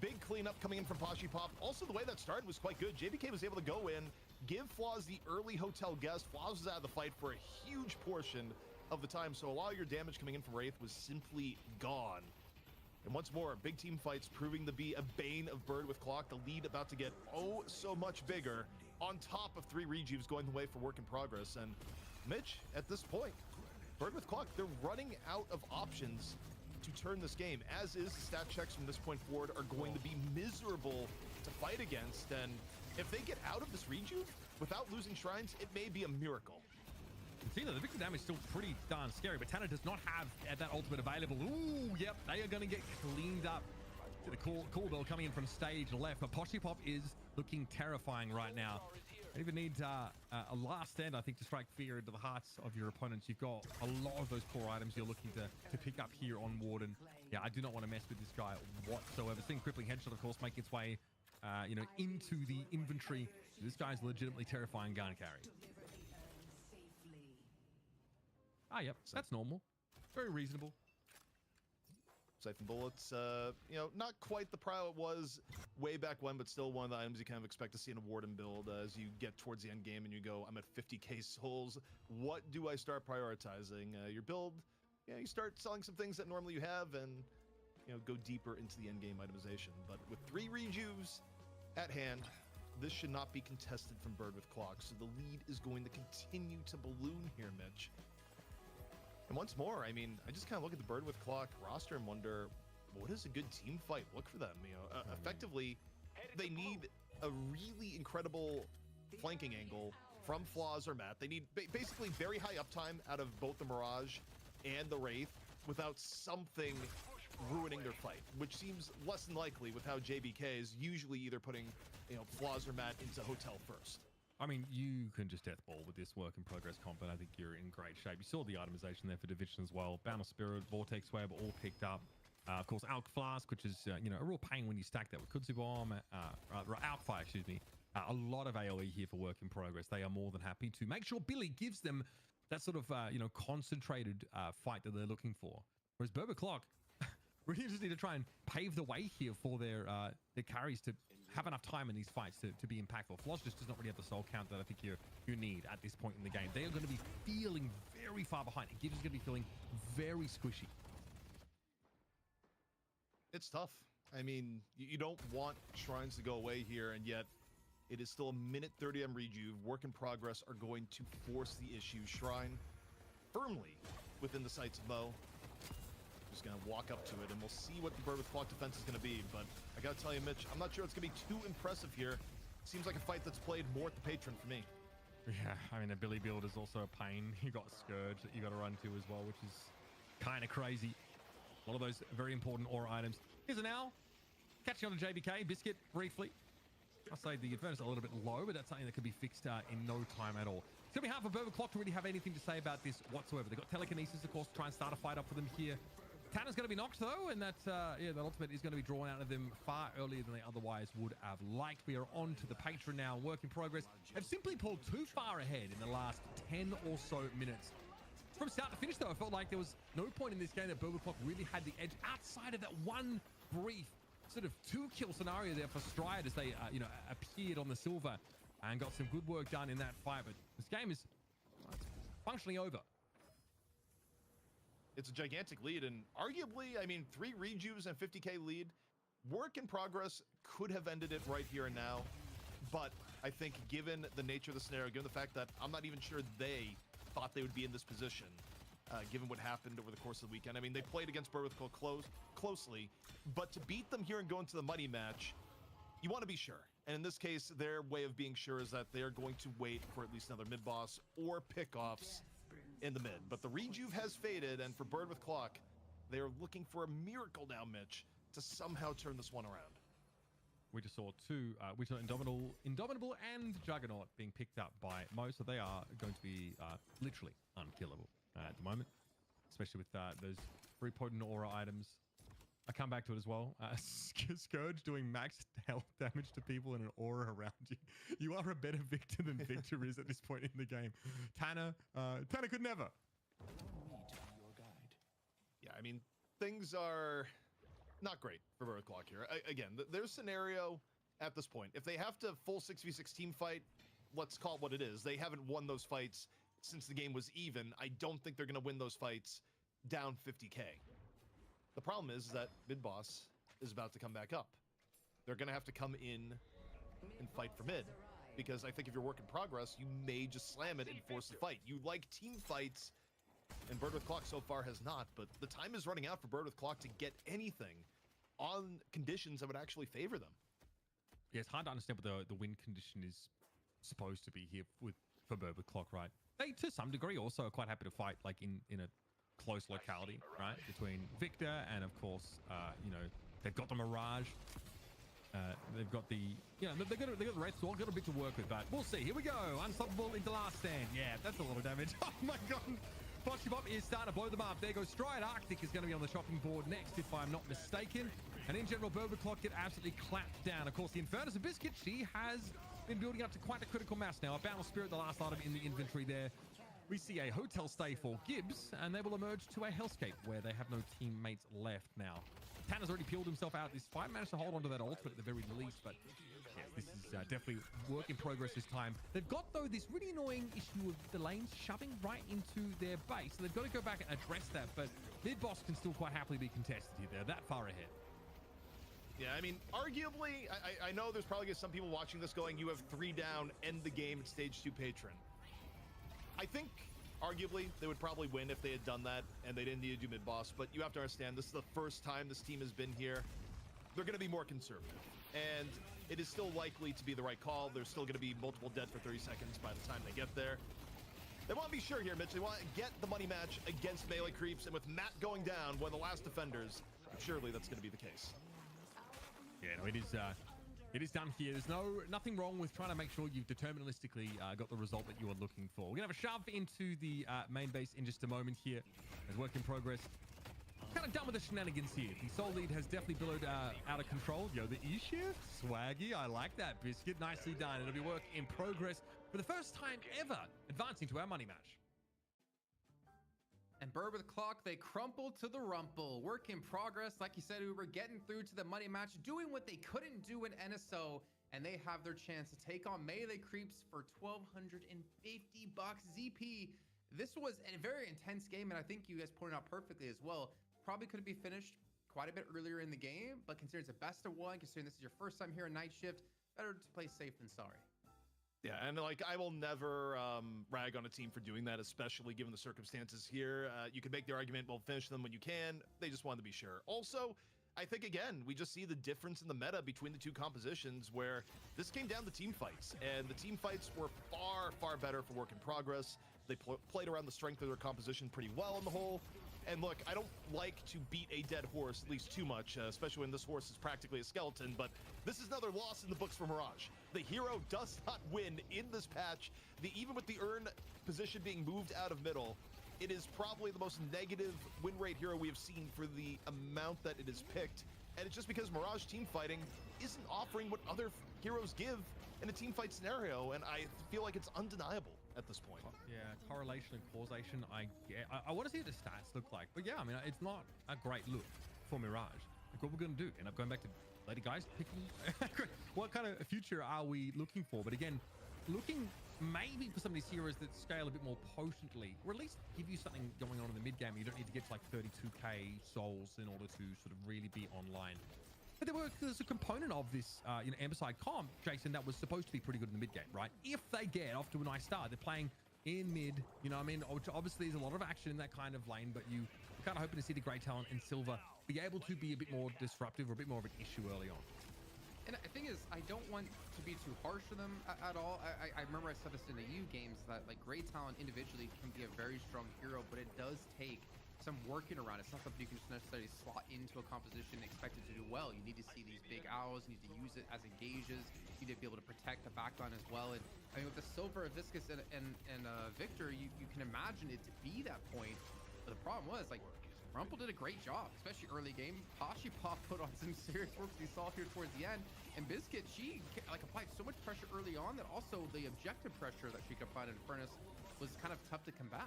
Big cleanup coming in from Pochbop. Also, the way that started was quite good. JBK was able to go in, give Flaws the early hotel guest. Flaws was out of the fight for a huge portion of the time, so a lot of your damage coming in from Wraith was simply gone. And once more, big team fights proving to be a bane of Bird with Clock. The lead about to get oh so much bigger, on top of 3 rejuves going the way for work in progress. And Mitch, at this point, Bird with Clock, they're running out of options to turn this game, as is the stat checks from this point forward are going to be miserable to fight against. And if they get out of this rejuve without losing shrines, it may be a miracle. You can see that the victim damage is still pretty darn scary, but Tanner does not have that ultimate available. Ooh, yep, they are going to get cleaned up. The call bell coming in from stage left, but Pochbop is looking terrifying right now. You even need a last stand, I think, to strike fear into the hearts of your opponents. You've got a lot of those core items you're looking to pick up here on Warden. Yeah, I do not want to mess with this guy whatsoever. Seeing Crippling Headshot, of course, make its way, into the inventory. This guy's legitimately terrifying gun carry. Ah, yep, that's normal. Very reasonable. Siphon Bullets, not quite the prow it was way back when, but still one of the items you kind of expect to see in a Warden build as you get towards the end game and you go, I'm at 50k souls. What do I start prioritizing? Your build, you start selling some things that normally you have and, go deeper into the end game itemization. But with 3 rejuves at hand, this should not be contested from Bird with Clock. So the lead is going to continue to balloon here, Mitch. And once more, I mean, I just kind of look at the Bird with Clock roster and wonder, what does a good team fight look for them? Effectively, they need a really incredible flanking angle from Flaws or Matt. They need basically very high uptime out of both the Mirage and the Wraith without something ruining their fight, which seems less than likely with how JBK is usually either putting, Flaws or Matt into hotel first. I mean, you can just death ball with this work in progress comp, and I think you're in great shape. You saw the itemization there for Division as well. Bound Spirit, Vortex Web, all picked up. Of course, Alk Flask, which is, a real pain when you stack that with Kudzu Bomb, Alkfire, excuse me. A lot of AoE here for work in progress. They are more than happy to make sure Billy gives them that sort of, concentrated fight that they're looking for. Whereas Bird with Clock really just need to try and pave the way here for their carries to have enough time in these fights to be impactful. Floss just does not really have the soul count that I think you need at this point in the game. They are going to be feeling very far behind. And Gibbs is going to be feeling very squishy. It's tough. I mean, you don't want shrines to go away here, and yet it is still a minute 30 on rejuve. Work in progress are going to force the issue. Shrine firmly within the sights of Mo. Just gonna walk up to it, and we'll see what the Bird with Clock defense is gonna be. But I gotta tell you, Mitch, I'm not sure it's gonna be too impressive here. Seems like a fight that's played more at the Patron for me. Yeah, I mean, the Billy build is also a pain. You got Scourge that you got to run to as well, which is kind of crazy. One of those very important aura items. Here's an owl. Catching on to JBK. Biscuit, briefly. I'll say the advantage is a little bit low, but that's something that could be fixed in no time at all. It's going to be hard for Berber Clock to really have anything to say about this whatsoever. They've got telekinesis, of course, to try and start a fight up for them here. Tanner's going to be knocked, though, and that ultimate is going to be drawn out of them far earlier than they otherwise would have liked. We are on to the Patron now. Work in progress. Have simply pulled too far ahead in the last 10 or so minutes. From start to finish, though, I felt like there was no point in this game that Berber Clock really had the edge outside of that one brief sort of 2-kill scenario there for Stride as they, appeared on the silver and got some good work done in that fight. But this game is functionally over. It's a gigantic lead, and arguably, I mean, 3 rejuves and 50k lead. Work in progress could have ended it right here and now, but I think given the nature of the scenario, given the fact that I'm not even sure they thought they would be in this position, given what happened over the course of the weekend. I mean, they played against Berwickville closely, but to beat them here and go into the money match, you want to be sure. And in this case, their way of being sure is that they are going to wait for at least another mid-boss or pickoffs in the mid. But the rejuve has faded, and for Bird with Clock, they are looking for a miracle now, Mitch, to somehow turn this one around. We just saw two, we saw Indomitable and Juggernaut being picked up by Mo, so they are going to be literally unkillable at the moment, especially with those very potent aura items. I come back to it as well. Scourge doing max health damage to people in an aura around you. You are a better Victor than Victor is at this point in the game. Tanner could never. Yeah, I mean, things are not great for Bird Clock here. Again, their scenario at this point, if they have to full 6v6 team fight, let's call it what it is. They haven't won those fights since the game was even. I don't think they're going to win those fights down 50k. The problem is that mid boss is about to come back up. They're going to have to come in and fight for mid, because I think if you're work in progress, you may just slam it and force the fight. You like team fights, and Bird with Clock so far has not, but the time is running out for Bird with Clock to get anything on conditions that would actually favor them. Yeah, it's hard to understand what the win condition is supposed to be here for Bird with Clock, right? They, to some degree, also are quite happy to fight like in a close locality, right, between Victor and, of course, they've got the Mirage. They've got the, they've got the Red Sword, got a bit to work with, but we'll see. Here we go. Unstoppable into last stand. Yeah, that's a lot of damage. Oh my God. Foxy Pop is starting to blow them up. There goes Stride. Arctic is going to be on the chopping board next, if I'm not mistaken. And in general, Bird with Clock get absolutely clapped down. Of course, the Infernus of Biscuit, she has been building up to quite a critical mass now. A Bound of Spirit, the last item in the inventory there. We see a hotel stay for Gibbs, and they will emerge to a hellscape where they have no teammates left now. Tanner's already peeled himself out this fight, managed to hold on to that ultimate at the very least, but yes, this is definitely work in progress this time. They've got, though, this really annoying issue of the lanes shoving right into their base, so they've got to go back and address that, but mid-boss can still quite happily be contested here. They're that far ahead. Yeah, I mean, arguably, I know there's probably some people watching this going, you have 3 down, end the game at stage 2 Patron. I think, arguably, they would probably win if they had done that and they didn't need to do mid-boss, but you have to understand, this is the first time this team has been here. They're going to be more conservative, and it is still likely to be the right call. There's still going to be multiple dead for 30 seconds by the time they get there. They want to be sure here, Mitch. They want to get the money match against melee creeps, and with Matt going down, one of the last defenders, surely that's going to be the case. Yeah, no, it is done here. There's nothing wrong with trying to make sure you've deterministically got the result that you are looking for. We're going to have a shove into the main base in just a moment here as work in progress. Kind of done with the shenanigans here. The Soul Lead has definitely billowed out of control. Yo, the E-Shift, swaggy. I like that, Biscuit. Nicely done. It'll be work in progress for the first time ever advancing to our money match. And Bird with Clock, they crumple to the rumple. Work in progress. Like you said, we were getting through to the money match, doing what they couldn't do in NSO, and they have their chance to take on melee creeps for $1,250 ZP. This was a very intense game, and I think you guys pointed out perfectly as well. Probably could be finished quite a bit earlier in the game, but considering it's a best of 1, considering this is your first time here in Night Shift, better to play safe than sorry. Yeah, and like I will never rag on a team for doing that, especially given the circumstances here. You can make the argument, well, finish them when you can. They just wanted to be sure. Also, I think, again, we just see the difference in the meta between the two compositions where this came down to team fights, and the team fights were far, far better for work in progress. They played around the strength of their composition pretty well on the whole, And look, I don't like to beat a dead horse at least too much, especially when this horse is practically a skeleton, but this is another loss in the books for Mirage. The hero does not win in this patch. Even with the urn position being moved out of middle, it is probably the most negative win rate hero we have seen for the amount that it is picked. And it's just because Mirage team fighting isn't offering what other heroes give in a team fight scenario, and I feel like it's undeniable at this point. Yeah, correlation and causation, I get. I want to see what the stats look like. But yeah, I mean, it's not a great look for Mirage. Like, what we're going to do, end up going back to Lady Guys picking what kind of future are we looking for? But again, looking maybe for some of these heroes that scale a bit more potently, or at least give you something going on in the mid game. You don't need to get to like 32k souls in order to sort of really be online. But there's a component of this, Amberside comp, Jason, that was supposed to be pretty good in the mid game, right? If they get off to a nice start, they're playing in mid, you know what I mean? Obviously, there's a lot of action in that kind of lane, but you're kind of hoping to see the Grey Talon and Silver be able to be a bit more disruptive or a bit more of an issue early on. And the thing is, I don't want to be too harsh on them at all. I remember I said this in the EU games that like Grey Talon individually can be a very strong hero, but it does take some working around. It's not something you can just necessarily slot into a composition and expect it to do well. You need to see these big owls, you need to use it as engages, you need to be able to protect the backline as well. And I mean, with the Silver, Viscus, and Victor, you can imagine it to be that point. But the problem was, like, Rumple did a great job, especially early game. Pop put on some serious work we saw here towards the end. And Biscuit, she like applied so much pressure early on that also the objective pressure that she could apply in Furnace was kind of tough to combat.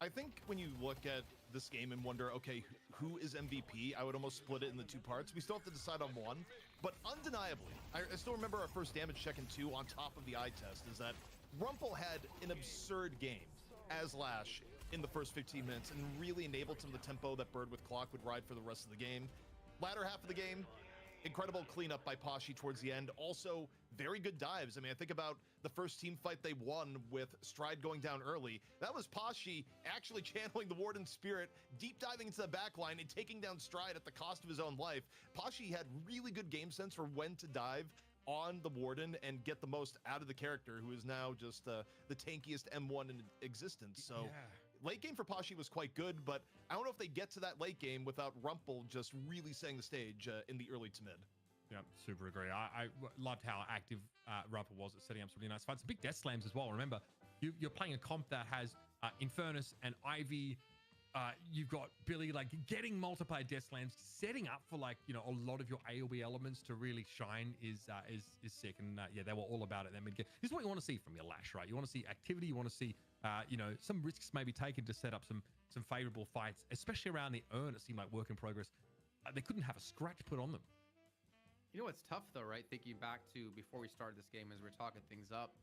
I think when you look at this game and wonder, okay, who is MVP? I would almost split it into two parts. We still have to decide on one, but undeniably, I still remember our first damage check in 2 on top of the eye test is that Rumple had an absurd game as Lash in the first 15 minutes and really enabled some of the tempo that Bird with Clock would ride for the rest of the game. Latter half of the game, incredible cleanup by Pashy towards the end. Also, very good dives. I mean, I think about the first team fight they won with Stride going down early. That was Pashy actually channeling the Warden spirit, deep diving into the backline and taking down Stride at the cost of his own life. Pashy had really good game sense for when to dive on the Warden and get the most out of the character, who is now just the tankiest M1 in existence. So late game for Pashy was quite good, but I don't know if they get to that late game without Rumple just really setting the stage in the early to mid. Yeah, super agree. I loved how active Rumple was at setting up some really nice fights. Big death slams as well. Remember, you're playing a comp that has Infernus and Ivy. You've got Billy like getting multiplier death slams, setting up for like, you know, a lot of your AoE elements to really shine is sick. And yeah, they were all about it. This is what you want to see from your Lash, right? You want to see activity. You want to see some risks maybe taken to set up some favorable fights, especially around the urn. It seemed like work in progress. They couldn't have a scratch put on them. You know what's tough though, right? Thinking back to before we started this game as we're talking things up,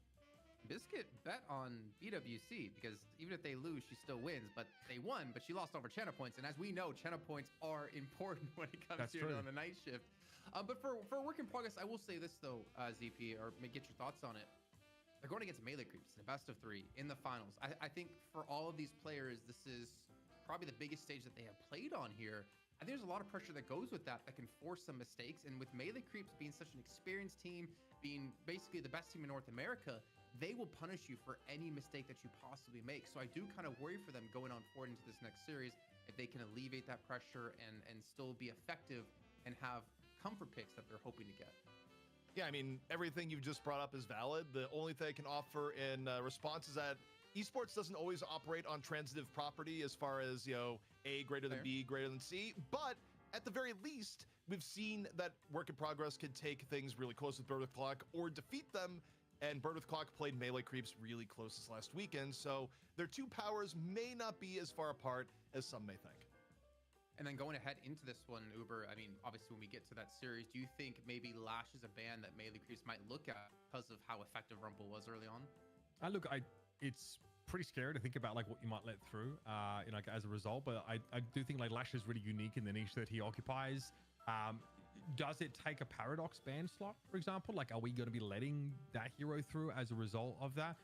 Biscuit bet on BWC because even if they lose, she still wins. But they won, but she lost over Chena points. And as we know, Chena points are important when it comes to on the night shift. But for work in progress, I will say this though, ZP, or get your thoughts on it. They're going against Melee Creeps in the best of 3 in the finals. I think for all of these players, this is probably the biggest stage that they have played on here. I think there's a lot of pressure that goes with that can force some mistakes. And with Melee Creeps being such an experienced team, being basically the best team in North America, they will punish you for any mistake that you possibly make. So I do kind of worry for them going on forward into this next series, if they can alleviate that pressure and still be effective and have comfort picks that they're hoping to get. Yeah, I mean, everything you've just brought up is valid. The only thing I can offer in response is that esports doesn't always operate on transitive property as far as, you know, A greater than B greater than C. But at the very least, we've seen that work in progress can take things really close with Bird with Clock or defeat them. And Bird with Clock played Melee Creeps really close this last weekend. So their two powers may not be as far apart as some may think. And then going ahead into this one, Uber, I mean, obviously when we get to that series, do you think maybe Lash is a ban that Melee Creeps might look at because of how effective Rumble was early on? It's pretty scary to think about like what you might let through, as a result. But I do think like Lash is really unique in the niche that he occupies. Does it take a Paradox ban slot, for example? Like, are we going to be letting that hero through as a result of that?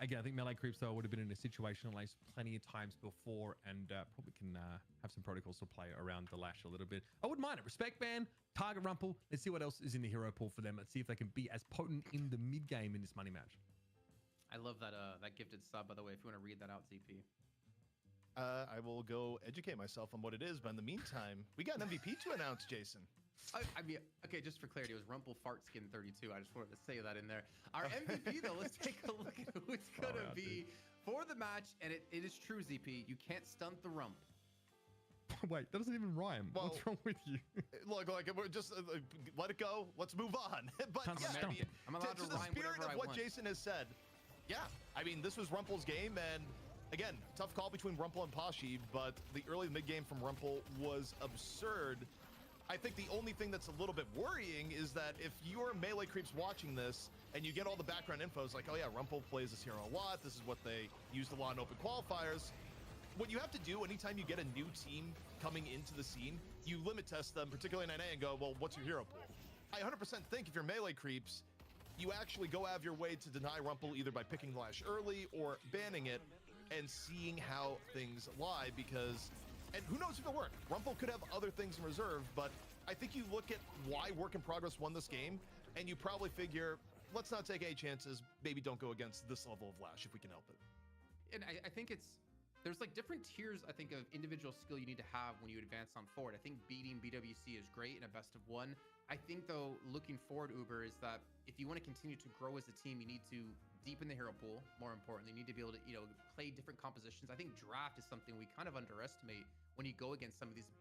Again, I think Melee Creeps, though, would have been in a situation at least plenty of times before and probably can have some protocols to play around the Lash a little bit. I wouldn't mind it. Respect ban, target Rumple. Let's see what else is in the hero pool for them. Let's see if they can be as potent in the mid game in this money match. I love that that gifted sub, by the way, if you want to read that out, ZP. I will go educate myself on what it is, but in the meantime, we got an MVP to announce, Jason. I mean, okay, just for clarity, it was Rumple Fartskin 32. I just wanted to say that in there. Our MVP, though, let's take a look at who it's going to be for the match. And it is true, ZP. You can't stunt the rump. Wait, that doesn't even rhyme. Well, what's wrong with you? Look, like we're just let it go. Let's move on. But Can't yeah, stump I mean, it. I'm allowed to to the rhyme spirit whatever of I what want. Jason has said, yeah, I mean, this was Rumple's game, and again, tough call between Rumple and Pashi, but the early mid game from Rumple was absurd. I think the only thing that's a little bit worrying is that if you're melee creeps watching this and you get all the background info, it's like, oh yeah, Rumple plays this hero a lot. This is what they used a lot in open qualifiers. What you have to do anytime you get a new team coming into the scene, you limit test them, particularly in NA, and go, well, what's your hero pool? I 100% think if you're melee creeps, you actually go out of your way to deny Rumple either by picking Lash early or banning it and seeing how things lie, because, and who knows if it'll work. Rumple could have other things in reserve, but I think you look at why Work in Progress won this game, and you probably figure, let's not take any chances, maybe don't go against this level of Lash if we can help it. And I think there's like different tiers, I think, of individual skill you need to have when you advance on forward. I think beating BWC is great in a best of one. I think, though, looking forward, Uber, is that if you want to continue to grow as a team, you need to deepen the hero pool. More importantly, you need to be able to, play different compositions. I think draft is something we kind of underestimate when you go against some of these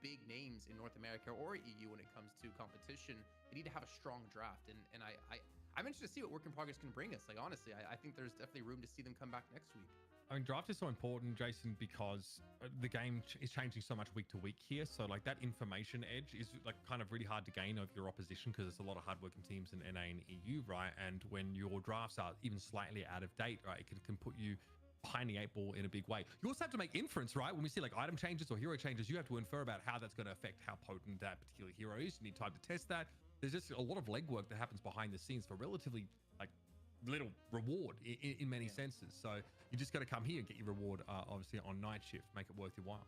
big names in North America or EU when it comes to competition. You need to have a strong draft. And I'm interested to see what Work in Progress can bring us. Like, honestly, I think there's definitely room to see them come back next week. I mean, draft is so important, Jason, because the game is changing so much week to week here. So like that information edge is like kind of really hard to gain over your opposition because there's a lot of hardworking teams in NA and EU, right? And when your drafts are even slightly out of date, right, it can put you behind the 8 ball in a big way. You also have to make inference, right? When we see like item changes or hero changes, you have to infer about how that's going to affect how potent that particular hero is. You need time to test that. There's just a lot of legwork that happens behind the scenes for relatively like little reward in many senses. So you just got to come here and get your reward, obviously on night shift, make it worth your while.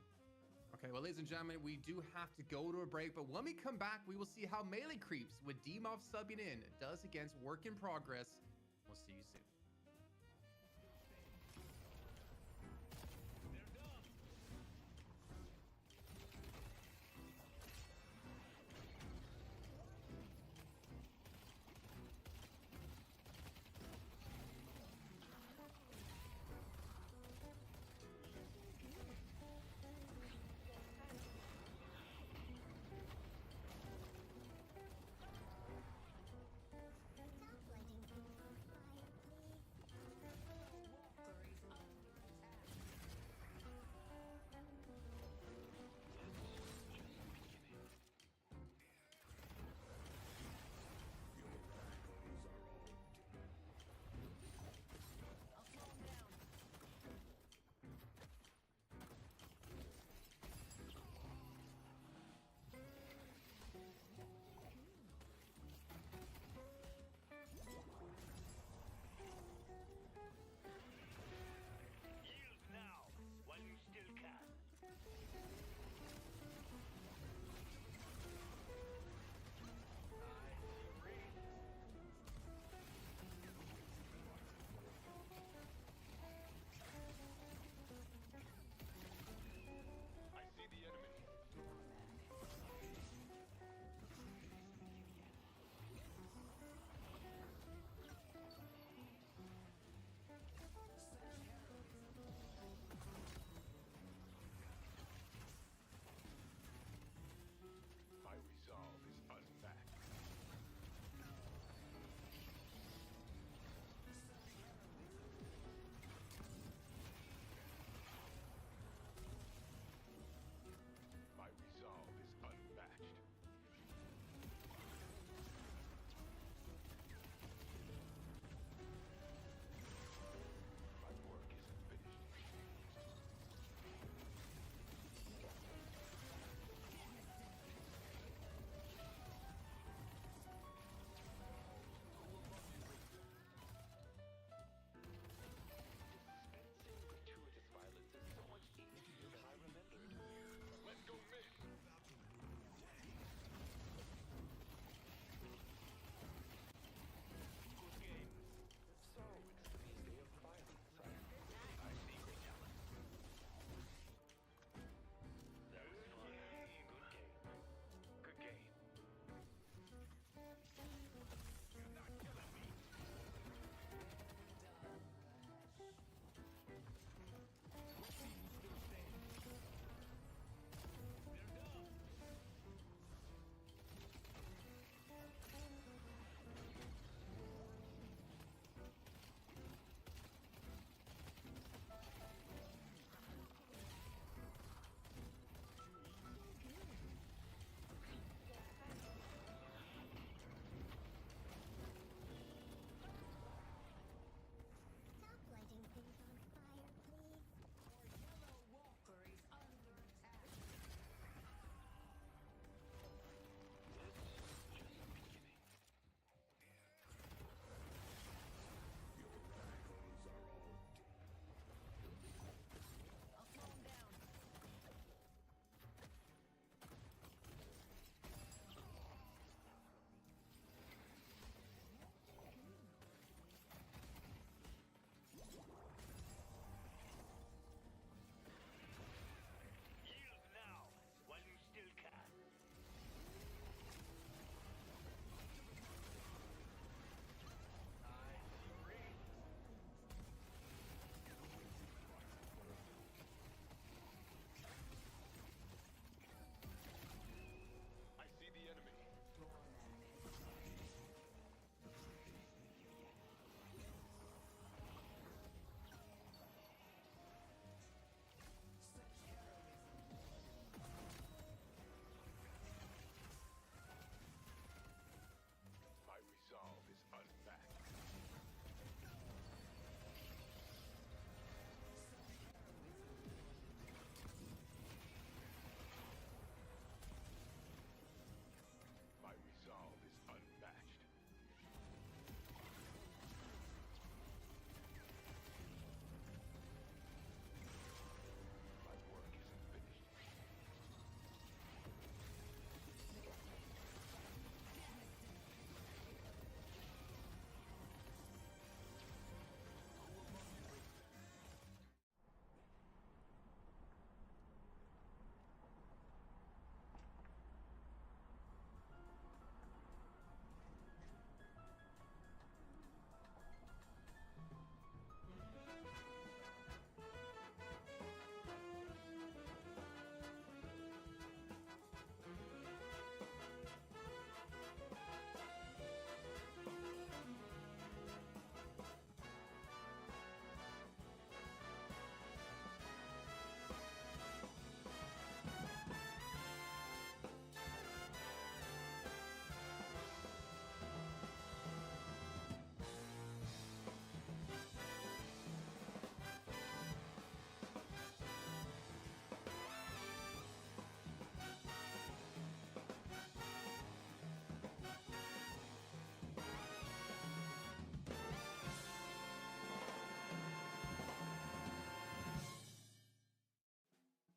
Okay, well, ladies and gentlemen, we do have to go to a break, but when we come back, we will see how Melee Creeps with DMOF subbing in does against Work in Progress. We'll see you soon.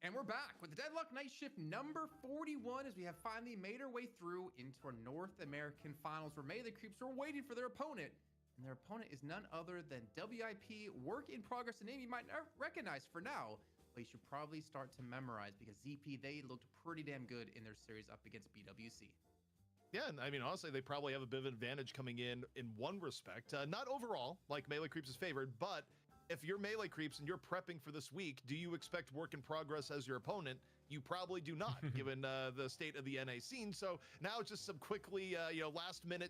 And we're back with the Deadlock Night Shift number 41 as we have finally made our way through into our North American finals where Melee Creeps were waiting for their opponent. And their opponent is none other than WIP, work in progress, a name you might not recognize for now, but you should probably start to memorize because ZP, they looked pretty damn good in their series up against BWC. Yeah, and I mean, honestly, they probably have a bit of an advantage coming in one respect. Not overall, like Melee Creeps is favored, but if you're Melee Creeps and you're prepping for this week, do you expect work in progress as your opponent? You probably do not, given the state of the NA scene. So now it's just some quickly, last minute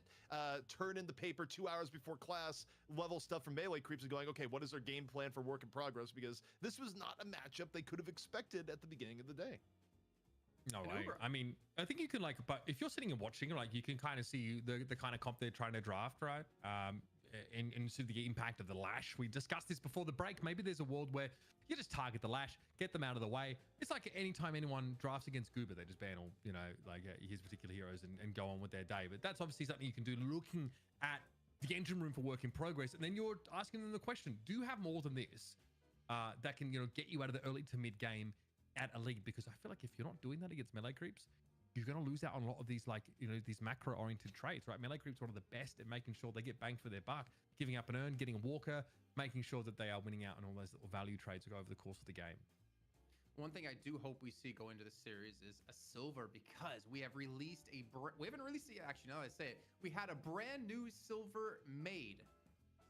turn in the paper 2 hours before class level stuff from Melee Creeps and going, okay, what is their game plan for work in progress? Because this was not a matchup they could have expected at the beginning of the day. No way. I mean, I think you can but if you're sitting and watching, you can kind of see the kind of comp they're trying to draft, right? And see the impact of the Lash. We discussed this before the break. Maybe there's a world where you just target the Lash, get them out of the way. It's like anytime anyone drafts against Goober, they just ban all, his particular heroes and go on with their day. But that's obviously something you can do looking at the engine room for work in progress. And then you're asking them the question, do you have more than this that can, get you out of the early to mid game at a league? Because I feel like if you're not doing that against Melee Creeps, you're going to lose out on a lot of these, these macro-oriented traits, right? Melee Creeps are one of the best at making sure they get bang for their buck, giving up an earn, getting a walker, making sure that they are winning out on all those little value trades over the course of the game. One thing I do hope we see go into the series is a silver, because we have released we haven't released it yet, actually, now that I say it. We had a brand new silver made,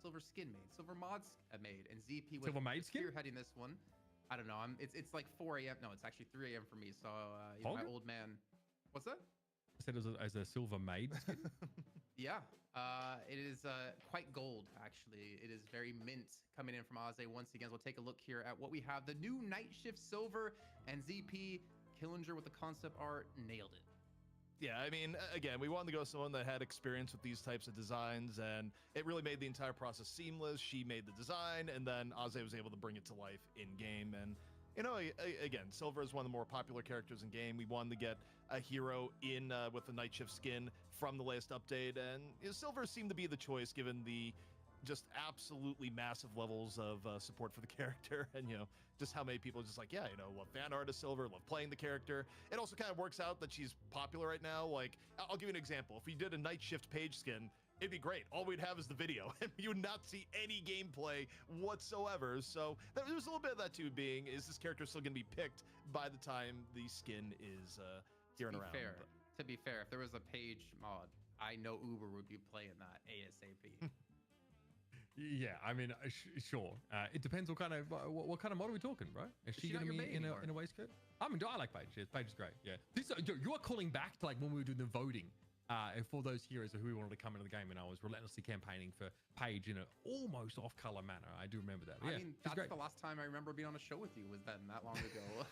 silver skin made, silver mods made, and ZP was silver made skin spearheading this one. I don't know. It's like 4 a.m. No, it's actually 3 a.m. for me. So my old man. What's that? I said as a silver maid skin. Yeah, it is quite gold, actually. It is very mint coming in from Aze once again. We'll take a look here at what we have. The new Night Shift Silver and ZP Killinger with the concept art nailed it. Yeah, I mean, again, we wanted to go with someone that had experience with these types of designs, and it really made the entire process seamless. She made the design, and then Aze was able to bring it to life in-game. And, again, Silver is one of the more popular characters in game. We wanted to get a hero in with the Night Shift skin from the latest update, and Silver seemed to be the choice given the just absolutely massive levels of support for the character, and just how many people are just like, love fan art of Silver, love playing the character. It also kind of works out that she's popular right now. Like, I'll give you an example. If we did a Night Shift Page skin, it'd be great. All we'd have is the video, and you would not see any gameplay whatsoever. So there's a little bit of that too, being, is this character still going to be picked by the time the skin is here and around? To be fair, if there was a Page mod, I know Uber would be playing that ASAP. Yeah, I mean, sure. It depends what kind of model we're talking, bro. Is she going to be in a waistcoat? I mean, I like Paige. Paige is great. Yeah. You are calling back to when we were doing the voting for those heroes who we wanted to come into the game, and I was relentlessly campaigning for Paige in an almost off-color manner. I do remember that. Yeah, I mean, that's the last time I remember being on a show with you was that long ago.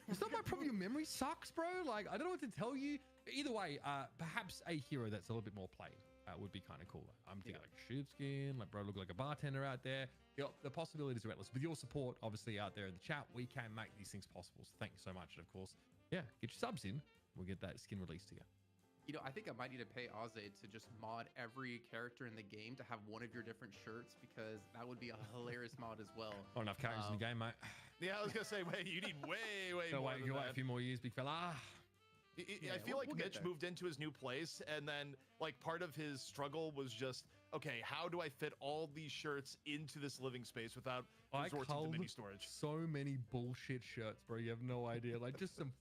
It's not my problem. Your memory sucks, bro. I don't know what to tell you. Either way, perhaps a hero that's a little bit more played. Would be kind of cool. I'm thinking sheepskin, bro, look like a bartender out there. The possibilities are endless. With your support, obviously, out there in the chat, we can make these things possible. So thank you so much. And of course, get your subs in. We'll get that skin released to you. I think I might need to pay Aze to just mod every character in the game to have one of your different shirts, because that would be a hilarious mod as well. Not enough characters in the game, mate. Yeah, I was gonna say, you need way so more. You wait a few more years, big fella. I feel like Mitch moved into his new place, and then part of his struggle was just, okay, how do I fit all these shirts into this living space without resorting to mini storage? So many bullshit shirts, bro. You have no idea. Just some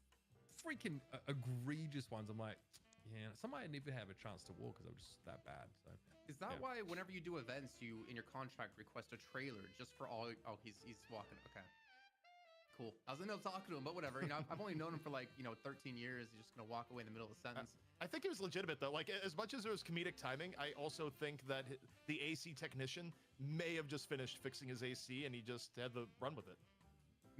freaking egregious ones. I'm like, yeah, some might never have a chance to walk because I'm just that bad. So is that why whenever you do events, you in your contract request a trailer just for all? Oh, he's walking. Okay. Cool. I was talking to him, but whatever. I've only known him for 13 years. He's just gonna walk away in the middle of the sentence. I think it was legitimate though. As much as it was comedic timing, I also think that the AC technician may have just finished fixing his AC and he just had to run with it.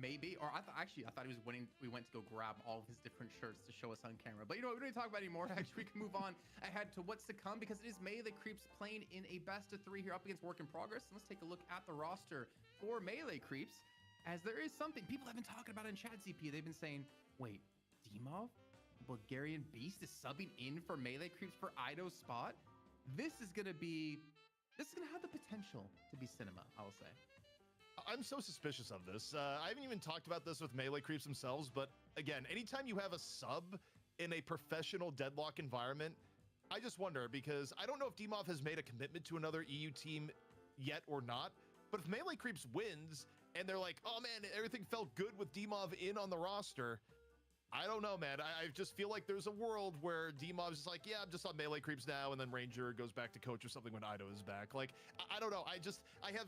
Maybe, or I thought he was winning. We went to go grab all of his different shirts to show us on camera. But we don't need to talk about it anymore. Actually, we can move on ahead to what's to come, because it is Melee Creeps playing in a best of 3 here up against Work in Progress. And let's take a look at the roster for Melee Creeps. As there is something people have been talking about in chat, ZP. They've been saying, wait, Dimov, Bulgarian Beast is subbing in for Melee Creeps for Ido's spot? This is going to have the potential to be cinema, I will say. I'm so suspicious of this. I haven't even talked about this with Melee Creeps themselves, but again, anytime you have a sub in a professional deadlock environment, I just wonder, because I don't know if DMOV has made a commitment to another EU team yet or not, but if Melee Creeps wins and they're like, oh man, everything felt good with DMOV in on the roster, I don't know, man. I just feel like there's a world where DMOV's just like, yeah, I'm just on Melee Creeps now, and then Ranger goes back to coach or something when Ido is back. Like, I don't know. I have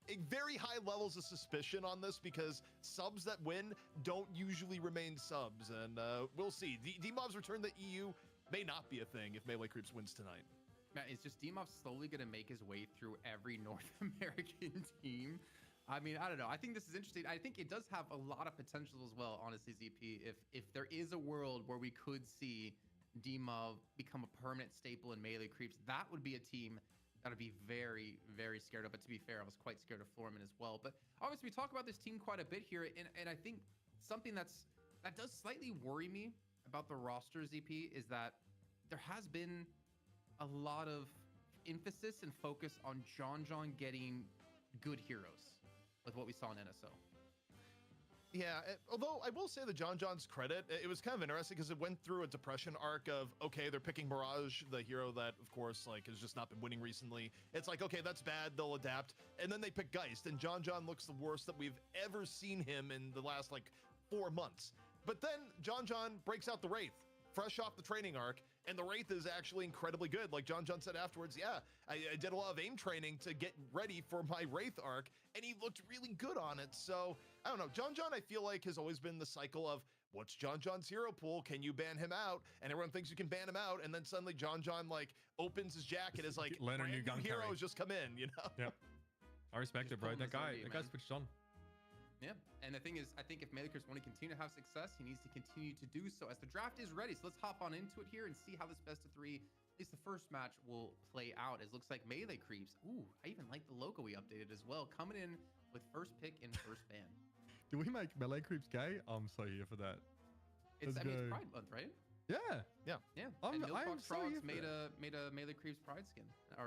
a very high levels of suspicion on this, because subs that win don't usually remain subs, and we'll see. DMOV's return to the EU may not be a thing if Melee Creeps wins tonight. Man, it's just DMOV slowly going to make his way through every North American team. I mean, I don't know. I think this is interesting. I think it does have a lot of potential as well, honestly, ZP. If there is a world where we could see DMOV become a permanent staple in Melee Creeps, that would be a team that I'd be very, very scared of. But to be fair, I was quite scared of Foreman as well. But obviously, we talk about this team quite a bit here, and I think something that does slightly worry me about the roster, ZP, is that there has been a lot of emphasis and focus on John getting good heroes with what we saw in NSO. Yeah, although I will say the John's credit, it was kind of interesting because it went through a depression arc of, okay, they're picking Mirage, the hero that, of course, like, has just not been winning recently. It's like, okay, that's bad, they'll adapt. And then they pick Geist, and John looks the worst that we've ever seen him in the last, like, 4 months. But then John breaks out the Wraith, fresh off the training arc, and the Wraith is actually incredibly good. Like John said afterwards, yeah, I did a lot of aim training to get ready for my Wraith arc, and he looked really good on it. So, I don't know. John I feel like has always been the cycle of, what's John's hero pool? Can you ban him out? And everyone thinks you can ban him out, and then suddenly John like opens his jacket, is like, learn a new gun heroes carry. just come in, you know? Yep. I respect it, bro. That guy switched on. Yeah, and the thing is, I think if Melee Creeps want to continue to have success, he needs to continue to do so as the draft is ready. So let's hop on into it here and see how this best of 3, at least the first match, will play out. It looks like Melee Creeps. Ooh, I even like the logo we updated as well, coming in with first pick and first ban. Do we make Melee Creeps gay? I'm so here for that. It's Pride Month, right? Yeah. And I'm so here for made a Melee Creeps Pride skin.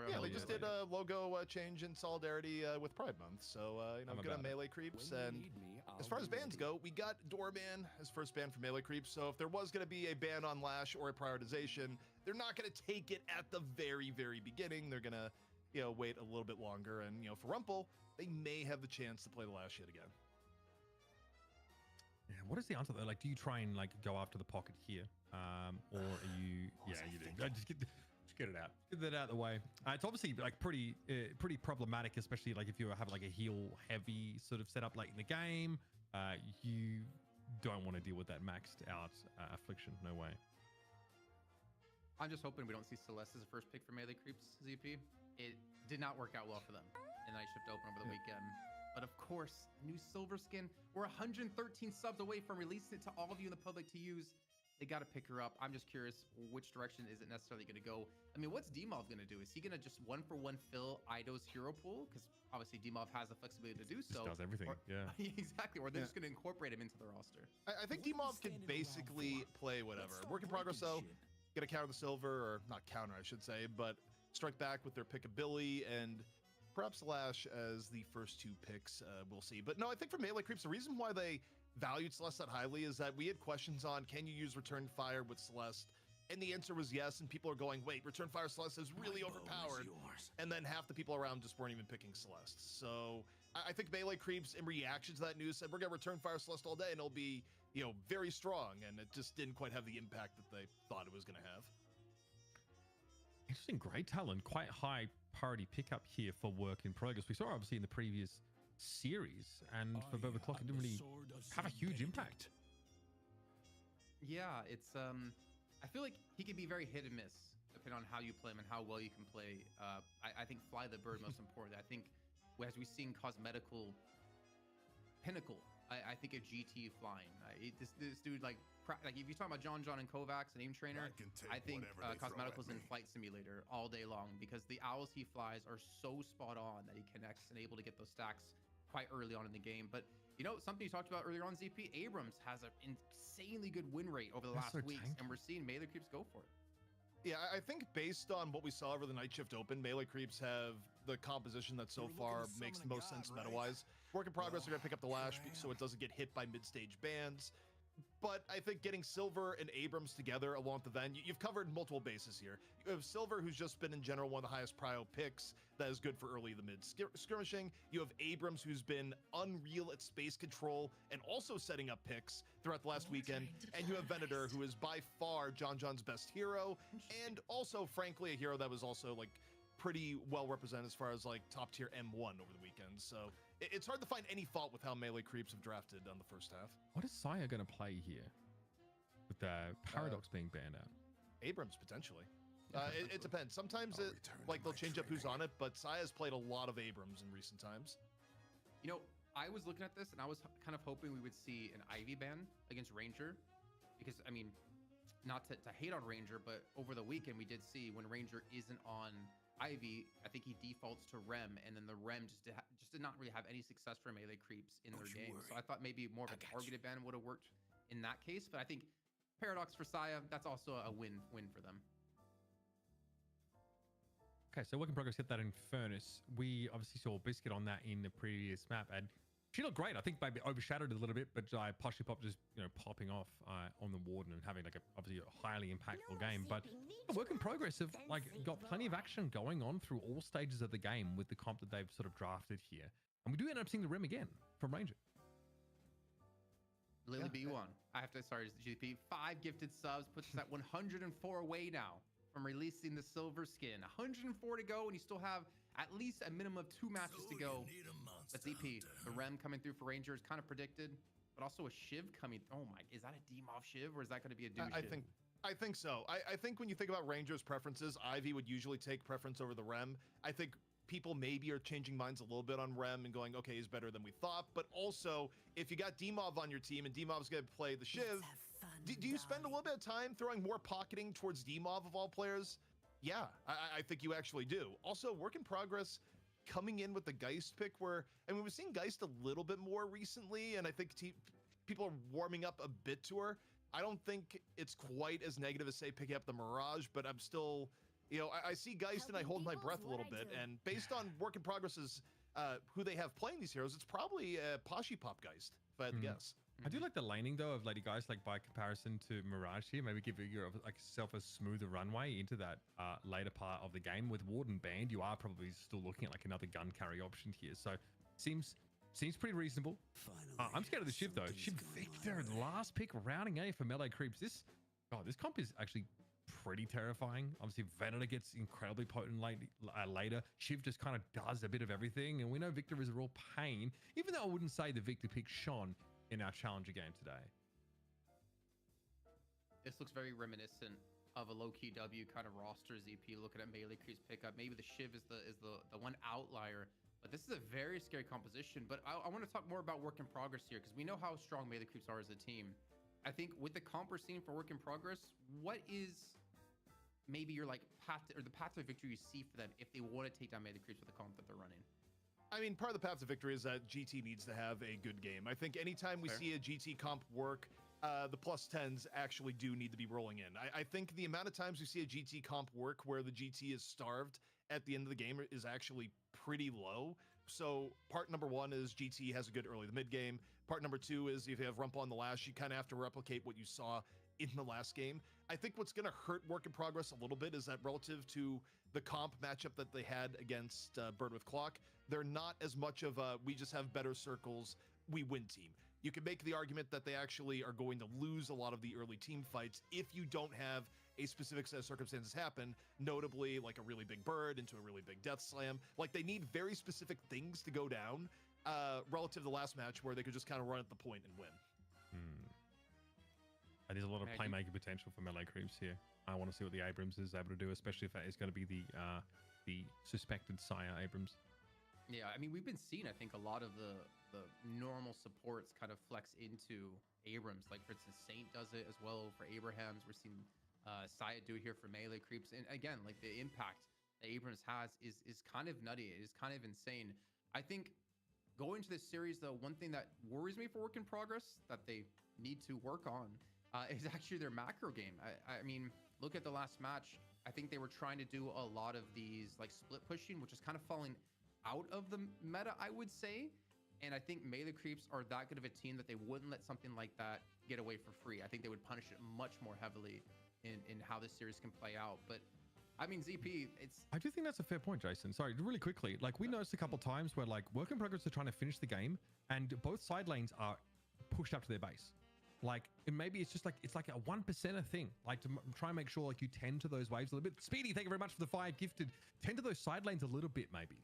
Yeah, they just did a logo change in solidarity with Pride Month. So, good on Melee Creeps. And as far as bans go, we got Doorman as first ban for Melee Creeps. So if there was going to be a ban on Lash or a prioritization, they're not going to take it at the very, very beginning. They're going to, wait a little bit longer. And, for Rumple, they may have the chance to play the Lash yet again. Yeah, what is the answer though? Like, do you try and go after the pocket here, or are you? Yeah, you do. Just get it out. Get that out of the way. It's obviously pretty problematic, especially if you have a heal heavy sort of setup late in the game. You don't want to deal with that maxed out affliction. No way. I'm just hoping we don't see Celeste as a first pick for Melee Creeps, ZP. It did not work out well for them in Night Shift Open over the weekend. But of course, new silver skin. We're 113 subs away from releasing it to all of you in the public to use. They got to pick her up. I'm just curious, which direction is it necessarily going to go? I mean, what's DMOV going to do? Is he going to just 1-for-1 fill Ido's hero pool? Because obviously DMOV has the flexibility to do so. Just does everything, yeah. Exactly. Or they're just going to incorporate him into the roster. I think DMOV can basically play whatever. Work in progress, though. Get a counter the silver, or not counter, I should say, but strike back with their pick Billy and perhaps Lash as the first 2 picks. We'll see. But no, I think for Melee Creeps, the reason why they valued Celeste that highly is that we had questions on, can you use Return Fire with Celeste? And the answer was yes. And people are going, wait, Return Fire Celeste is really overpowered. And then half the people around just weren't even picking Celeste. So I think Melee Creeps, in reaction to that news, said, we're going to Return Fire Celeste all day, and it'll be, very strong. And it just didn't quite have the impact that they thought it was going to have. Interesting, great talent, quite high priority pickup here for work in progress. We saw obviously in the previous series, and for Overclock, it didn't really have a huge impact. Yeah, it's I feel like he can be very hit and miss depending on how you play him and how well you can play. I think Fly the Bird most important. I think as we've seen Cosmetical pinnacle, I think a GT flying. This dude like if you're talking about John and Kovacs and Aim Trainer, I think Cosmetical's in Flight Simulator all day long, because the owls he flies are so spot on that he connects and able to get those stacks quite early on in the game. But something you talked about earlier on, ZP, Abrams has an insanely good win rate over the last weeks, and we're seeing Melee Creeps go for it. Yeah, I think based on what we saw over the Night Shift Open, Melee Creeps have the composition that so far makes the most sense meta-wise. Work in Progress are going to pick up the Lash so it doesn't get hit by mid-stage bans. But I think getting Silver and Abrams together along with the Ven, you've covered multiple bases here. You have Silver, who's just been in general one of the highest prio picks that is good for early to mid skirmishing. You have Abrams, who's been unreal at space control and also setting up picks throughout the last weekend. And you have Venator, who is by far John's best hero, and also, frankly, a hero that was also like pretty well represented as far as like top tier M1 over the weekend. So it's hard to find any fault with how melee creeps have drafted on the first half. What is Saya going to play here with the Paradox being banned out? Abrams, potentially. It depends. Sometimes they'll change up who's on it, but Saya's played a lot of Abrams in recent times. You know, I was looking at this and I was kind of hoping we would see an Ivy ban against Ranger, because, I mean, not to hate on Ranger, but over the weekend we did see when Ranger isn't on Ivy, I think he defaults to Rem, and then the Rem just did not really have any success for melee creeps in their game. So I thought maybe more of a targeted ban would have worked in that case, but I think Paradox for Saya, that's also a win for them. Okay, so Work in Progress hit that in Furnace. We obviously saw Biscuit on that in the previous map, and she looked great. I think maybe overshadowed a little bit, but Poshy Pop just popping off on the Warden and having like obviously a highly impactful game. But Work in Progress have like got plenty of action going on through all stages of the game with the comp that they've sort of drafted here, and we do end up seeing the Rim again from Ranger. Lily B1, I have to, sorry, GDP, 5 gifted subs, puts us at 104 away now from releasing the silver skin. 104 to go, and you still have at least a minimum of 2 matches to go. But ZP, the Rem coming through for Ranger is kind of predicted, but also a Shiv coming. Oh my, is that a Demov Shiv, or is that going to be a Dew Shiv? I think so. I think when you think about Ranger's preferences, Ivy would usually take preference over the Rem. I think people maybe are changing minds a little bit on Rem and going, okay, he's better than we thought. But also, if you got Demov on your team and Demov's going to play the Shiv, do you spend a little bit of time throwing more pocketing towards Demov of all players? Yeah, I think you actually do. Also, Work in Progress coming in with the Geist pick, where, I mean, we've seen Geist a little bit more recently, and I think people are warming up a bit to her. I don't think it's quite as negative as, say, picking up the Mirage, but I'm still, I see Geist and I hold my breath a little bit, and based on Work in Progress's who they have playing these heroes, it's probably Poshy Pop Geist, if I had to guess. I do like the laning though of Lady Geist, like by comparison to Mirage here. Maybe give yourself a smoother runway into that later part of the game. With Warden banned, you are probably still looking at like another gun carry option here. So seems pretty reasonable. I'm scared of the Shiv though. Shiv Victor, last pick, rounding A for melee creeps. This comp is actually pretty terrifying. Obviously, Venator gets incredibly potent later. Shiv just kind of does a bit of everything, and we know Victor is a real pain. Even though I wouldn't say the Victor pick shone in our challenger game today. This looks very reminiscent of a low-key W kind of roster ZP, looking at melee creeps pickup. Maybe the Shiv is the one outlier, but this is a very scary composition. But I want to talk more about Work in Progress here, because we know how strong melee creeps are as a team. I think with the comp we're seeing for Work in Progress, what is maybe your like path or the path to victory you see for them if they want to take down melee creeps with the comp that they're running? I mean, part of the path to victory is that GT needs to have a good game. I think anytime we see a GT comp work, the plus 10s actually do need to be rolling in. I think the amount of times we see a GT comp work where the GT is starved at the end of the game is actually pretty low. So part number 1 is GT has a good early to mid game. Part number 2 is if you have Rump on the Lash, you kind of have to replicate what you saw in the last game. I think what's going to hurt Work in Progress a little bit is that relative to the comp matchup that they had against Bird with Clock, they're not as much of a we just have better circles, we win team. You can make the argument that they actually are going to lose a lot of the early team fights if you don't have a specific set of circumstances happen, notably like a really big bird into a really big death slam. Like they need very specific things to go down relative to the last match where they could just kind of run at the point and win. There's a lot of playmaking potential for melee creeps here. I want to see what the Abrams is able to do, especially if that is going to be the suspected Saya Abrams. Yeah, I mean, we've been seeing, I think, a lot of the normal supports kind of flex into Abrams. Like, for instance, Saint does it as well for Abrahams. We're seeing Saya do it here for melee creeps. And again, like the impact that Abrams has is kind of nutty. It is kind of insane. I think going to this series, though, one thing that worries me for Work in Progress that they need to work on is actually their macro game. I mean, look at the last match. I think they were trying to do a lot of these like split pushing, which is kind of falling out of the meta, I would say. And I think Melee Creeps are that good of a team that they wouldn't let something like that get away for free. I think they would punish it much more heavily in how this series can play out. But I mean, ZP, I do think that's a fair point, Jason. Sorry, really quickly. Like, we noticed a couple times where, like, Work in Progress are trying to finish the game and both side lanes are pushed up to their base. Like, and maybe it's just like, it's like a 1% thing. Like, to try and make sure, like, you tend to those waves a little bit. Speedy, thank you very much for the 5 gifted. Tend to those side lanes a little bit, maybe.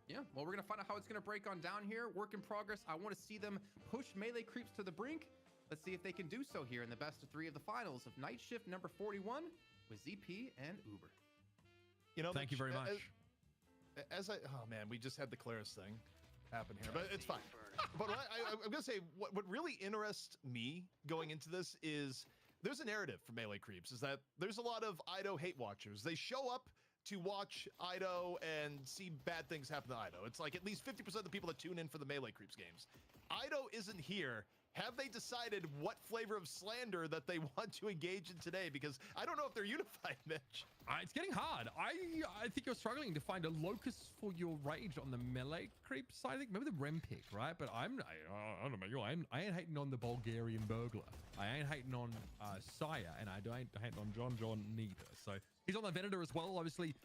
Yeah, well, we're going to find out how it's going to break on down here. Work in progress. I want to see them push Melee Creeps to the brink. Let's see if they can do so here in the best of 3 of the finals of Night Shift number 41 with ZP and Uber. You know, thank you very much. Oh man, we just had the clearest thing happen here, but it's fine. But I'm gonna say what really interests me going into this is there's a narrative for Melee Creeps, is that there's a lot of Ido hate watchers. They show up to watch Ido and see bad things happen to Ido. It's like at least 50% of the people that tune in for the Melee Creeps games. Ido isn't here. Have they decided what flavor of slander that they want to engage in today? Because I don't know if they're unified, Mitch. It's getting hard. I think you're struggling to find a locus for your rage on the Melee Creep side. I think maybe the Rem pick, right? But I don't know. I ain't hating on the Bulgarian burglar. I ain't hating on Saya, and I ain't hating on John neither. So he's on the Venator as well. Obviously,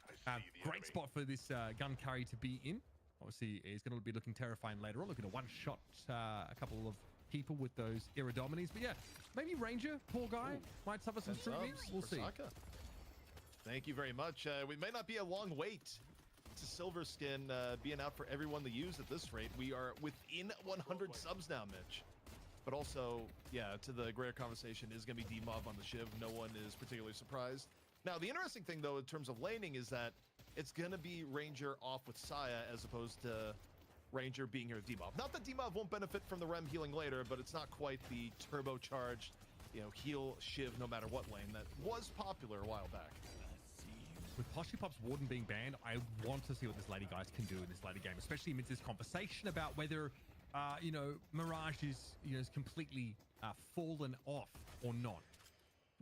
great spot for this gun carry to be in. Obviously, he's going to be looking terrifying later on. Looking to one-shot a couple of people with those Iridomines. But yeah, maybe Ranger, poor guy, might suffer some scrutiny. We'll see. Thank you very much. We may not be a long wait to Silverskin being out for everyone to use at this rate. We are within 100 subs now, Mitch. But also, yeah, to the greater conversation is going to be D-Mob on the Shiv. No one is particularly surprised. Now, the interesting thing, though, in terms of laning is that it's going to be Ranger off with Saya as opposed to Ranger being here with D-Mob. Not that D-Mob won't benefit from the Rem healing later, but it's not quite the turbocharged, heal Shiv no matter what lane that was popular a while back. With Poshipop's Warden being banned, I want to see what this lady guys can do in this later game, especially amidst this conversation about whether, Mirage is completely fallen off or not.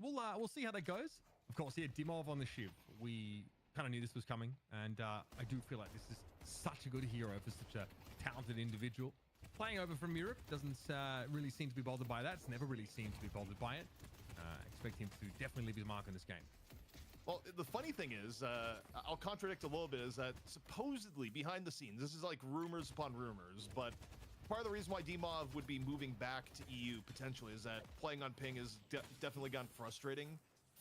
We'll see how that goes. Of course, yeah, Dimov on the Shiv. We kind of knew this was coming, and I do feel like this is such a good hero for such a talented individual. Playing over from Europe doesn't really seem to be bothered by that. It's never really seemed to be bothered by it. Expect him to definitely leave his mark on this game. Well, the funny thing is, I'll contradict a little bit, is that supposedly behind the scenes, this is like rumors upon rumors, but part of the reason why D-Mov would be moving back to EU potentially is that playing on ping has definitely gotten frustrating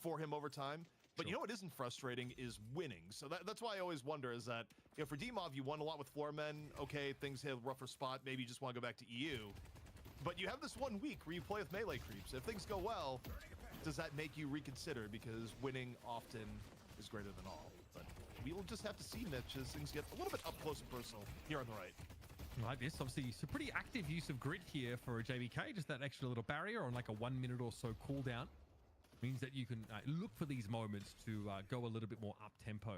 for him over time. But you know what isn't frustrating is winning. So that's why I always wonder is that, for D-Mov, you won a lot with Floormen. Okay, things hit a rougher spot. Maybe you just want to go back to EU. But you have this 1 week where you play with Melee Creeps. If things go well, does that make you reconsider? Because winning often is greater than all. But we'll just have to see, Mitch, as things get a little bit up close and personal here on the right. Like this, obviously, it's a pretty active use of grit here for a JBK. Just that extra little barrier on like a 1 minute or so cooldown. Means that you can look for these moments to go a little bit more up tempo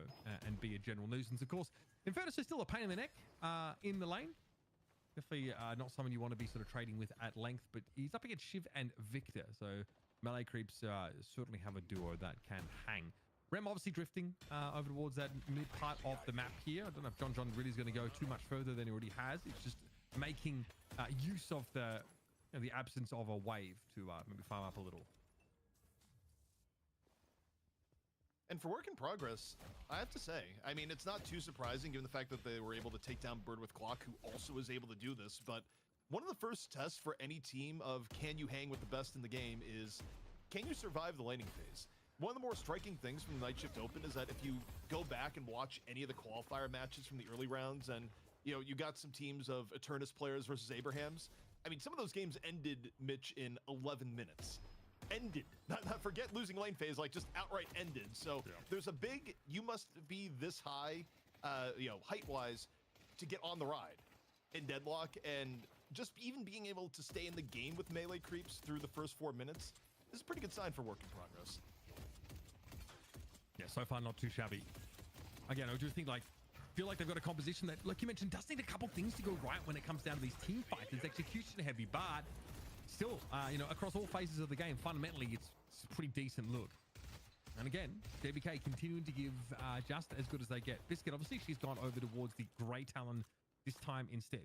and be a general nuisance. Of course, Infernus is still a pain in the neck in the lane. Definitely not someone you want to be sort of trading with at length, but he's up against Shiv and Victor. So Melee Creeps certainly have a duo that can hang. Rem obviously drifting over towards that mid part of the map here. I don't know if John really is going to go too much further than he already has. It's just making use of the absence of a wave to maybe farm up a little. And for Work in Progress, I have to say, I mean, it's not too surprising given the fact that they were able to take down Bird with Clock, who also was able to do this. But one of the first tests for any team of can you hang with the best in the game is, can you survive the laning phase? One of the more striking things from the Night Shift Open is that if you go back and watch any of the qualifier matches from the early rounds and, you got some teams of Eternus players versus Abrahams, I mean, some of those games ended, Mitch, in 11 minutes. Ended. Not forget losing lane phase, like just outright ended. So there's a big, you must be this high, height-wise to get on the ride in Deadlock, and just even being able to stay in the game with Melee Creeps through the first 4 minutes is a pretty good sign for Work in Progress. Yeah, so far not too shabby. Again, I do think feel like they've got a composition that, like you mentioned, does need a couple things to go right when it comes down to these team fights. It's execution heavy, but still, across all phases of the game, fundamentally, it's a pretty decent look. And again, JBK continuing to give just as good as they get. Biscuit, obviously, she's gone over towards the Grey Talon this time instead.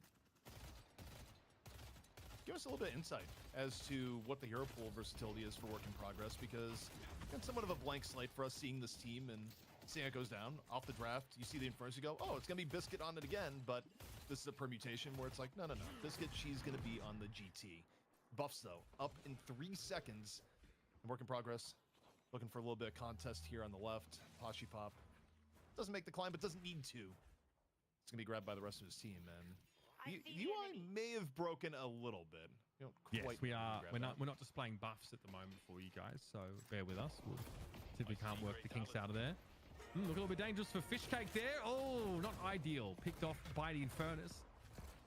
give us a little bit of insight as to what the hero pool versatility is for Work in Progress, because it's somewhat of a blank slate for us seeing this team and seeing it goes down off the draft. You see the Infernos, you go, oh, it's gonna be Biscuit on it again, but this is a permutation where it's like, no, Biscuit, she's gonna be on the GT. Buffs though, up in 3 seconds. Work in Progress, looking for a little bit of contest here on the left. Poshipop doesn't make the climb, but doesn't need to. It's gonna be grabbed by the rest of his team, and UI may have broken a little bit. You don't Yes, quite we are. grab We're that. not displaying buffs at the moment for you guys, so bear with us. We'll simply can't work the kinks out of there. Look a little bit dangerous for Fishcake there. Oh, not ideal. Picked off by the Infernus.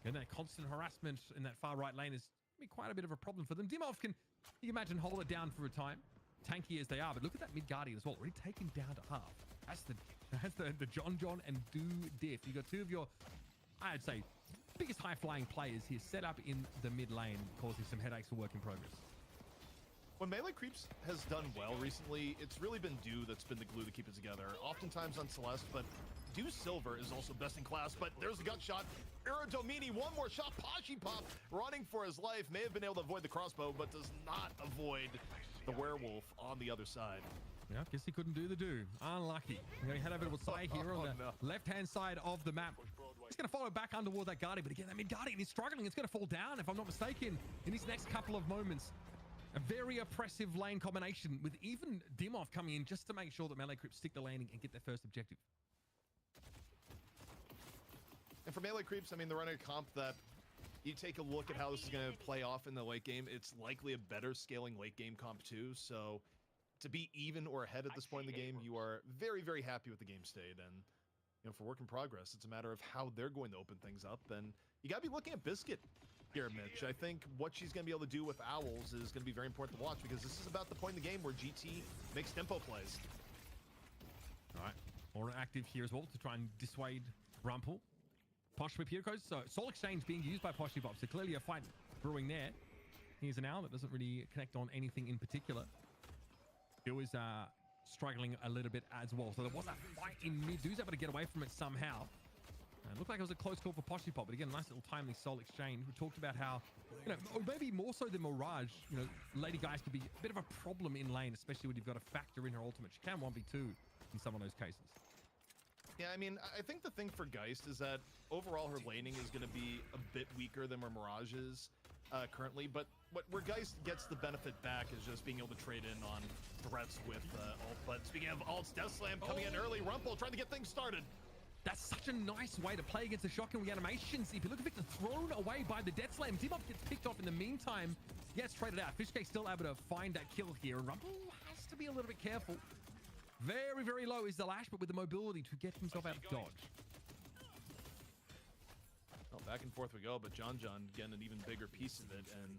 And that constant harassment in that far right lane is gonna be quite a bit of a problem for them. Dimov can, you can imagine, hold it down for a time. Tanky as they are, but look at that mid guardian as well. Already taken down to half. That's the John and Do Diff. You got two of your, I'd say, biggest high-flying players here set up in the mid lane, causing some headaches for Work in Progress. When Melee Creeps has done well recently, it's really been Do that's been the glue to keep it together. Oftentimes on Celeste, but Do Silver is also best in class, but there's the gut shot. Iradomini, one more shot. Poshipop running for his life. May have been able to avoid the crossbow, but does not avoid the werewolf on the other side. Yeah, guess he couldn't do the do. Unlucky. We're going to head over to Sai here on the left-hand side of the map. He's going to follow back underward that Guardian, but again, that mid Guardian is struggling. It's going to fall down, if I'm not mistaken, in these next couple of moments. A very oppressive lane combination with even Dimov coming in just to make sure that Melee Creeps stick the landing and get their first objective. And for Melee Creeps, I mean, they're running a comp that you take a look at how this is going to play off in the late game. It's likely a better scaling late game comp too. So to be even or ahead at this point in the game, you are very, very happy with the game state. And you know, for Work in Progress, it's a matter of how they're going to open things up. And you got to be looking at Biscuit here, Mitch. I think what she's going to be able to do with Owls is going to be very important to watch, because this is about the point in the game where GT makes tempo plays. All right, more active here as well to try and dissuade Rumpel. Poshipop here goes. So Soul Exchange being used by Poshipop. So clearly a fight brewing there. Here's an owl that doesn't really connect on anything in particular. Bill is struggling a little bit as well. So there was a fight in mid. Dude's able to get away from it somehow. It looked like it was a close call for Poshipop, but again, nice little timely Soul Exchange. We talked about how, you know, maybe more so than Mirage, you know, Lady Guys could be a bit of a problem in lane, especially when you've got to factor in her ultimate. She can 1v2 in some of those cases. Yeah, I mean, I think the thing for Geist is that overall her laning is going to be a bit weaker than where Mirage is currently, but where Geist gets the benefit back is just being able to trade in on threats with ult. But speaking of ults, Death Slam coming in early. Rumpel trying to get things started. That's such a nice way to play against the shotgun reanimations. If you look at Victor thrown away by the Death Slam, Dimov gets picked off in the meantime. Gets traded out. Fishcake still able to find that kill here, and Rumpel has to be a little bit careful. Very, very low is the Lash, but with the mobility to get himself out of dodge. Well, back and forth we go, but John getting an even bigger piece of it, and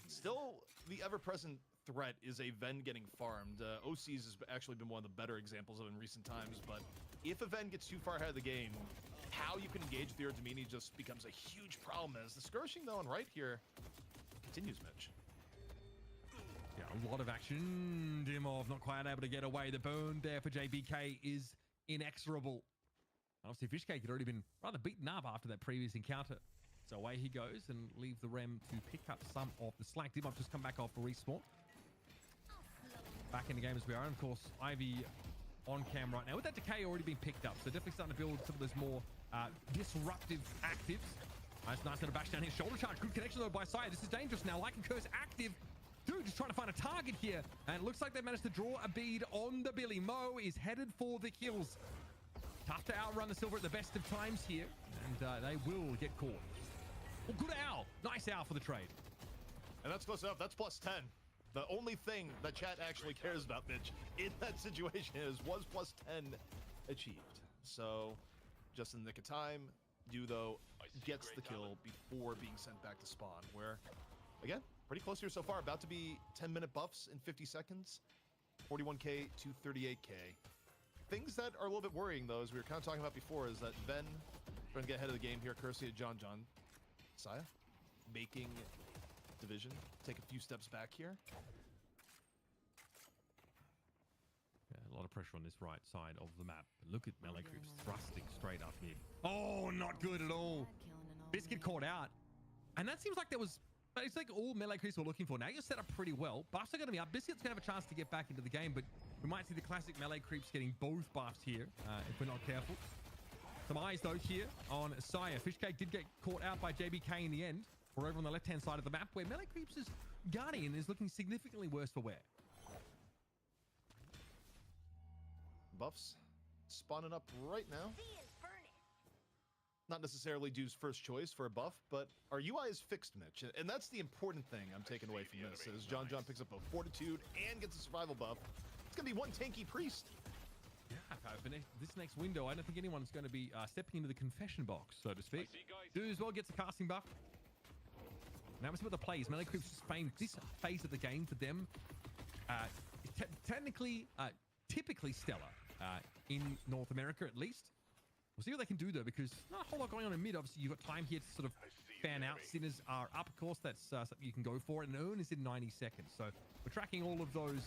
still the ever-present threat is a Ven getting farmed. OCs has actually been one of the better examples of it in recent times, but if a Ven gets too far ahead of the game, how you can engage the Erdemini just becomes a huge problem. As the skirmishing though on right here continues, Mitch. Yeah, a lot of action. Dimov not quite able to get away. The burn there for JBK is inexorable. Obviously, Fishcake had already been rather beaten up after that previous encounter. So away he goes and leave the Rem to pick up some of the slack. Dimov just come back off for respawn. Back in the game as we are. And of course, Ivy on cam right now with that decay already being picked up. So definitely starting to build some of those more disruptive actives. Nice little bash down here. Shoulder charge. Good connection though by side. This is dangerous now. Lycan Curse active. Dude just trying to find a target here. And it looks like they managed to draw a bead on the Billy. Mo is headed for the kills. Tough to outrun the Silver at the best of times here. And they will get caught. Oh, good owl. Nice owl for the trade. And that's close enough. That's plus 10. The only thing that chat actually cares about, Mitch, in that situation was plus 10 achieved. So, just in the nick of time, though gets the kill before being sent back to spawn, where, again, pretty close here so far. About to be 10-minute buffs in 50 seconds. 41k to 38k. Things that are a little bit worrying, though, as we were kind of talking about before, is that Ven trying to get ahead of the game here, courtesy of John. Saya making Division take a few steps back here. Yeah, a lot of pressure on this right side of the map. But look at Melee Creeps thrusting straight up mid. Oh, not good at all. Biscuit caught out. And that seems like there was But it's like all melee creeps we're looking for. Now you're set up pretty well. Buffs are going to be up. Biscuit's going to have a chance to get back into the game, but we might see the classic melee creeps getting both buffs here if we're not careful. Some eyes, though, here on Sire. Fishcake did get caught out by JBK in the end. We're over on the left-hand side of the map, where melee creeps' Guardian is looking significantly worse for wear. Buffs spawning up right now. Not necessarily Dude's first choice for a buff, but our UI is fixed, Mitch. And that's the important thing I'm taking away from this, is John picks up a Fortitude and gets a survival buff. It's going to be one tanky Priest. Yeah, for this next window, I don't think anyone's going to be stepping into the confession box, so to speak. Dude as well gets a casting buff. Now we'll see what the plays. Melee Creeps just fame this phase of the game for them. Technically, typically stellar in North America, at least. We'll see what they can do, though, because not a whole lot going on in mid. Obviously, you've got time here to sort of fan out. Sinners are up, of course. That's something you can go for. And Earn is in 90 seconds. So we're tracking all of those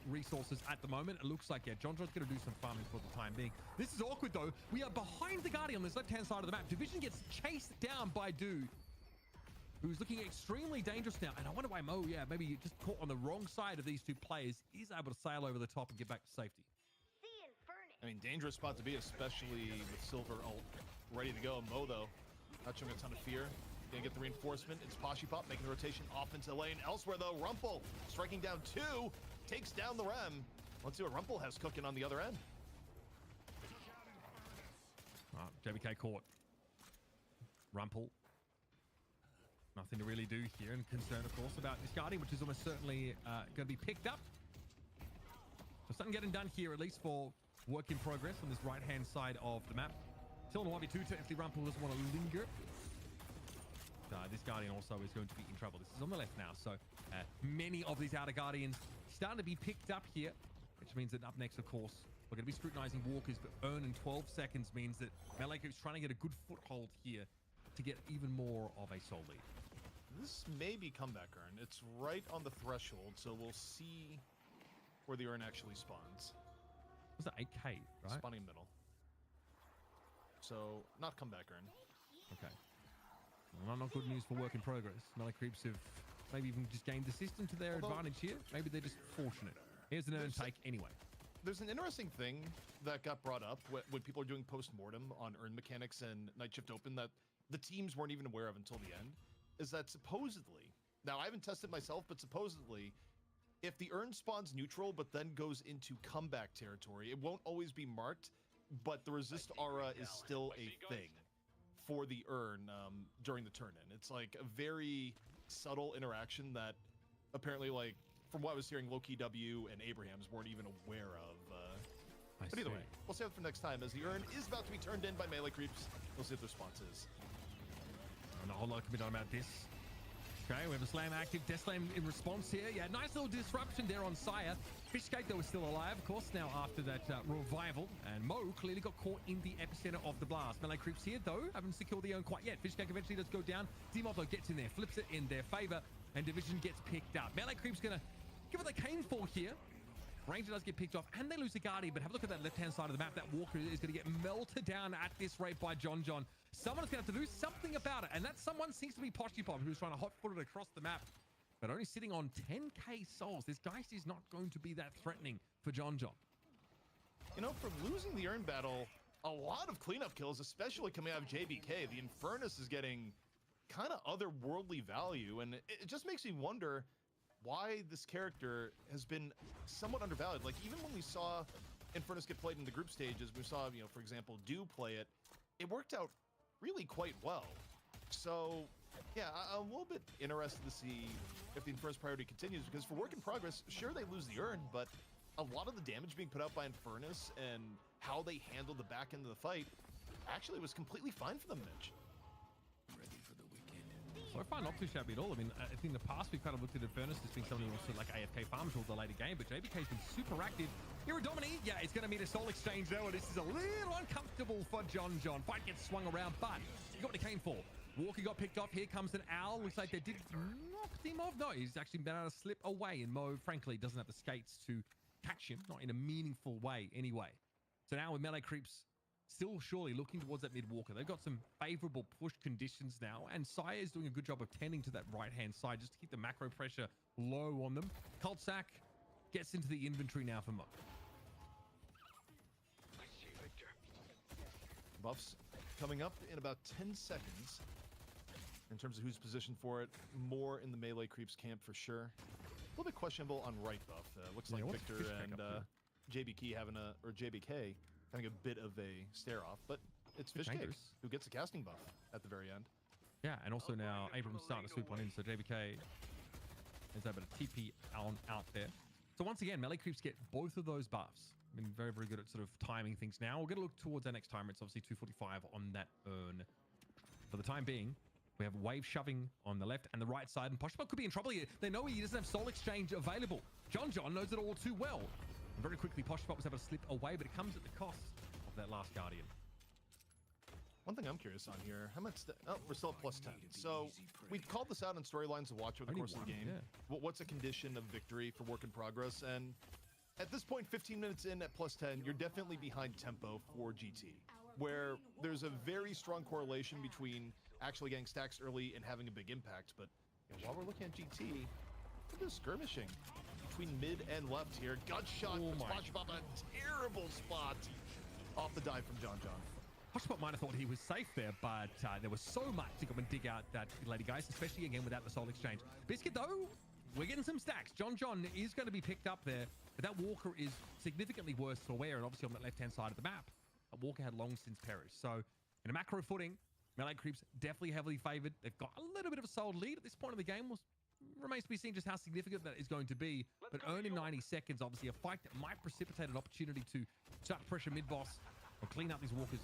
resources at the moment. It looks like, yeah, John's going to do some farming for the time being. This is awkward, though. We are behind the Guardian on this left-hand side of the map. Division gets chased down by Dude, who's looking extremely dangerous now. And I wonder why Mo, yeah, maybe just caught on the wrong side of these two players, is able to sail over the top and get back to safety. I mean, dangerous spot to be, especially with Silver ult ready to go. Mo, though, not showing a ton of fear. Gonna get the reinforcement. It's Poshipop making the rotation off into the lane. Elsewhere, though, Rumpel striking down 2, takes down the Rem. Let's see what Rumpel has cooking on the other end. JBK caught. Rumpel. Nothing to really do here, and concern, of course, about this Guardian, which is almost certainly going to be picked up. So something getting done here, at least for work in progress on this right-hand side of the map. Still in 1v2, technically Rumpel doesn't want to linger. This Guardian also is going to be in trouble. This is on the left now, so many of these outer Guardians starting to be picked up here, which means that up next, of course, we're going to be scrutinizing walkers, but Earn in 12 seconds means that Melee is trying to get a good foothold here to get even more of a soul lead. This may be comeback Earn. It's right on the threshold, so we'll see where the Earn actually spawns. Was that 8K, right? Spawning middle. So, not comeback Earn. Okay. Well, not good news for work in progress. Melee Creeps have maybe even just gained the system to their advantage here. Maybe they're just fortunate. Here's an Earn take anyway. There's an interesting thing that got brought up when people are doing post-mortem on Earn mechanics and Night Shift Open that the teams weren't even aware of until the end, is that supposedly, now I haven't tested myself, but supposedly, if the Earn spawns neutral but then goes into comeback territory, it won't always be marked, but the resist aura is still a thing for the Earn during the turn-in. It's like a very subtle interaction that apparently, like, from what I was hearing, Loki W and Abrahams weren't even aware of. But either way, we'll save it for next time, as the Earn is about to be turned in by Melee Creeps. We'll see what the response is. And a whole lot can be done about this. Okay, we have a Slam active. Death Slam in response here. Yeah, nice little disruption there on Sire. Fishcake, though, is still alive, of course, now after that revival. And Mo clearly got caught in the epicenter of the blast. Melee Creeps here, though, haven't secured the Earn quite yet. Fishcake eventually does go down. Dimov, though, gets in there, flips it in their favor, and Division gets picked up. Melee Creeps going to give what they came for here. Ranger does get picked off, and they lose the Guardian, but have a look at that left-hand side of the map. That Walker is going to get melted down at this rate by John. Someone's going to have to do something about it, and that someone seems to be Poshipop, who's trying to hot-foot it across the map, but only sitting on 10k souls. This Geist is not going to be that threatening for John. You know, from losing the Earn battle, a lot of cleanup kills, especially coming out of JBK. The Infernus is getting kind of otherworldly value, and it just makes me wonder why this character has been somewhat undervalued. Like, even when we saw Infernus get played in the group stages, we saw, you know, for example, Do play it, it worked out really quite well. So, yeah, I'm a little bit interested to see if the Infernus priority continues, because for work in progress, sure, they lose the Earn, but a lot of the damage being put out by Infernus and how they handled the back end of the fight actually was completely fine for them, Mitch. So far, not too shabby at all. I mean, I think in the past, we've kind of looked at Infernus as being somebody who wants to, like, AFK farm until the later game, but JBK's been super active. Iridomini, yeah, it's going to meet a soul exchange though, and this is a little uncomfortable for John. Fight gets swung around, but you got what he came for. Walker got picked off. Here comes an Owl. Looks like they did knock him off. No, he's actually been able to slip away, and Mo, frankly, doesn't have the skates to catch him, not in a meaningful way anyway. So now with Melee Creeps still surely looking towards that mid walker. They've got some favorable push conditions now, and Sire is doing a good job of tending to that right-hand side just to keep the macro pressure low on them. Kultsak gets into the inventory now for Mo. Buffs coming up in about 10 seconds. In terms of who's positioned for it, more in the melee creeps camp for sure. A little bit questionable on right buff. Looks like what's Victor Fishcake and up JBK having a bit of a stare off, but it's Bit Fishcake dangerous. who gets a casting buff at the very end. Yeah, and also now Abrams starting to swoop on in, so JBK is able to TP on out there. So once again, melee creeps get both of those buffs. Been very, very good at sort of timing things now. We're going to look towards our next timer. It's obviously 245 on that urn. For the time being, we have Wave shoving on the left and the right side, and Poshmark could be in trouble here. They know he doesn't have Soul Exchange available. John knows it all too well. And very quickly, Poshmark was able to slip away, but it comes at the cost of that last Guardian. One thing I'm curious on here, how much? Oh, we're still at plus 10. So we called this out in storylines to watch over the course of the game. Yeah. What's a condition of victory for work in progress? And at this point, 15 minutes in at plus 10, you're definitely behind tempo for GT, where there's a very strong correlation between actually getting stacks early and having a big impact. But you know, while we're looking at GT, look at this skirmishing between mid and left here. Gut shot puts Poshmark in a terrible spot off the dive from John. Poshmark might have thought he was safe there, but there was so much to come and dig out that lady, guys, especially again without the Soul Exchange. Biscuit, though, we're getting some stacks. John is going to be picked up there, but that Walker is significantly worse for wear, and obviously on that left-hand side of the map, that Walker had long since perished. So in a macro footing, melee creeps definitely heavily favored. They've got a little bit of a solid lead at this point of the game. Remains to be seen just how significant that is going to be. But earning 90 seconds, obviously a fight that might precipitate an opportunity to start to pressure mid-boss or clean up these walkers.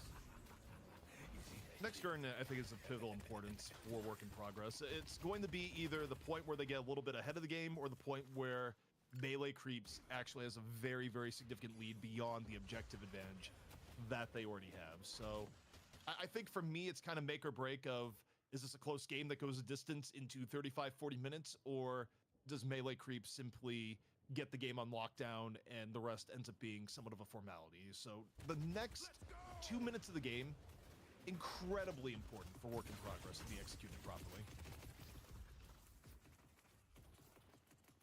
Next turn, I think, is of pivotal importance for work in progress. It's going to be either the point where they get a little bit ahead of the game or the point where melee creeps actually has a very, very significant lead beyond the objective advantage that they already have. So I think for me, it's kind of make or break of, is this a close game that goes a distance into 35, 40 minutes, or does melee creep simply get the game on lockdown and the rest ends up being somewhat of a formality? So the next 2 minutes of the game, incredibly important for work in progress to be executed properly.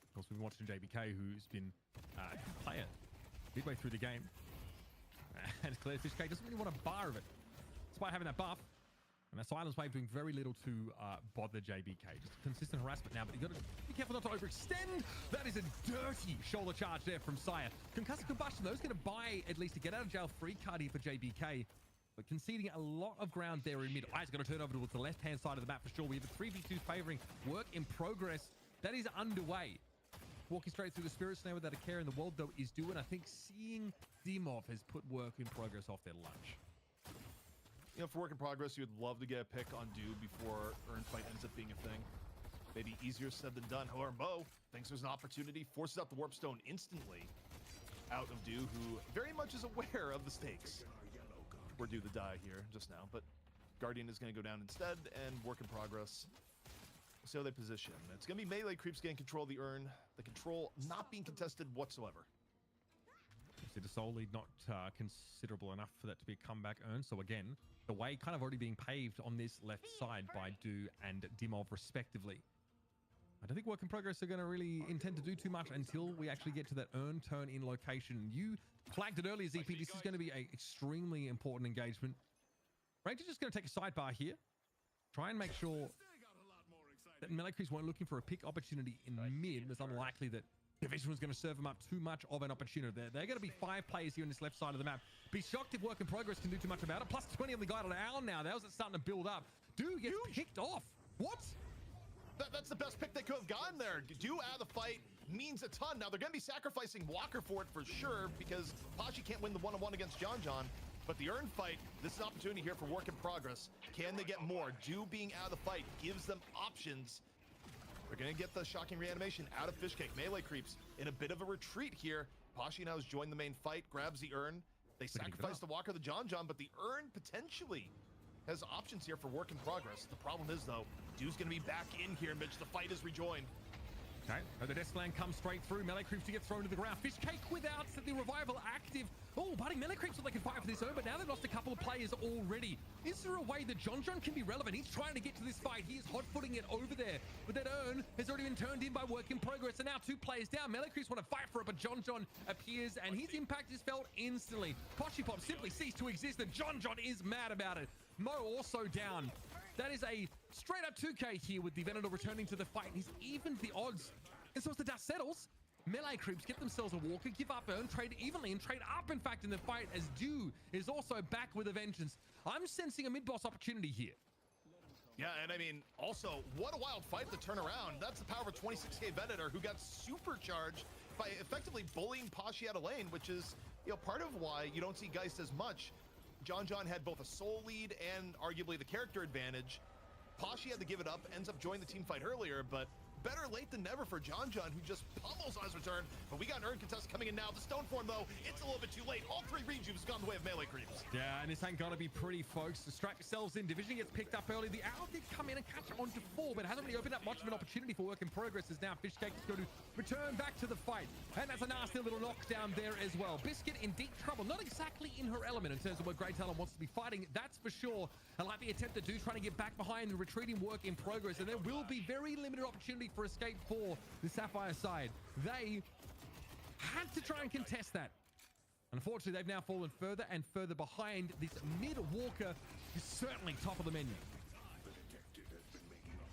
Of course, we've been watching JBK, who's been a good player midway through the game. And it's clear Fishcake doesn't really want a bar of it, despite having that buff. And that Silence Wave doing very little to bother JBK. Just consistent harassment now, but you've got to be careful not to overextend. That is a dirty shoulder charge there from Sire. Concussive Combustion, though, is going to buy at least a get-out-of-jail-free card here for JBK. But conceding a lot of ground there in mid. Eyes going to turn over towards the left-hand side of the map for sure. We have a 3v2 favoring work in progress. That is underway. Walking straight through the Spirit Snare without a care in the world, though, is doing. I think seeing Dimov has put work in progress off their lunch. You know, for work in progress, you would love to get a pick on Do before Earn Fight ends up being a thing. Maybe easier said than done. However, Mo thinks there's an opportunity, forces out the Warp Stone instantly out of Do, who very much is aware of the stakes. We're due to die here just now, but Guardian is going to go down instead, and work in progress. See how they position. It's going to be melee creeps getting control of the Urn, the control not being contested whatsoever. See the soul lead not considerable enough for that to be a comeback Urn. So again, the way kind of already being paved on this left side by Do and Dimov respectively. I don't think work in progress are going to really intend to do too much until we actually get to that Urn turn in location. You flagged it earlier, ZP. This is going to be an extremely important engagement. Ranger just going to take a sidebar here. Try and make sure that melee creeps weren't looking for a pick opportunity in mid. It's unlikely that Division was going to serve them up too much of an opportunity there. They're going to be 5 players here on this left side of the map. Be shocked if work in progress can do too much about it. Plus 20 on the guided owl now. That was starting to build up. Do gets picked off. What? That's the best pick they could have gotten there. Do out of the fight means a ton. Now, they're going to be sacrificing Walker for it for sure because Pashi can't win the one-on-one against John. But the Urn fight, this is an opportunity here for work in progress. Can they get more? Do being out of the fight gives them options. They're going to get the shocking reanimation out of Fishcake. Melee creeps in a bit of a retreat here. Pashi now has joined the main fight, grabs the Urn. They sacrifice the Walker, the John, but the Urn potentially has options here for work in progress. The problem is, though, Do's going to be back in here, Mitch. The fight is rejoined. Okay, the Deathland comes straight through. Melee Creeps to get thrown to the ground. Fishcake without the revival active. Oh, buddy, Melee Creeps so they can fight for this over, but now they've lost a couple of players already. Is there a way that John can be relevant? He's trying to get to this fight. He is hot-footing it over there, but that urn has already been turned in by Work in Progress, and now 2 players down. Melee Creeps want to fight for it, but John appears, and his impact is felt instantly. Pochipop simply ceased to exist, and John is mad about it. Mo also down. That is a straight-up 2K here with the Venator returning to the fight. He's evened the odds. And so as the dust settles, Melee Creeps get themselves a walker, give up urn, trade evenly, and trade up, in fact, in the fight, as Dew is also back with a vengeance. I'm sensing a mid-boss opportunity here. Yeah, and I mean, also, what a wild fight to turn around. That's the power of a 26K Venator who got supercharged by effectively bullying Pashy out of lane, which is, you know, part of why you don't see Geist as much. John had both a soul lead and arguably the character advantage. Pashy had to give it up, ends up joining the team fight earlier, but better late than never for John, who just pummels on his return. But we got an urn contest coming in now. The stone form, though, it's a little bit too late. All 3 rejuves gone the way of Melee Creeps. Yeah, and this ain't gonna be pretty, folks. Distract yourselves in. Division gets picked up early. The Owl did come in and catch on to 4, but it hasn't really opened up much of an opportunity for Work in Progress, as now Fishcake is going to return back to the fight. And that's a nasty little knockdown there as well. Biscuit in deep trouble. Not exactly in her element in terms of what Grey Talon wants to be fighting, that's for sure. I like the attempt to do, trying to get back behind the retreating Work in Progress, and there will be very limited opportunity for escape for the Sapphire side. They had to try and contest that. Unfortunately, they've now fallen further and further behind. This mid-walker is certainly top of the menu.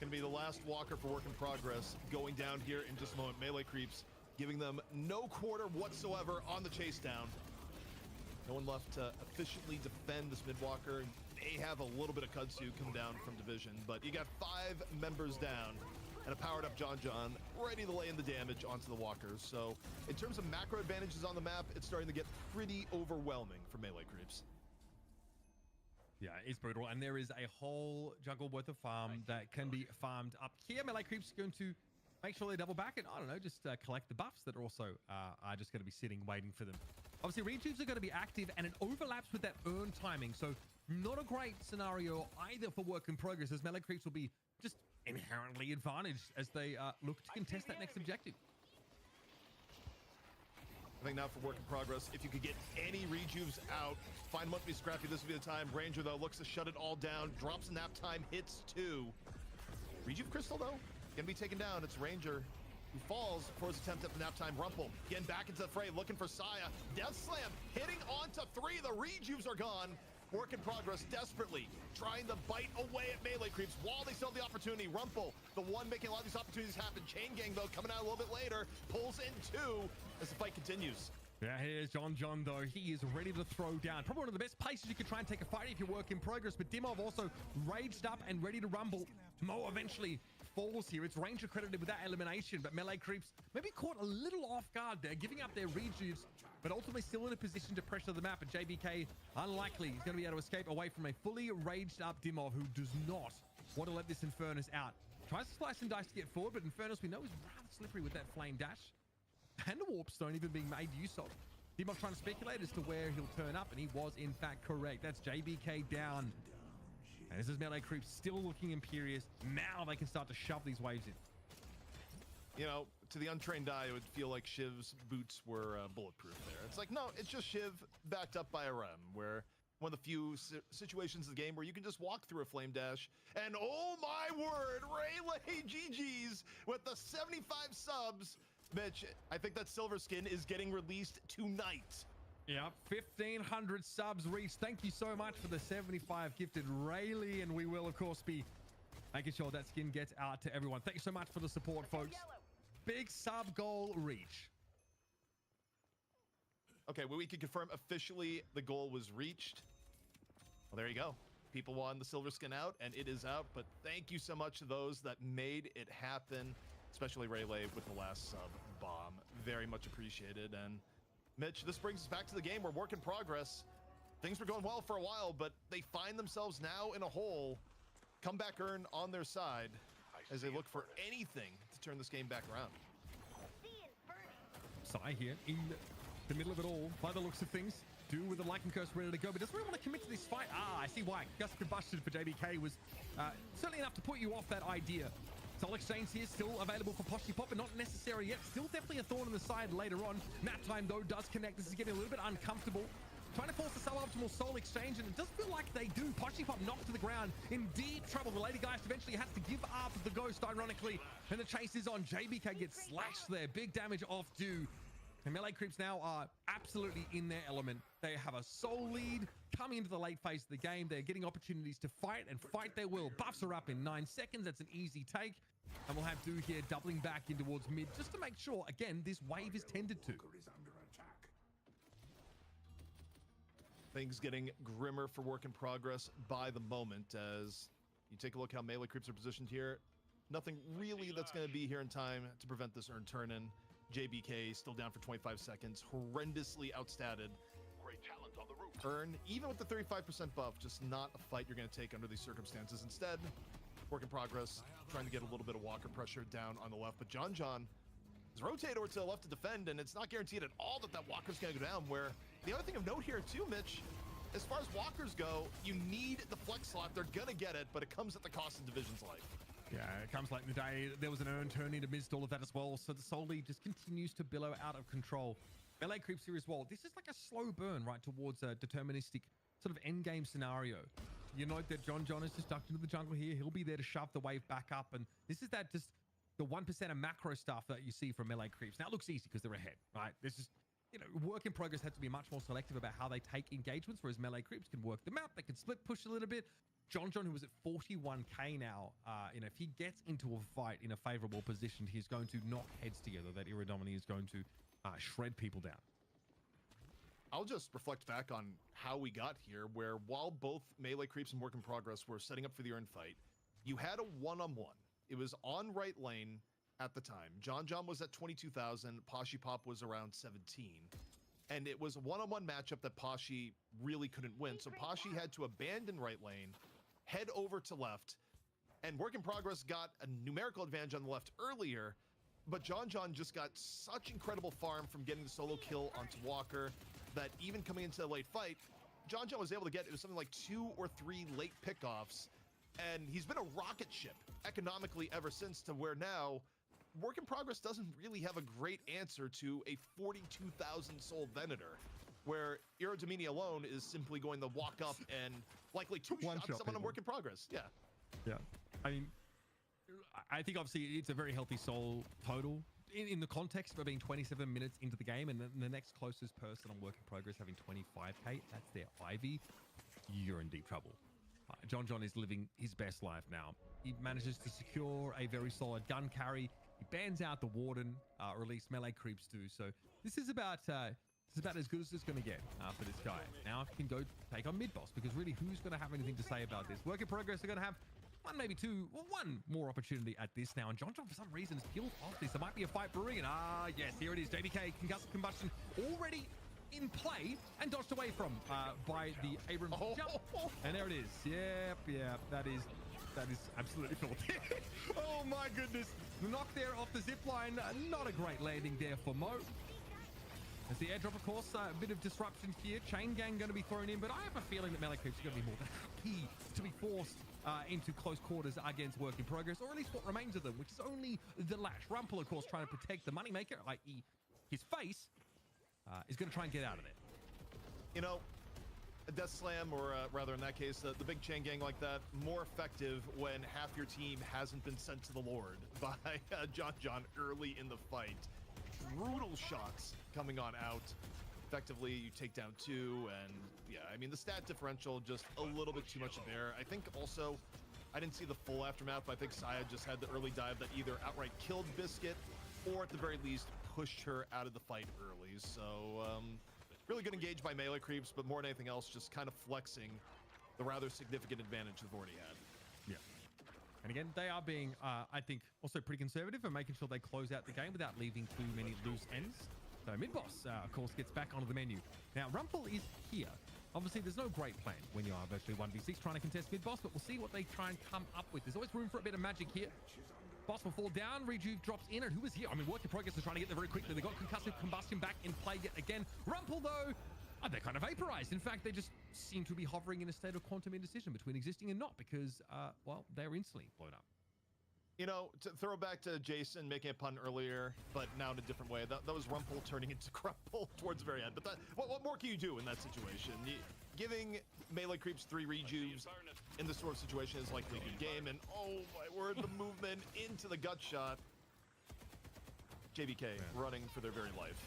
Gonna be the last walker for Work in Progress going down here in just a moment. Melee Creeps giving them no quarter whatsoever on the chase down. No one left to efficiently defend this mid-walker. They have a little bit of kudzu come down from Division, but you got 5 members down and a powered up John ready to lay in the damage onto the walkers. So in terms of macro advantages on the map, it's starting to get pretty overwhelming for Melee Creeps. Yeah, it's brutal, and there is a whole jungle worth of farm that can be farmed up here. Melee Creeps are going to make sure they double back and, I don't know, just collect the buffs that are also are just going to be sitting waiting for them. Obviously, rejuves are going to be active, and it overlaps with that urn timing, so not a great scenario either for Work in Progress, as Melee Creeps will be just inherently advantaged as they look to contest that next objective. I think now for Work in Progress, if you could get any rejuves out, find what to be scrappy, this would be the time. Ranger, though, looks to shut it all down, drops nap time, hits 2. Rejuve Crystal, though, gonna be taken down. It's Ranger who falls for his attempt at the nap time. Rumple getting back into the fray, looking for Saya. Death Slam hitting onto 3. The rejuves are gone. Work in Progress desperately trying to bite away at Melee Creeps while they still have the opportunity. Rumple, the one making a lot of these opportunities happen. Chain Gang, though, coming out a little bit later, pulls in 2 as the fight continues. Yeah, here's John, though. He is ready to throw down. Probably one of the best places you could try and take a fight if you Work in Progress, but Dimov also raged up and ready to rumble. Mo eventually falls here. It's Ranger credited with that elimination, but Melee Creeps maybe caught a little off guard there, giving up their rejuves, but ultimately still in a position to pressure the map. And JBK, unlikely he's going to be able to escape away from a fully raged up Dimov, who does not want to let this Infernus out. Tries to slice and dice to get forward, but Infernus, we know, is rather slippery with that flame dash. And the warp stone even being made use of. Dimov trying to speculate as to where he'll turn up, and he was in fact correct. That's JBK down. And this is Melee Creeps still looking imperious. Now they can start to shove these waves in. You know, to the untrained eye, it would feel like Shiv's boots were bulletproof there. It's like, no, it's just Shiv backed up by a Rem, where one of the few situations in the game where you can just walk through a flame dash. And oh my word, Rayleigh GG's with the 75 subs. Mitch, I think that silver skin is getting released tonight. Yep, 1,500 subs reached. Thank you so much for the 75 gifted, Rayleigh, and we will, of course, be making sure that skin gets out to everyone. Thank you so much for the support, folks. Big sub goal reach. Okay, well, we can confirm officially the goal was reached. Well, there you go. People want the silver skin out, and it is out, but thank you so much to those that made it happen, especially Rayleigh with the last sub bomb. Very much appreciated. And Mitch, this brings us back to the game where Work in Progress. Things were going well for a while, but they find themselves now in a hole. Comeback urn on their side as they look for anything to turn this game back around. Sai here in the middle of it all, by the looks of things. Do with the Lycan Curse ready to go, but doesn't really want to commit to this fight. I see why. Gust Combustion for JBK was certainly enough to put you off that idea. Soul Exchange here still available for Poshipop, but not necessary yet. Still definitely a thorn in the side later on. Nap time, though, does connect. This is getting a little bit uncomfortable. Trying to force the suboptimal Soul Exchange, and it does feel like they do. Poshipop knocked to the ground. In deep trouble. The Lady Geist eventually has to give up the ghost, ironically. And the chase is on. JBK gets slashed there. Big damage off due. And Melee Creeps now are absolutely in their element. They have a soul lead coming into the late phase of the game. They're getting opportunities to fight and fight their will. Buffs are up in 9 seconds. That's an easy take. And we'll have Do here doubling back in towards mid just to make sure, again, this wave is tended to. Things getting grimmer for Work in Progress by the moment as you take a look how Melee Creeps are positioned here. Nothing really that's going to be here in time to prevent this earn turn-in. JBK still down for 25 seconds, horrendously outstatted. Great talent on the roof. Earn, even with the 35% buff, just not a fight you're going to take under these circumstances. Instead, Work in Progress, trying to get a little bit of Walker pressure down on the left, but John is rotated over to the left to defend, and it's not guaranteed at all that that Walker's going to go down, where the other thing of note here too, Mitch, as far as Walkers go, you need the flex slot. They're going to get it, but it comes at the cost of Division's life. Yeah, it comes late in the day. There was an earn turn in amidst all of that as well, so the Soul Lead just continues to billow out of control. Melee Creeps here as well. This is like a slow burn right towards a deterministic sort of end game scenario. You note that John is just ducked into the jungle here. He'll be there to shove the wave back up, and this is that just the 1% of macro stuff that you see from Melee Creeps. Now it looks easy because they're ahead, right? This is, you know, Work in Progress has to be much more selective about how they take engagements, whereas Melee Creeps can work the map. They can split push a little bit. John, who was at 41k now, you know, if he gets into a fight in a favorable position, he's going to knock heads together. That Iridomini is going to shred people down. I'll just reflect back on how we got here, where while both Melee Creeps and Work in Progress were setting up for the earn fight, you had a one-on-one. It was on right lane at the time. John was at 22,000. Poshipop was around 17. And it was a one-on-one matchup that Poshi really couldn't win. So Poshi had to abandon right lane, head over to left, and Work in Progress got a numerical advantage on the left earlier, but John just got such incredible farm from getting the solo kill onto Walker that even coming into the late fight, John was able to get, it was something like 2 or 3 late pickoffs, and he's been a rocket ship economically ever since, to where now Work in Progress doesn't really have a great answer to a 42,000 soul Venator, where Iridomini alone is simply going to walk up and likely two-shot someone on Work in Progress. Yeah. Yeah. I mean, I think obviously it's a very healthy soul total in the context of being 27 minutes into the game, and the next closest person on Work in Progress having 25k, that's their Ivy. You're in deep trouble. John is living his best life now. He manages to secure a very solid gun carry. He bans out the Warden, or at least Melee Creeps do. So this is about as good as it's going to get for this guy. Now he can go take on mid boss, because really, who's going to have anything to say about this? Work in Progress are going to have one more opportunity at this now. And John for some reason has peeled off this. There might be a fight brewing, and yes, here it is. JBK Concussive Combustion already in play and dodged away from by the Abrams jump. And there it is. Yep, that is absolutely filthy. Oh my goodness. The knock there off the zip line. Not a great landing there for Mo. As the airdrop, of course, a bit of disruption here. Chain Gang going to be thrown in, but I have a feeling that Melee Creeps are going to be more than happy to be forced into close quarters against Work in Progress, or at least what remains of them, which is only the Lash. Rumpel, of course, trying to protect the moneymaker, i.e. his face, is going to try and get out of it. You know, a Death Slam, or rather in that case, the big chain gang like that, more effective when half your team hasn't been sent to the Lord by John early in the fight. Brutal shots coming on out. Effectively, you take down 2, and yeah, I mean, the stat differential just a little bit too much there. I think also, I didn't see the full aftermath, but I think Saya just had the early dive that either outright killed Biscuit, or at the very least, pushed her out of the fight early. So, really good engage by Melee Creeps, but more than anything else, just kind of flexing the rather significant advantage they've already had. Yeah. And again, they are being, I think, also pretty conservative and making sure they close out the game without leaving too many loose ends. So mid-boss, of course, gets back onto the menu. Now, Rumpel is here. Obviously, there's no great plan when you are virtually 1v6 trying to contest mid-boss, but we'll see what they try and come up with. There's always room for a bit of magic here. Boss will fall down. Rejuve drops in, and who is here? I mean, Work in Progress is trying to get there very quickly. They got Concussive Combustion back in play yet again. Rumpel, though, they're kind of vaporized. In fact, they just seem to be hovering in a state of quantum indecision between existing and not, because, well, they're instantly blown up. You know, to throw back to Jason making a pun earlier, but now in a different way. That was Rumpel turning into Crumple towards the very end. But what more can you do in that situation? Giving melee creeps 3 rejuves in this sort of situation is likely a good game. And oh my word, the movement into the gut shot. JBK running for their very life.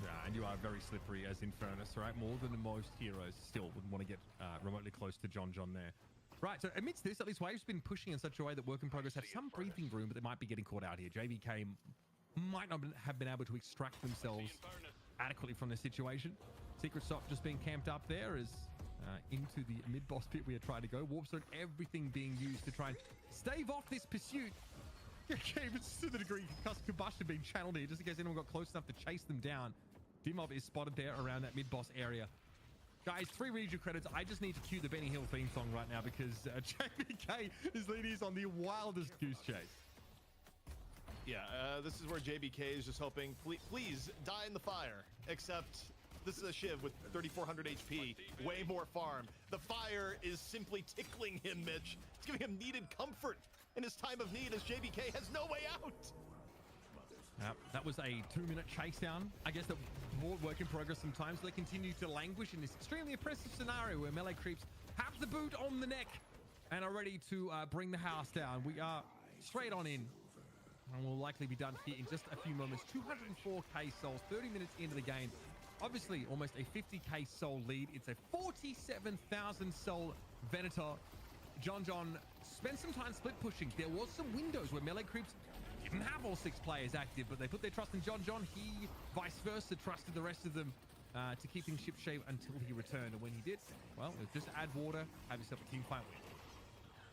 Yeah, and you are very slippery as Infernus, right? More than most heroes still wouldn't want to get remotely close to John there. Right, so amidst this, at least Wave's been pushing in such a way that Work in Progress have some breathing room, but they might be getting caught out here. JBK might not have been able to extract themselves adequately from this situation. Secret Stop just being camped up there is into the mid-boss pit we are trying to go. Warp Zone, everything being used to try and stave off this pursuit. Even to the degree combustion being channeled here, just in case anyone got close enough to chase them down. D-Mob is spotted there around that mid-boss area. Guys, 3 region credits. I just need to cue the Benny Hill theme song right now because JBK is leading us on the wildest goose chase. Yeah, this is where JBK is just hoping, please die in the fire. Except this is a Shiv with 3,400 HP, way more farm. The fire is simply tickling him, Mitch. It's giving him needed comfort in his time of need as JBK has no way out. That was a 2-minute chase down. I guess that more work in progress sometimes. They continue to languish in this extremely oppressive scenario where melee creeps have the boot on the neck and are ready to bring the house down. We are straight on in and will likely be done here in just a few moments. 204k souls, 30 minutes into the game. Obviously, almost a 50k soul lead. It's a 47,000 soul Venator. John spent some time split pushing. There was some windows where melee creeps didn't have all 6 players active, but they put their trust in John. He, vice versa, trusted the rest of them to keep things shipshape until he returned. And when he did, well, just add water, have yourself a team fight win.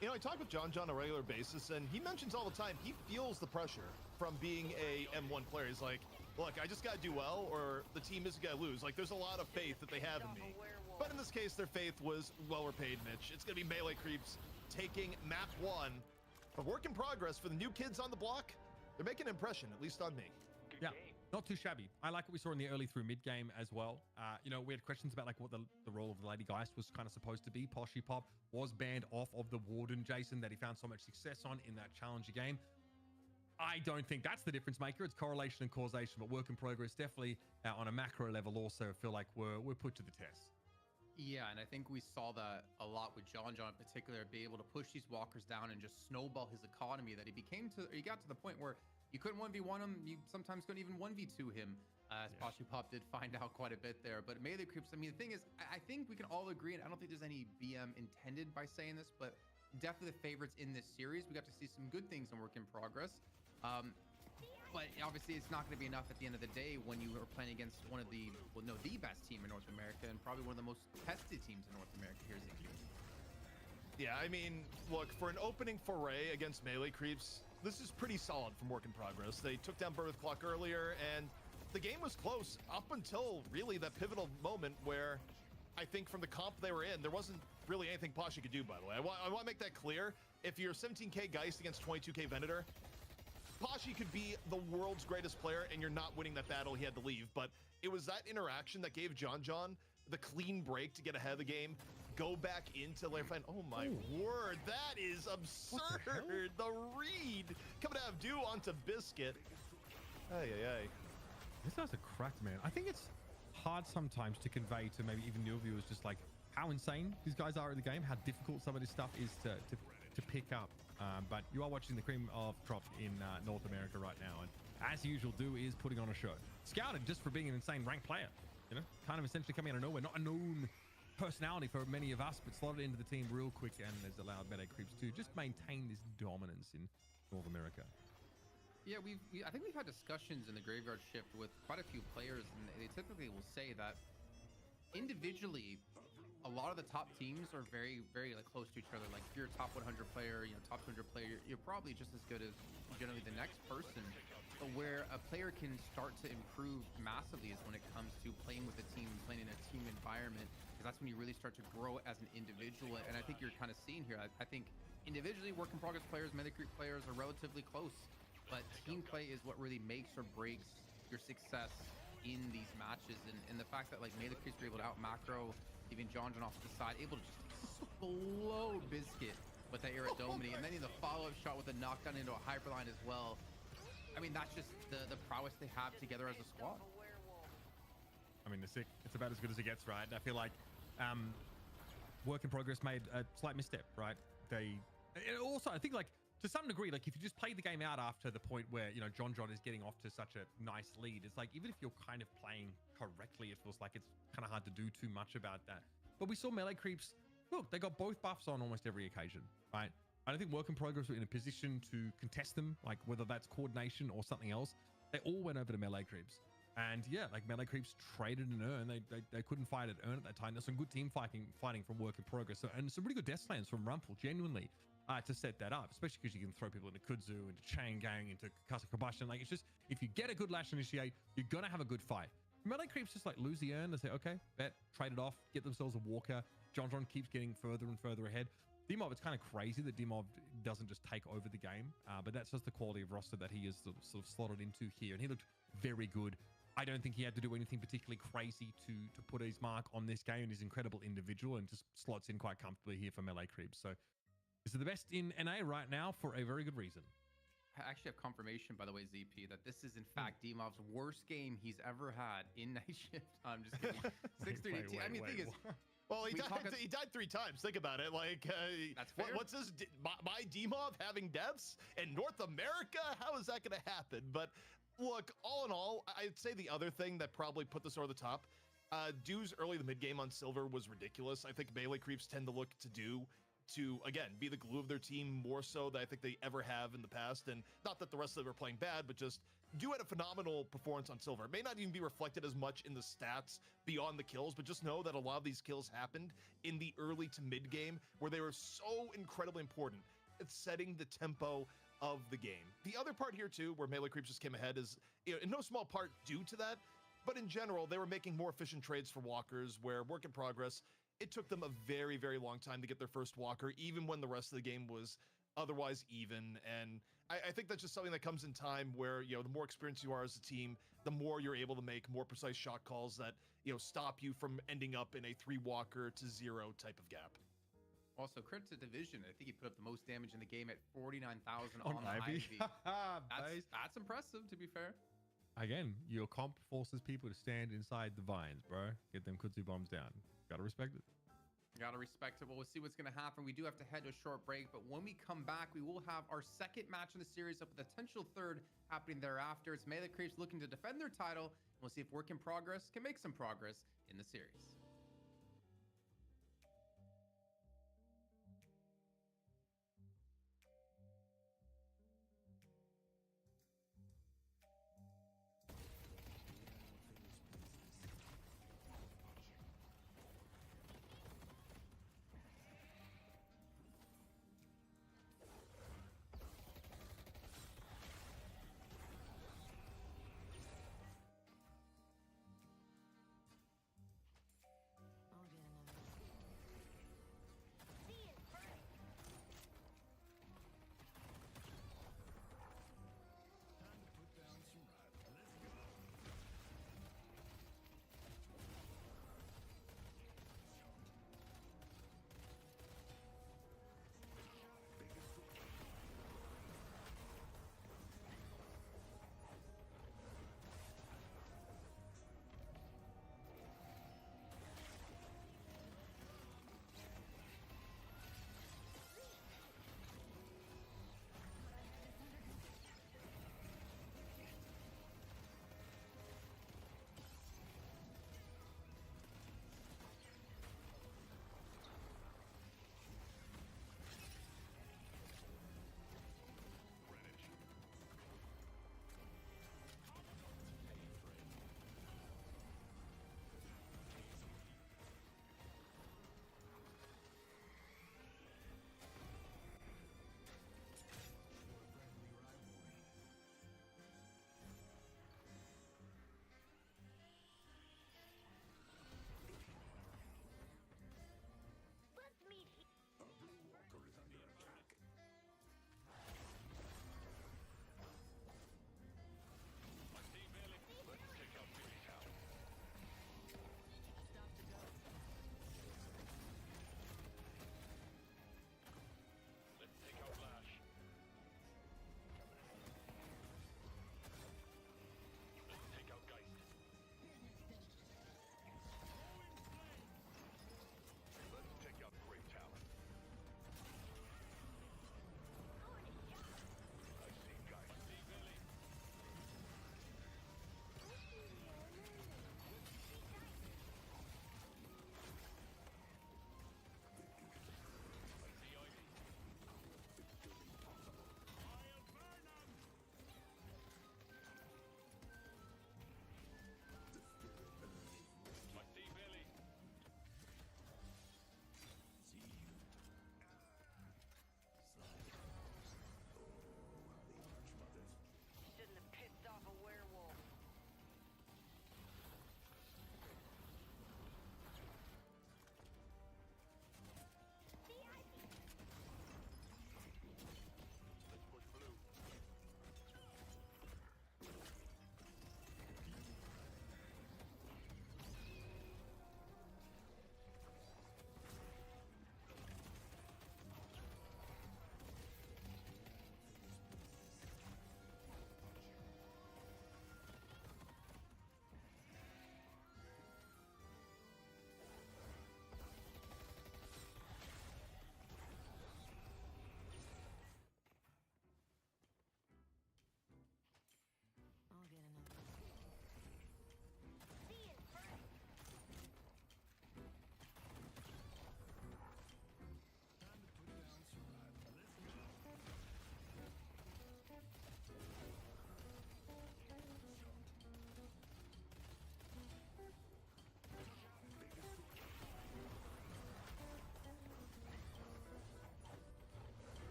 You know, I talk with John on a regular basis, and he mentions all the time he feels the pressure from being a M1 player. He's like, look, I just got to do well, or the team isn't going to lose. Like, there's a lot of faith that they have in me. But in this case, their faith was well repaid, Mitch. It's going to be melee creeps taking map 1. A work in progress for the new kids on the block. They're making an impression, at least on me. Yeah, not too shabby. I like what we saw in the early through mid game as well. You know, we had questions about like what the role of the Lady Geist was kind of supposed to be. Poshipop was banned off of the Warden, Jason, that he found so much success on in that Challenger game. I don't think that's the difference maker. It's correlation and causation, but work in progress definitely on a macro level also feel like we're put to the test. Yeah, and I think we saw that a lot with John in particular, be able to push these walkers down and just snowball his economy that he got to the point where you couldn't 1v1 him, you sometimes couldn't even 1v2 him, as Poshipop did find out quite a bit there. But melee creeps, I mean, the thing is, I think we can all agree, and I don't think there's any BM intended by saying this, but definitely the favorites in this series. We got to see some good things in work in progress. But obviously it's not going to be enough at the end of the day when you are playing against one of the, well, no, the best team in North America and probably one of the most tested teams in North America here, ZQ. Yeah, I mean, look, for an opening foray against melee creeps, this is pretty solid from work in progress. They took down Bird with Clock earlier, and the game was close up until really that pivotal moment where I think from the comp they were in, there wasn't really anything Pasha could do, by the way. I want to make that clear. If you're 17k Geist against 22k Venator, Pasha could be the world's greatest player, and you're not winning that battle. He had to leave, but it was that interaction that gave John the clean break to get ahead of the game, go back into layer fight. Oh my word, that is absurd. The read coming out of Dew onto Biscuit. Ay. This guy's a crack, man. I think it's hard sometimes to convey to maybe even newer viewers just like how insane these guys are in the game, how difficult some of this stuff is to pick up. But you are watching the cream of crop in North America right now, and as usual, Dew is putting on a show. Scouted just for being an insane ranked player, you know, kind of essentially coming out of nowhere, not a known personality for many of us, but slotted into the team real quick and has allowed melee creeps to just maintain this dominance in North America. Yeah, I think we've had discussions in the Graveyard Shift with quite a few players, and they typically will say that individually, a lot of the top teams are very, very like close to each other. Like if you're a top 100 player, you know, top 200 player, you're probably just as good as generally the next person. But where a player can start to improve massively is when it comes to playing with a team, playing in a team environment, because that's when you really start to grow as an individual. And I think you're kind of seeing here. I think individually, work in progress players, melee creep players are relatively close, but team play is what really makes or breaks your success in these matches. And the fact that like melee creeps were able to out macro even John off to the side, able to just explode Biscuit with that Iradomini, and then the follow-up shot with a knockdown into a Hyperline as well. I mean, that's just the prowess they have together as a squad. I mean, it's about as good as it gets, right? I feel like Work in Progress made a slight misstep, right? And also, I think, like, to some degree, like, if you just play the game out after the point where, you know, John is getting off to such a nice lead, it's like, even if you're kind of playing correctly, it feels like it's kind of hard to do too much about that. But we saw melee creeps. Look, they got both buffs on almost every occasion, right? I don't think Work in Progress were in a position to contest them, like whether that's coordination or something else. They all went over to melee creeps. And yeah, like melee creeps traded and earn. They couldn't fight at earn at that time. There's some good team fighting from Work in Progress. So, and some really good death slams from Rumpel, genuinely, to set that up, especially because you can throw people into Kudzu, into Chain Gang, into Casa Combustion. Like, it's just, if you get a good Lash Initiate, you're going to have a good fight. Melee creeps just like lose the earn. They say, okay, bet, trade it off, get themselves a Walker. John keeps getting further and further ahead. Dimov, it's kind of crazy that Dimov doesn't just take over the game, but that's just the quality of roster that he is sort of slotted into here. And he looked very good. I don't think he had to do anything particularly crazy to put his mark on this game, and he's an incredible individual and just slots in quite comfortably here for melee creeps. So this is the best in NA right now for a very good reason. I actually have confirmation, by the way, ZP, that this is in fact Dimov's worst game he's ever had in Night Shift. I'm just kidding. 6-3-18. I mean, the thing is, well, he died 3 times. Think about it. Like, that's fair. What's this? My Dimov having deaths in North America? How is that going to happen? But look, all in all, I'd say the other thing that probably put this over the top, Dew's early the mid game on Silver was ridiculous. I think melee creeps tend to look to Dew to, again, be the glue of their team more so than I think they ever have in the past. And not that the rest of them are playing bad, but just Dew had a phenomenal performance on Silver. It may not even be reflected as much in the stats beyond the kills, but just know that a lot of these kills happened in the early to mid game where they were so incredibly important at setting the tempo of the game. The other part here too, where melee creeps just came ahead, is, you know, in no small part due to that, but in general, they were making more efficient trades for walkers, where Work in Progress, it took them a very, very long time to get their first walker, even when the rest of the game was otherwise even. And I think that's just something that comes in time where, you know, the more experienced you are as a team, the more you're able to make more precise shot calls that, you know, stop you from ending up in a 3 walker to 0 type of gap. Also, credit to Division. I think he put up the most damage in the game at 49,000 on Ivy. That's impressive, to be fair. Again, your comp forces people to stand inside the vines, bro. Get them Kudzu bombs down. Gotta respect it. Gotta respect it. Well, we'll see what's going to happen. We do have to head to a short break, but when we come back, we will have our second match in the series, up with a potential third happening thereafter. It's Melee Creeps looking to defend their title. We'll see if Work in Progress can make some progress in the series.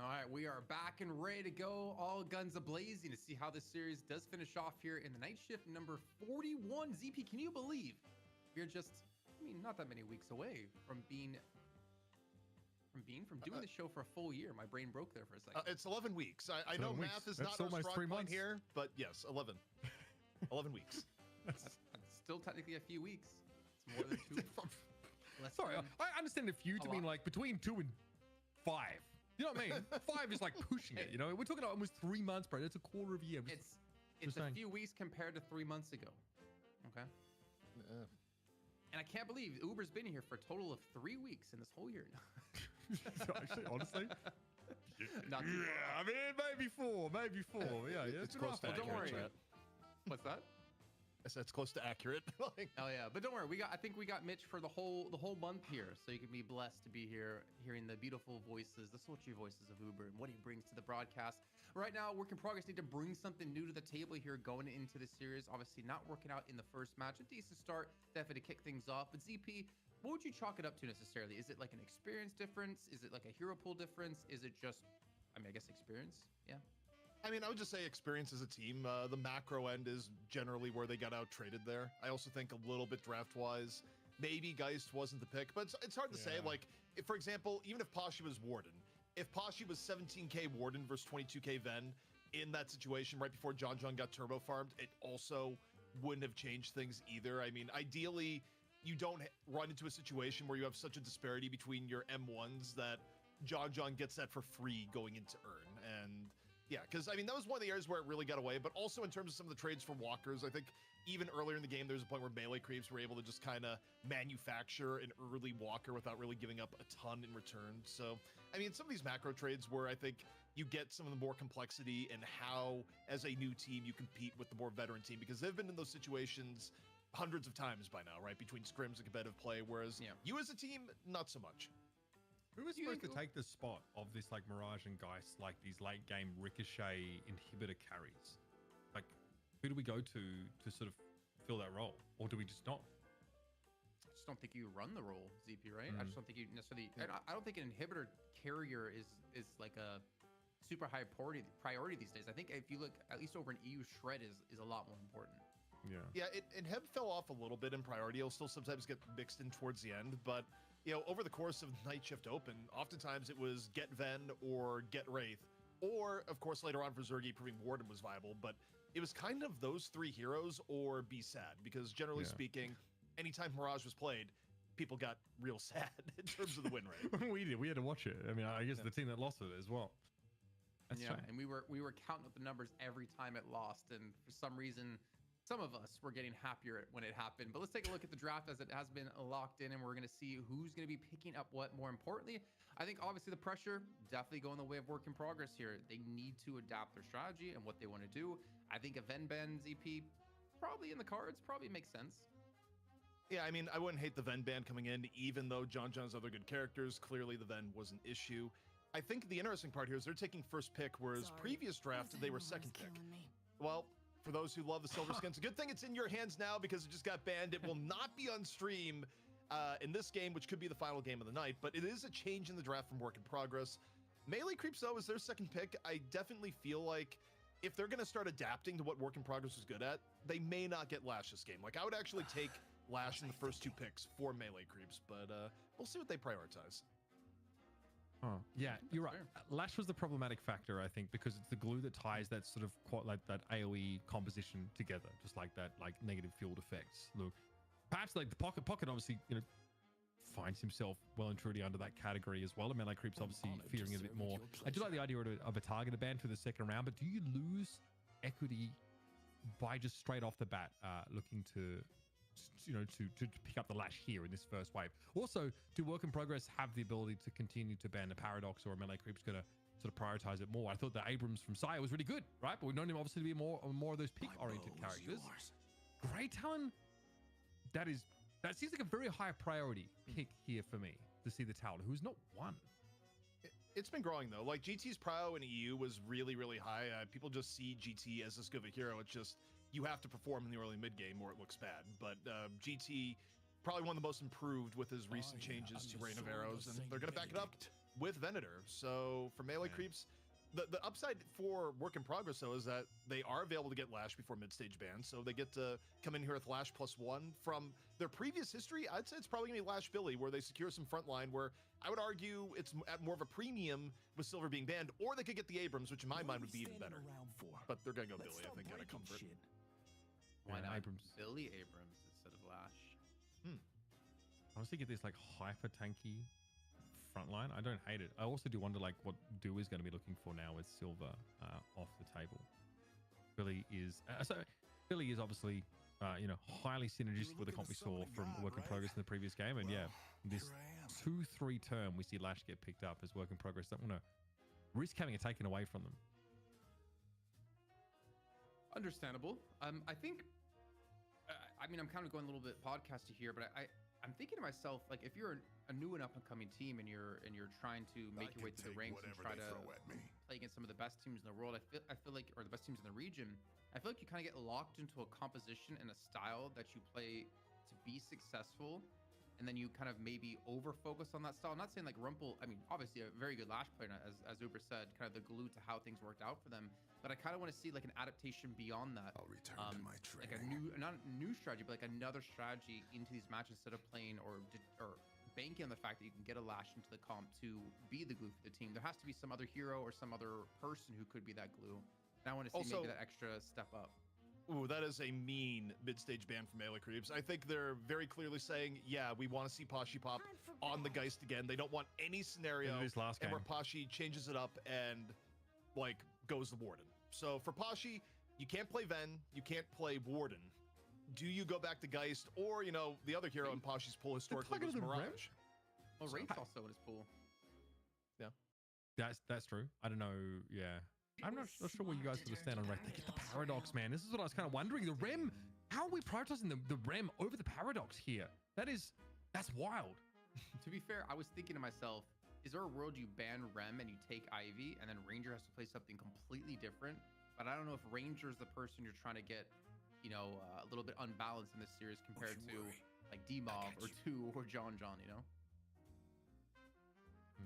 All right, we are back and ready to go, all guns a-blazing to see how this series does finish off here in the night shift number 41. ZP, can you believe we're just, not that many weeks away from doing the show for a full year. My brain broke there for a second. It's 11 weeks. I know 11 weeks. math is That's not our almost 3 strong point months. here, but yes, 11. 11 weeks. That's still technically a few weeks. It's more than two. Less Sorry, than- I understand a few to a mean lot. like between 2 and 5. You know what I mean? 5 is like pushing it. You know, we're talking about almost 3 months, bro. That's a quarter of a year. It's a saying. few weeks compared to 3 months ago. Okay. And I can't believe Uber's been here for a total of 3 weeks in this whole year. Actually, honestly. Not too Yeah, I mean, maybe 4. Yeah, It's been close rough. to Well, don't accurate, worry. chat. What's that? I said it's close to accurate. Like, Oh yeah, but don't worry. I think we got Mitch for the whole month here, so you can be blessed to be here, hearing the beautiful voices, the sultry voices of Uber and what he brings to the broadcast. Right now, Work in Progress need to bring something new to the table here going into the series. Obviously, not working out in the first match. A decent start, definitely to kick things off. But ZP, what would you chalk it up to necessarily? Is it like an experience difference? Is it like a hero pool difference? Is it just, I guess experience? Yeah. I mean, I would just say experience as a team. The macro end is generally where they got out traded there. I also think a little bit draft wise, maybe Geist wasn't the pick, but it's hard to say. Yeah. Like, if, for example, even if Pasha was Warden, if Pasha was 17k Warden versus 22k Ven in that situation right before John got turbo farmed, it also wouldn't have changed things either. I mean, ideally, you don't run into a situation where you have such a disparity between your M1s that John gets that for free going into Earn. And yeah, because I mean, that was one of the areas where it really got away, but also in terms of some of the trades for walkers, I think even earlier in the game, there was a point where melee creeps were able to just kind of manufacture an early walker without really giving up a ton in return. So, I mean, some of these macro trades where I think you get some of the more complexity and how, as a new team, you compete with the more veteran team, because they've been in those situations hundreds of times by now, right? Between scrims and competitive play, whereas you as a team, not so much. Who was supposed to take the spot of this like Mirage and Geist, like these late game ricochet inhibitor carries? Like, who do we go to sort of fill that role, or do we just not? I just don't think you run the role, ZP, right? I just don't think you necessarily. I don't think an inhibitor carrier is like a super high priority these days. I think if you look at least over an EU, Shred is a lot more important. Yeah, Inhib fell off a little bit in priority. It'll still sometimes get mixed in towards the end, but you know, over the course of Night Shift Open, oftentimes it was get Ven or get Wraith, or of course later on for Zergy proving Warden was viable, but it was kind of those 3 heroes or be sad, because generally speaking, anytime Mirage was played, people got real sad in terms of the win rate. We did. We had to watch it. I mean, I guess the team that lost it as well. That's Yeah, and we were counting up the numbers every time it lost, and for some reason, some of us were getting happier when it happened. But let's take a look at the draft as it has been locked in, and we're going to see who's going to be picking up what. More importantly, I think obviously the pressure definitely going the way of Work in Progress here. They need to adapt their strategy and what they want to do. I think a Venban ZP probably in the cards, probably makes sense. Yeah, I mean, I wouldn't hate the Ven ban coming in, even though John's other good characters. Clearly, the Ven was an issue. I think the interesting part here is they're taking first pick, whereas previous draft, they were second pick. Well, for those who love the Silver Skins, a good thing it's in your hands now because it just got banned. It will not be on stream in this game, which could be the final game of the night, but it is a change in the draft from Work in Progress. Melee Creeps, though, is their second pick. I definitely feel like if they're going to start adapting to what Work in Progress was good at, they may not get Lash this game. Like, I would actually take Lash in the first 2 picks for Melee Creeps, but we'll see what they prioritize. Oh, yeah, you're right. Lash was the problematic factor, I think, because it's the glue that ties that sort of quite like that AoE composition together, just like that, like negative field effects. Look, perhaps like the Pocket obviously, you know, finds himself well and truly under that category as well. And Melee Creeps obviously fearing it a bit more. I do like the idea of a targeted ban through the second round, but do you lose equity by just straight off the bat looking to pick up the Lash here in this first wave? Also, do Work in Progress have the ability to continue to ban the Paradox, or Melee Creep's going to sort of prioritize it more? I thought that Abrams from Sire was really good, right? But we've known him obviously to be more of those pick-oriented characters. Grey Talon, that seems like a very high priority pick here for me to see the Talon, who's not one. It's been growing, though. Like, GT's prio in EU was really, really high. People just see GT as this good of a hero. It's just, you have to perform in the early mid-game or it looks bad. But GT, probably one of the most improved with his recent changes to Reign of Arrows, and they're going to back it up with Venator. So for melee creeps, the upside for work in progress though is that they are available to get Lash before mid-stage ban, so they get to come in here with Lash +1. From their previous history, I'd say it's probably gonna be Lash Billy, where they secure some front line, where I would argue it's at more of a premium with Silver being banned, or they could get the Abrams, which in my mind would be even better. But they're gonna go Billy, I think, out of comfort. Why Yeah, not Abrams. Billy Abrams instead of Lash? Honestly, get this like hyper tanky front line. I don't hate it. I also do wonder like what Do is going to be looking for now with Silver off the table. Billy is Billy is obviously highly synergistic with the comp we saw from Work in Progress in the previous game, and yeah, this 2-3 turn we see Lash get picked up as Work in Progress. Don't want to risk having it taken away from them. Understandable. I think. I mean, I'm kind of going a little bit podcasty here, but I'm thinking to myself, like, if you're a new and up and coming team and you're trying to make your way through the ranks and try to play against some of the best teams in the world, I feel like, or the best teams in the region, I feel like you kind of get locked into a composition and a style that you play to be successful, and then you kind of maybe over focus on that style. I'm not saying like Rumpel, I mean, obviously a very good Lash player, as Uber said, kind of the glue to how things worked out for them. But I kind of want to see like an adaptation beyond that. I'll return to my training. Like a not a new strategy, but like another strategy into these matches instead of playing or banking on the fact that you can get a Lash into the comp to be the glue for the team. There has to be some other hero or some other person who could be that glue. And I want to see Also, maybe that extra step up. Ooh, that is a mean mid-stage ban for melee creeps. I think they're very clearly saying, yeah, we want to see Pashy pop on the Geist again. They don't want any scenario This last game. where Pashy changes it up and like goes the Warden. So for Pashy, you can't play Ven, you can't play Warden. Do you go back to Geist, or the other hero in Pashy's pool historically was Mirage? Well, Wraith's also in his pool. That's true. I don't know. Yeah. I'm not sure where you guys sort of stand on Wraith. They get the Paradox, man. This is what I was kind of wondering. The Rem, how are we prioritizing the Rem over the Paradox here? That's wild. To be fair, I was thinking to myself, is there a world you ban Rem and you take Ivy and then Ranger has to play something completely different? But I don't know if Ranger is the person you're trying to get, a little bit unbalanced in this series compared to like D-Mob or 2 or John,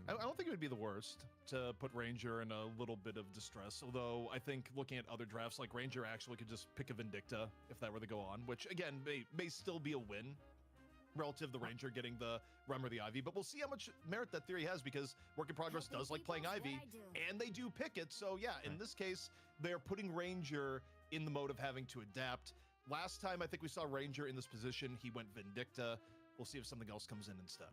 I don't think it would be the worst to put Ranger in a little bit of distress, although I think looking at other drafts, like Ranger actually could just pick a Vindicta if that were to go on, which again may still be a win relative to the Ranger getting the Rem or the Ivy, but we'll see how much merit that theory has, because Work in Progress does like playing Ivy, and they do pick it. So yeah, in this case, they're putting Ranger in the mode of having to adapt. Last time I think we saw Ranger in this position, he went Vindicta. We'll see if something else comes in instead.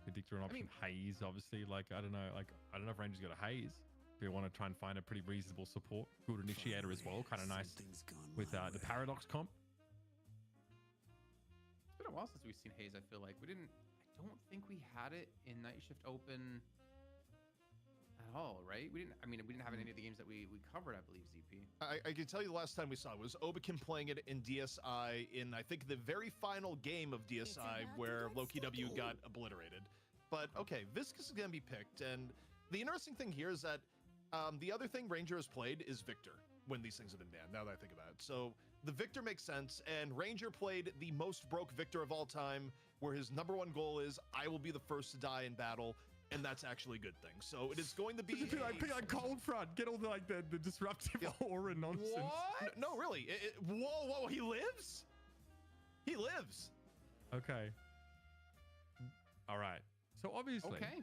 Vindicta an option. Haze, obviously. Like, I don't know if Ranger's got a Haze. Do you want to try and find a pretty reasonable support? Good initiator as well. Kind of nice with the Paradox comp. It's been a while since we've seen Haze, I feel like. I don't think we had it in Night Shift Open at all, right? We didn't have it in any of the games that we covered, I believe, ZP. I can tell you the last time we saw it was Obakyn playing it in DSI in, I think, the very final game of DSI where Loki W got obliterated. But okay, Viscus is going to be picked. And the interesting thing here is that the other thing Ranger has played is Victor when these things have been banned, now that I think about it. So the Victor makes sense, and Ranger played the most broke Victor of all time, where his #1 goal is, I will be the first to die in battle, and that's actually a good thing. So it is going to be... Pick like Cold Front, get all the disruptive aura nonsense. What? No, really. Whoa, he lives? He lives. Okay. All right. So obviously... Okay.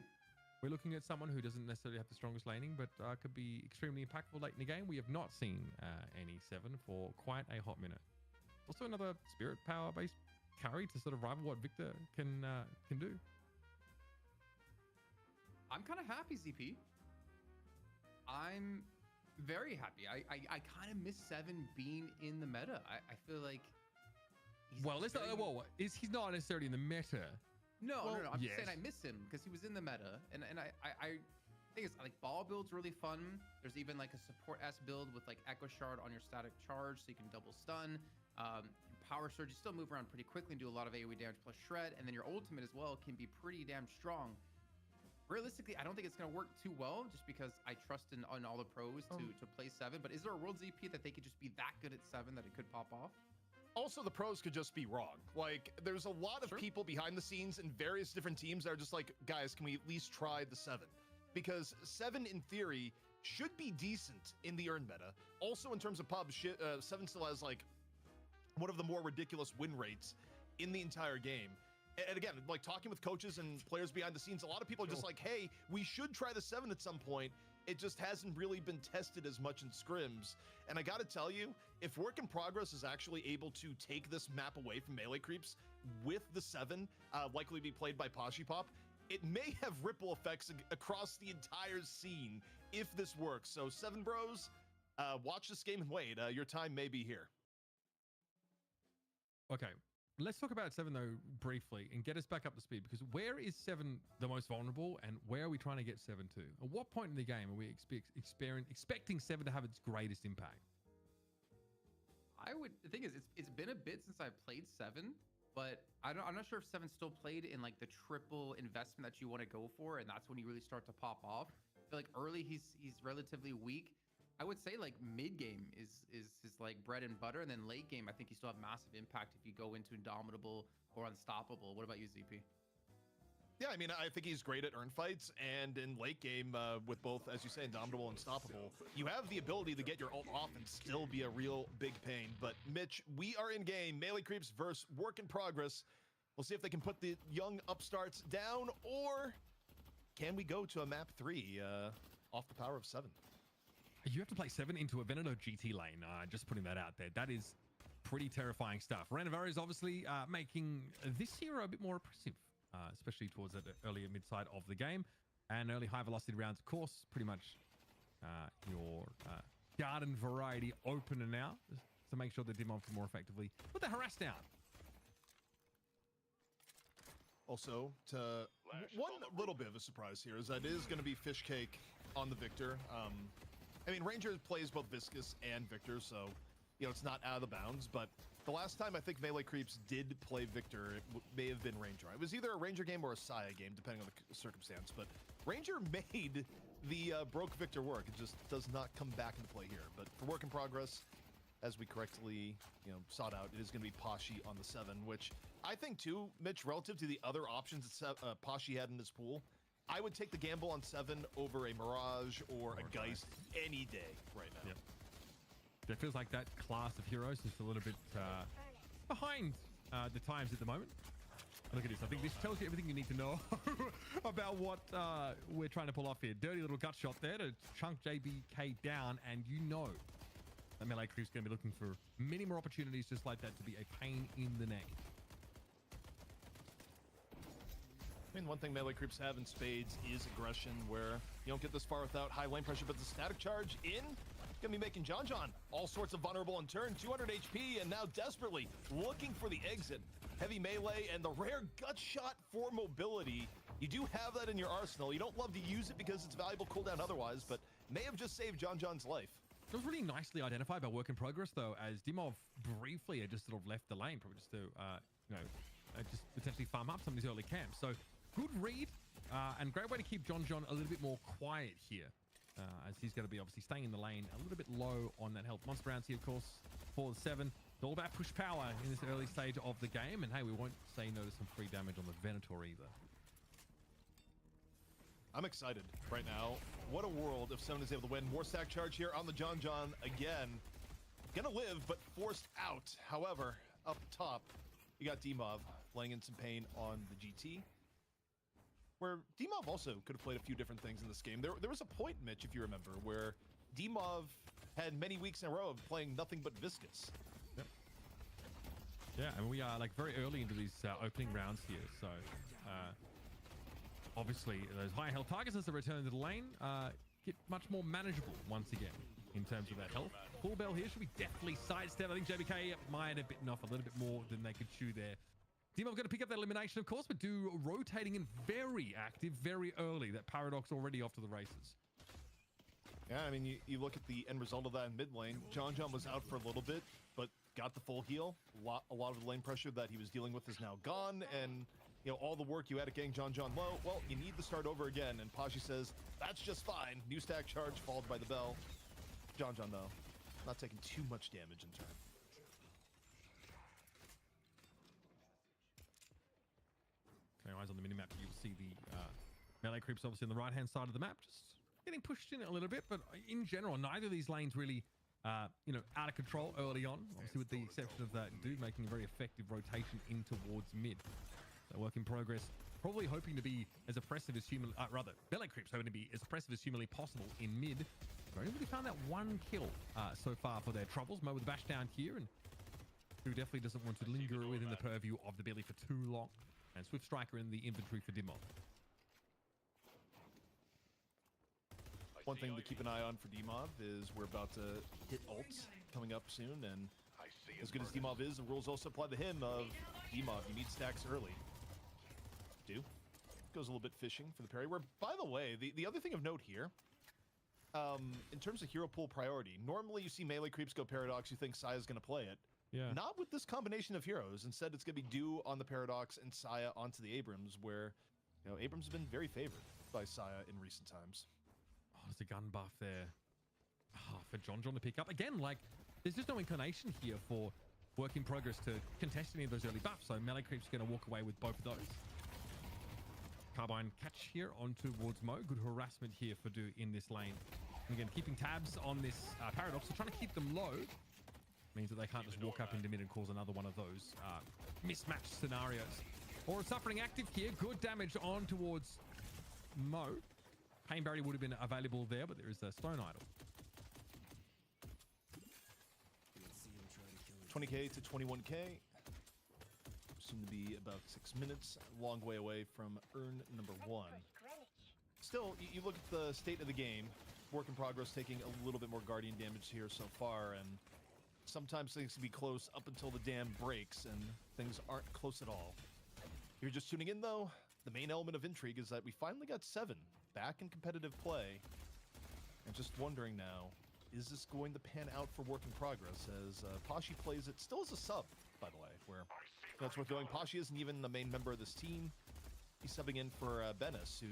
We're looking at someone who doesn't necessarily have the strongest laning, but could be extremely impactful late in the game. We have not seen NE7 for quite a hot minute. Also another spirit power based carry to sort of rival what Victor can do. I'm kind of happy, ZP. I'm very happy. I kind of miss 7 being in the meta. I feel like he's not necessarily in the meta. No. I'm just saying I miss him because he was in the meta, and I think it's like ball build's really fun. There's even like a support S build with like Echo Shard on your static charge, so you can double stun. Power Surge, you still move around pretty quickly and do a lot of AoE damage plus Shred, and then your ultimate as well can be pretty damn strong. Realistically, I don't think it's going to work too well, just because I trust in all the pros to play 7. But is there a world ZP that they could just be that good at 7 that it could pop off? also the pros could just be wrong. Like, there's a lot of people behind the scenes in various different teams that are just like, guys, can we at least try the 7? Because 7 in theory should be decent in the earn meta. Also in terms of pubs, 7 still has like one of the more ridiculous win rates in the entire game. And again, like talking with coaches and players behind the scenes, a lot of people are just like, hey, we should try the 7 at some point. It just hasn't really been tested as much in scrims. And I gotta tell you, if Work in Progress is actually able to take this map away from melee creeps with the 7, likely to be played by Pashipop, it may have ripple effects across the entire scene if this works. So 7 bros, watch this game and wait. Your time may be here. Okay, let's talk about 7 though briefly and get us back up to speed, because where is 7 the most vulnerable and where are we trying to get 7 to? At what point in the game are we expecting 7 to have its greatest impact? The thing is, it's been a bit since I played 7, but I'm not sure if 7's still played in like the triple investment that you want to go for, and that's when you really start to pop off. I feel like early he's relatively weak. I would say like mid game is his like bread and butter, and then late game I think you still have massive impact if you go into Indomitable or Unstoppable. What about you, ZP? Yeah, I mean, I think he's great at earn fights, and in late game with both, as you say, Indomitable and Unstoppable, you have the ability to get your ult off and still be a real big pain. But Mitch, we are in game. Melee Creeps versus Work in Progress. We'll see if they can put the young upstarts down, or can we go to a map 3 off the power of 7? You have to play 7 into a Venator GT lane. Just putting that out there. That is pretty terrifying stuff. Renovar is obviously making this hero a bit more oppressive, especially towards the earlier mid-side of the game. And early high-velocity rounds, of course, pretty much your garden variety opener now to make sure that Dimov can more effectively put the harass down. Also, one little bit of a surprise here is that it is going to be Fish Cake on the Victor. I mean, Ranger plays both Viscous and Victor, so, you know, it's not out of the bounds. But the last time I think Melee Creeps did play Victor, it may have been Ranger. It was either a Ranger game or a Saya game, depending on the circumstance. But Ranger made the broke Victor work. It just does not come back into play here. But for Work in Progress, as we correctly, you know, sought out, it is going to be Pashi on the 7, which I think, too, Mitch, relative to the other options that Pashi had in his pool, I would take the gamble on 7 over a Mirage or a Geist any day right now. Yep. It feels like that class of heroes is a little bit behind the times at the moment. Look at this. I think this tells you everything you need to know about what we're trying to pull off here. Dirty little gut shot there to chunk JBK down, and you know that Melee Creep's going to be looking for many more opportunities just like that to be a pain in the neck. I mean, one thing Melee Creeps have in spades is aggression, where you don't get this far without high lane pressure, but the static charge in, gonna be making John all sorts of vulnerable in turn, 200 HP, and now desperately looking for the exit. Heavy melee and the rare gut shot for mobility. You do have that in your arsenal. You don't love to use it because it's valuable cooldown otherwise, but may have just saved John's life. It was really nicely identified by Work in Progress, though, as Dimov briefly had just sort of left the lane, probably just to, just potentially farm up some of these early camps. So good read, and great way to keep John a little bit more quiet here, as he's going to be obviously staying in the lane a little bit low on that health. Monster rounds here, of course, for the 7. It's all about push power in this early stage of the game, and hey, we won't say no to some free damage on the Venator either. I'm excited right now. What a world if 7 is able to win. More stack charge here on the John again. Gonna live, but forced out. However, up top, you got Dimov laying in some pain on the GT, where Dimov also could have played a few different things in this game. There was a point, Mitch, if you remember, where Dimov had many weeks in a row of playing nothing but Viscous. Yep. Yeah, and we are like very early into these opening rounds here, so obviously those high health targets as they return to the lane get much more manageable once again in terms of that health. Full bell here should be definitely sidestep. I think JBK might have bitten off a little bit more than they could chew there. Dimov going to pick up that elimination, of course, but do rotating in very active, very early. That Paradox already off to the races. Yeah, I mean, you look at the end result of that in mid lane. John was out for a little bit, but got the full heal. A lot of the lane pressure that he was dealing with is now gone, and you know all the work you had at getting John low. Well, you need to start over again, and Pashi says that's just fine. New stack charge followed by the bell. John though, not taking too much damage in turn. eyes on the minimap, you'll see the melee creeps obviously on the right-hand side of the map, just getting pushed in a little bit. But in general, neither of these lanes really, out of control early on. Obviously, with the exception of that dude making a very effective rotation in towards mid. So work in progress, probably hoping to be as oppressive as humanly, melee creeps hoping to be as oppressive as humanly possible in mid. They've only found that one kill so far for their troubles. Mo with the bash down here, and who definitely doesn't want to linger within the purview of the Billy for too long. And Swift Striker in the inventory for Dimov. One thing to keep an eye on for Dimov is we're about to hit ults coming up soon, and as good as Dimov is, the rules also apply to him of Dimov, you need stacks early. Goes a little bit fishing for the parry, where, by the way, the other thing of note here, in terms of hero pool priority, normally you see melee creeps go Paradox, you think Saya's going to play it. Yeah. Not with this combination of heroes. Instead, it's going to be Do on the Paradox and Saya onto the Abrams, where, Abrams has been very favored by Saya in recent times. Oh, there's a gun buff there. For John to pick up. Again, like, there's just no inclination here for work in progress to contest any of those early buffs, so melee creeps going to walk away with both of those. Carbine catch here on towards Mo. Good harassment here for Do in this lane. And again, keeping tabs on this Paradox, so trying to keep them low means that they can't just walk up into mid and cause another one of those mismatched scenarios. Or suffering active here. Good damage on towards Mo. Pain Barrier would have been available there, but there is a Stone Idol. 20k to 21k. Soon to be about 6 minutes. Long way away from urn number 1. Still, you look at the state of the game. Work in progress taking a little bit more Guardian damage here so far, and sometimes things can be close up until the dam breaks, and things aren't close at all. If you're just tuning in, though, the main element of intrigue is that we finally got 7 back in competitive play. And just wondering now, is this going to pan out for work in progress as Pashi plays it still as a sub, by the way, where that's worth knowing. Pashi isn't even the main member of this team. He's subbing in for Benes, who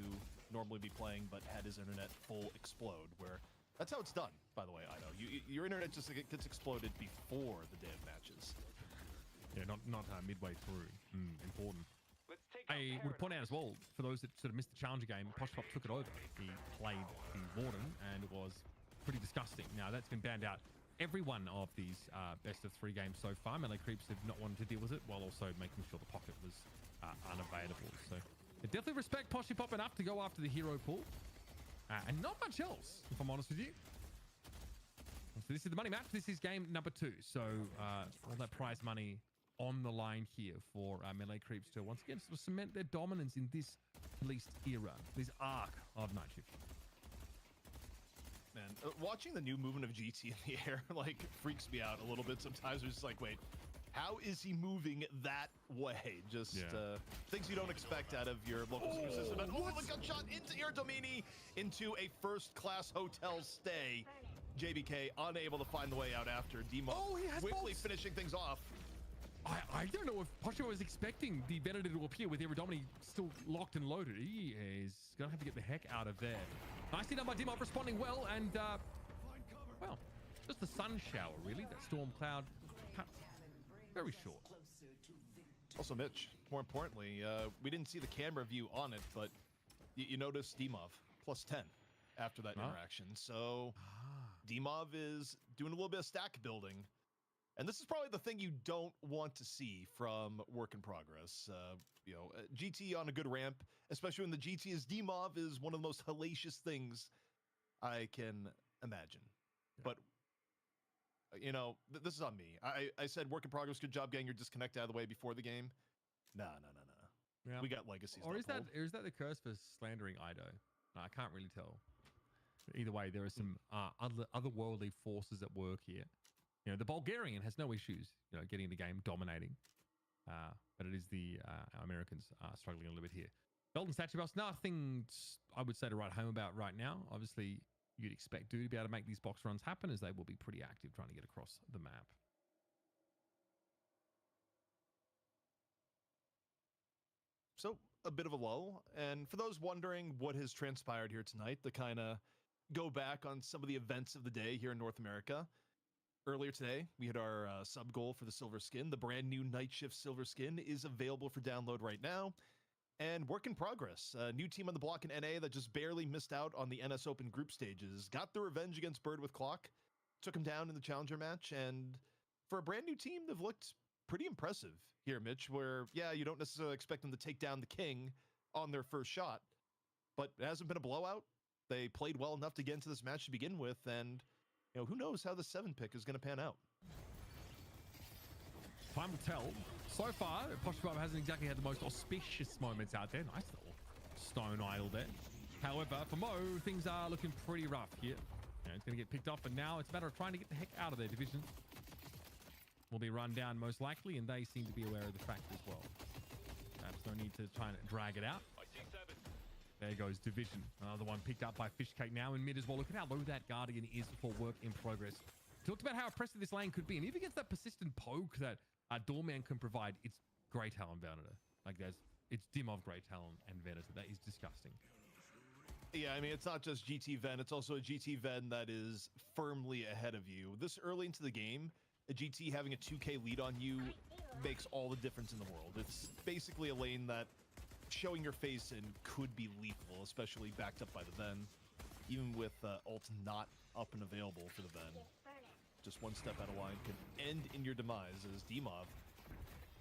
normally be playing but had his internet full explode, where that's how it's done, by the way. I know your internet just gets exploded before the day of matches. Yeah, not midway through. Important. I would point out as well, for those that sort of missed the Challenger game, Poshpop took it over. He played the Warden, and it was pretty disgusting. Now, that's been banned out every one of these best of 3 games so far. Melee creeps have not wanted to deal with it, while also making sure the pocket was unavailable. So I definitely respect Poshpop enough to go after the hero pool. And not much else, if I'm honest with you. So this is the money match. This is game number 2. So all that prize money on the line here for melee creeps to once again sort of cement their dominance in this least era, this arc of Night Shift. Man, watching the new movement of GT in the air like freaks me out a little bit sometimes. It's just like, wait, how is he moving that way? Just things you don't expect out of your local super system. And look, gunshot into Irdomini into a first-class hotel stay. JBK unable to find the way out after Demo quickly finishing things off. I don't know if Poshpop was expecting the Venator to appear with Irdomini still locked and loaded. He is going to have to get the heck out of there. Nicely done by Dimov, responding well, and, well, just the sun shower, really. That storm cloud, very short. Also, Mitch, more importantly, we didn't see the camera view on it, but you noticed Dimov plus 10 after that interaction. So Dimov is doing a little bit of stack building. And this is probably the thing you don't want to see from work in progress. GT on a good ramp, especially when the GT is Dimov, is one of the most hellacious things I can imagine. Yeah. But, this is on me. I said work in progress, good job getting your disconnect out of the way before the game. No. Yeah. We got legacies. Or is that the curse for slandering Ido? No, I can't really tell. Either way, there are some otherworldly forces at work here. The Bulgarian has no issues, getting the game, dominating. But it is the Americans struggling a little bit here. Golden Statue Boss, nothing I would say to write home about right now. Obviously, you'd expect Do to be able to make these box runs happen, as they will be pretty active trying to get across the map. So, a bit of a lull. And for those wondering what has transpired here tonight, to kind of go back on some of the events of the day here in North America. Earlier today, we had our sub goal for the silver skin. The brand new Night Shift silver skin is available for download right now. And Work in Progress, a new team on the block in NA that just barely missed out on the NS Open group stages, got the revenge against Bird with Clock, took him down in the Challenger match, and for a brand new team, they've looked pretty impressive here, Mitch, where, yeah, you don't necessarily expect them to take down the King on their first shot, but it hasn't been a blowout. They played well enough to get into this match to begin with, and, you know, who knows how the 7 pick is going to pan out. Time will tell. So far, Poshbob hasn't exactly had the most auspicious moments out there. Nice little stone idol there. However, for Mo, things are looking pretty rough here. You know, it's going to get picked off, and now it's a matter of trying to get the heck out of their division. Will be run down most likely, and they seem to be aware of the fact as well. Perhaps no need to try and drag it out. There goes Division. Another one picked up by Fishcake now in mid as well. Look at how low that Guardian is for Work in Progress. Talked about how oppressive this lane could be, and if he gets that persistent poke that Doorman can provide, it's Grey Talon Venator. Like, it's Dimov, Grey Talon, and Venator. That is disgusting. Yeah, I mean, it's not just GT Ven, it's also a GT Ven that is firmly ahead of you. This early into the game, a GT having a 2K lead on you makes all the difference in the world. It's basically a lane that showing your face in could be lethal, especially backed up by the Ven. Even with ult not up and available for the Ven. Just one step out of line can end in your demise as Dimov.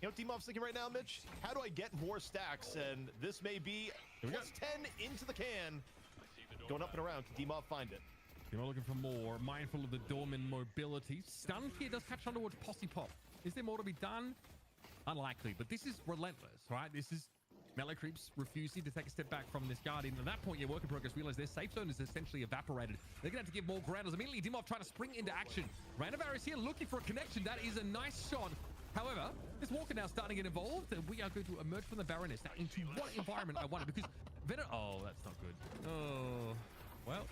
You know what Dimov's thinking right now, Mitch? How do I get more stacks? And this may be plus 10 into the can. Going up and around. Can Dimov find it? You're looking for more. Mindful of the Dorman mobility. Stun here does catch on towards Posse Pop. Is there more to be done? Unlikely, but this is relentless, right? This is Melee Creeps refusing to take a step back from this Guardian. At that point, your Work in Progress realize their safe zone is essentially evaporated. They're going to have to give more grounders. Immediately, Dimov trying to spring into action. Randavaris here looking for a connection. That is a nice shot. However, this Walker now starting to get involved, and we are going to emerge from the Baroness. Now, into what environment, I wonder, because Venom... Oh, that's not good. Oh, well...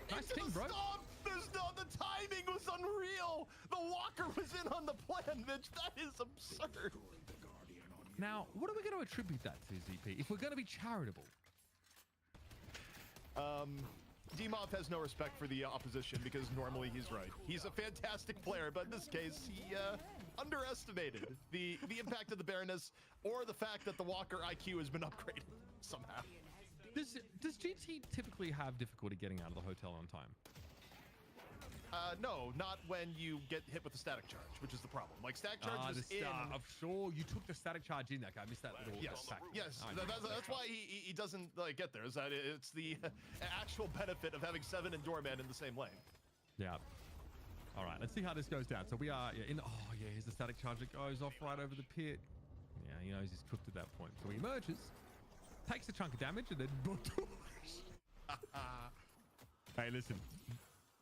Nice team, bro. Stop! There's no... The timing was unreal! The Walker was in on the plan, Mitch. That is absurd. Now, what are we going to attribute that to, ZP, if we're going to be charitable? Dimov has no respect for the opposition because normally he's right. He's a fantastic player, but in this case, he underestimated the impact of the Baroness or the fact that the Walker IQ has been upgraded somehow. Does GT typically have difficulty getting out of the hotel on time? No, not when you get hit with the static charge, which is the problem. Like, static charge was in... I'm sure you took the static charge in that guy. I missed that little... Yes, fact. yes. That's why he doesn't get there, is that it's the actual benefit of having 7 and Doorman in the same lane. Yeah. All right, let's see how this goes down. So we are in... Oh, yeah, here's the static charge that goes off right over the pit. Yeah, he knows he's cooked at that point. So he emerges, takes a chunk of damage, and then... Hey, listen.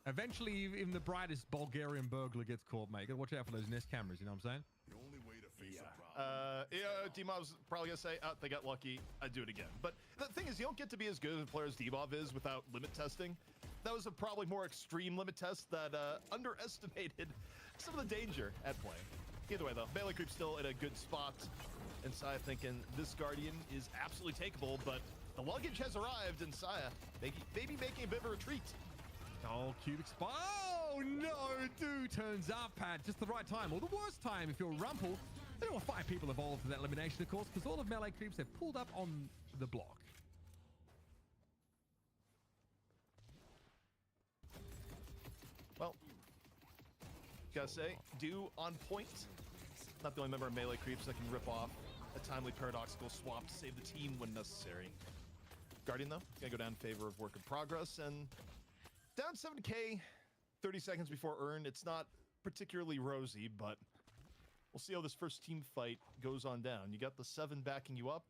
Eventually, even the brightest Bulgarian burglar gets caught, mate. You gotta watch out for those Nest cameras, you know what I'm saying? The only way to face a problem. Dimov's probably gonna say, they got lucky, I'd do it again. But the thing is, you don't get to be as good as a player as Dimov is without limit testing. That was a probably more extreme limit test that underestimated some of the danger at play. Either way, though, Melee Creep's still in a good spot. And Saya thinking this Guardian is absolutely takeable, but the luggage has arrived, and Saya maybe making a bit of a retreat. Oh, Cubic Spy. Oh, no. Dude turns up at just the right time, or the worst time if you're Rumple. There were 5 people involved in that elimination, of course, because all of Melee Creeps have pulled up on the block. Well, gotta say, do on point. Not the only member of Melee Creeps that can rip off a timely paradoxical swap to save the team when necessary. Guardian, though, gonna go down in favor of Work in Progress, and down 7K, 30 seconds before earn. It's not particularly rosy, but we'll see how this first team fight goes on down. You got the 7 backing you up.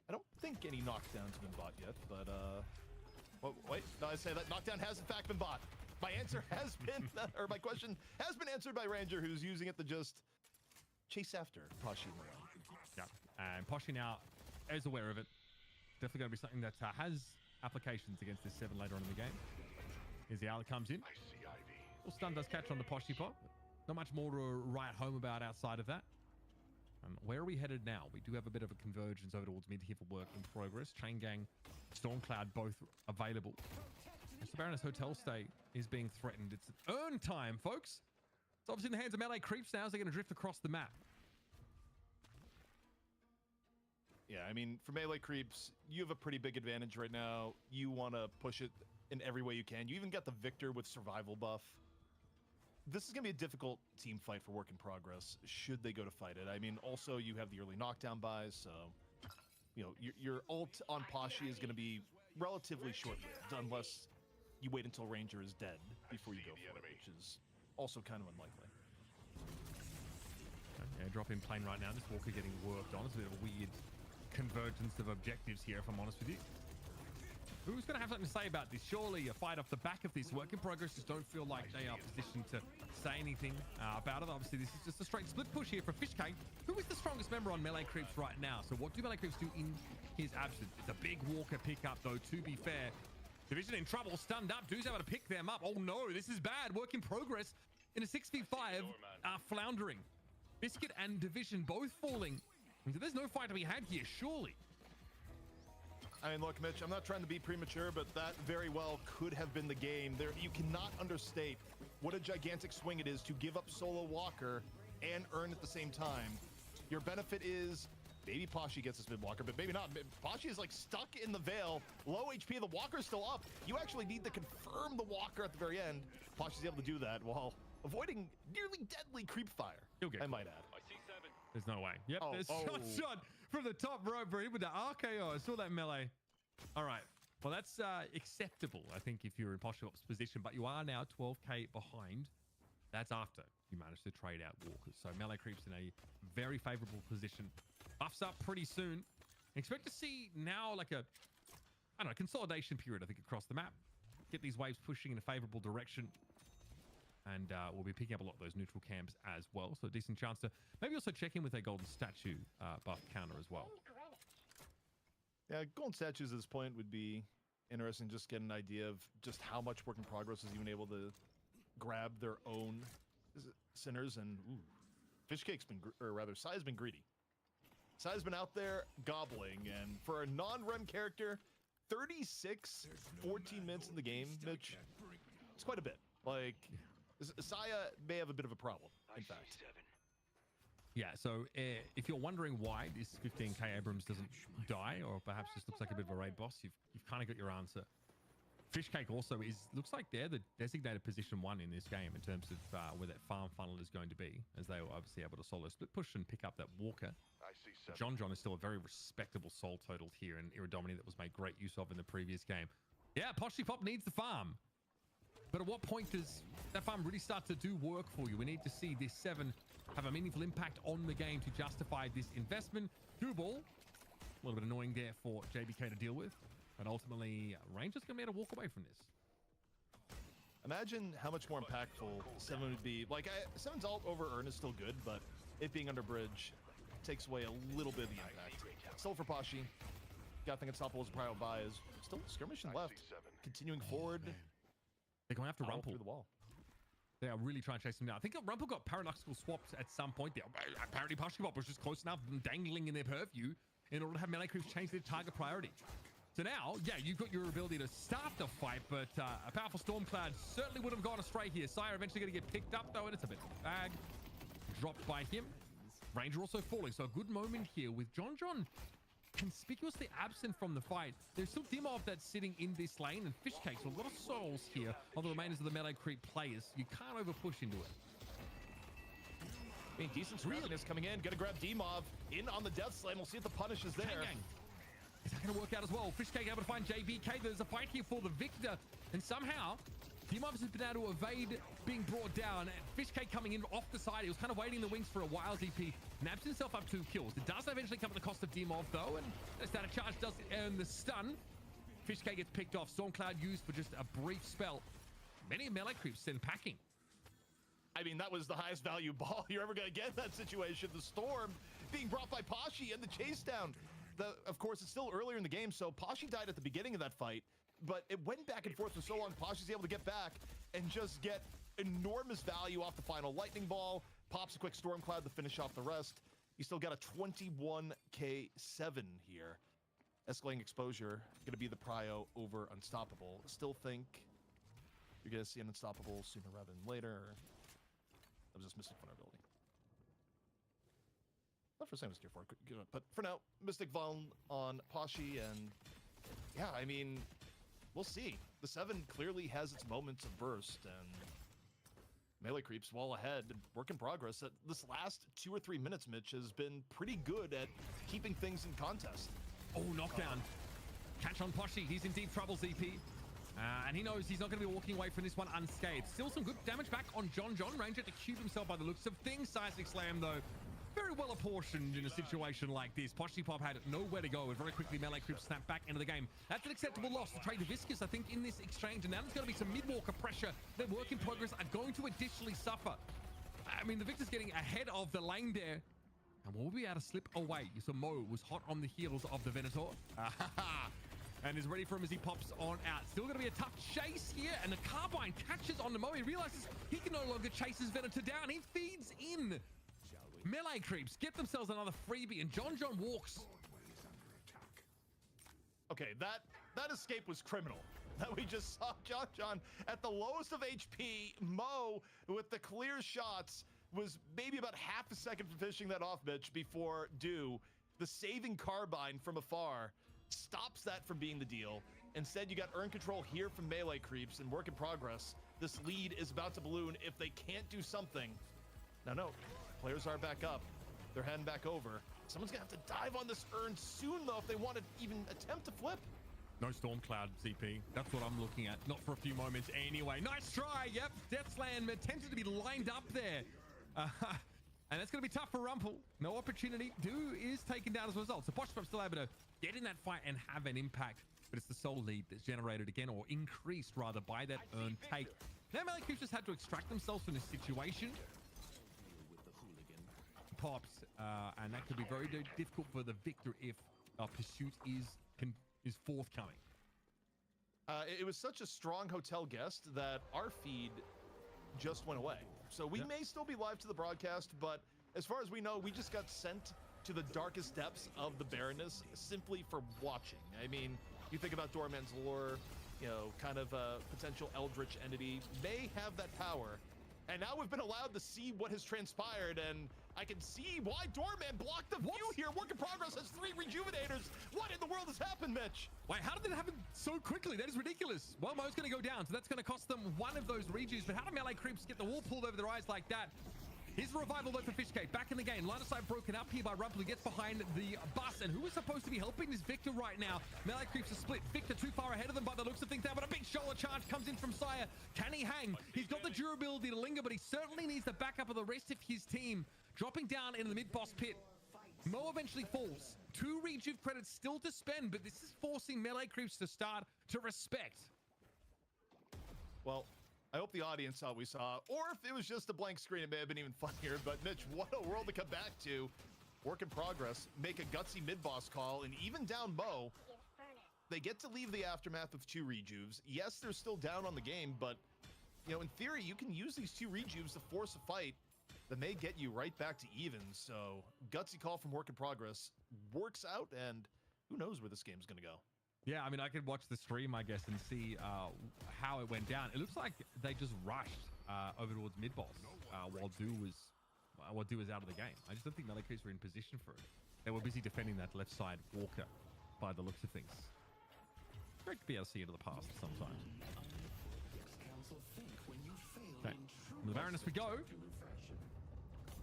I don't think any knockdowns have been bought yet, but wait, no, I say that knockdown has in fact been bought. My answer has been, or my question has been answered by Ranger, who's using it to just chase after Poshi. Yeah, and Poshi now is aware of it. Definitely going to be something that has applications against this 7 later on in the game. Here's the Owlet comes in. Well, stun does catch on the Poshi Pop. Not much more to write home about outside of that. Where are we headed now? We do have a bit of a convergence over towards mid here for Work in Progress. Chain Gang, Stormcloud both available. The Baroness Hotel stay is being threatened. It's earn time, folks. It's obviously in the hands of Melee Creeps now as they're going to drift across the map. Yeah, I mean, for melee creeps, you have a pretty big advantage right now. You want to push it in every way you can. You even got the Victor with survival buff. This is going to be a difficult team fight for Work in Progress, should they go to fight it. I mean, also, you have the early knockdown buys, so, you know, your ult on Pasha is going to be relatively short-lived, unless you wait until Ranger is dead before you go for it, which is also kind of unlikely. Airdrop in plane right now. This Walker getting worked on. It's a bit of a weird convergence of objectives here, if I'm honest with you. Who's going to have something to say about this? Surely a fight off the back of this. Work in Progress just don't feel like they are positioned to say anything about it. Obviously, this is just a straight split push here for Fishcake, who is the strongest member on Melee Creeps right now. So what do Melee Creeps do in his absence? It's a big Walker pickup, though, to be fair. Division in trouble, stunned up. Dude's able to pick them up. Oh, no, this is bad. Work in Progress in a 6v5 floundering. Biscuit and Division both falling. There's no fight to be had here, surely. I mean, look, Mitch, I'm not trying to be premature, but that very well could have been the game. You cannot understate what a gigantic swing it is to give up solo Walker and earn at the same time. Your benefit is maybe Pasha gets this mid Walker, but maybe not. Pasha is like stuck in the Veil, low HP, the Walker's still up. You actually need to confirm the Walker at the very end. Pasha's able to do that while avoiding nearly deadly creep fire, I might add. There's no way. Yep, Oh, there's oh. shot from the top rope, bro, with the RKO. I saw that melee. All right. Well, that's acceptable, I think, if you're in Poshop's position, but you are now 12k behind. That's after you manage to trade out Walkers. So Melee Creeps in a very favorable position. Buffs up pretty soon. Expect to see now like a, I don't know, consolidation period, I think, across the map. Get these waves pushing in a favorable direction. And we'll be picking up a lot of those neutral camps as well. So a decent chance to maybe also check in with a golden statue buff counter as well. Yeah, golden statues at this point would be interesting. Just get an idea of just how much Work in Progress is even able to grab their own sinners. And Fishcake's been, or rather, Sai's been greedy. Sai's been out there gobbling. And for a non-run character, 36, 14 minutes in the game, Mitch, it's quite a bit. Like, Saya may have a bit of a problem, in fact. Yeah, so if you're wondering why this 15k Abrams doesn't die, or perhaps just looks like a bit of a raid boss, you've kind of got your answer. Fishcake also looks like they're the designated position 1 in this game in terms of where that farm funnel is going to be, as they were obviously able to solo split push and pick up that Walker. John is still a very respectable soul total here, and Iridomini that was made great use of in the previous game. Yeah, Poshy Pop needs the farm. But at what point does that farm really start to do work for you? We need to see this 7 have a meaningful impact on the game to justify this investment. Through ball, a little bit annoying there for JBK to deal with. But ultimately, Ranger's going to be able to walk away from this. Imagine how much more impactful 7 would be. Like, 7's ult over Earn is still good, but it being under bridge takes away a little bit of the impact. Still for Pashi. Got think Unstoppable as a prior buy is still skirmishing left. Continuing forward. They're going after Rumpel. Through the wall. They are really trying to chase him down. I think Rumpel got paradoxical swaps at some point there. Apparently, Poshkabop was just close enough and dangling in their purview in order to have Melee Creeps change their target priority. So now, yeah, you've got your ability to start the fight, but a powerful Stormcloud certainly would have gone astray here. Sire eventually going to get picked up, though, and it's a bit of a bag. Dropped by him. Ranger also falling, so a good moment here with John conspicuously absent from the fight. There's still Dimov that's sitting in this lane, and Fishcake, so a lot of souls here on the remainers of the Melee Creep players. You can't overpush into it. I mean, decent scrappiness coming in. Gonna grab Dimov in on the death slam. We'll see if the punish is there. Is that going to work out as well? Fishcake able to find JBK. There's a fight here for the victor, and somehow Dimov has been able to evade being brought down. Fishcake coming in off the side. He was kind of waiting in the wings for a while. ZP naps himself up 2 kills. It does eventually come at the cost of Dimov, though, and that static charge does earn the stun. Fishcake gets picked off. Stormcloud used for just a brief spell. Many Melee Creeps send packing. I mean, that was the highest value ball you're ever going to get in that situation. The Storm being brought by Pashi and the chase down. Of course, it's still earlier in the game, so Pashi died at the beginning of that fight, but it went back and forth for so long. Pashi's able to get back and just get enormous value off the final lightning ball. Pops a quick Stormcloud to finish off the rest. You still got a 21k 7 here. Escalating exposure going to be the prio over Unstoppable. Still think you're going to see an Unstoppable sooner rather than later. That was just Mystic Vulnerability. thought for a second it was tier 4. But for now, Mystic Vaughn on Pashi, and yeah, I mean, we'll see. The 7 clearly has its moments of burst, and Melee Creeps well ahead. Work in progress. This last 2 or 3 minutes, Mitch, has been pretty good at keeping things in contest. Oh, knockdown. Catch on Poshi. He's in deep trouble, ZP. And he knows he's not going to be walking away from this one unscathed. Still some good damage back on John. Ranger to cube himself by the looks of things. Seismic Slam, though, very well apportioned in a situation like this. Poshi Pop had nowhere to go, and very quickly Melee Creeps snapped back into the game. That's an acceptable loss to trade to Viscous, I think, in this exchange. And now there's going to be some mid-walker pressure that Work in Progress are going to additionally suffer. I mean, the Victor's getting ahead of the lane there. And will we be able to slip away? So Mo was hot on the heels of the Venator. And is ready for him as he pops on out. Still going to be a tough chase here, and the Carbine catches on the Mo. He realizes he can no longer chase his Venator down. He feeds in. Melee Creeps get themselves another freebie, and John walks. Okay, that escape was criminal. That we just saw John at the lowest of HP. Mo, with the clear shots, was maybe about half a second from finishing that off, Mitch, before Do, the saving Carbine from afar, stops that from being the deal. Instead, you got earn control here from Melee Creeps and Work in Progress. This lead is about to balloon if they can't do something. No, players are back up. They're heading back over. Someone's gonna have to dive on this earn soon, though, if they want to even attempt to flip. No Storm Cloud, ZP. That's what I'm looking at. Not for a few moments anyway. Nice try. Yep, Deathslam attempted to be lined up there. And that's going to be tough for Rumpel. No opportunity. Do is taken down as a result. So Poshpop still able to get in that fight and have an impact. But it's the soul lead that's generated again, or increased rather, by that earn take. Now Melee Creeps just had to extract themselves from this situation. Pops, and that could be very difficult for the Victor if pursuit is forthcoming. It was such a strong hotel guest that our feed just went away. So we may still be live to the broadcast, but as far as we know, we just got sent to the darkest depths of the Barrenness simply for watching. I mean, you think about Doorman's lore, you know, kind of a potential eldritch entity may have that power. And now we've been allowed to see what has transpired, and I can see why Doorman blocked the view here. Work in Progress has 3 rejuvenators. What in the world has happened, Mitch? Wait, how did it happen so quickly? That is ridiculous. Well, Mo's going to go down, so that's going to cost them one of those rejuves. But how do Melee Creeps get the wall pulled over their eyes like that? Here's the revival though for Fishcake. Back in the game. Line of sight broken up here by Rumpel, who gets behind the bus. And who is supposed to be helping is Victor right now. Melee Creeps are split. Victor too far ahead of them by the looks of things now, but a big shoulder charge comes in from Sire. Can he hang? He's got the durability to linger, but he certainly needs the backup of the rest of his team. Dropping down into the mid-boss pit. Mo eventually falls. 2 rejuve credits still to spend, but this is forcing Melee Creeps to start to respect. Well, I hope the audience saw what we saw, or if it was just a blank screen, it may have been even funnier. But Mitch, what a world to come back to. Work in Progress, make a gutsy mid-boss call, and even down Mo, they get to leave the aftermath with 2 rejuves. Yes, they're still down on the game, but you know, in theory, you can use these 2 rejuves to force a fight that may get you right back to even. So gutsy call from Work in Progress works out, and who knows where this game's gonna go. Yeah, I mean, I could watch the stream, I guess, and see how it went down. It looks like they just rushed over towards mid-boss while Do was out of the game. I just don't think Melee Creeps were in position for it. They were busy defending that left side walker by the looks of things. Great to be able to see into the past sometimes. Okay, from the Barrenness we go.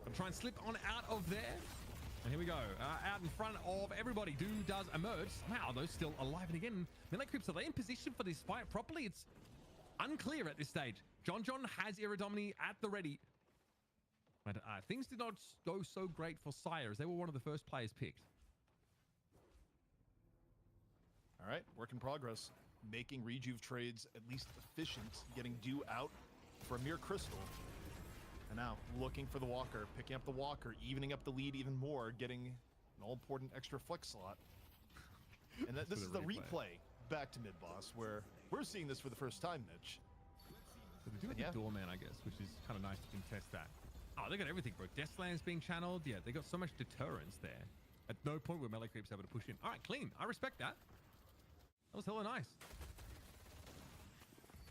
I'll try and slip on out of there. And here we go, out in front of everybody. Do does emerge. Wow, those still alive. And again, Melee Creeps, are they in position for this fight properly? It's unclear at this stage. John has Iridomini at the ready. But things did not go so great for Sire, as they were one of the first players picked. All right, Work in Progress. Making rejuve trades at least efficient, getting Do out for a mere crystal. And now looking for the walker, picking up the walker, evening up the lead even more, getting an all-important extra flex slot. And this is the replay back to mid-boss, where we're seeing this for the first time, Mitch. So they do have the Doorman, I guess, which is kind of nice to contest that. Oh, they got everything, bro. Deathslam's being channeled. Yeah, they got so much deterrence there. At no point were Melee Creeps able to push in. All right, clean. I respect that. That was hella nice.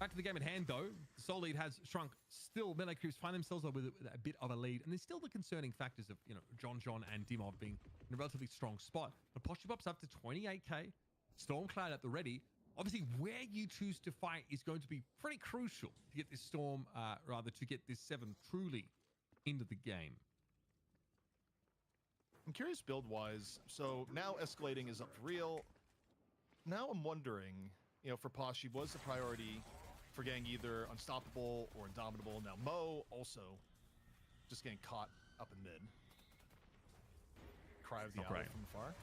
Back to the game at hand, though. The Soul lead has shrunk. Still, Melee Creeps find themselves with a bit of a lead. And there's still the concerning factors of, you know, John and Dimov being in a relatively strong spot. But Poshipop's up to 28k. Stormcloud at the ready. Obviously, where you choose to fight is going to be pretty crucial to get this Storm, to get this 7 truly into the game. I'm curious build-wise. So now escalating is up for real. Now I'm wondering, you know, for Poshi, was the priority for getting either Unstoppable or Indomitable? Now Mo also just getting caught up in mid. Cry of the owl from afar.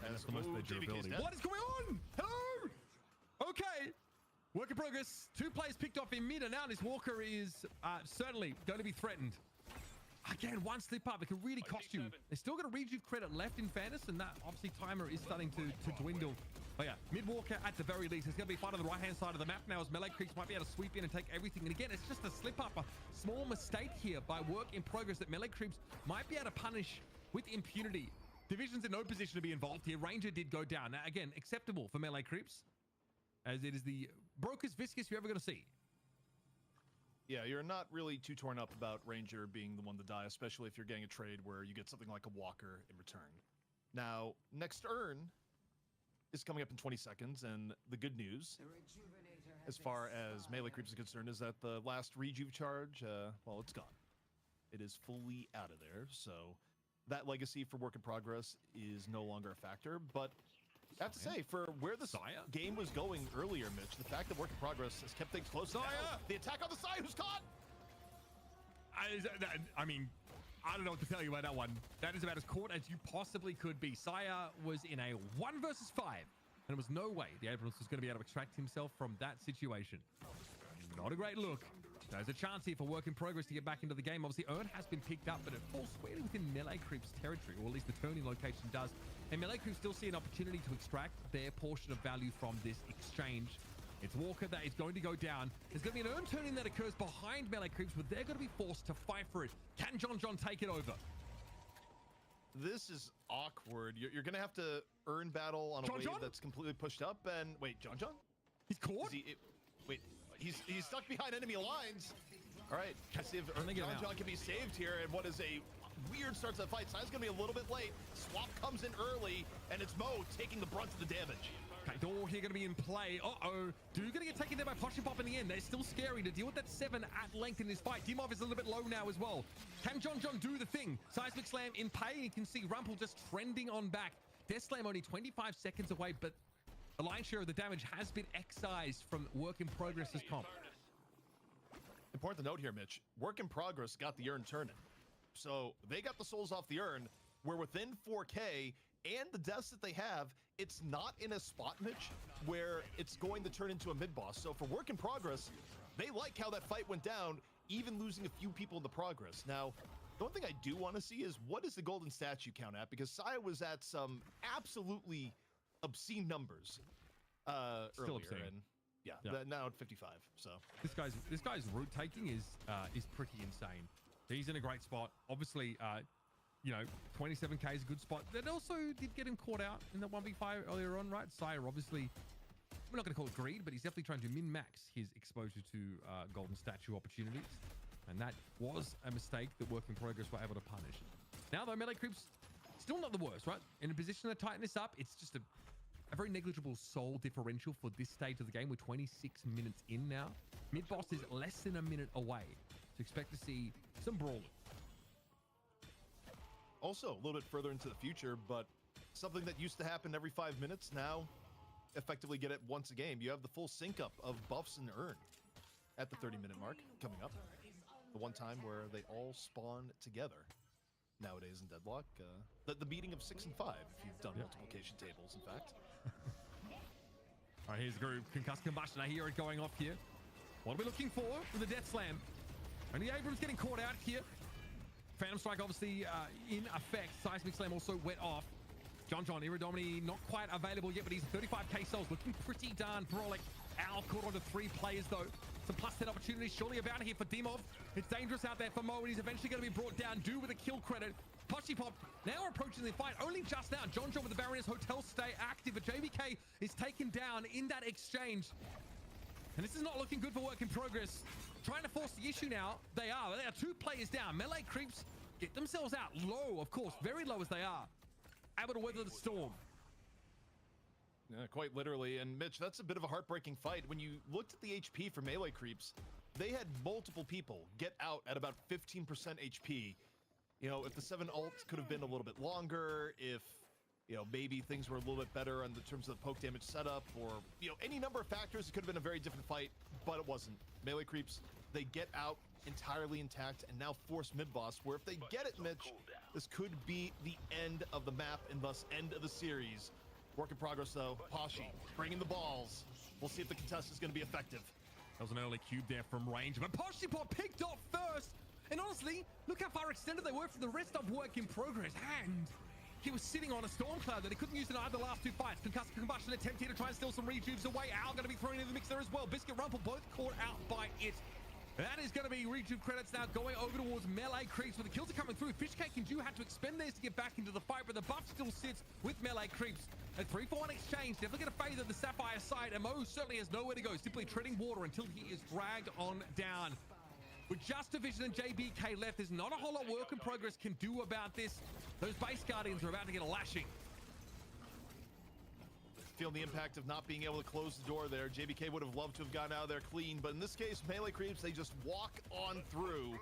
And that's the most of their durability. What is going on? Hello? Okay. Work in progress. 2 players picked off in mid, and now this Walker is certainly going to be threatened. Again, one slip up, it can really cost you. They're still got a rejuve credit left in fairness, and that obviously timer is starting to dwindle. Oh yeah, mid Walker at the very least. It's going to be fight on the right-hand side of the map now as Melee Creeps might be able to sweep in and take everything. And again, it's just a slip up, a small mistake here by Work in Progress that Melee Creeps might be able to punish with impunity. Division's in no position to be involved here. Ranger did go down. Now, again, acceptable for Melee Creeps, as it is the brokest Viscous you're ever going to see. Yeah, you're not really too torn up about Ranger being the one to die, especially if you're getting a trade where you get something like a Walker in return. Now, next urn is coming up in 20 seconds, and the good news, as far as Melee Creeps is concerned, is that the last rejuve charge, well, it's gone. It is fully out of there, so that legacy for Work in Progress is no longer a factor, but I have to say, for where the game was going earlier, Mitch, the fact that Work in Progress has kept things close. The attack on the side, who's caught? I mean, I don't know what to tell you about that one. That is about as caught as you possibly could be. Saya was in a 1 versus 5, and there was no way the Abrams was going to be able to extract himself from that situation. Not a great look. There's a chance here for Work in Progress to get back into the game. Obviously, Urn has been picked up, but it falls squarely within Melee Creeps' territory, or at least the turning location does. And Melee Creeps still see an opportunity to extract their portion of value from this exchange. It's Walker that is going to go down. There's going to be an Urn turning that occurs behind Melee Creeps, but they're going to be forced to fight for it. Can John take it over? This is awkward. You're going to have to Urn battle on a wave that's completely pushed up. And wait, John? He's caught? Wait, he's stuck behind enemy lines. All right, let's see if John can be saved here. And what is a weird start to the fight. Side's going to be a little bit late. Swap comes in early, and it's Mo taking the brunt of the damage. Okay, Door here going to be in play. Uh-oh. Dude going to get taken there by Poshipop in the end. They're still scary to deal with that 7 at length in this fight. Dimov is a little bit low now as well. Can John do the thing? Seismic Slam in play. You can see Rumpel just trending on back. Death Slam only 25 seconds away, but the lion's share of the damage has been excised from Work in Progress's comp. Important to note here, Mitch. Work in Progress got the Urn turning. So they got the souls off the Urn. We're within 4K, and the deaths that they have, it's not in a spot, Mitch, where it's going to turn into a mid-boss. So for Work in Progress, they like how that fight went down, even losing a few people in the progress. Now, the one thing I do want to see is what is the golden statue count at? Because Saya was at some absolutely obscene numbers Still earlier. obscene. And yeah, Yeah. now at 55. So This guy's route taking is pretty insane. He's in a great spot. Obviously, you know, 27k is a good spot. That also did get him caught out in the 1v5 earlier on, right? Sire, obviously, we're not going to call it greed, but he's definitely trying to min-max his exposure to golden statue opportunities. And that was a mistake that Work in Progress were able to punish. Now, though, Melee Creeps, still not the worst, right? In a position to tighten this up, it's just a very negligible soul differential for this stage of the game. We're 26 minutes in now. Mid-boss is less than a minute away. So expect to see some brawling. Also, a little bit further into the future, but something that used to happen every 5 minutes now effectively get it once a game. You have the full sync up of buffs and Urn at the 30-minute mark coming up. The one time where they all spawn together nowadays in Deadlock. The meeting of 6 and 5, if you've done multiplication tables, in fact. All right, here's the group. Concussed Combustion. I hear it going off here. What are we looking for with the Death Slam? Only Abrams getting caught out here. Phantom Strike obviously in effect. Seismic Slam also went off. John, Iridomini not quite available yet, but he's 35k souls, looking pretty darn brolic. Owl caught onto 3 players though. Some +10 opportunities surely about here for Dimov. It's dangerous out there for Mo, and he's eventually going to be brought down, due with a kill credit. Poshipop now approaching the fight only just now. John with the Baroness Hotel stay active, but JVK is taken down in that exchange. And this is not looking good for Work in Progress. Trying to force the issue now. They are 2 players down. Melee Creeps get themselves out low, of course, very low as they are. Able to weather the storm. Yeah, quite literally. And Mitch, that's a bit of a heartbreaking fight. When you looked at the HP for Melee Creeps, they had multiple people get out at about 15% HP. You know, if the 7 ult could have been a little bit longer, if, you know, maybe things were a little bit better in the terms of the poke damage setup, or, you know, any number of factors, it could have been a very different fight, but it wasn't. Melee Creeps, they get out entirely intact and now force mid-boss, where if they get it, Mitch, this could be the end of the map and thus end of the series. Work in progress, though. Pashy bringing the balls. We'll see if the contest is going to be effective. That was an early cube there from range, but Poshipop picked off first. And honestly, look how far extended they were from the rest of Work in Progress. And he was sitting on a storm cloud that he couldn't use in either last 2 fights. Concussive Combustion attempt here to try and steal some rejuves away. Al going to be thrown into the mix there as well. Biscuit Rumple both caught out by it. That is going to be rejuve credits now going over towards Melee Creeps, but the kills are coming through. Fishcake and Dew had to expend theirs to get back into the fight, but the buff still sits with Melee Creeps. A 3-for-1 exchange, definitely going to favor the Sapphire side, and Mo certainly has nowhere to go, simply treading water until he is dragged on down. With just Division and JBK left, there's not a whole lot Work in Progress can do about this. Those base Guardians are about to get a lashing. Feeling the impact of not being able to close the door there. JBK would have loved to have gotten out of there clean, but in this case, Melee Creeps, they just walk on through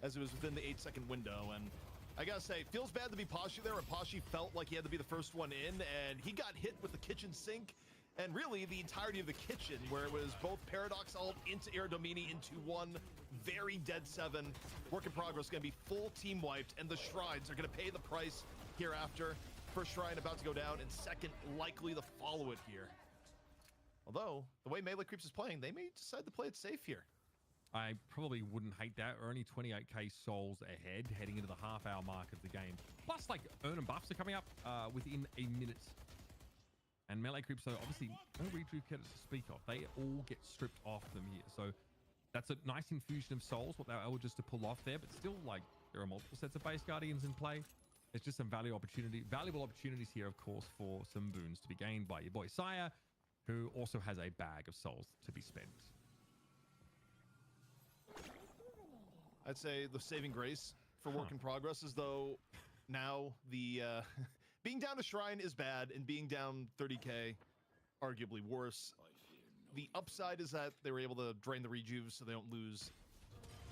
as it was within the 8-second window. And I gotta say, it feels bad to be Pashy there, and Pashy felt like he had to be the first one in, and he got hit with the kitchen sink, and really the entirety of the kitchen, where it was both Paradox ult into Iradomini into one very dead 7. Work in Progress gonna be full team wiped, and the Shrines are gonna pay the price hereafter. First Shrine about to go down, and second likely to follow it here. Although, the way Melee Creeps is playing, they may decide to play it safe here. I probably wouldn't hate that. We're only 28k souls ahead, heading into the half-hour mark of the game. Plus, like, earn and buffs are coming up within a minute. And Melee Creeps, so obviously, no rejuve credits to speak of. They all get stripped off them here. So that's a nice infusion of souls, what they were able just to pull off there. But still, like, there are multiple sets of base Guardians in play. There's just some valuable opportunities here, of course, for some boons to be gained by your boy Sire, who also has a bag of souls to be spent. I'd say the saving grace for Work in Progress is, though, now the being down a Shrine is bad, and being down 30k arguably worse. The upside is that they were able to drain the rejuves so they don't lose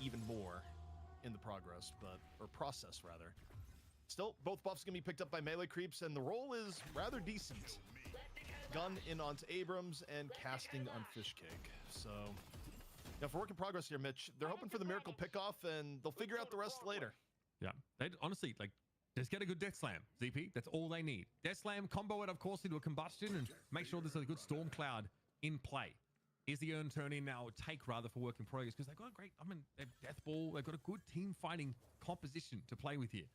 even more in the progress, or process rather. Still, both buffs can be picked up by Melee Creeps, and the roll is rather decent. Gun in onto Abrams and casting on Fishcake. So, now for Work in Progress here, Mitch, they're hoping for the miracle pickoff, and they'll figure out the rest later. Yeah, they'd honestly, like, just get a good Death Slam, ZP. That's all they need. Death Slam, combo it, of course, into a Combustion, and make sure there's a good Storm Cloud in play. Is the earn turn in now, or take rather, for Work in Progress, because they've got a great, they've Death Ball, they've got a good team fighting composition to play with here.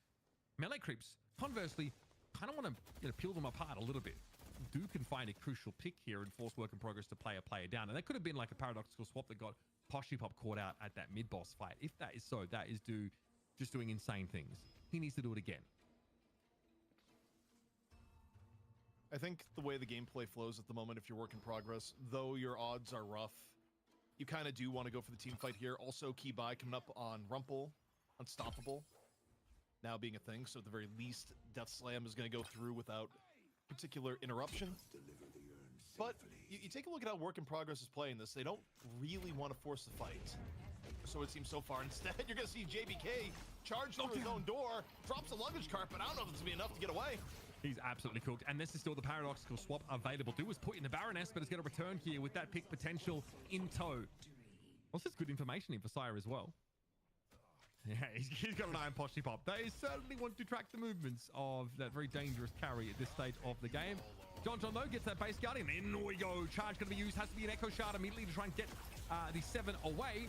Melee Creeps, conversely, kind of want to peel them apart a little bit. Dew can find a crucial pick here and force Work in Progress to play a player down. And that could have been like a paradoxical swap that got Poshipop caught out at that mid-boss fight. If that is so, that is Dew just doing insane things. He needs to do it again. I think the way the gameplay flows at the moment, if you're Work in Progress, though your odds are rough, you kind of do want to go for the team fight here. Also, key buy coming up on Rumple, Unstoppable, now being a thing, so at the very least, Death Slam is going to go through without particular interruption. But you take a look at how Work in Progress is playing this. They don't really want to force the fight. So it seems so far. Instead, you're going to see JBK charge through his own door, drops a luggage cart, but I don't know if it's going to be enough to get away. He's absolutely cooked, and this is still the paradoxical swap available. Dew was put in the Baroness, but it's going to return here with that pick potential in tow. Also, it's good information in for Sire as well. Yeah, he's got an eye on Poshipop. They certainly want to track the movements of that very dangerous carry at this stage of the game. John though gets that base Guardian. In we go. Charge going to be used. Has to be an Echo Shard immediately to try and get the 7 away.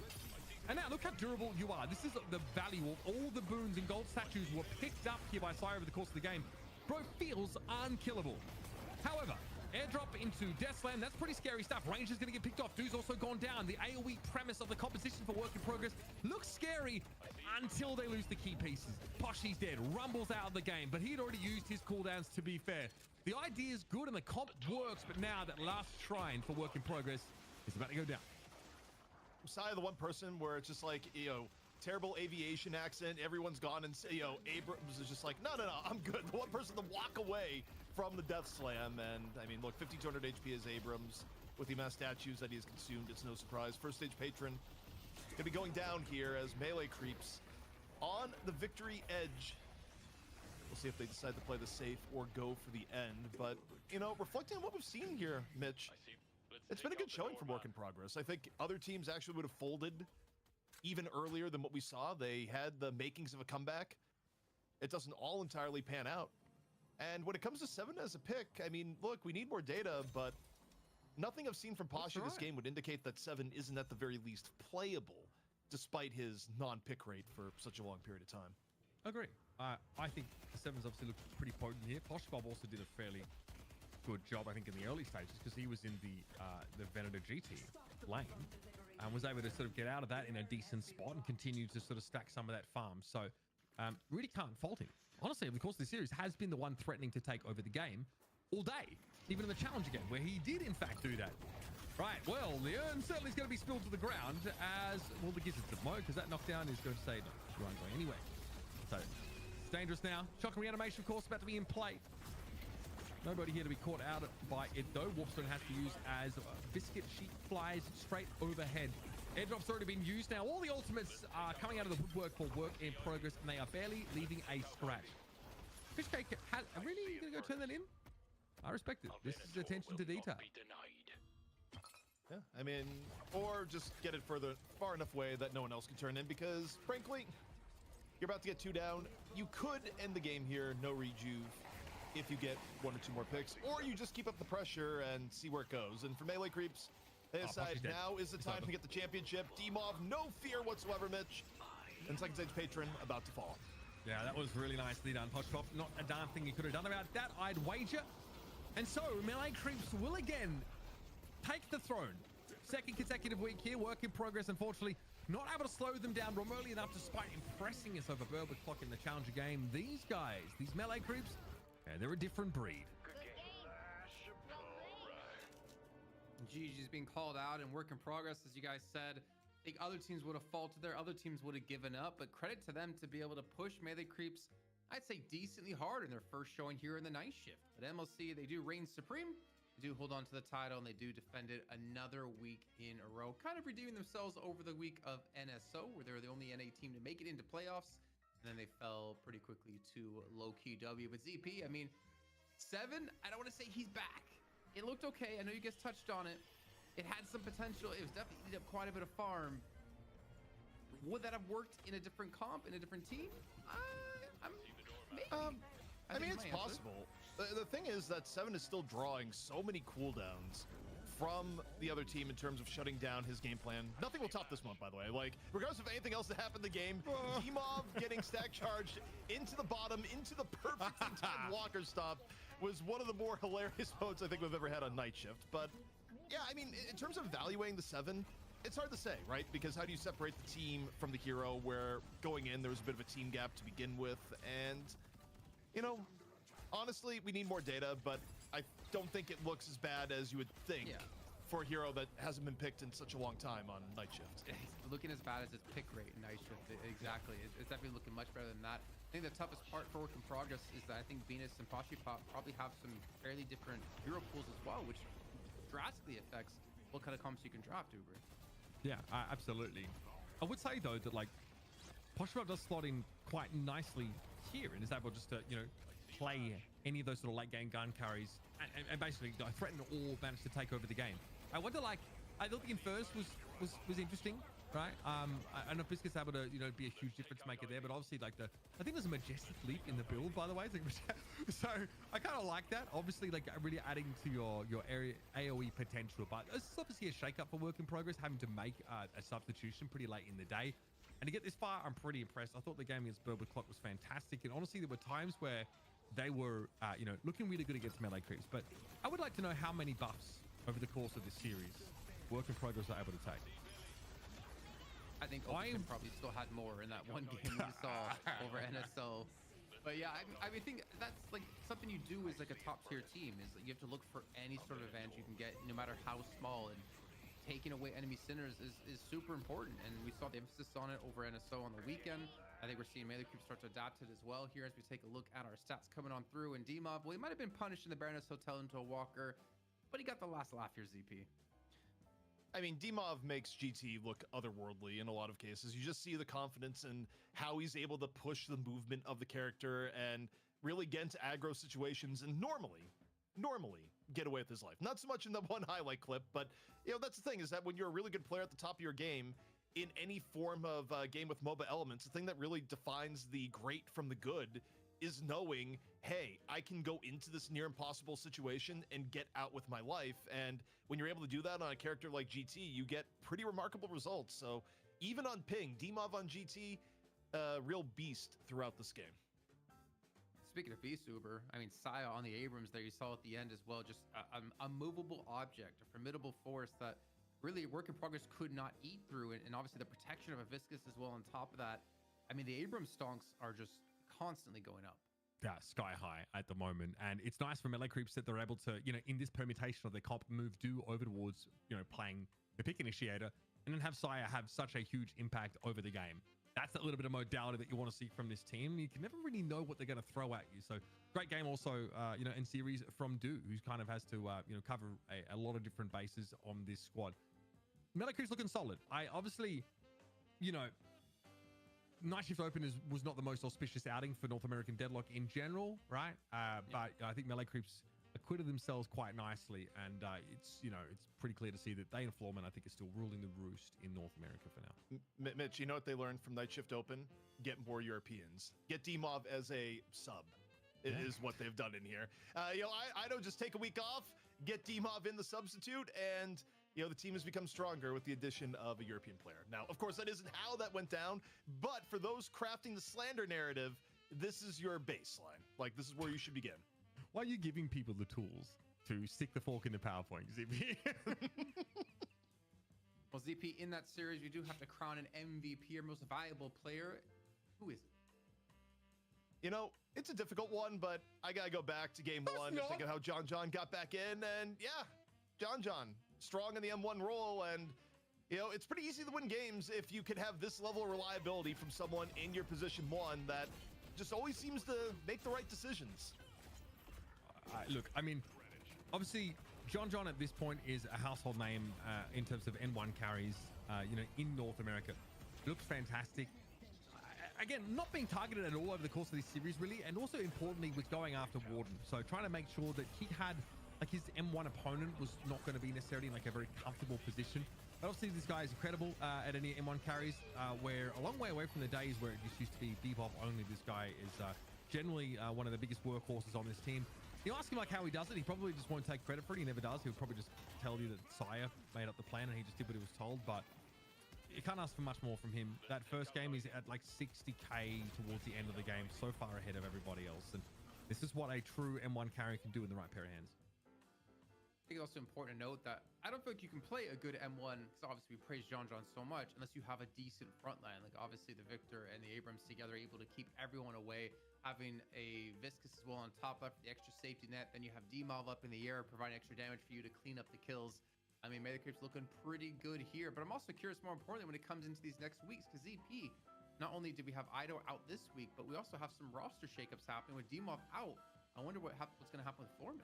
And now look how durable you are. This is the value of all the boons and gold statues were picked up here by Sire over the course of the game. Bro feels unkillable. However, airdrop into Death Slam, that's pretty scary stuff. Ranger's going to get picked off. Dew's also gone down. The AoE premise of the composition for Work in Progress looks scary until they lose the key pieces. Poshy's dead. Rumble's out of the game, but he'd already used his cooldowns, to be fair. The idea is good and the comp works, but now that last Shrine for Work in Progress is about to go down. Sai the one person where it's just like, you know, terrible aviation accident, everyone's gone, and you know, Abrams is just like, no, I'm good. The one person to walk away from the death slam, and I mean, look, 5200 HP is Abrams. With the amount of statues that he has consumed, it's no surprise. First stage patron gonna be going down here as Melee creeps on the victory edge. We'll see if they decide to play the safe or go for the end. But, you know, reflecting on what we've seen here, Mitch, it's been a good showing from Work in Progress. I think other teams actually would have folded even earlier than what we saw. They had the makings of a comeback. It doesn't all entirely pan out. And when it comes to 7 as a pick, I mean, look, we need more data, but nothing I've seen from Pasha this game would indicate that 7 isn't at the very least playable, despite his non-pick rate for such a long period of time. Agree. I think 7's obviously looked pretty potent here. Poshbob also did a fairly good job, I think, in the early stages because he was in the Venator GT lane and was able to sort of get out of that in a decent spot and continue to sort of stack some of that farm. So really can't fault him. Honestly, over the course of the series, has been the one threatening to take over the game all day, even in the challenge game, where he did, in fact, do that. Right, well, the urn certainly is going to be spilled to the ground as, well, the Gizzards of Mo, because that knockdown is going to say, no, you aren't going anywhere. So, it's dangerous now. Shock and reanimation, of course, about to be in play. Nobody here to be caught out by it, though. Warpstone has to use as Biscuit Sheet flies straight overhead. Airdrop's already been used now. All the ultimates are coming out of the woodwork for Work in Progress, and they are barely leaving a scratch. Fishcake, really going to go turn that in? I respect it. This is attention to detail. Yeah, I mean, or just get it far enough away that no one else can turn in, because frankly, you're about to get 2 down. You could end the game here, no rejuve, if you get 1 or 2 more picks, or you just keep up the pressure and see where it goes. And for Melee creeps, they decide now is the time to get the championship. Demov, no fear whatsoever, Mitch. And second stage patron about to fall. Yeah, that was really nicely done, Poshkov. Not a darn thing you could have done about that, I'd wager. And so, Melee creeps will again take the throne. Second consecutive week here, Work in Progress, unfortunately, not able to slow them down remotely enough despite impressing us over Berwick Clock in the Challenger game. These guys, these Melee creeps, yeah, they're a different breed. GG's being called out and Work in Progress, as you guys said. I think other teams would have faltered there, other teams would have given up, but credit to them to be able to push Melee creeps, I'd say, decently hard in their first showing here in the night shift. But MLC, they do reign supreme, they do hold on to the title, and they do defend it another week in a row, kind of redeeming themselves over the week of NSO, where they were the only NA team to make it into playoffs, and then they fell pretty quickly to low-key W. But ZP, I mean, 7, I don't want to say he's back. It looked okay. I know you guys touched on it. It had some potential. It was definitely eating up quite a bit of farm. Would that have worked in a different comp, in a different team? I mean, it's possible. The thing is that 7 is still drawing so many cooldowns from the other team in terms of shutting down his game plan. Nothing will top this one, by the way. Like, regardless of anything else that happened in the game, Demov getting stack charged into the bottom, into the perfect timed walker stop was one of the more hilarious modes I think we've ever had on Night Shift. But yeah, I mean, in terms of evaluating the 7, it's hard to say, right? Because how do you separate the team from the hero, where going in there was a bit of a team gap to begin with? And, you know, honestly, we need more data, but I don't think it looks as bad as you would think for a hero that hasn't been picked in such a long time on Night Shift. It's looking as bad as its pick rate in Night Shift. Exactly. It's definitely looking much better than that. I think the toughest part for Work in Progress is that I think Venus and Pashipop probably have some fairly different hero pools as well, which drastically affects what kind of comps you can draft, Uber. Yeah, absolutely. I would say, though, that, like, Pashipop does slot in quite nicely here and is able just to, you know, play any of those sort of late game gun carries and basically threaten or manage to take over the game. I wonder, like, I thought the Infers was interesting, right? I don't know if Biscuit's able to, you know, be a huge difference maker there, but obviously, like, I think there's a Majestic Leap in the build, by the way. So I kind of like that. Obviously, like, really adding to your area AoE potential, but it's obviously a shake-up for Work in Progress, having to make a substitution pretty late in the day. And to get this far, I'm pretty impressed. I thought the game against Berwick Clock was fantastic, and honestly, there were times where they were, you know, looking really good against Melee creeps. But I would like to know how many buffs over the course of this series Work in Progress are able to take. I think Ultimate probably still had more in that one game we saw over NSL. But yeah, I mean, I think that's like something you do as like a top tier team is that you have to look for any sort of advantage you can get, no matter how small. And taking away enemy centers is super important. And we saw the emphasis on it over NSO on the weekend. I think we're seeing Melee Creep start to adapt it as well here as we take a look at our stats coming on through. And D-Mob, well, he might have been punished in the Baroness Hotel into a walker, but he got the last laugh here, ZP. I mean, D-Mov makes GT look otherworldly in a lot of cases. You just see the confidence in how he's able to push the movement of the character and really get into aggro situations and normally get away with his life. Not so much in the one highlight clip, but you know, that's the thing, is that when you're a really good player at the top of your game in any form of game with MOBA elements, the thing that really defines the great from the good is knowing, hey, I can go into this near impossible situation and get out with my life. And when you're able to do that on a character like GT, you get pretty remarkable results. So even on ping, D-Mov on GT, real beast throughout this game. Speaking of beast, Uber, I mean, Saya on the Abrams there, you saw at the end as well, just a movable object, a formidable force that really work in progress could not eat through. And obviously the protection of a Viscus as well on top of that. I mean, the Abrams stonks are just constantly going up. Yeah, sky high at the moment. And it's nice for Melee Creeps that they're able to, you know, in this permutation of their comp move, do over towards, you know, playing the pick initiator and then have Saya have such a huge impact over the game. That's that little bit of modality that you want to see from this team. You can never really know what they're going to throw at you. So great game also, you know, in series from Do, who kind of has to, you know, cover a lot of different bases on this squad. Melee Creeps looking solid. I obviously, you know, Night Shift Open was not the most auspicious outing for North American Deadlock in general, right? But I think Melee Creeps acquitted themselves quite nicely, and it's, you know, it's pretty clear to see that they and Floorman, I think, are still ruling the roost in North America for now. Mitch, you know what they learned from Night Shift Open? Get more Europeans. Get D-Mov as a sub. Is what they've done in here. You know, I don't just take a week off, get D-Mov in the substitute, and you know, the team has become stronger with the addition of a European player. Now, of course, that isn't how that went down, but for those crafting the slander narrative, this is your baseline. Like, this is where you should begin. Why are you giving people the tools to stick the fork in the PowerPoint, ZP? Well, ZP, in that series, we do have to crown an MVP, or most valuable player. Who is it? You know, it's a difficult one, but I gotta go back to game one and think of how John got back in, and yeah, John, strong in the M1 role, and you know, it's pretty easy to win games if you can have this level of reliability from someone in your position one that just always seems to make the right decisions. Look, I mean, obviously, John at this point is a household name in terms of N1 carries, you know, in North America. Looks fantastic. Again, not being targeted at all over the course of this series, really, and also importantly, was going after Warden. So trying to make sure that he had, like, his M1 opponent was not going to be necessarily in like a very comfortable position. But obviously, this guy is incredible at any M1 carries. We're a long way away from the days where it just used to be Bebop only. This guy is generally one of the biggest workhorses on this team. You ask him like how he does it, he probably just won't take credit for it. He never does. He'll probably just tell you that Saya made up the plan and he just did what he was told. But you can't ask for much more from him. That first game, he's at like 60k towards the end of the game, so far ahead of everybody else. And this is what a true M1 carry can do in the right pair of hands. I think it's also important to note that I don't feel like you can play a good M1, because obviously we praise John so much, unless you have a decent front line. Like obviously the Victor and the Abrams together are able to keep everyone away, having a Viscus as well on top left for the extra safety net. Then you have D-Mov up in the air, providing extra damage for you to clean up the kills. I mean, Melee Creep's looking pretty good here, but I'm also curious, more importantly, when it comes into these next weeks, because ZP, not only did we have Ido out this week, but we also have some roster shakeups happening with D-Mov out. I wonder what's going to happen with Floorman.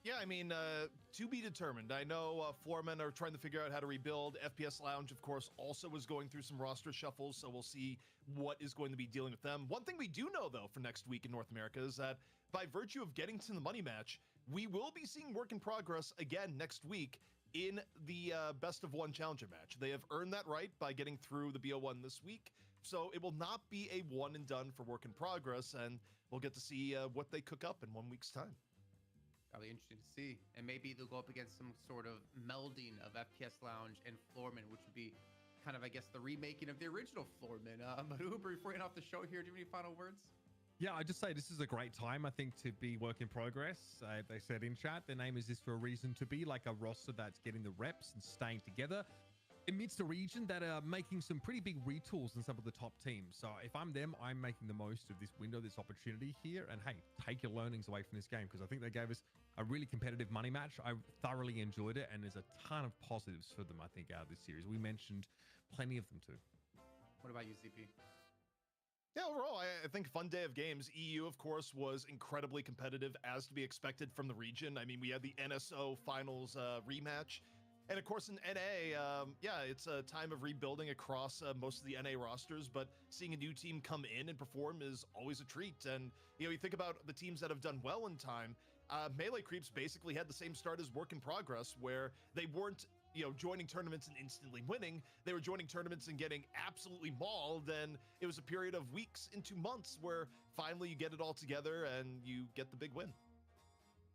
Yeah, I mean, to be determined. I know Floormen are trying to figure out how to rebuild. FPS Lounge, of course, also is going through some roster shuffles, so we'll see what is going to be dealing with them. One thing we do know, though, for next week in North America is that by virtue of getting to the money match, we will be seeing work in progress again next week in the best of one challenger match. They have earned that right by getting through the BO1 this week, so it will not be a one and done for work in progress, and we'll get to see what they cook up in 1 week's time. That'll be interesting to see. And maybe they'll go up against some sort of melding of FPS Lounge and Floorman, which would be kind of, I guess, the remaking of the original Floorman. But Uber, before we get off the show here, do you have any final words? Yeah, I just say this is a great time, I think, to be work in progress. They said in chat, their name is this for a reason, to be like a roster that's getting the reps and staying together amidst a region that are making some pretty big retools in some of the top teams. So if I'm them, I'm making the most of this window, this opportunity here. And hey, take your learnings away from this game, because I think they gave us a really competitive money match. I thoroughly enjoyed it, and there's a ton of positives for them, I think, out of this series. We mentioned plenty of them too. What about you, ZP? Yeah, overall, I think fun day of games. EU, of course, was incredibly competitive, as to be expected from the region. I mean, we had the NSO finals rematch. And of course, in NA, yeah, it's a time of rebuilding across most of the NA rosters, but seeing a new team come in and perform is always a treat. And, you know, you think about the teams that have done well in time, Melee Creeps basically had the same start as Work in Progress, where they weren't, you know, joining tournaments and instantly winning. They were joining tournaments and getting absolutely mauled, and it was a period of weeks into months where finally you get it all together and you get the big win.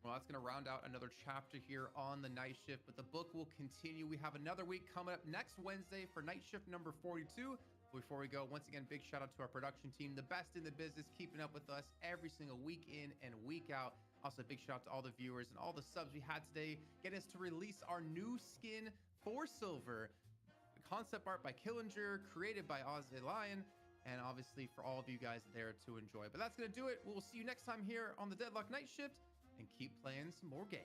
Well, that's going to round out another chapter here on the night shift, but the book will continue. We have another week coming up next Wednesday for night shift number 42. Before we go, once again, big shout out to our production team, the best in the business, keeping up with us every single week in and week out. Also, big shout out to all the viewers and all the subs we had today, getting us to release our new skin for Silver. The concept art by Killinger, created by Ozzy Lion, and obviously for all of you guys there to enjoy. But that's going to do it. We'll see you next time here on the Deadlock Night Shift, and keep playing some more games.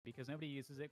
because nobody uses it.